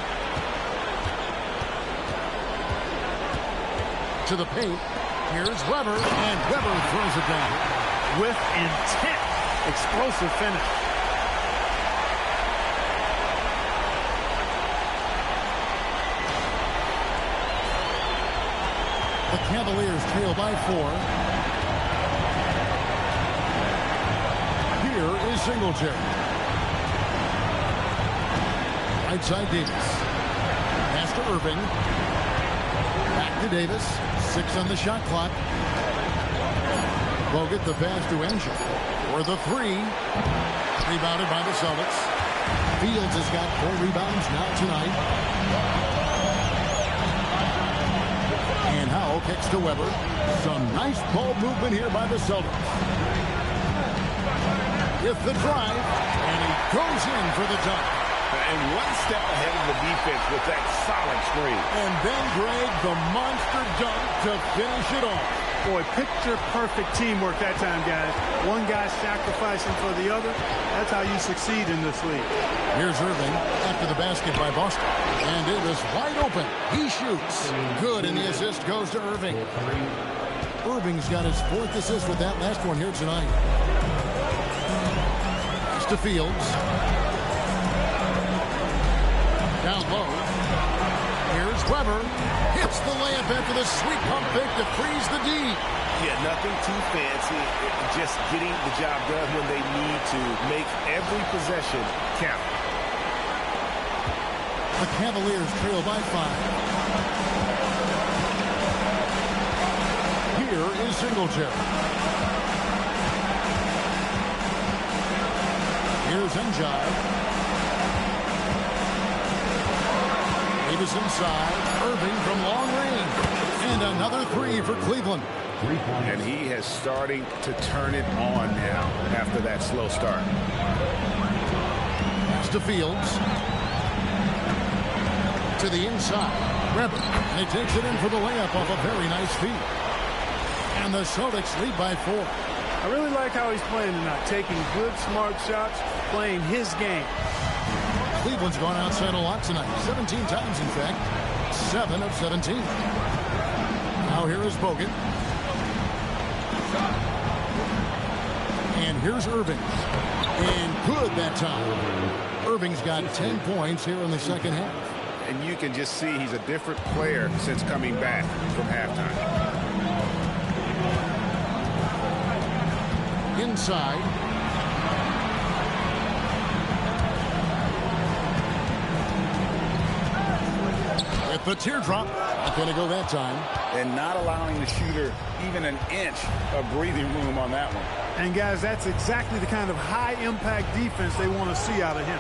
To the paint. Here's Weber, and Weber throws it down. With intent. Explosive finish. The Cavaliers trail by 4. Here is Singletary. Right side Davis. Pass to Irving. Back to Davis. 6 on the shot clock. Bogut the pass to Angel. For the 3. Rebounded by the Celtics. Fields has got 4 rebounds now tonight. And Howell kicks to Weber. Some nice ball movement here by the Celtics. With the drive, and he goes in for the dunk. And one step ahead of the defense with that solid screen. And then Greg, the monster dunk to finish it off. Boy, picture-perfect teamwork that time, guys. One guy sacrificing for the other. That's how you succeed in this league. Here's Irving after the basket by Boston. And it is wide open. He shoots. Good, and the assist goes to Irving. Irving's got his 4th assist with that last one here tonight. It's to Fields. Down low. Here's Weber. Hits the layup after the sweet pump fake to freeze the D. Yeah, nothing too fancy. Just getting the job done when they need to. Make every possession count. The Cavaliers trail by 5. Here is Singletary. Here's Njai. Davis inside. Irving from long range. And another 3 for Cleveland. And he is starting to turn it on now after that slow start. Pass to Fields. To the inside. Weber. And he takes it in for the layup off a very nice feed. And the Celtics lead by 4. I really like how he's playing tonight. Taking good, smart shots. Playing his game. Cleveland's gone outside a lot tonight. 17 times, in fact. 7 of 17. Now here is Bogut. And here's Irving. And good that time. Irving's got 10 points here in the second half. And you can just see he's a different player since coming back from halftime. Inside. With the teardrop. Not going to go that time. And not allowing the shooter even an inch of breathing room on that one. And, guys, that's exactly the kind of high-impact defense they want to see out of him.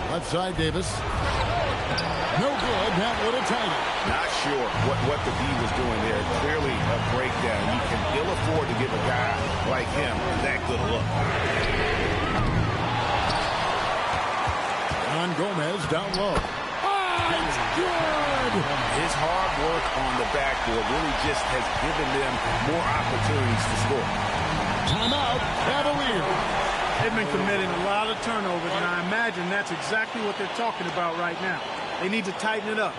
Left side, Davis. No good. That would have tied it. Not sure what the D was doing there. Clearly a breakdown. You can ill afford to give a guy like him that good a look. On Gomez down low. Oh, it's good! His hard work on the backboard really just has given them more opportunities to score. Timeout, Cavaliers. They've been committing a lot of turnovers, and I imagine that's exactly what they're talking about right now. They need to tighten it up.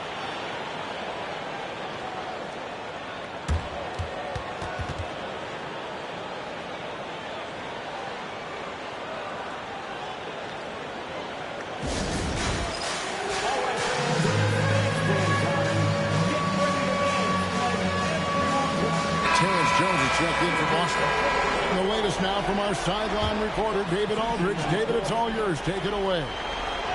Checked in for Boston. And the latest now from our sideline reporter, David Aldridge. David, it's all yours. Take it away.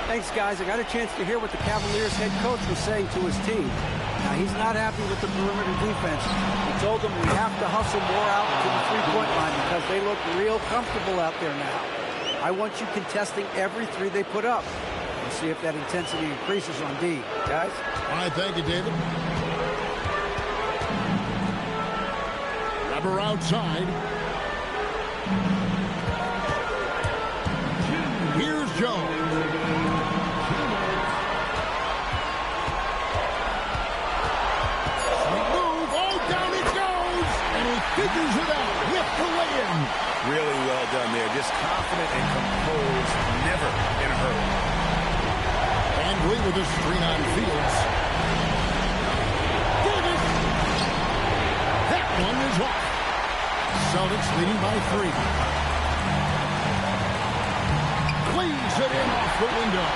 Thanks, guys. I got a chance to hear what the Cavaliers head coach was saying to his team. Now, he's not happy with the perimeter defense. He told them we have to hustle more out to the three-point line because they look real comfortable out there now. I want you contesting every 3 they put up. We'll see if that intensity increases on D. Guys? All right, thank you, David. Weber outside. Here's Jones. Sweet move. Oh, down it goes. And he figures it out with the layup. with a screen on Fields. Davis. That one is off. Celtics leading by 3. Cleaves it in off the window.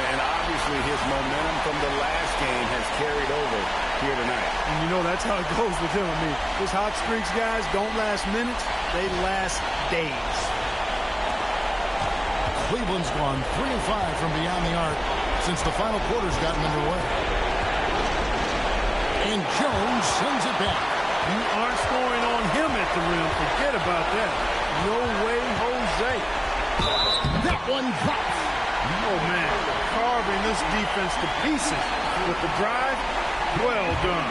And obviously his momentum from the last game has carried over here tonight. And you know that's how it goes with him. I mean, his hot streaks, guys, don't last minutes. They last days. Cleveland's gone 3 of 5 from beyond the arc since the final quarter's gotten underway. And Jones sends it back. You aren't scoring on him at the rim. Forget about that. No way, Jose. That one drops. Oh, man. Carving this defense to pieces with the drive. Well done.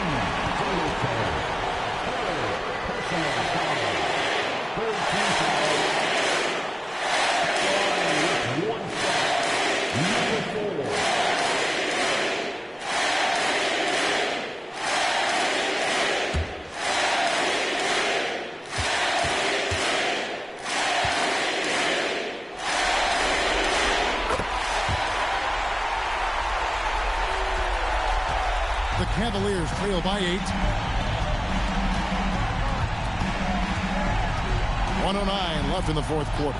The Cavaliers trail by 8. 1:09 left in the fourth quarter.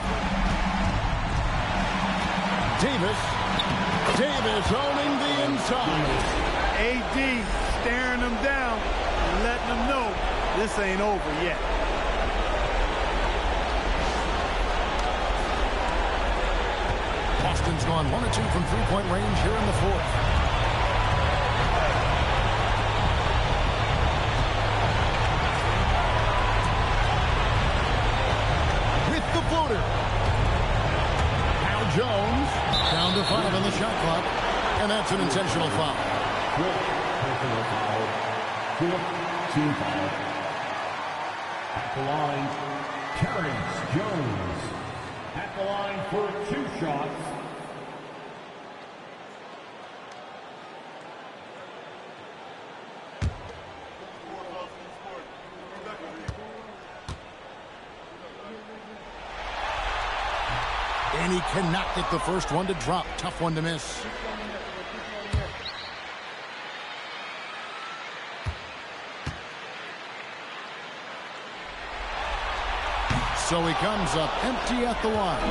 Davis owning the inside. AD staring them down and letting them know this ain't over yet. Boston's gone 1 of 2 from three-point range here in the fourth. Now Jones down to 5 on the shot clock, and that's an intentional foul. Personal foul. 4th team foul. At the line, Terrence Jones. At the line for 2 shots. And he cannot get the first one to drop. Tough one to miss. So he comes up empty at the line.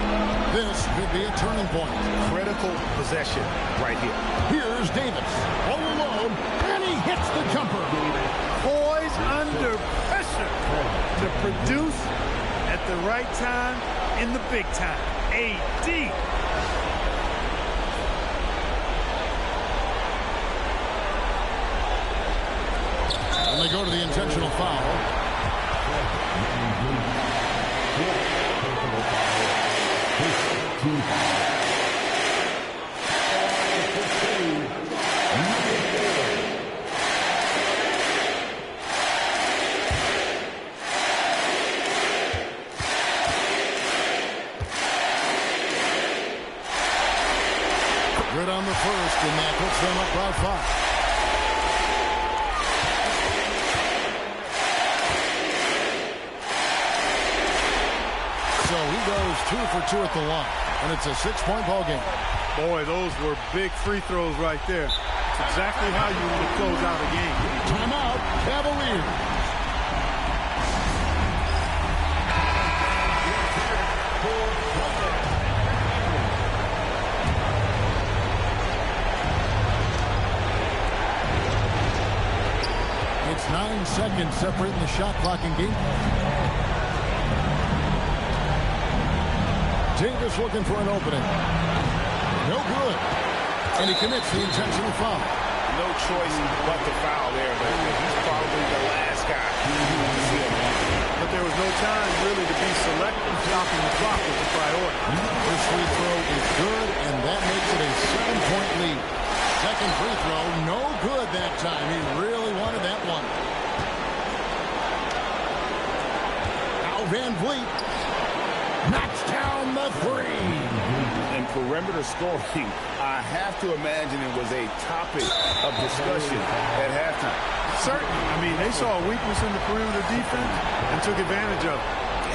This could be a turning point. Critical possession right here. Here's Davis. All alone, and he hits the jumper. Poised under pressure to produce at the right time in the big time. AD. And they go to the intentional foul. Good on the first, and that puts them up by 5. So he goes 2 for 2 at the line, and it's a 6-point ball game. Boy, those were big free throws right there. It's exactly how you want to close out a game. Timeout, Cavaliers. It's 9 seconds separating the shot clock and game. Davis looking for an opening. No good. And he commits the intentional foul. No choice but the foul there, but he's probably the last guy you want to see him on. But there was no time really to be selective. Stopping the clock was the priority. First free throw is good, and that makes it a 7-point lead. Second free throw, no good that time. He really wanted that one. Now Van Vliet knocks down the 3. And perimeter scoring, I have to imagine it was a topic of discussion at halftime. Certainly. I mean, they saw a weakness in the perimeter defense and took advantage of it.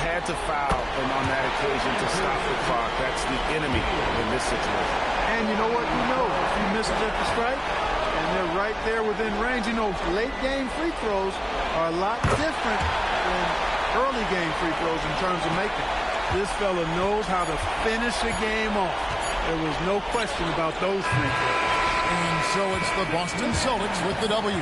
Had to foul, and on that occasion to stop the clock. That's the enemy in this situation. And you know what? He knows if he misses at the strike, and they're right there within range. You know, late game free throws are a lot different than early game free throws in terms of making. This fella knows how to finish a game off. There was no question about those free throws. And so it's the Boston Celtics with the W.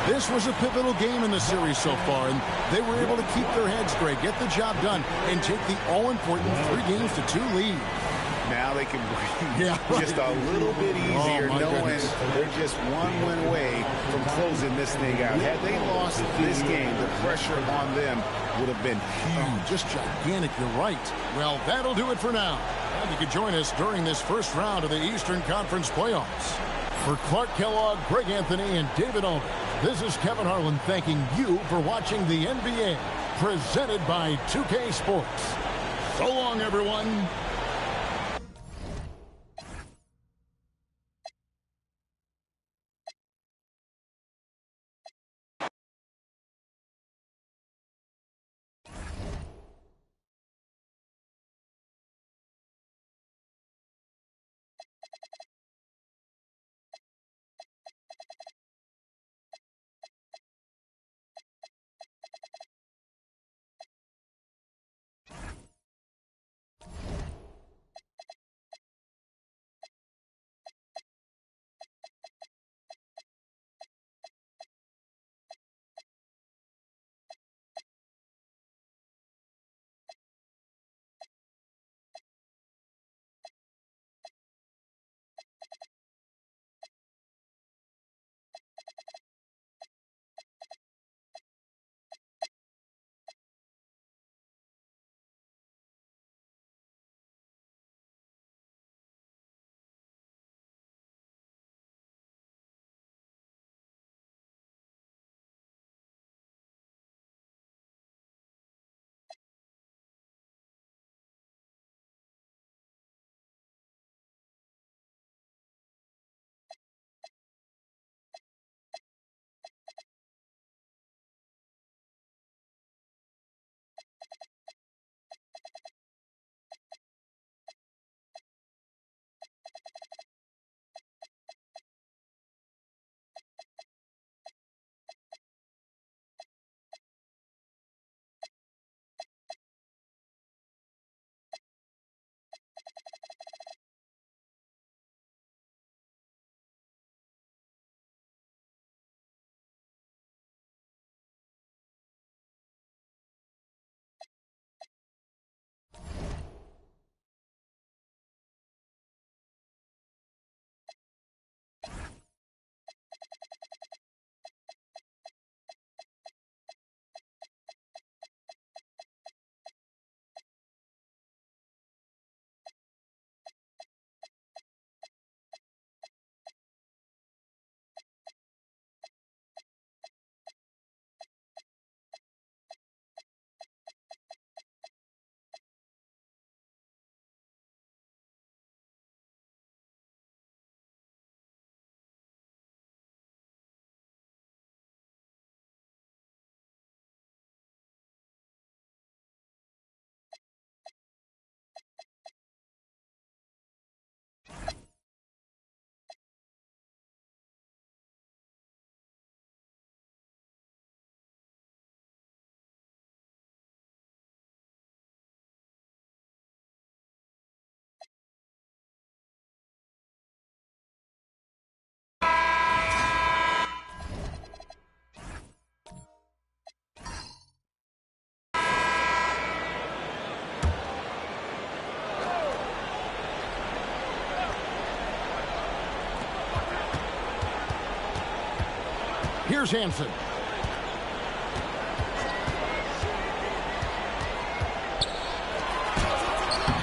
This was a pivotal game in the series so far, and they were able to keep their heads straight, get the job done, and take the all-important 3-2 lead. Now they can breathe just a little bit easier, knowing they're just one win away from closing this thing out. Had they lost this game, the pressure on them would have been huge. Just gigantic, you're right. Well, that'll do it for now. And you can join us during this first round of the Eastern Conference playoffs. For Clark Kellogg, Greg Anthony, and David Aldridge, this is Kevin Harlan thanking you for watching the NBA, presented by 2K Sports. So long, everyone. Here's Hansen.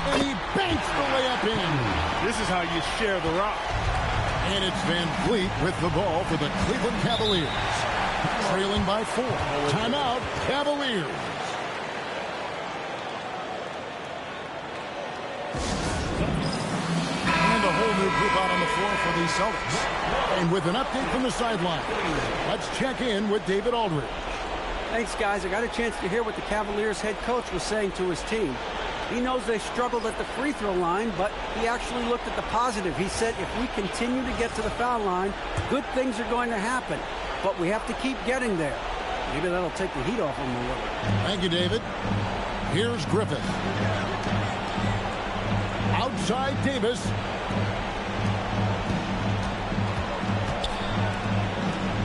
And he banks the layup in. This is how you share the rock. And it's Van Vliet with the ball for the Cleveland Cavaliers. Trailing by 4. Timeout, Cavaliers. And a whole new group out on the floor for the Celtics. And with an update from the sideline, let's check in with David Aldridge. Thanks, guys. I got a chance to hear what the Cavaliers head coach was saying to his team. He knows they struggled at the free throw line, but he actually looked at the positive. He said, if we continue to get to the foul line, good things are going to happen, but we have to keep getting there. Maybe that'll take the heat off him a little. Thank you, David. Here's Griffith. Outside Davis.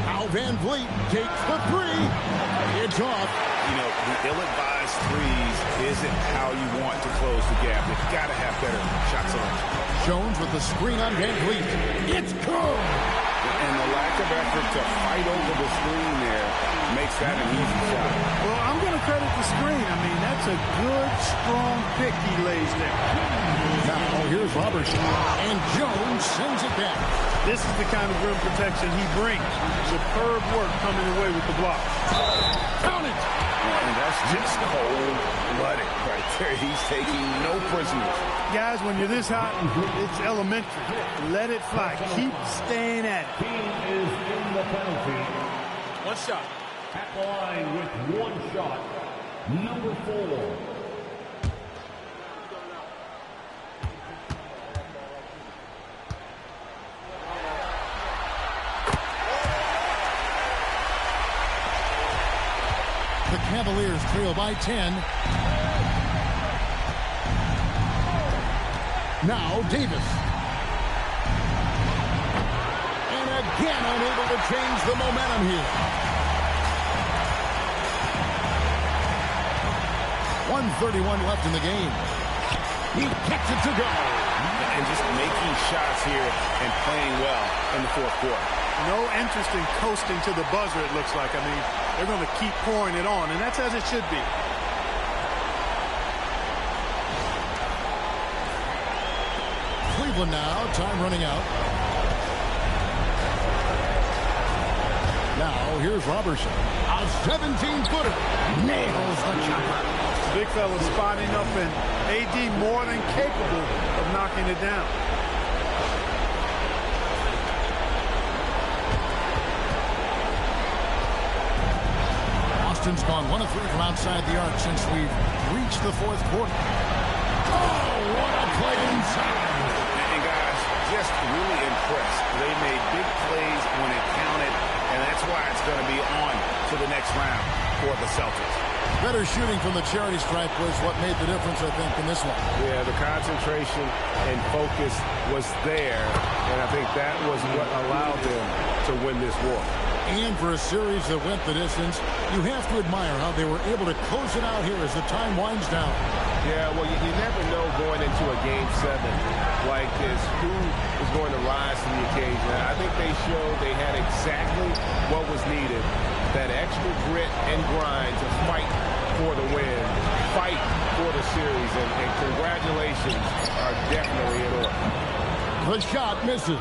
Now Van Vliet takes the three. It's off. You know, the ill-advised threes isn't how you want to close the gap. You've got to have better shot selection. Jones with the screen on Van Vliet. It's good. And the lack of effort to fight over the screen there makes that an easy shot. Well, I'm going to credit the screen. I mean, that's a good, strong pick he lays there. Now here's Robertson. And Jones sends it back. This is the kind of rim protection he brings. Superb work coming away with the block. Count it. And that's just cold-blooded right there. He's taking no prisoners. Guys, when you're this hot, it's elementary. Let it fly. Keep staying at it. Team is in the penalty. One shot. At the line with one shot. Number 4. The Cavaliers trail by 10. Now Davis. And again unable to change the momentum here. 1:31 left in the game. He gets it to go. And just making shots here and playing well in the fourth quarter. No interest in coasting to the buzzer, it looks like. I mean, they're going to keep pouring it on, and that's as it should be. Cleveland now, time running out. Now, here's Robertson. A 17-footer. Nails the jumper. Big fella spotting up, and AD more than capable of knocking it down. Austin's gone 1 of 3 from outside the arc since we've reached the fourth quarter. Oh, what a play inside. And guys, just really impressed. They made big plays when it counted, and that's why it's going to be on to the next round for the Celtics. Better shooting from the charity stripe was what made the difference, I think, in this one. Yeah, the concentration and focus was there, and I think that was what allowed them to win this war. And for a series that went the distance, you have to admire how they were able to close it out here as the time winds down. Yeah, well, you never know going into a Game 7 like this who is going to rise to the occasion. And I think they showed they had exactly what was needed, that extra grit and grind to fight for the win, fight for the series, and congratulations are definitely in order. The shot misses.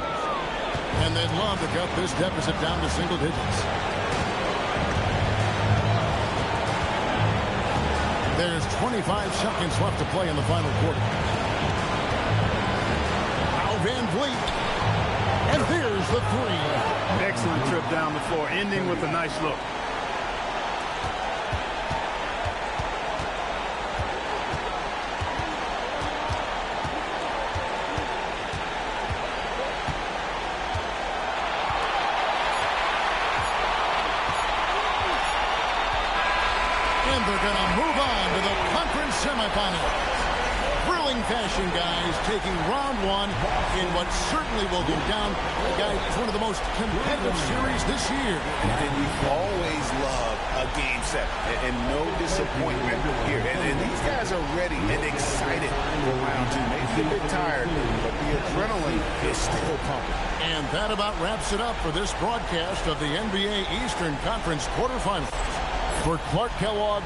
And they'd love to cut this deficit down to single digits. There's 25 seconds left to play in the final quarter. Now Van Vliet. And here's the three. Excellent trip down the floor, ending with a nice look. And they're going to move on to the conference semifinals. Thrilling fashion, guys, taking round 1 in what certainly will go down, guys, it's one of the most competitive series this year. And we always love a Game 7, and no disappointment here. And these guys are ready and excited for round 2. Maybe a bit tired, but the adrenaline is still pumping. And that about wraps it up for this broadcast of the NBA Eastern Conference quarterfinals. For Clark Kellogg,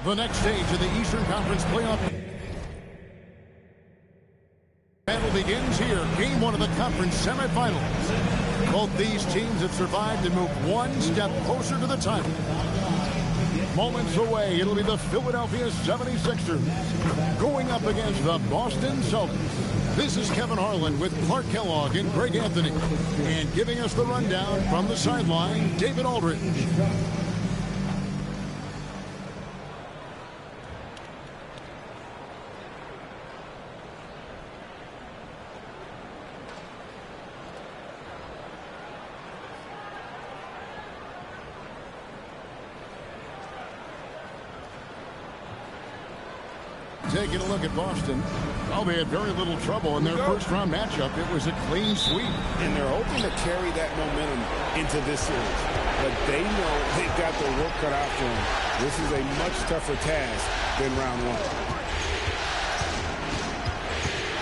The next stage of the Eastern Conference playoff battle begins here. Game 1 of the conference semifinals. Both these teams have survived and moved one step closer to the title. Moments away, it'll be the Philadelphia 76ers going up against the Boston Celtics. This is Kevin Harlan with Clark Kellogg and Greg Anthony. And giving us the rundown from the sideline, David Aldridge. Taking a look at Boston. Well, they had very little trouble in their first-round matchup. It was a clean sweep. And they're hoping to carry that momentum into this series. But they know they've got their work cut out for them. This is a much tougher task than round 1.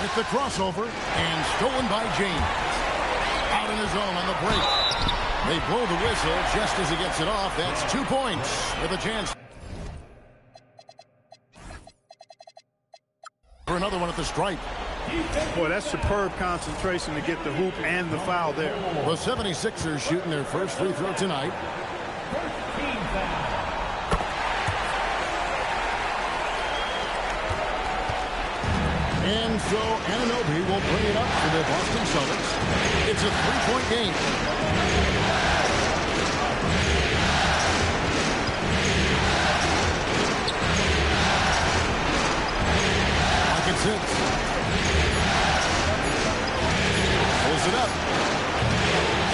It's the crossover, and stolen by James. Out in his own on the break. They blow the whistle just as he gets it off. That's 2 points with a chance for another one at the stripe. Boy, that's superb concentration to get the hoop and the foul there. The 76ers shooting their first free throw tonight. And so Anunoby will bring it up for the Boston Celtics. It's a 3-point game. Pulls it up.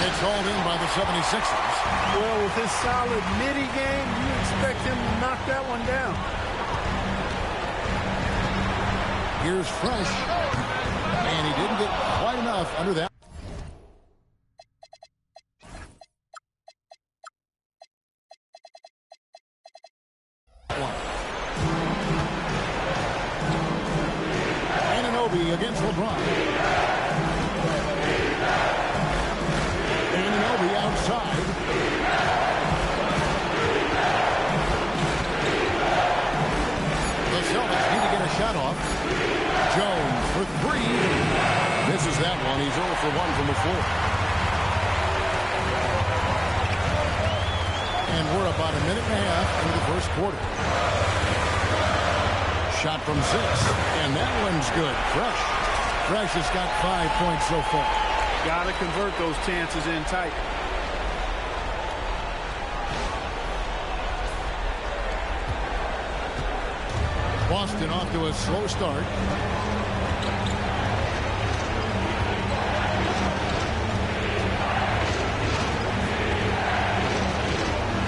It's hauled in by the 76ers. Well, with his solid midi game, you expect him to knock that one down. Here's Fresh. And he didn't get quite enough under that. Against LeBron. Anunoby outside. The Celtics need to get a shot off. Jones for 3. Misses that one. He's 0 for 1 from the floor. And we're about a minute and a half into the first quarter. Shot from 6, and that one's good. Fresh has got 5 points so far. Got to convert those chances in tight. Boston off to a slow start.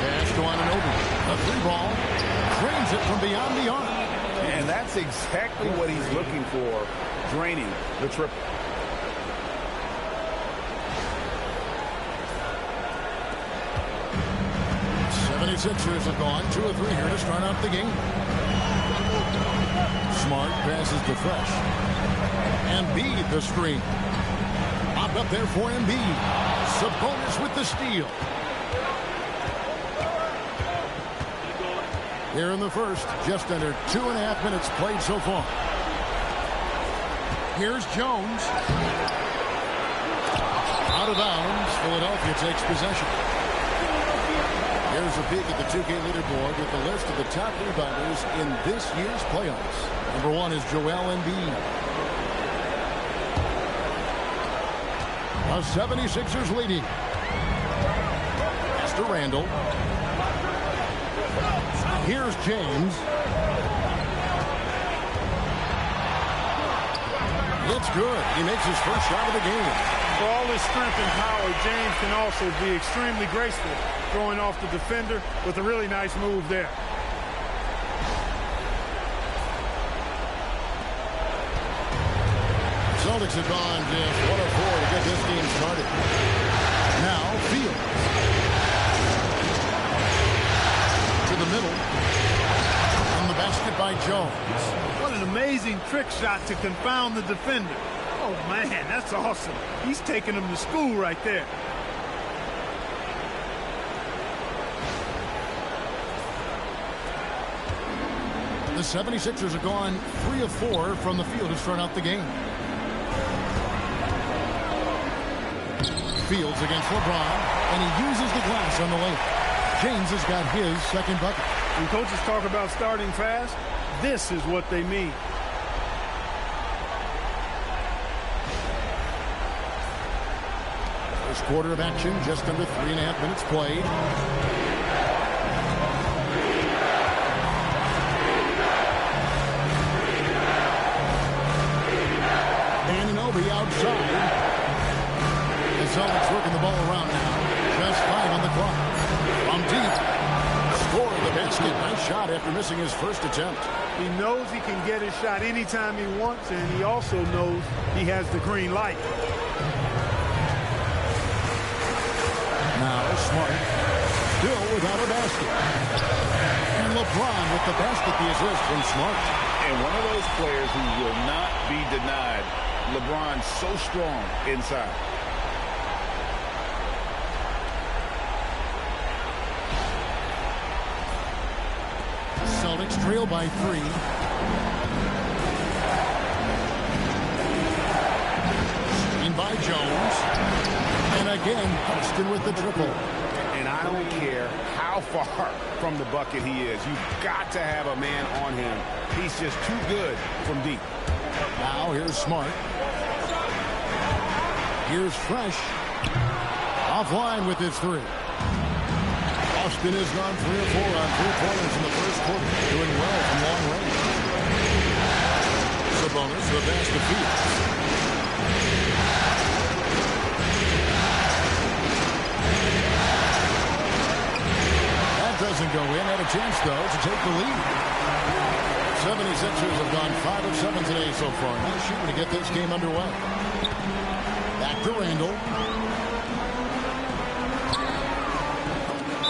Pass to Anunoby. A 3-ball. Drains it from beyond the arc. And that's exactly what he's looking for, draining the triple. '76ers have gone 2 of 3 here to start out the game. Smart passes to Fresh. Embiid the screen. Popped up there for Embiid. Sabonis with the steal. Here in the first, just under 2.5 minutes played so far. Here's Jones. Out of bounds. Philadelphia takes possession. Here's a peek at the 2K leaderboard with the list of the top rebounders in this year's playoffs. Number 1 is Joel Embiid. The 76ers leading. Pass to Randall. Here's James. It's good. He makes his first shot of the game. For all his strength and power, James can also be extremely graceful, throwing off the defender with a really nice move there. Celtics have gone just 1 of 4 to get this game started. Now, Fields. To the middle. On the basket by Jones. What an amazing trick shot to confound the defender. Oh, man, that's awesome. He's taking him to school right there. 76ers have gone 3 of 4 from the field to start out the game. Fields against LeBron, and he uses the glass on the layup. James has got his second bucket. When coaches talk about starting fast, this is what they mean. First quarter of action, just under 3.5 minutes played. Anunoby outside. The Celtics working the ball around now. Just 5 on the clock. From deep. Score the basket. Nice shot after missing his first attempt. He knows he can get his shot anytime he wants, and he also knows he has the green light. Now Smart, still without a basket. And LeBron with the basket, the assist from Smart. And one of those players who will not be denied. LeBron so strong inside. Celtics trail by 3. Screen by Jones. And again, Houston with the triple. And I don't care how far from the bucket he is. You've got to have a man on him. He's just too good from deep. Now here's Smart. Here's Fresh. Offline with his 3. Austin has gone 3 of 4 on 3-pointers in the first quarter. Doing well from long range. Sabonis, the pass to Fields. That doesn't go in. Had a chance, though, to take the lead. 76ers have gone 5 of 7 today so far. Nice shooting to get this game underway. Back to Randall.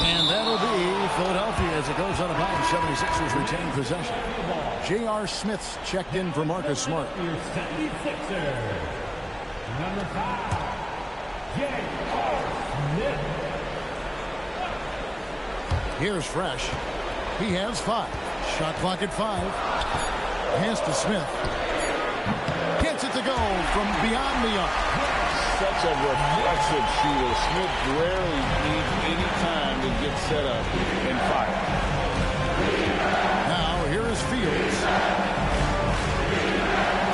And that'll be Philadelphia as it goes out of bounds. 76ers retain possession. J.R. Smith's checked in for Marcus Smart. Your 76er, number 5, J.R. Smith. Here's Fresh. He has 5. Shot clock at 5. Pass to Smith. Gets it to go from beyond the arc. Such a reflexive shooter. Smith rarely needs any time to get set up and fire. Now here is Fields.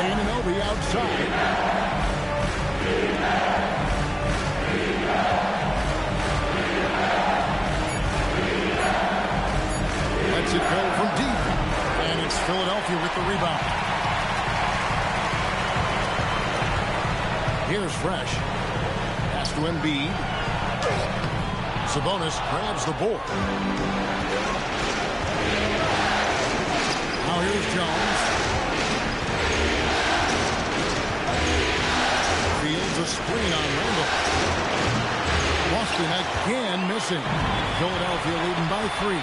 Anunoby outside. Lets it go from deep. And it's Philadelphia with the rebound. Here's Fresh. Pass to Embiid. Sabonis grabs the ball. Now here's Jones. Fields a screen on Randall. Boston again missing. Philadelphia leading by 3.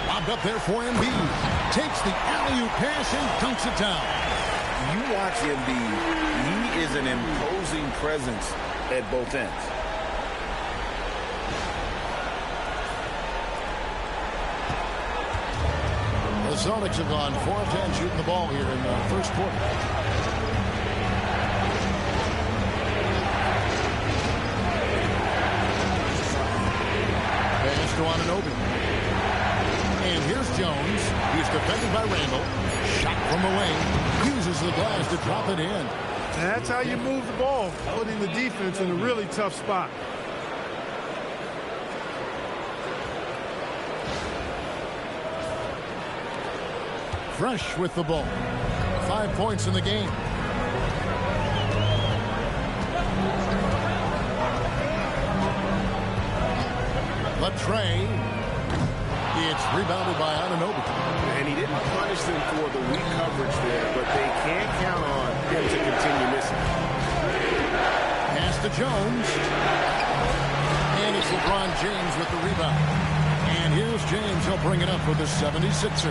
Lobbed up there for Embiid. Takes the alley-oop pass and dunks it down. You watch Embiid, he is an imposing presence at both ends. The Celtics have gone 4 of 10 shooting the ball here in the first quarter. Pass to Anunoby. And here's Jones. He's defended by Randall. Shot from the wing. Uses the glass to drop it in. And that's how you move the ball, putting the defense in a really tough spot. Fresh with the ball. 5 points in the game. Latrey. It's rebounded by Anunoby. And he didn't punish them for the weak coverage there, but they can't count on him to continue missing. Pass to Jones. And it's LeBron James with the rebound. And here's James. He'll bring it up for the 76ers.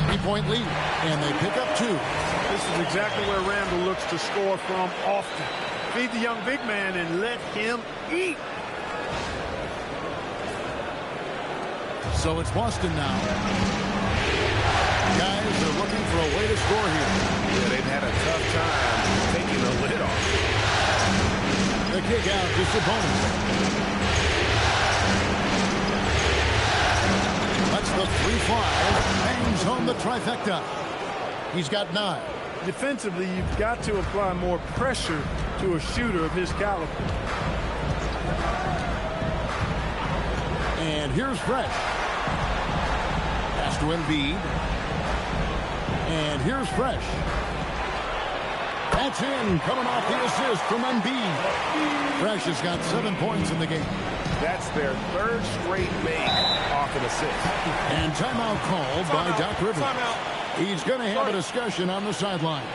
3-point lead. And they pick up 2. This is exactly where Randall looks to score from often. Feed the young big man and let him eat. So it's Boston now. Guys are looking for a way to score here. Yeah, they've had a tough time taking the lid off. The kick out to Sabonis. That's the 3-5. Bangs home the trifecta. He's got 9. Defensively, you've got to apply more pressure to a shooter of his caliber. And here's Fresh. Pass to Embiid. And here's Fresh. That's in, coming off the assist from Embiid. Fresh has got 7 points in the game. That's their 3rd straight make off an assist. And timeout called by Doc Rivers. Timeout. He's going to have a discussion on the sideline.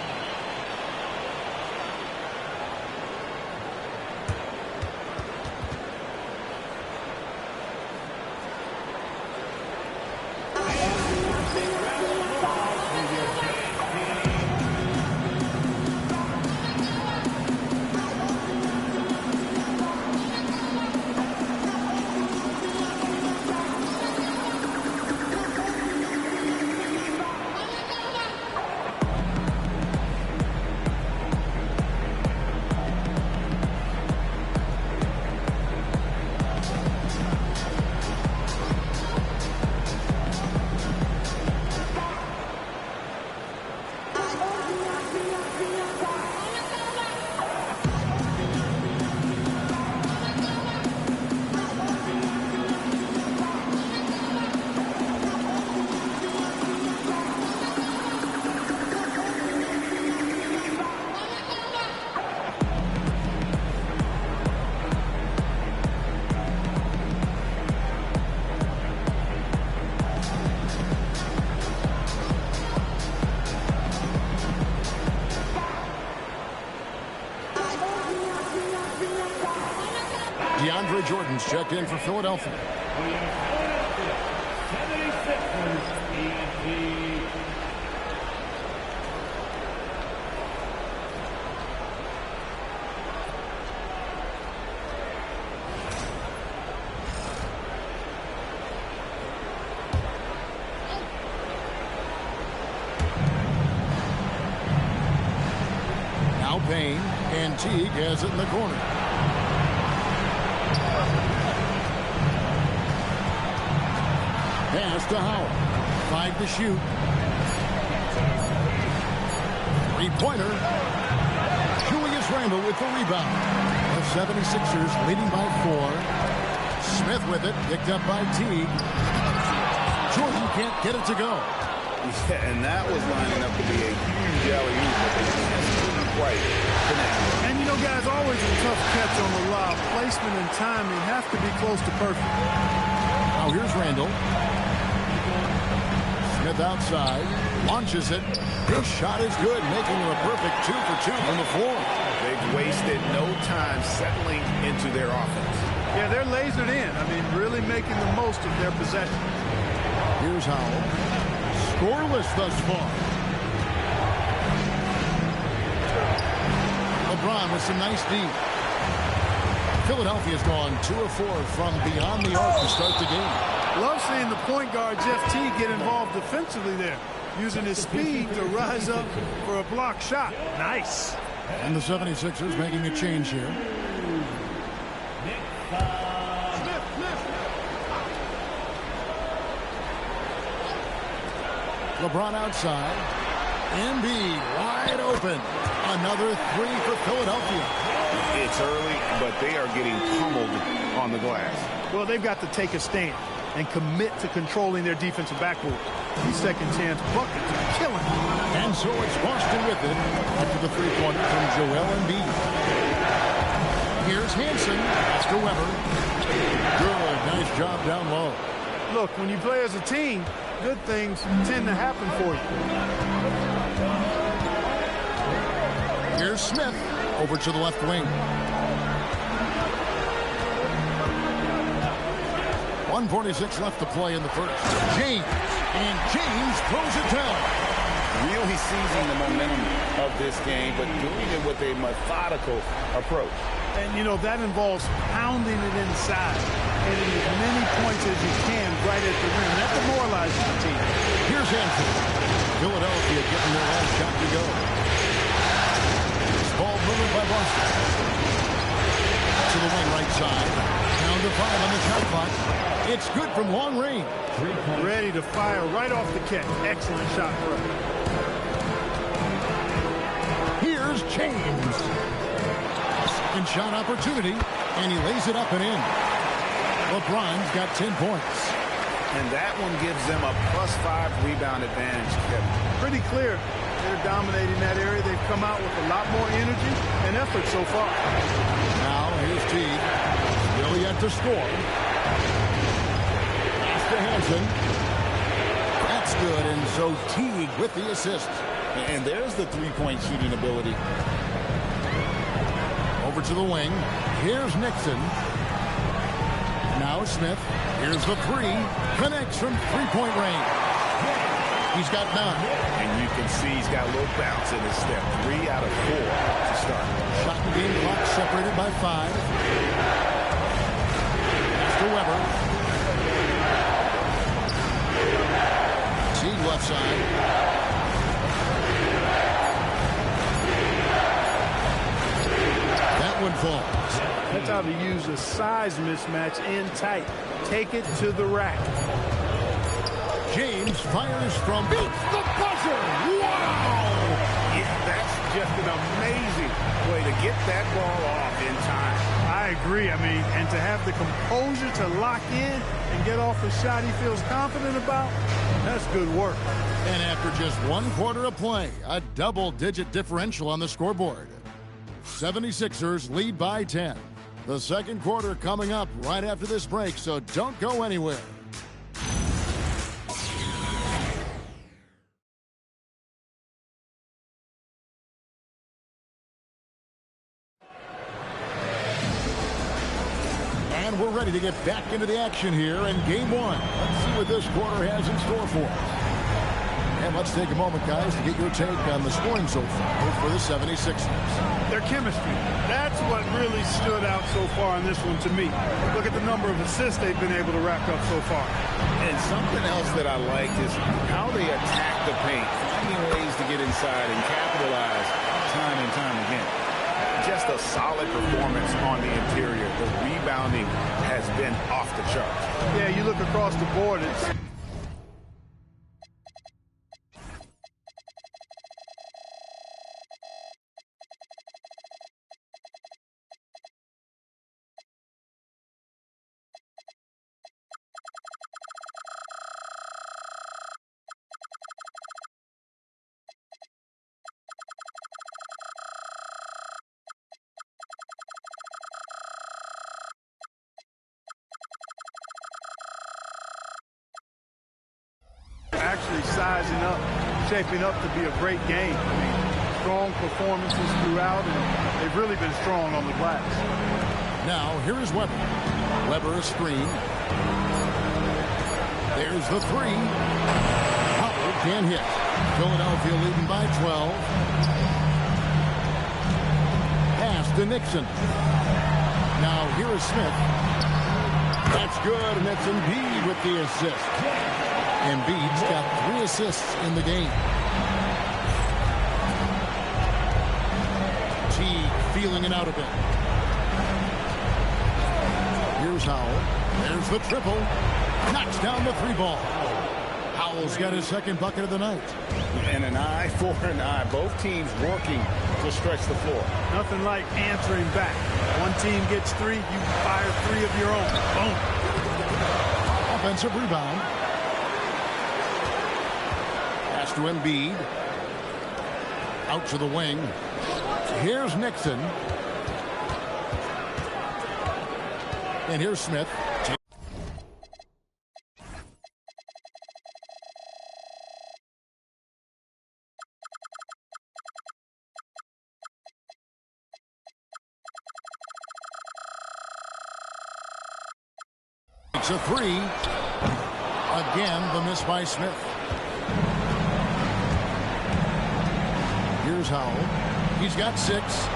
DeAndre Jordan's checked in for Philadelphia. Now Payne, and Teague has it in the corner. Pass to Howard. 5 to shoot. 3-pointer. Julius Randle with the rebound. The 76ers leading by 4. Smith with it. Picked up by Teague. Jordan can't get it to go. Yeah, and that was lining up to be a huge alley-oop, but they just couldn't quite connect. And you know, guys, always a tough catch on the lob. Placement and timing have to be close to perfect. Now here's Randle. Smith outside, launches it. His shot is good, making him a perfect 2 for 2 from the floor. They've wasted no time settling into their offense. Yeah, they're lasered in. I mean, really making the most of their possession. Here's Howell. Scoreless thus far. LeBron with some nice D. Philadelphia's gone 2 of 4 from beyond the arc to start the game. Love seeing the point guard, Jeff Teague, get involved defensively there, using his speed to rise up for a block shot. Nice. And the 76ers making a change here. LeBron outside. Embiid wide open. Another 3 for Philadelphia. It's early, but they are getting pummeled on the glass. Well, they've got to take a stand and commit to controlling their defensive backboard. These second chance buckets are killing. And so it's Boston with it after the 3-pointer from Joel Embiid. Here's Hansen. That's to Weber. Good. Nice job down low. Look, when you play as a team, good things tend to happen for you. Here's Smith over to the left wing. 1:46 left to play in the first. James. And James throws it down. Really seizing the momentum of this game, but doing it with a methodical approach. And, you know, that involves pounding it inside. hitting as many points as you can right at the rim. That demoralizes the team. Here's Hansen. Philadelphia getting their last shot to go. This ball moved by Boston. To the wing right side. Down to 5 on the shot clock. It's good from long range. Ready to fire right off the catch. Excellent shot for him. Here's James. Second shot opportunity, and he lays it up and in. LeBron's got 10 points. And that one gives them a +5 rebound advantage, Kevin. Pretty clear. They're dominating that area. They've come out with a lot more energy and effort so far. Now here's Teague. Still yet to score. Pass to Hansen. That's good, and so Teague with the assist. And there's the three-point shooting ability. Over to the wing. Here's Nixon. Now Smith. Here's the three. Connects from three-point range. He's got none. And you can see he's got a little bounce in his step. 3 out of 4 to start. Shot and game clock separated by 5. To Weber. Teague left side. That one falls. That's how to use a size mismatch in tight. Take it to the rack. James fires from beats the buzzer. Wow! Yeah, that's just an amazing way to get that ball off in time. I agree. I mean, and to have the composure to lock in and get off a shot he feels confident about, that's good work. And after just 1 quarter of play, a double-digit differential on the scoreboard. 76ers lead by 10. The second quarter coming up right after this break, so don't go anywhere. And we're ready to get back into the action here in Game 1. Let's see what this quarter has in store for us. And let's take a moment, guys, to get your take on the scoring so far for the 76ers. Their chemistry. That's what really stood out so far in this one to me. Look at the number of assists they've been able to rack up so far. And something else that I like is how they attack the paint, finding ways to get inside and capitalize time and time again. Just a solid performance on the interior. The rebounding has been off the charts. Yeah, you look across the board, it's actually sizing up, shaping up to be a great game. I mean, strong performances throughout, and they've really been strong on the glass. Now, here is Weber. Weber a screen. There's the three. Howard can't hit. Philadelphia leading by 12. Pass to Nixon. Now, here is Smith. That's good, and that's Embiid with the assist. Embiid's got 3 assists in the game. Teague feeling it out a bit. Here's Howell. There's the triple. Knocks down the 3 ball. Howell's got his second bucket of the night. And an eye for an eye. Both teams working to stretch the floor. Nothing like answering back. One team gets 3, you fire 3 of your own. Boom. Offensive rebound. Pass to Embiid. Out to the wing. Here's Nixon. And here's Smith. It's a 3. Again, the miss by Smith. Here's Howell. He's got 6.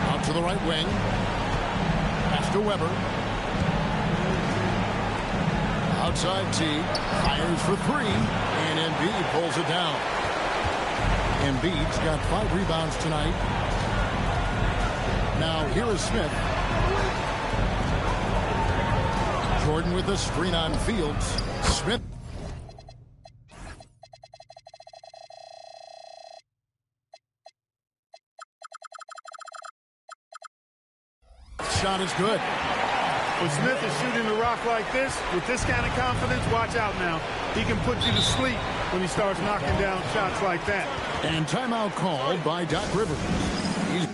Out to the right wing. Pass to Weber. Outside T. Fires for three. And Embiid pulls it down. Embiid's got 5 rebounds tonight. Now here is Smith. Jordan with a screen on Fields. Smith. Shot is good. When Smith is shooting the rock like this, with this kind of confidence, watch out now. He can put you to sleep when he starts knocking down shots like that. And timeout called by Doc Rivers. He's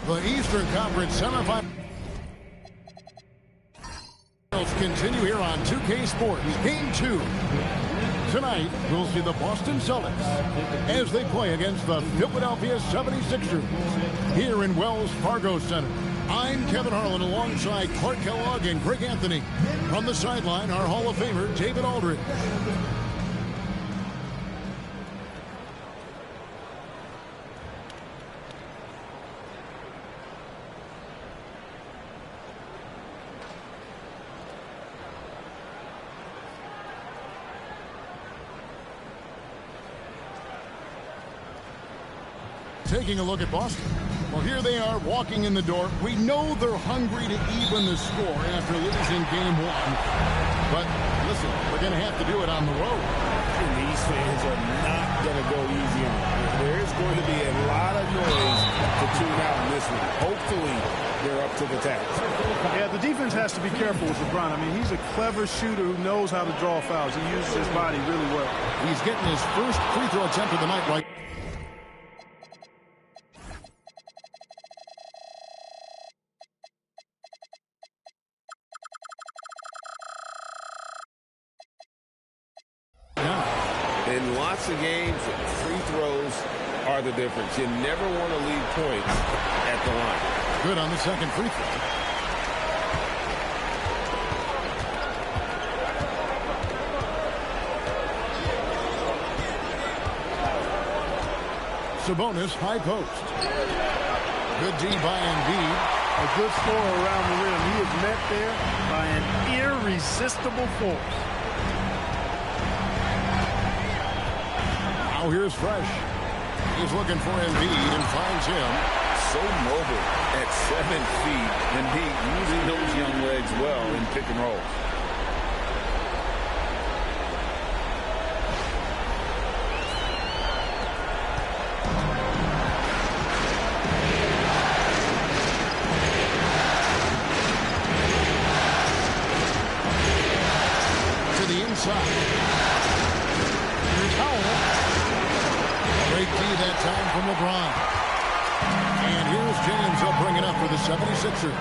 The Eastern Conference semifinals continue here on 2K Sports. Game 2. Tonight, we'll see the Boston Celtics as they play against the Philadelphia 76ers here in Wells Fargo Center. I'm Kevin Harlan alongside Clark Kellogg and Greg Anthony. From the sideline, our Hall of Famer, David Aldridge. Taking a look at Boston. Well, here they are walking in the door. We know they're hungry to even the score after losing game 1. But listen, we're going to have to do it on the road. And these fans are not going to go easy on them. There is going to be a lot of noise to tune out in this one. Hopefully, they're up to the task. Yeah, the defense has to be careful with LeBron. I mean, he's a clever shooter who knows how to draw fouls. He uses his body really well. He's getting his first free throw attempt of the night right. In lots of games, free throws are the difference. You never want to leave points at the line. Good on the second free throw. Sabonis, high post. Good D by Embiid. A good score around the rim. He is met there by an irresistible force. Now here's Fresh. He's looking for Embiid and finds him. So mobile at 7 feet. Embiid using those young legs well in pick and roll. To the inside. Here's Howell. Great D that time from LeBron. And here's James up bringing up for the 76ers.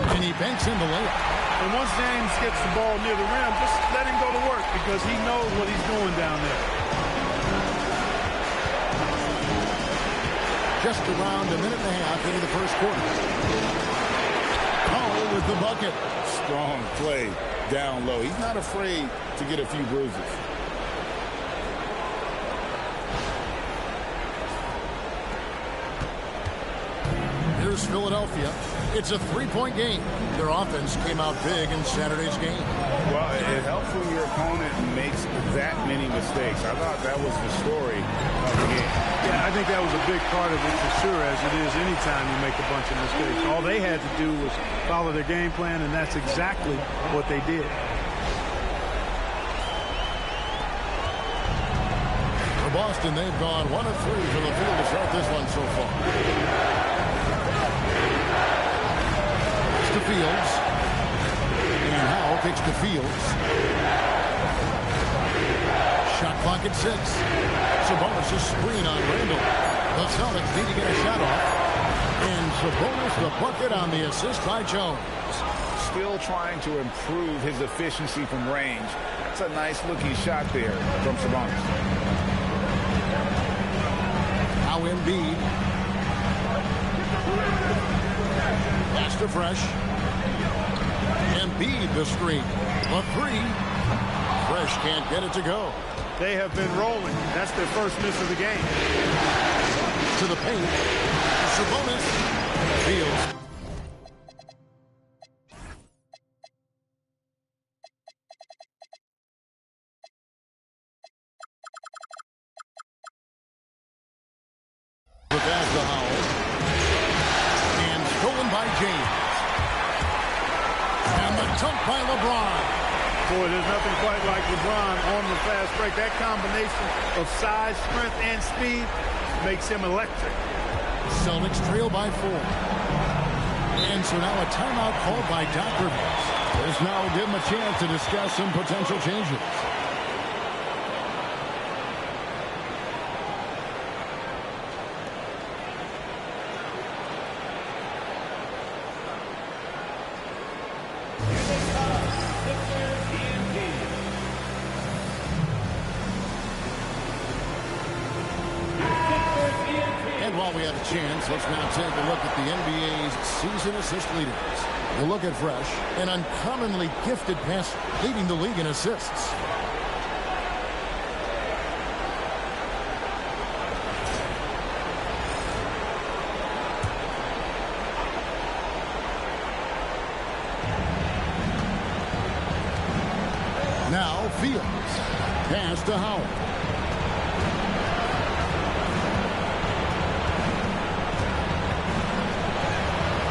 And he banks in the layup. And once James gets the ball near the rim, just let him go to work because he knows what he's doing down there. Just around a minute and a half into the first quarter. Powell with the bucket. Strong play down low. He's not afraid to get a few bruises. Here's Philadelphia. It's a three-point game. Their offense came out big in Saturday's game. Well, it helps when your opponent makes that many mistakes. I thought that was the story of the game. Yeah, I think that was a big part of it for sure, as it is anytime you make a bunch of mistakes. All they had to do was follow their game plan, and that's exactly what they did. For Boston, they've gone 1 of 3 from the field to start this one so far. It's to Fields. And Howell kicks to Fields. Shot clock at 6. Sabonis a screen on Randall. The Celtics need to get a shot off. And Sabonis the bucket on the assist by Jones. Still trying to improve his efficiency from range. That's a nice looking shot there from Sabonis. Now Embiid. Pass to Fresh. Embiid the screen. A 3. Fresh can't get it to go. They have been rolling. That's their first miss of the game. To the paint. Sabonis. Fields. The pass to Howell. And stolen by James. And the dunk by LeBron. Boy, there's nothing quite like LeBron on the fast break. That combination of size, strength, and speed makes him electric. Celtics trail by 4. And so now a timeout called by Doc Rivers. This now will give him a chance to discuss some potential changes. And while we have a chance, let's now take a look at the NBA's season assist leaders. We'll look at Fresh, an uncommonly gifted passer, leading the league in assists. Now Fields. Pass to Howard.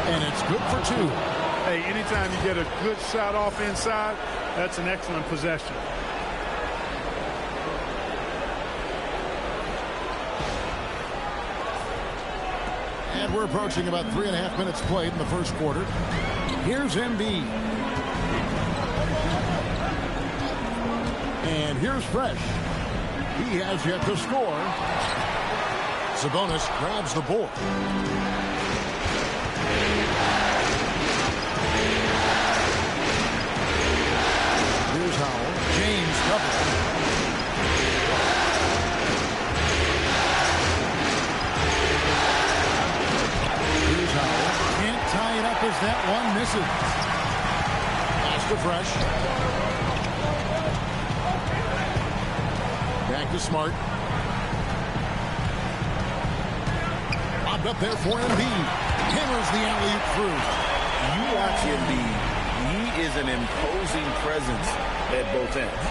And it's good for 2. Hey, anytime you get a good shot off inside, that's an excellent possession. And we're approaching about 3.5 minutes played in the first quarter. Here's Embiid. And here's Fresh. He has yet to score. Sabonis grabs the board. Here's Howell. James covering. Here's Howell. Can't tie it up as that one misses. Pass to Fresh. Back to Smart. Bobbed up there for Embiid. Hammers the alley-oop through. You watch Embiid. He is an imposing presence at both ends.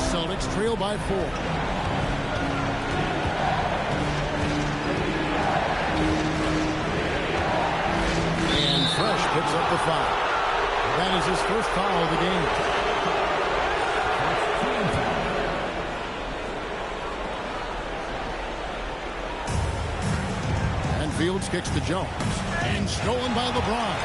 Celtics trail by 4. And Fresh picks up the foul. That is his first foul of the game. And Fields kicks to Jones. And stolen by LeBron.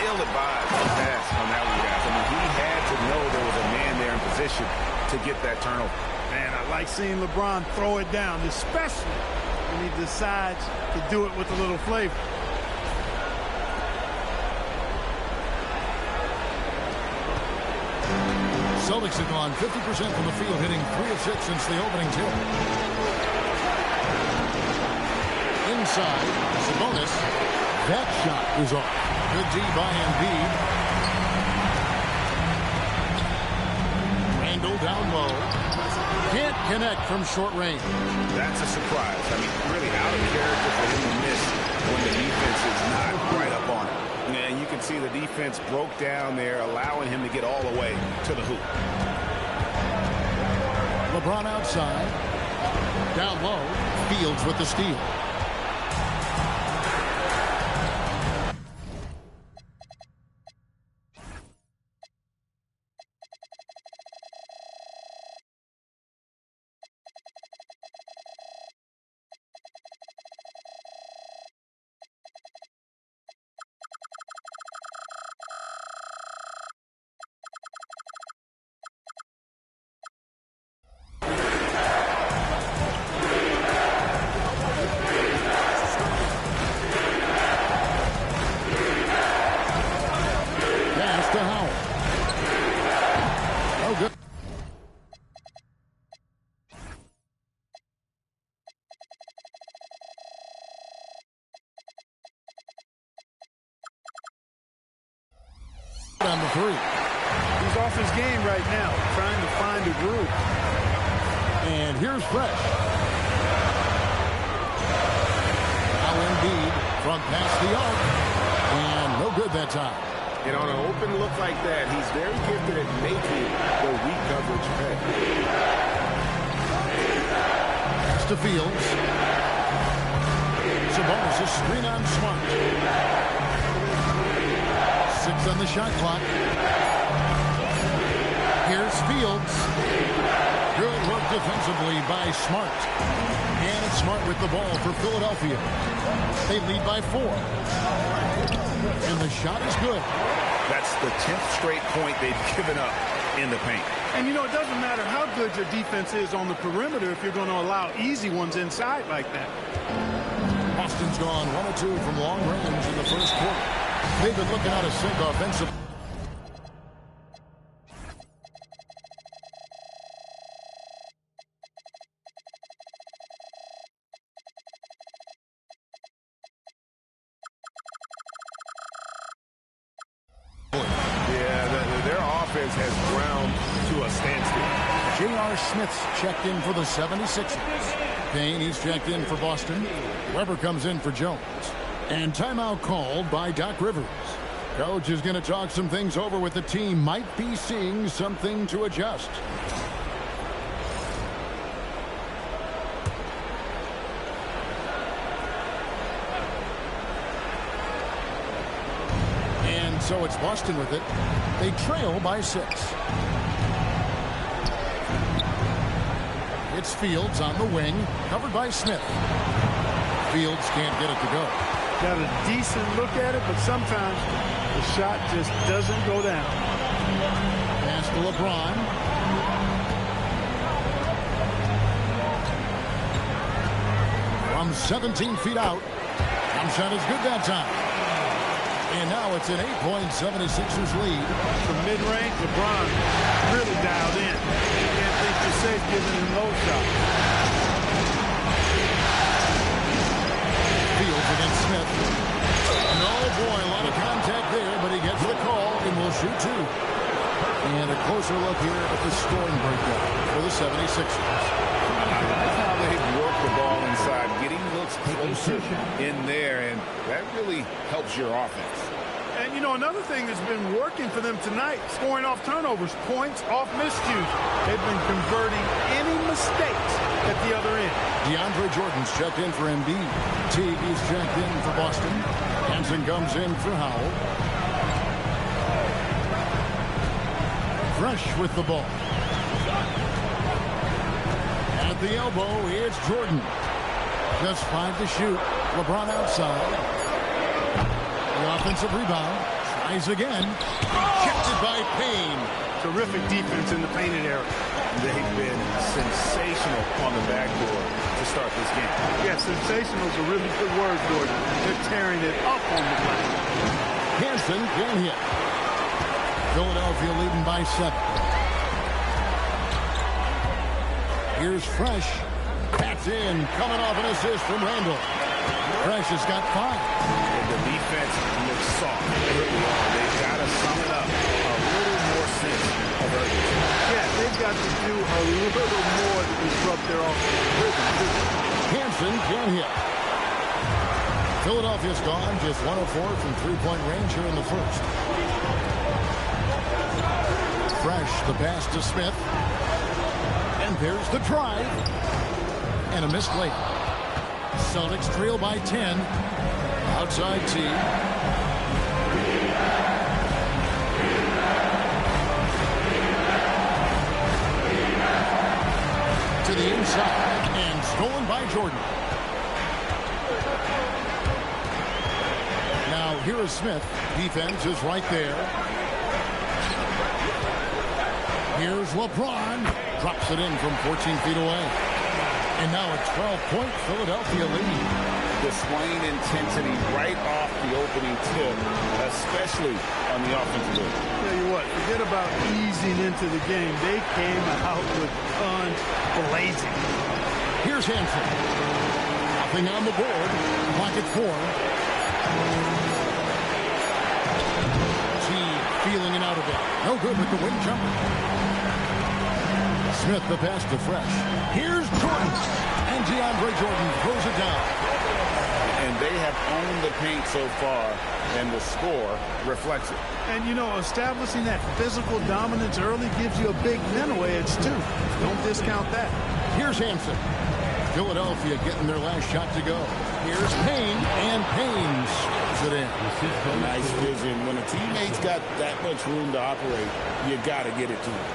Ill-advised pass on that one, guys. I mean, he had to know there was a man there in position to get that turnover. Man, I like seeing LeBron throw it down, especially when he decides to do it with a little flavor. Celtics have gone 50% from the field, hitting 3 of 6 since the opening tip. Inside, Sabonis. That shot is off. Good D by Embiid. Randle down low. Can't connect from short range. That's a surprise. I mean, really out of character for him to miss when the defense is not right up on it. And you can see the defense broke down there, allowing him to get all the way to the hoop. LeBron outside. Down low. Fields with the steal. On the 3. He's off his game right now, trying to find a groove. And here's Fresh. Now Embiid from past the arc. And no good that time. And on an open look like that, he's very gifted at making the weak coverage pay. Pass to Fields. Sabonis is screen on Smart. 6 on the shot clock. Here's Fields. Good work defensively by Smart. And it's Smart with the ball for Philadelphia. They lead by 4. And the shot is good. That's the 10th straight point they've given up in the paint. And, you know, it doesn't matter how good your defense is on the perimeter if you're going to allow easy ones inside like that. Boston has gone 1 of 2 from long range in the first quarter. They've been looking out of sync offensively. Their offense has ground to a standstill. J.R. Smith's checked in for the 76ers. Payne, he's checked in for Boston. Weber comes in for Jones. And timeout called by Doc Rivers. Coach is going to talk some things over with the team. Might be seeing something to adjust. And so it's Boston with it. They trail by 6. It's Fields on the wing, covered by Smith. Fields can't get it to go. Got a decent look at it, but sometimes the shot just doesn't go down. Pass to LeBron. From 17 feet out. Jump shot is good that time. And now it's an 8-point 76ers lead. From mid-range, LeBron really dialed in. Can't think you're safe giving him low shots. Fields against Smith. No, boy, a lot of contact there, but he gets the call and will shoot 2. And a closer look here at the scoring breakdown for the 76ers. That's how they work the ball inside, getting looks closer in there, and that really helps your offense. And, you know, another thing that's been working for them tonight, scoring off turnovers, points off miscues. They've been converting any mistakes at the other end. DeAndre Jordan's checked in for Embiid. Teague is checked in for Boston. Hansen comes in for Howell. Fresh with the ball. At the elbow, it's Jordan. Just 5 to shoot. LeBron outside. The offensive rebound. Tries again. Rejected by Payne. Terrific defense in the painted area. They've been sensational on the backboard to start this game. Yeah, sensational is a really good word, Gordon. They're tearing it up on the glass. Hansen can hit. Philadelphia leading by 7. Here's Fresh. Pats in. Coming off an assist from Randall. Fresh has got 5. And the defense looks soft. They've got to sum it up. A little more sense of urgency. Yeah, they've got to do a little more to disrupt their offense. Hansen can hit. Philadelphia's gone just 1 of 4 from three-point range here in the first. Fresh, the pass to Smith. And there's the drive. And a missed late. Celtics trail by 10. Outside T. To the inside. And stolen by Jordan. Now here is Smith. Defense is right there. Here's LeBron. Drops it in from 14 feet away. And now a 12-point Philadelphia lead. Displaying intensity right off the opening tip, especially on the offensive end. Tell you what, forget about easing into the game. They came out with guns blazing. Here's Hansen. Nothing on the board. Clock at 4. T feeling it out a bit. No good with the wing jumper. Smith the pass to Fresh. Here's Jordan. And DeAndre Jordan throws it down. And they have owned the paint so far, and the score reflects it. And, you know, establishing that physical dominance early gives you a big mental edge, too. Don't discount that. Here's Hansen. Philadelphia getting their last shot to go. Here's Payne, and Payne scores it in. Nice vision. When a teammate's got that much room to operate, you got to get it to him.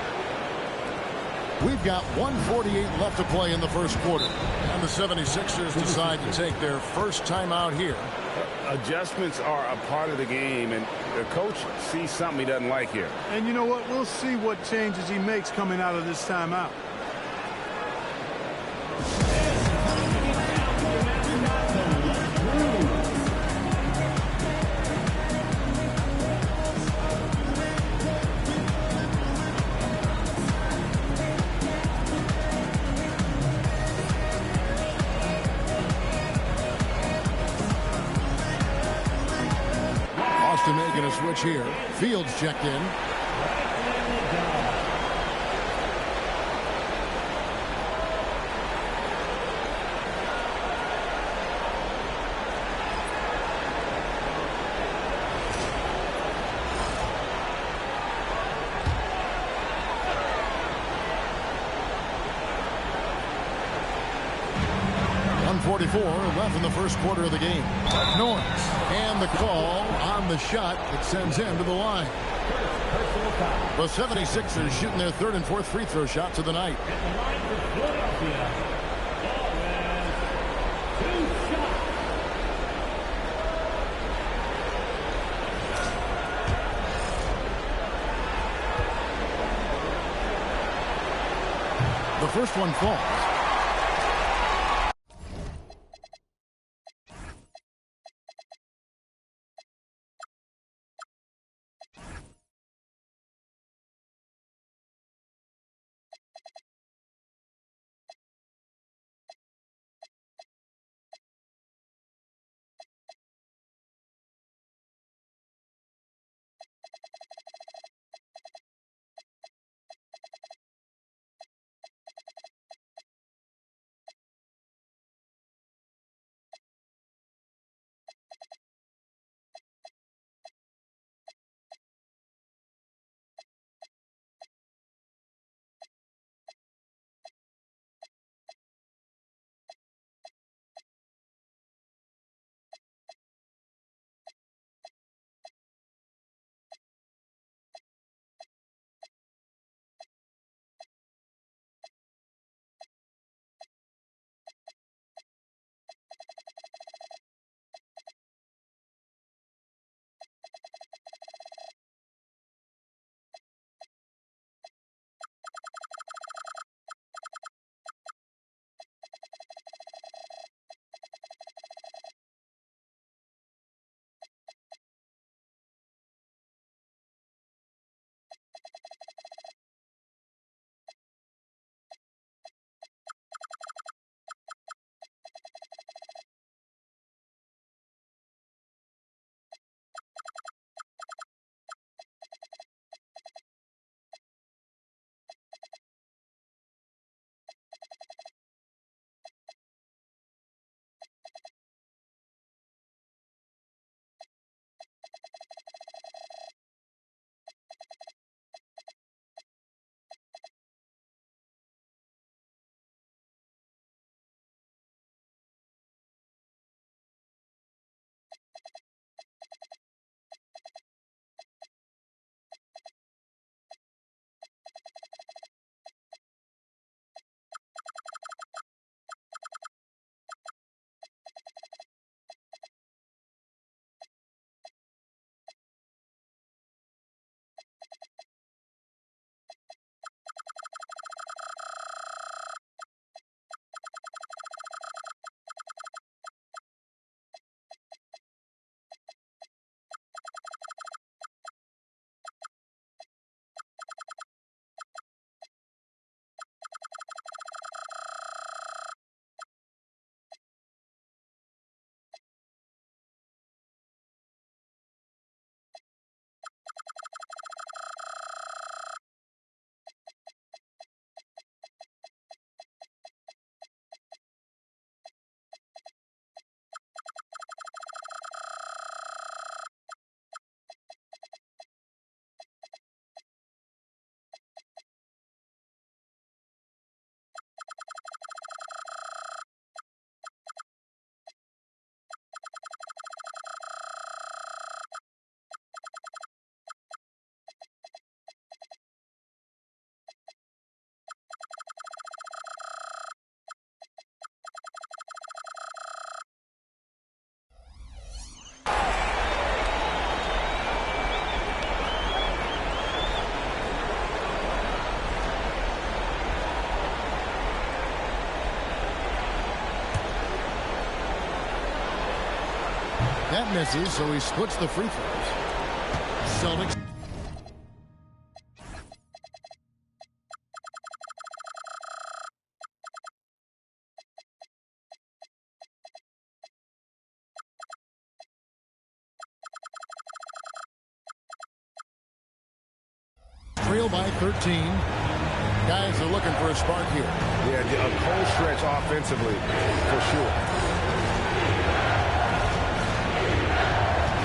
We've got 1:48 left to play in the first quarter. And the 76ers decide to take their first timeout here. Adjustments are a part of the game, and the coach sees something he doesn't like here. And you know what? We'll see what changes he makes coming out of this timeout. Houston making a switch here. Fields checked in. Left in the first quarter of the game. Norris, and the call on the shot that sends him to the line. The 76ers shooting their third and fourth free throw shots of the night. The first one falls. That misses, so he splits the free throws. Celtics. trail by 13. Guys are looking for a spark here. Yeah, a cold stretch offensively, for sure.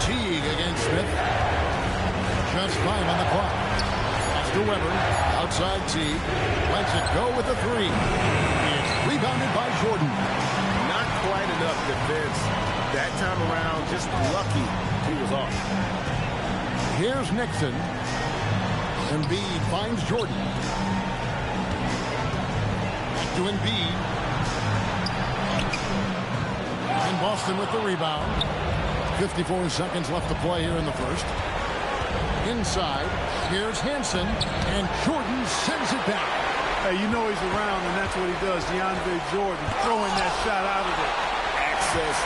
Teague against Smith. Just 5 on the clock. Pass to Weber. Outside Teague. Lets it go with a 3. It's rebounded by Jordan. Not quite enough defense that time around. Just lucky he was off. Here's Nixon. Embiid finds Jordan. To Embiid. And Boston with the rebound. 54 seconds left to play here in the first. Inside, here's Hansen, and Jordan sends it back. Hey, you know he's around, and that's what he does. DeAndre Jordan throwing that shot out of there. Access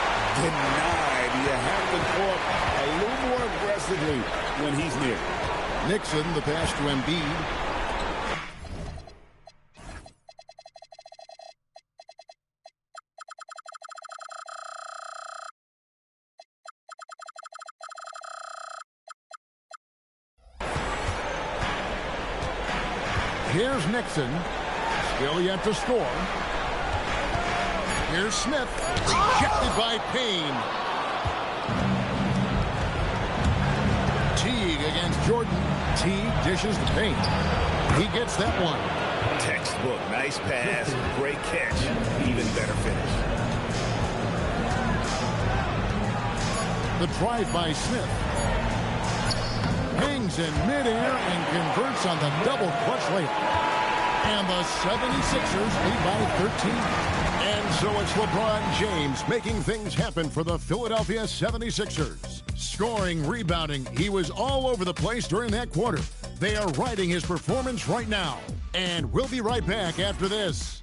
denied. You have to court a little more aggressively when he's near. Nixon, the pass to Embiid. Here's Nixon. Still yet to score. Here's Smith. Rejected by Payne. Teague against Jordan. Teague dishes to Payne. He gets that one. Textbook. Nice pass. Great catch. Even better finish. The drive by Smith. Hangs in midair and converts on the double clutch layup. And the 76ers lead by 13. And so it's LeBron James making things happen for the Philadelphia 76ers. Scoring, rebounding, he was all over the place during that quarter. They are riding his performance right now. And we'll be right back after this.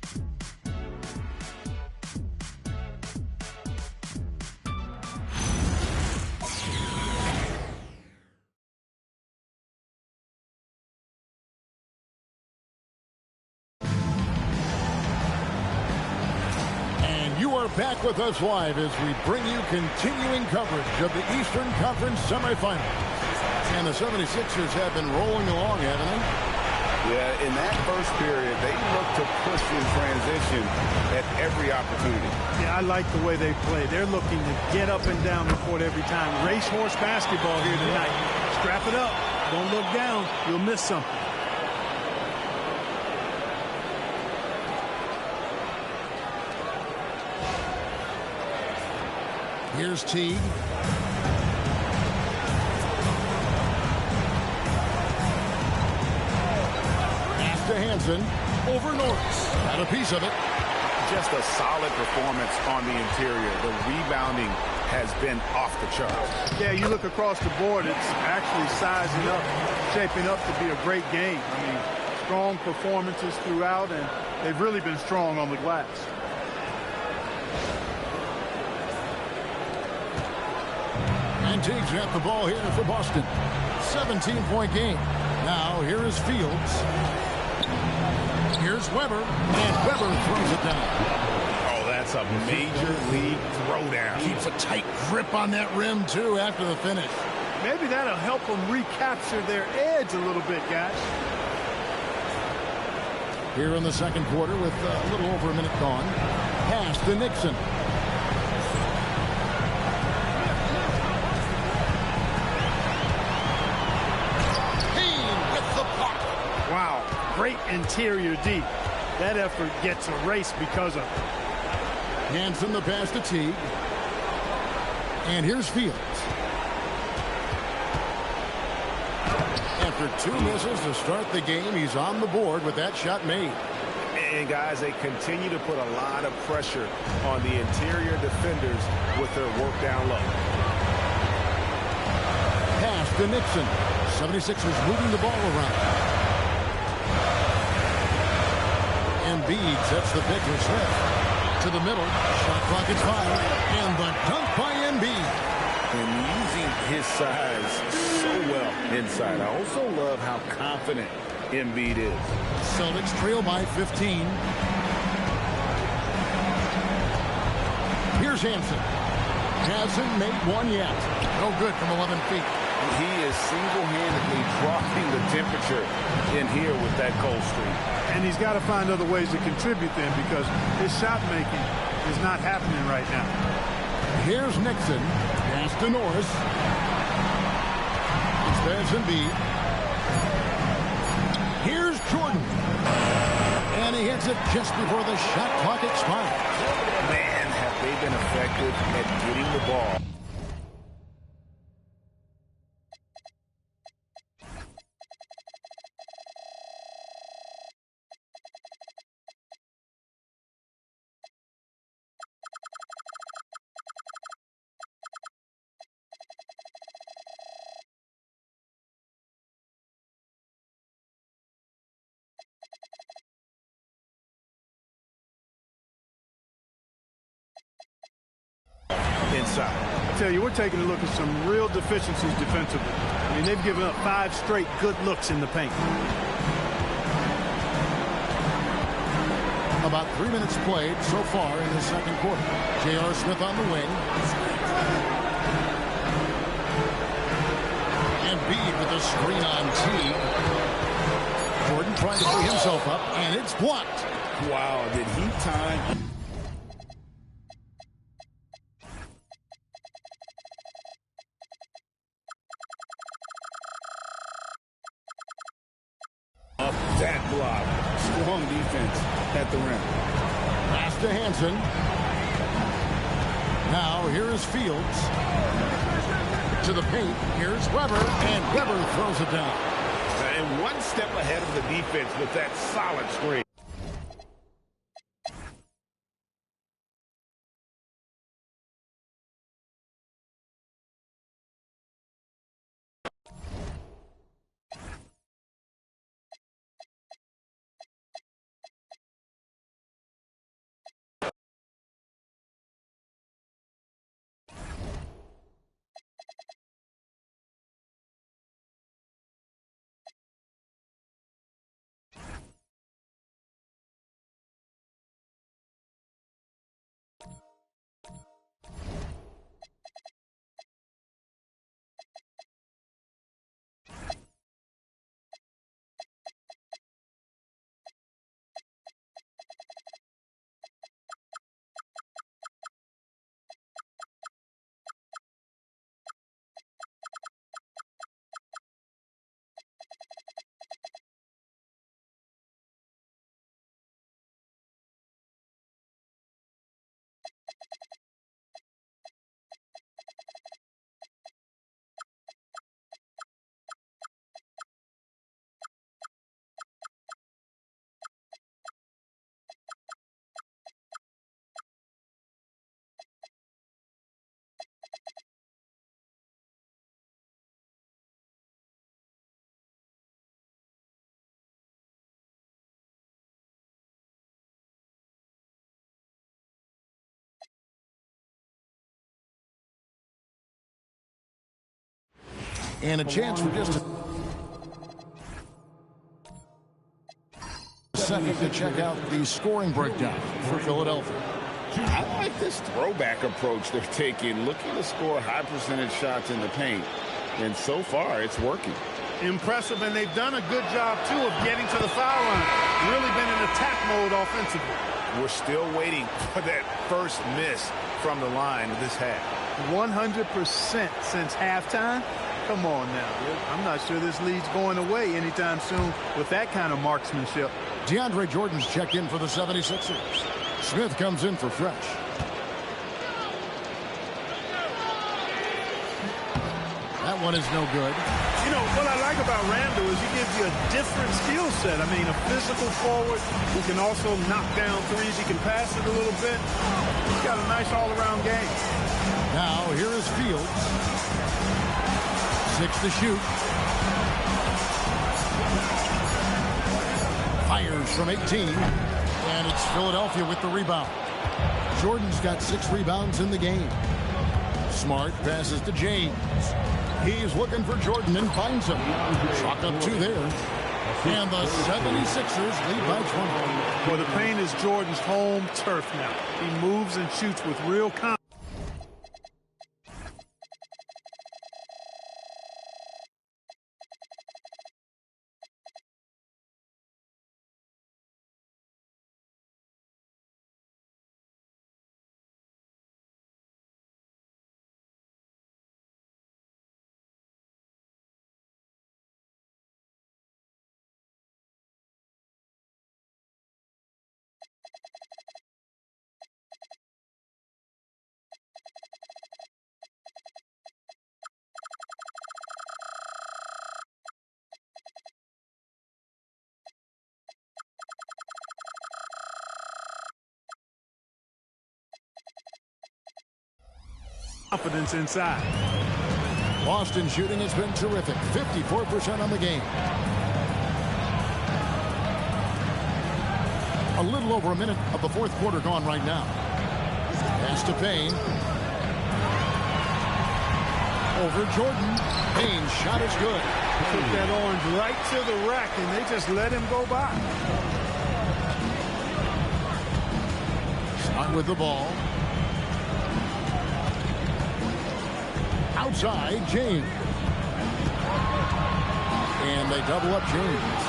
Back with us live as we bring you continuing coverage of the Eastern Conference semifinals. And the 76ers have been rolling along, haven't they? Yeah, in that first period, they looked to push in transition at every opportunity. Yeah, I like the way they play. They're looking to get up and down the court every time. Racehorse basketball here tonight. Strap it up. Don't look down. You'll miss something. Here's Teague. Pass to Hansen. Over Norris. Got a piece of it. Just a solid performance on the interior. The rebounding has been off the charts. Yeah, you look across the board, it's actually sizing up, shaping up to be a great game. I mean, strong performances throughout, and they've really been strong on the glass. And Teague's got the ball here for Boston. 17-point game. Now, here is Fields. Here's Weber. And Weber throws it down. Oh, that's a major league throwdown. Keeps a tight grip on that rim, too, after the finish. Maybe that'll help them recapture their edge a little bit, guys. Here in the second quarter with a little over a minute gone. Pass to Nixon. Great interior D. That effort gets erased because of it. Hansen the pass to Teague. And here's Fields. After 2 misses to start the game, he's on the board with that shot made. And guys, they continue to put a lot of pressure on the interior defenders with their work down low. Pass to Nixon. 76ers moving the ball around. Embiid sets the pick for Smith. To the middle. Shot clock is 5. And the dunk by Embiid. And using his size so well inside. I also love how confident Embiid is. Celtics trail by 15. Here's Hansen. Hasn't made one yet. No good from 11 feet. he is single-handedly dropping the temperature in here with that cold streak. And he's got to find other ways to contribute then, because his shot making is not happening right now. Here's Nixon. Pass to Norris. It's Vance and Embiid. Here's Jordan. And he hits it just before the shot clock expires. Man, have they been effective at getting the ball. Inside. I tell you, we're taking a look at some real deficiencies defensively. I mean, they've given up 5 straight good looks in the paint. About 3 minutes played so far in the second quarter. J.R. Smith on the wing. Embiid with a screen on T. Jordan trying to free himself up, and it's blocked. Wow, did he time? Up that block. Strong defense at the rim. Pass to Hansen. Now here is Fields. To the paint. Here's Weber, and Weber throws it down. And one step ahead of the defense with that solid screen. And a chance for just a second to check out the scoring breakdown for Philadelphia. I like this throwback approach they're taking, looking to score high percentage shots in the paint. And so far, it's working. Impressive, and they've done a good job, too, of getting to the foul line. Really been in attack mode offensively. We're still waiting for that first miss from the line this half. 100% since halftime. Come on now. I'm not sure this lead's going away anytime soon with that kind of marksmanship. DeAndre Jordan's checked in for the 76ers. Smith comes in for Fresh. That one is no good. You know, what I like about Randall is he gives you a different skill set. I mean, a physical forward who can also knock down threes. He can pass it a little bit. He's got a nice all-around game. Now, here is Fields. 6 to shoot. Fires from 18. And it's Philadelphia with the rebound. Jordan's got 6 rebounds in the game. Smart passes to James. He's looking for Jordan and finds him. Chalk up 2 there. And the 76ers lead by 20. Well, the paint is Jordan's home turf now. He moves and shoots with real confidence. confidence inside. Boston shooting has been terrific. 54% on the game. A little over a minute of the fourth quarter gone right now. Pass to Payne. Over Jordan. Payne's shot is good. Took that orange right to the rack, and they just let him go by. Smart with the ball. Outside, James. And they double up James.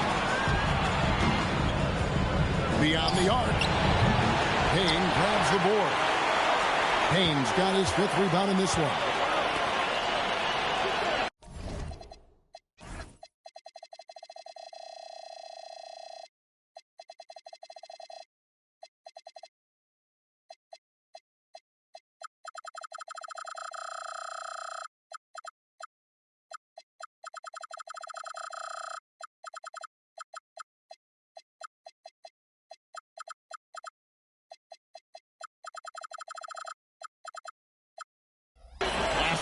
Beyond the arc. Payne grabs the board. Payne's got his 5th rebound in this one.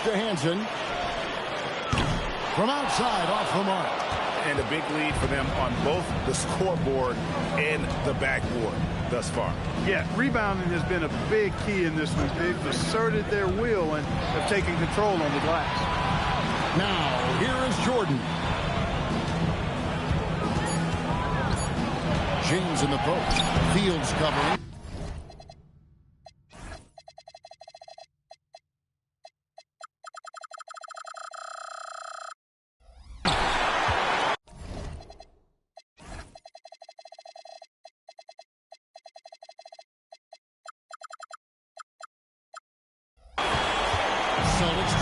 To Hansen. From outside, off the mark. And a big lead for them on both the scoreboard and the backboard thus far. Yeah, rebounding has been a big key in this one. They've asserted their will and have taken control on the glass. Now, here is Jordan. James in the post. Fields covering.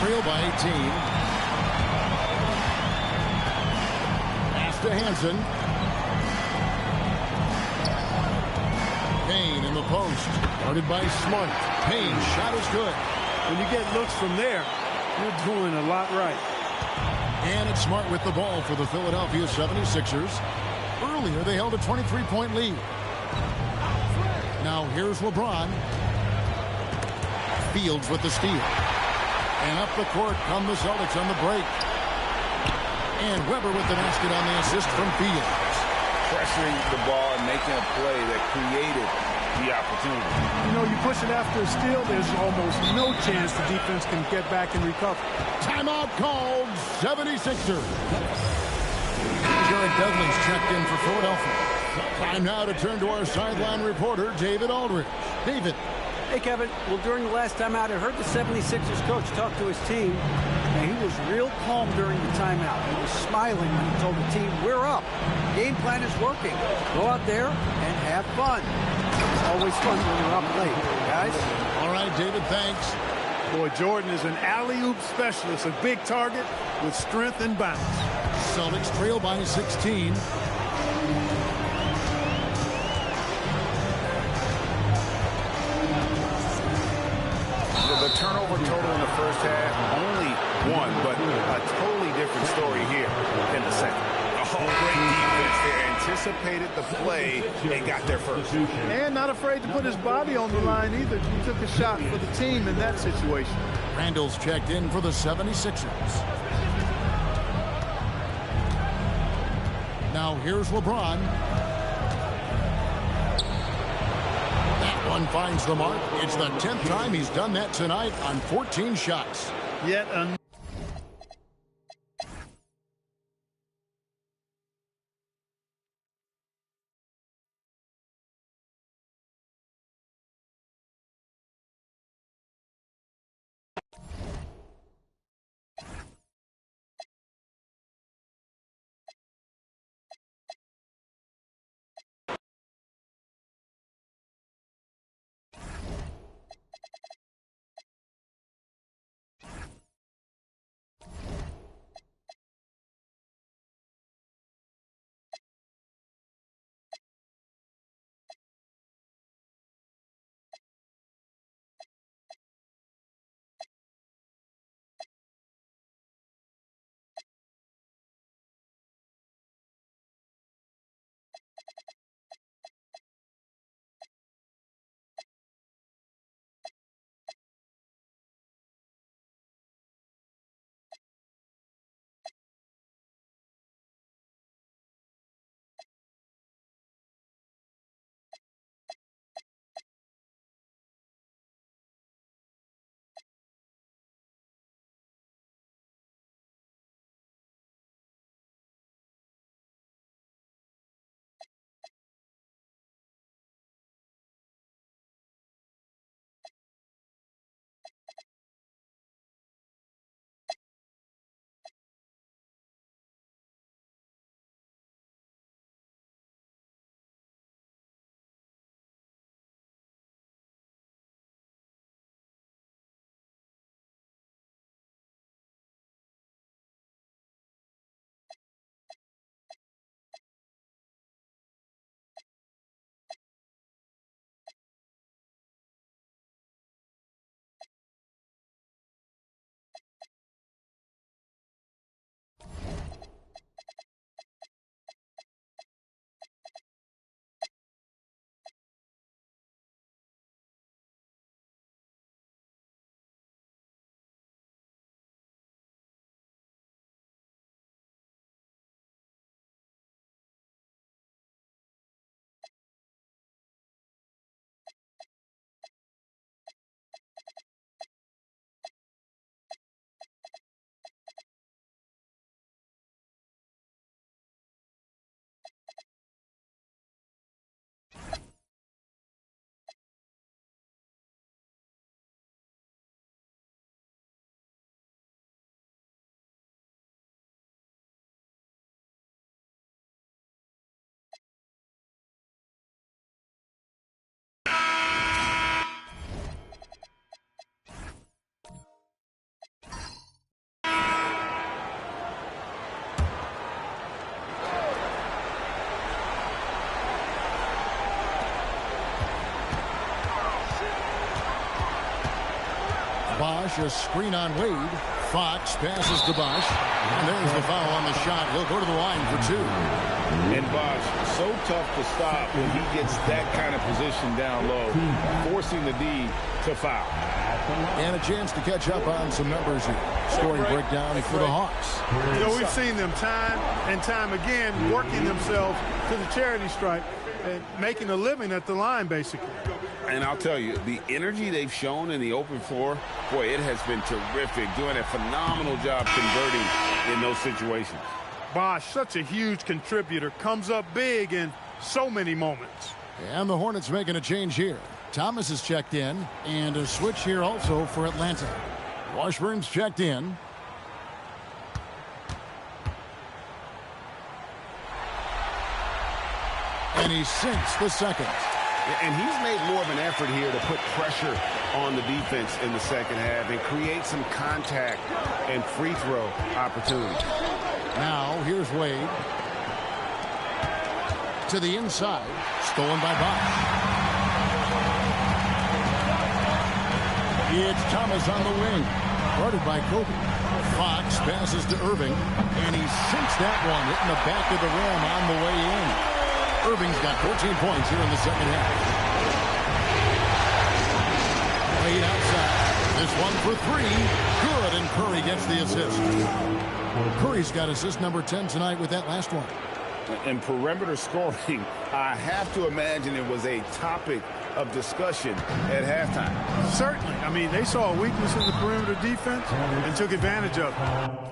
Trail by 18. Pass to Hansen. Payne in the post. Guarded by Smart. Payne's shot is good. When you get looks from there, you're doing a lot right. And it's Smart with the ball for the Philadelphia 76ers. Earlier, they held a 23-point lead. Now here's LeBron. Fields with the steal. And up the court come the Celtics on the break. And Weber with the basket on the assist from Fields. Pressuring the ball and making a play that created the opportunity. You know, you push it after a steal, there's almost no chance the defense can get back and recover. Timeout called, 76ers. Jared Dudley's checked in for Philadelphia. Time now to turn to our sideline reporter, David Aldridge. David. Hey, Kevin. Well, during the last timeout, I heard the 76ers coach talk to his team, and he was real calm during the timeout. He was smiling when he told the team, we're up. Game plan is working. Go out there and have fun. It's always fun when you're up late, guys. All right, David, thanks. Boy, Jordan is an alley-oop specialist, a big target with strength and bounce. Celtics trail by 16. The turnover total in the first half, only one, but a totally different story here in the second. Oh, great defense there. Anticipated the play and got there first. And not afraid to put his body on the line either. He took a shot for the team in that situation. Randall's checked in for the 76ers. Now here's LeBron. That one finds the mark. It's the 10th time he's done that tonight on 14 shots. Yet another. vicious screen on Wade. Fox passes to Bosch. And there's the foul on the shot. He'll go to the line for 2. And Bosch, so tough to stop when he gets that kind of position down low, forcing the D to foul. And a chance to catch up on some numbers here. Scoring breakdown for the Hawks. You know, we've seen them time and time again working themselves to the charity stripe and making a living at the line, basically. And I'll tell you, the energy they've shown in the open floor, boy, it has been terrific, doing a phenomenal job converting in those situations. Bosch, such a huge contributor, comes up big in so many moments. And the Hornets making a change here. Thomas is checked in, and a switch here also for Atlanta. Washburn's checked in. And he sinks the second. And he's made more of an effort here to put pressure on the defense in the second half and create some contact and free throw opportunities. Now, here's Wade. To the inside. Stolen by Bosch. It's Thomas on the wing. Guarded by Kobe. Fox passes to Irving. And he sinks that one, hitting the back of the rim on the way in. Irving's got 14 points here in the second half. Wade outside. This one for 3. Good, and Curry gets the assist. Curry's got assist number 10 tonight with that last one. And perimeter scoring, I have to imagine it was a topic of discussion at halftime. Certainly. I mean, they saw a weakness in the perimeter defense and took advantage of it.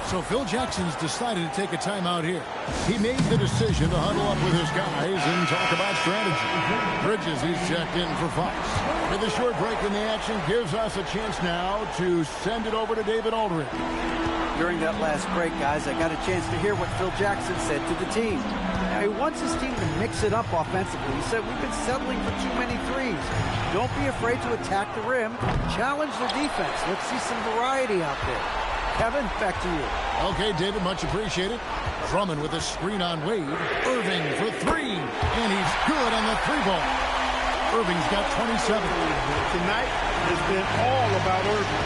So Phil Jackson's decided to take a timeout here. He made the decision to huddle up with his guys and talk about strategy. Bridges, he's checked in for Fox. With a short break in the action, gives us a chance now to send it over to David Aldridge. During that last break, guys, I got a chance to hear what Phil Jackson said to the team. Now, he wants his team to mix it up offensively. He said, we've been settling for too many threes. Don't be afraid to attack the rim. Challenge the defense. Let's see some variety out there. Kevin, back to you. Okay, David, much appreciated. Drummond with a screen on Wade. Irving for 3. And he's good on the 3-ball. Irving's got 27. Tonight has been all about Irving.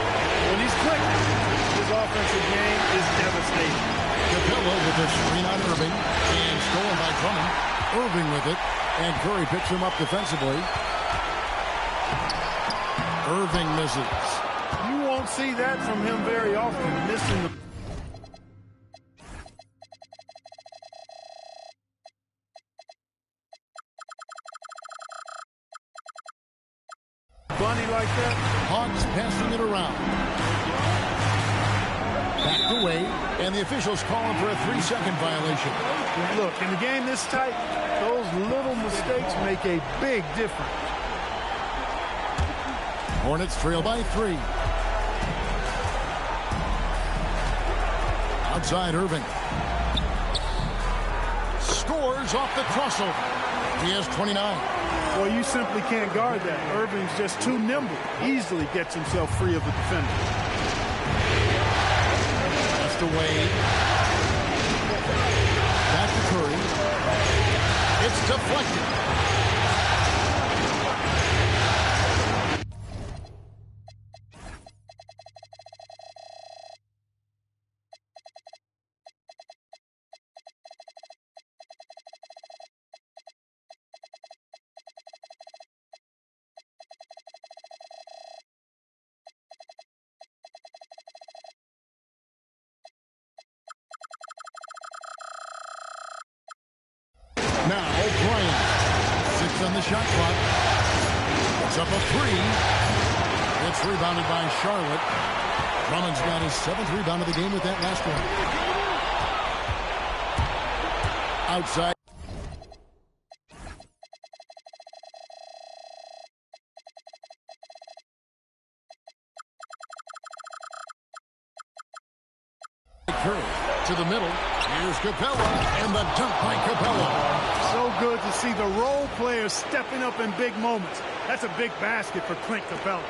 When he's clicking, his offensive game is devastating. Capella with a screen on Irving. And stolen by Drummond. Irving with it. And Curry picks him up defensively. Irving misses. You won't see that from him very often, missing the... bunny like that. Hawks passing it around. Back to Wade, and the officials calling for a 3-second violation. Look, in a game this tight, those little mistakes make a big difference. Hornets trail by 3. Outside Irving. Scores off the crossover. He has 29. Well, you simply can't guard that. Irving's just too nimble. Easily gets himself free of the defender. Just away. Back to Curry. It's deflected. Now, Bryant. 6 on the shot clock. It's up a 3. It's rebounded by Charlotte. Drummond's got his 7th rebound of the game with that last one. Outside. Curry to the middle. Here's Capella, and the dunk by Capella. So good to see the role players stepping up in big moments. That's a big basket for Clint Capella.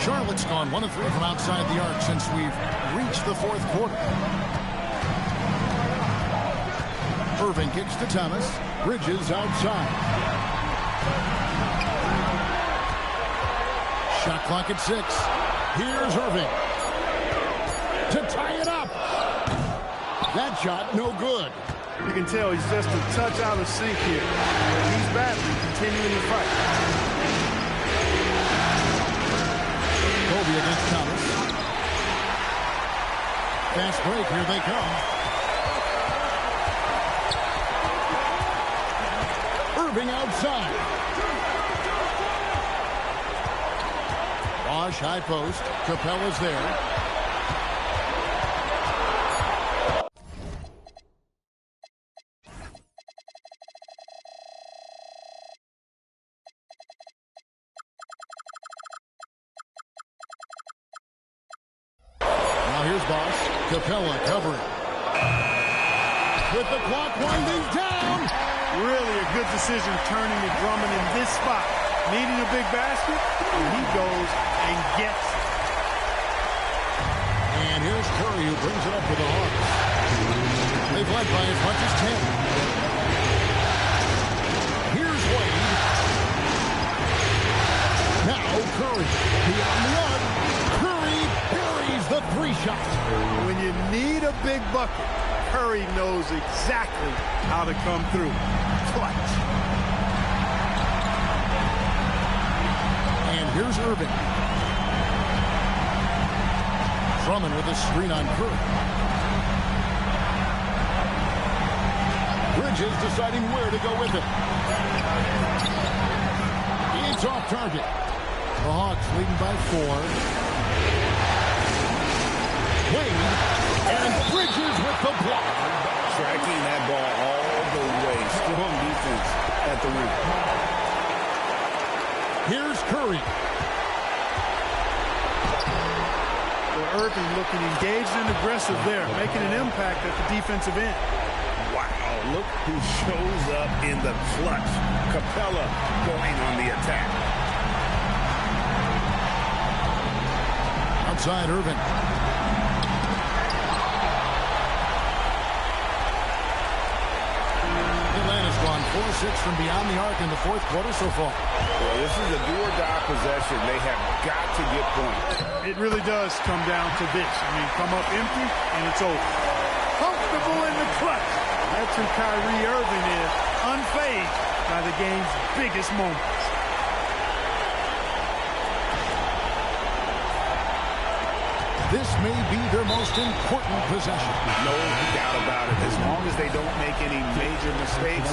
Charlotte's gone 1 of 3 from outside the arc since we've reached the 4th quarter. Irving kicks to Thomas. Bridges outside. Shot clock at 6. Here's Irving to tie it up. That shot, no good. You can tell he's just a touch out of sync here. He's battling, continuing to fight. Kobe against Thomas. Fast break, here they come. Irving outside. Bosch, high post. Capella's there. Here's Bosch. Capella covering. With the clock winding down. Really a good decision turning to Drummond in this spot. Needing a big basket, and he goes and gets it. And here's Curry who brings it up for the Hawks. They've led by as much as 10. Here's Wade. Now Curry. Beyond the arc. Curry buries the 3-shot. When you need a big bucket, Curry knows exactly how to come through. Clutch. And here's Irving. Drummond with a screen on Curry. Bridges deciding where to go with it. It's off target. The Hawks leading by 4. Wade, and Bridges with the block. Tracking that ball all the way. Strong defense at the rim. Here's Curry. Well, Irving looking engaged and aggressive there, making an impact at the defensive end. Wow, look who shows up in the clutch. Capella going on the attack. Outside Irving. Gone 4-6 from beyond the arc in the 4th quarter so far. Well, this is a do-or-die possession. They have got to get points. It really does come down to this. I mean, come up empty, and it's over. Comfortable in the clutch. That's who Kyrie Irving is, unfazed by the game's biggest moments. This may be their most important possession. No doubt about it. As long as they don't make any major mistakes,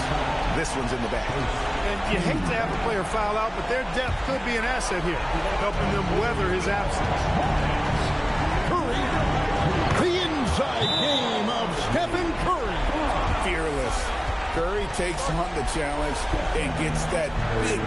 this one's in the bag. And you hate to have a player foul out, but their depth could be an asset here, helping them weather his absence. Curry, the inside game of Stephen Curry. Fearless. Curry takes on the challenge and gets that big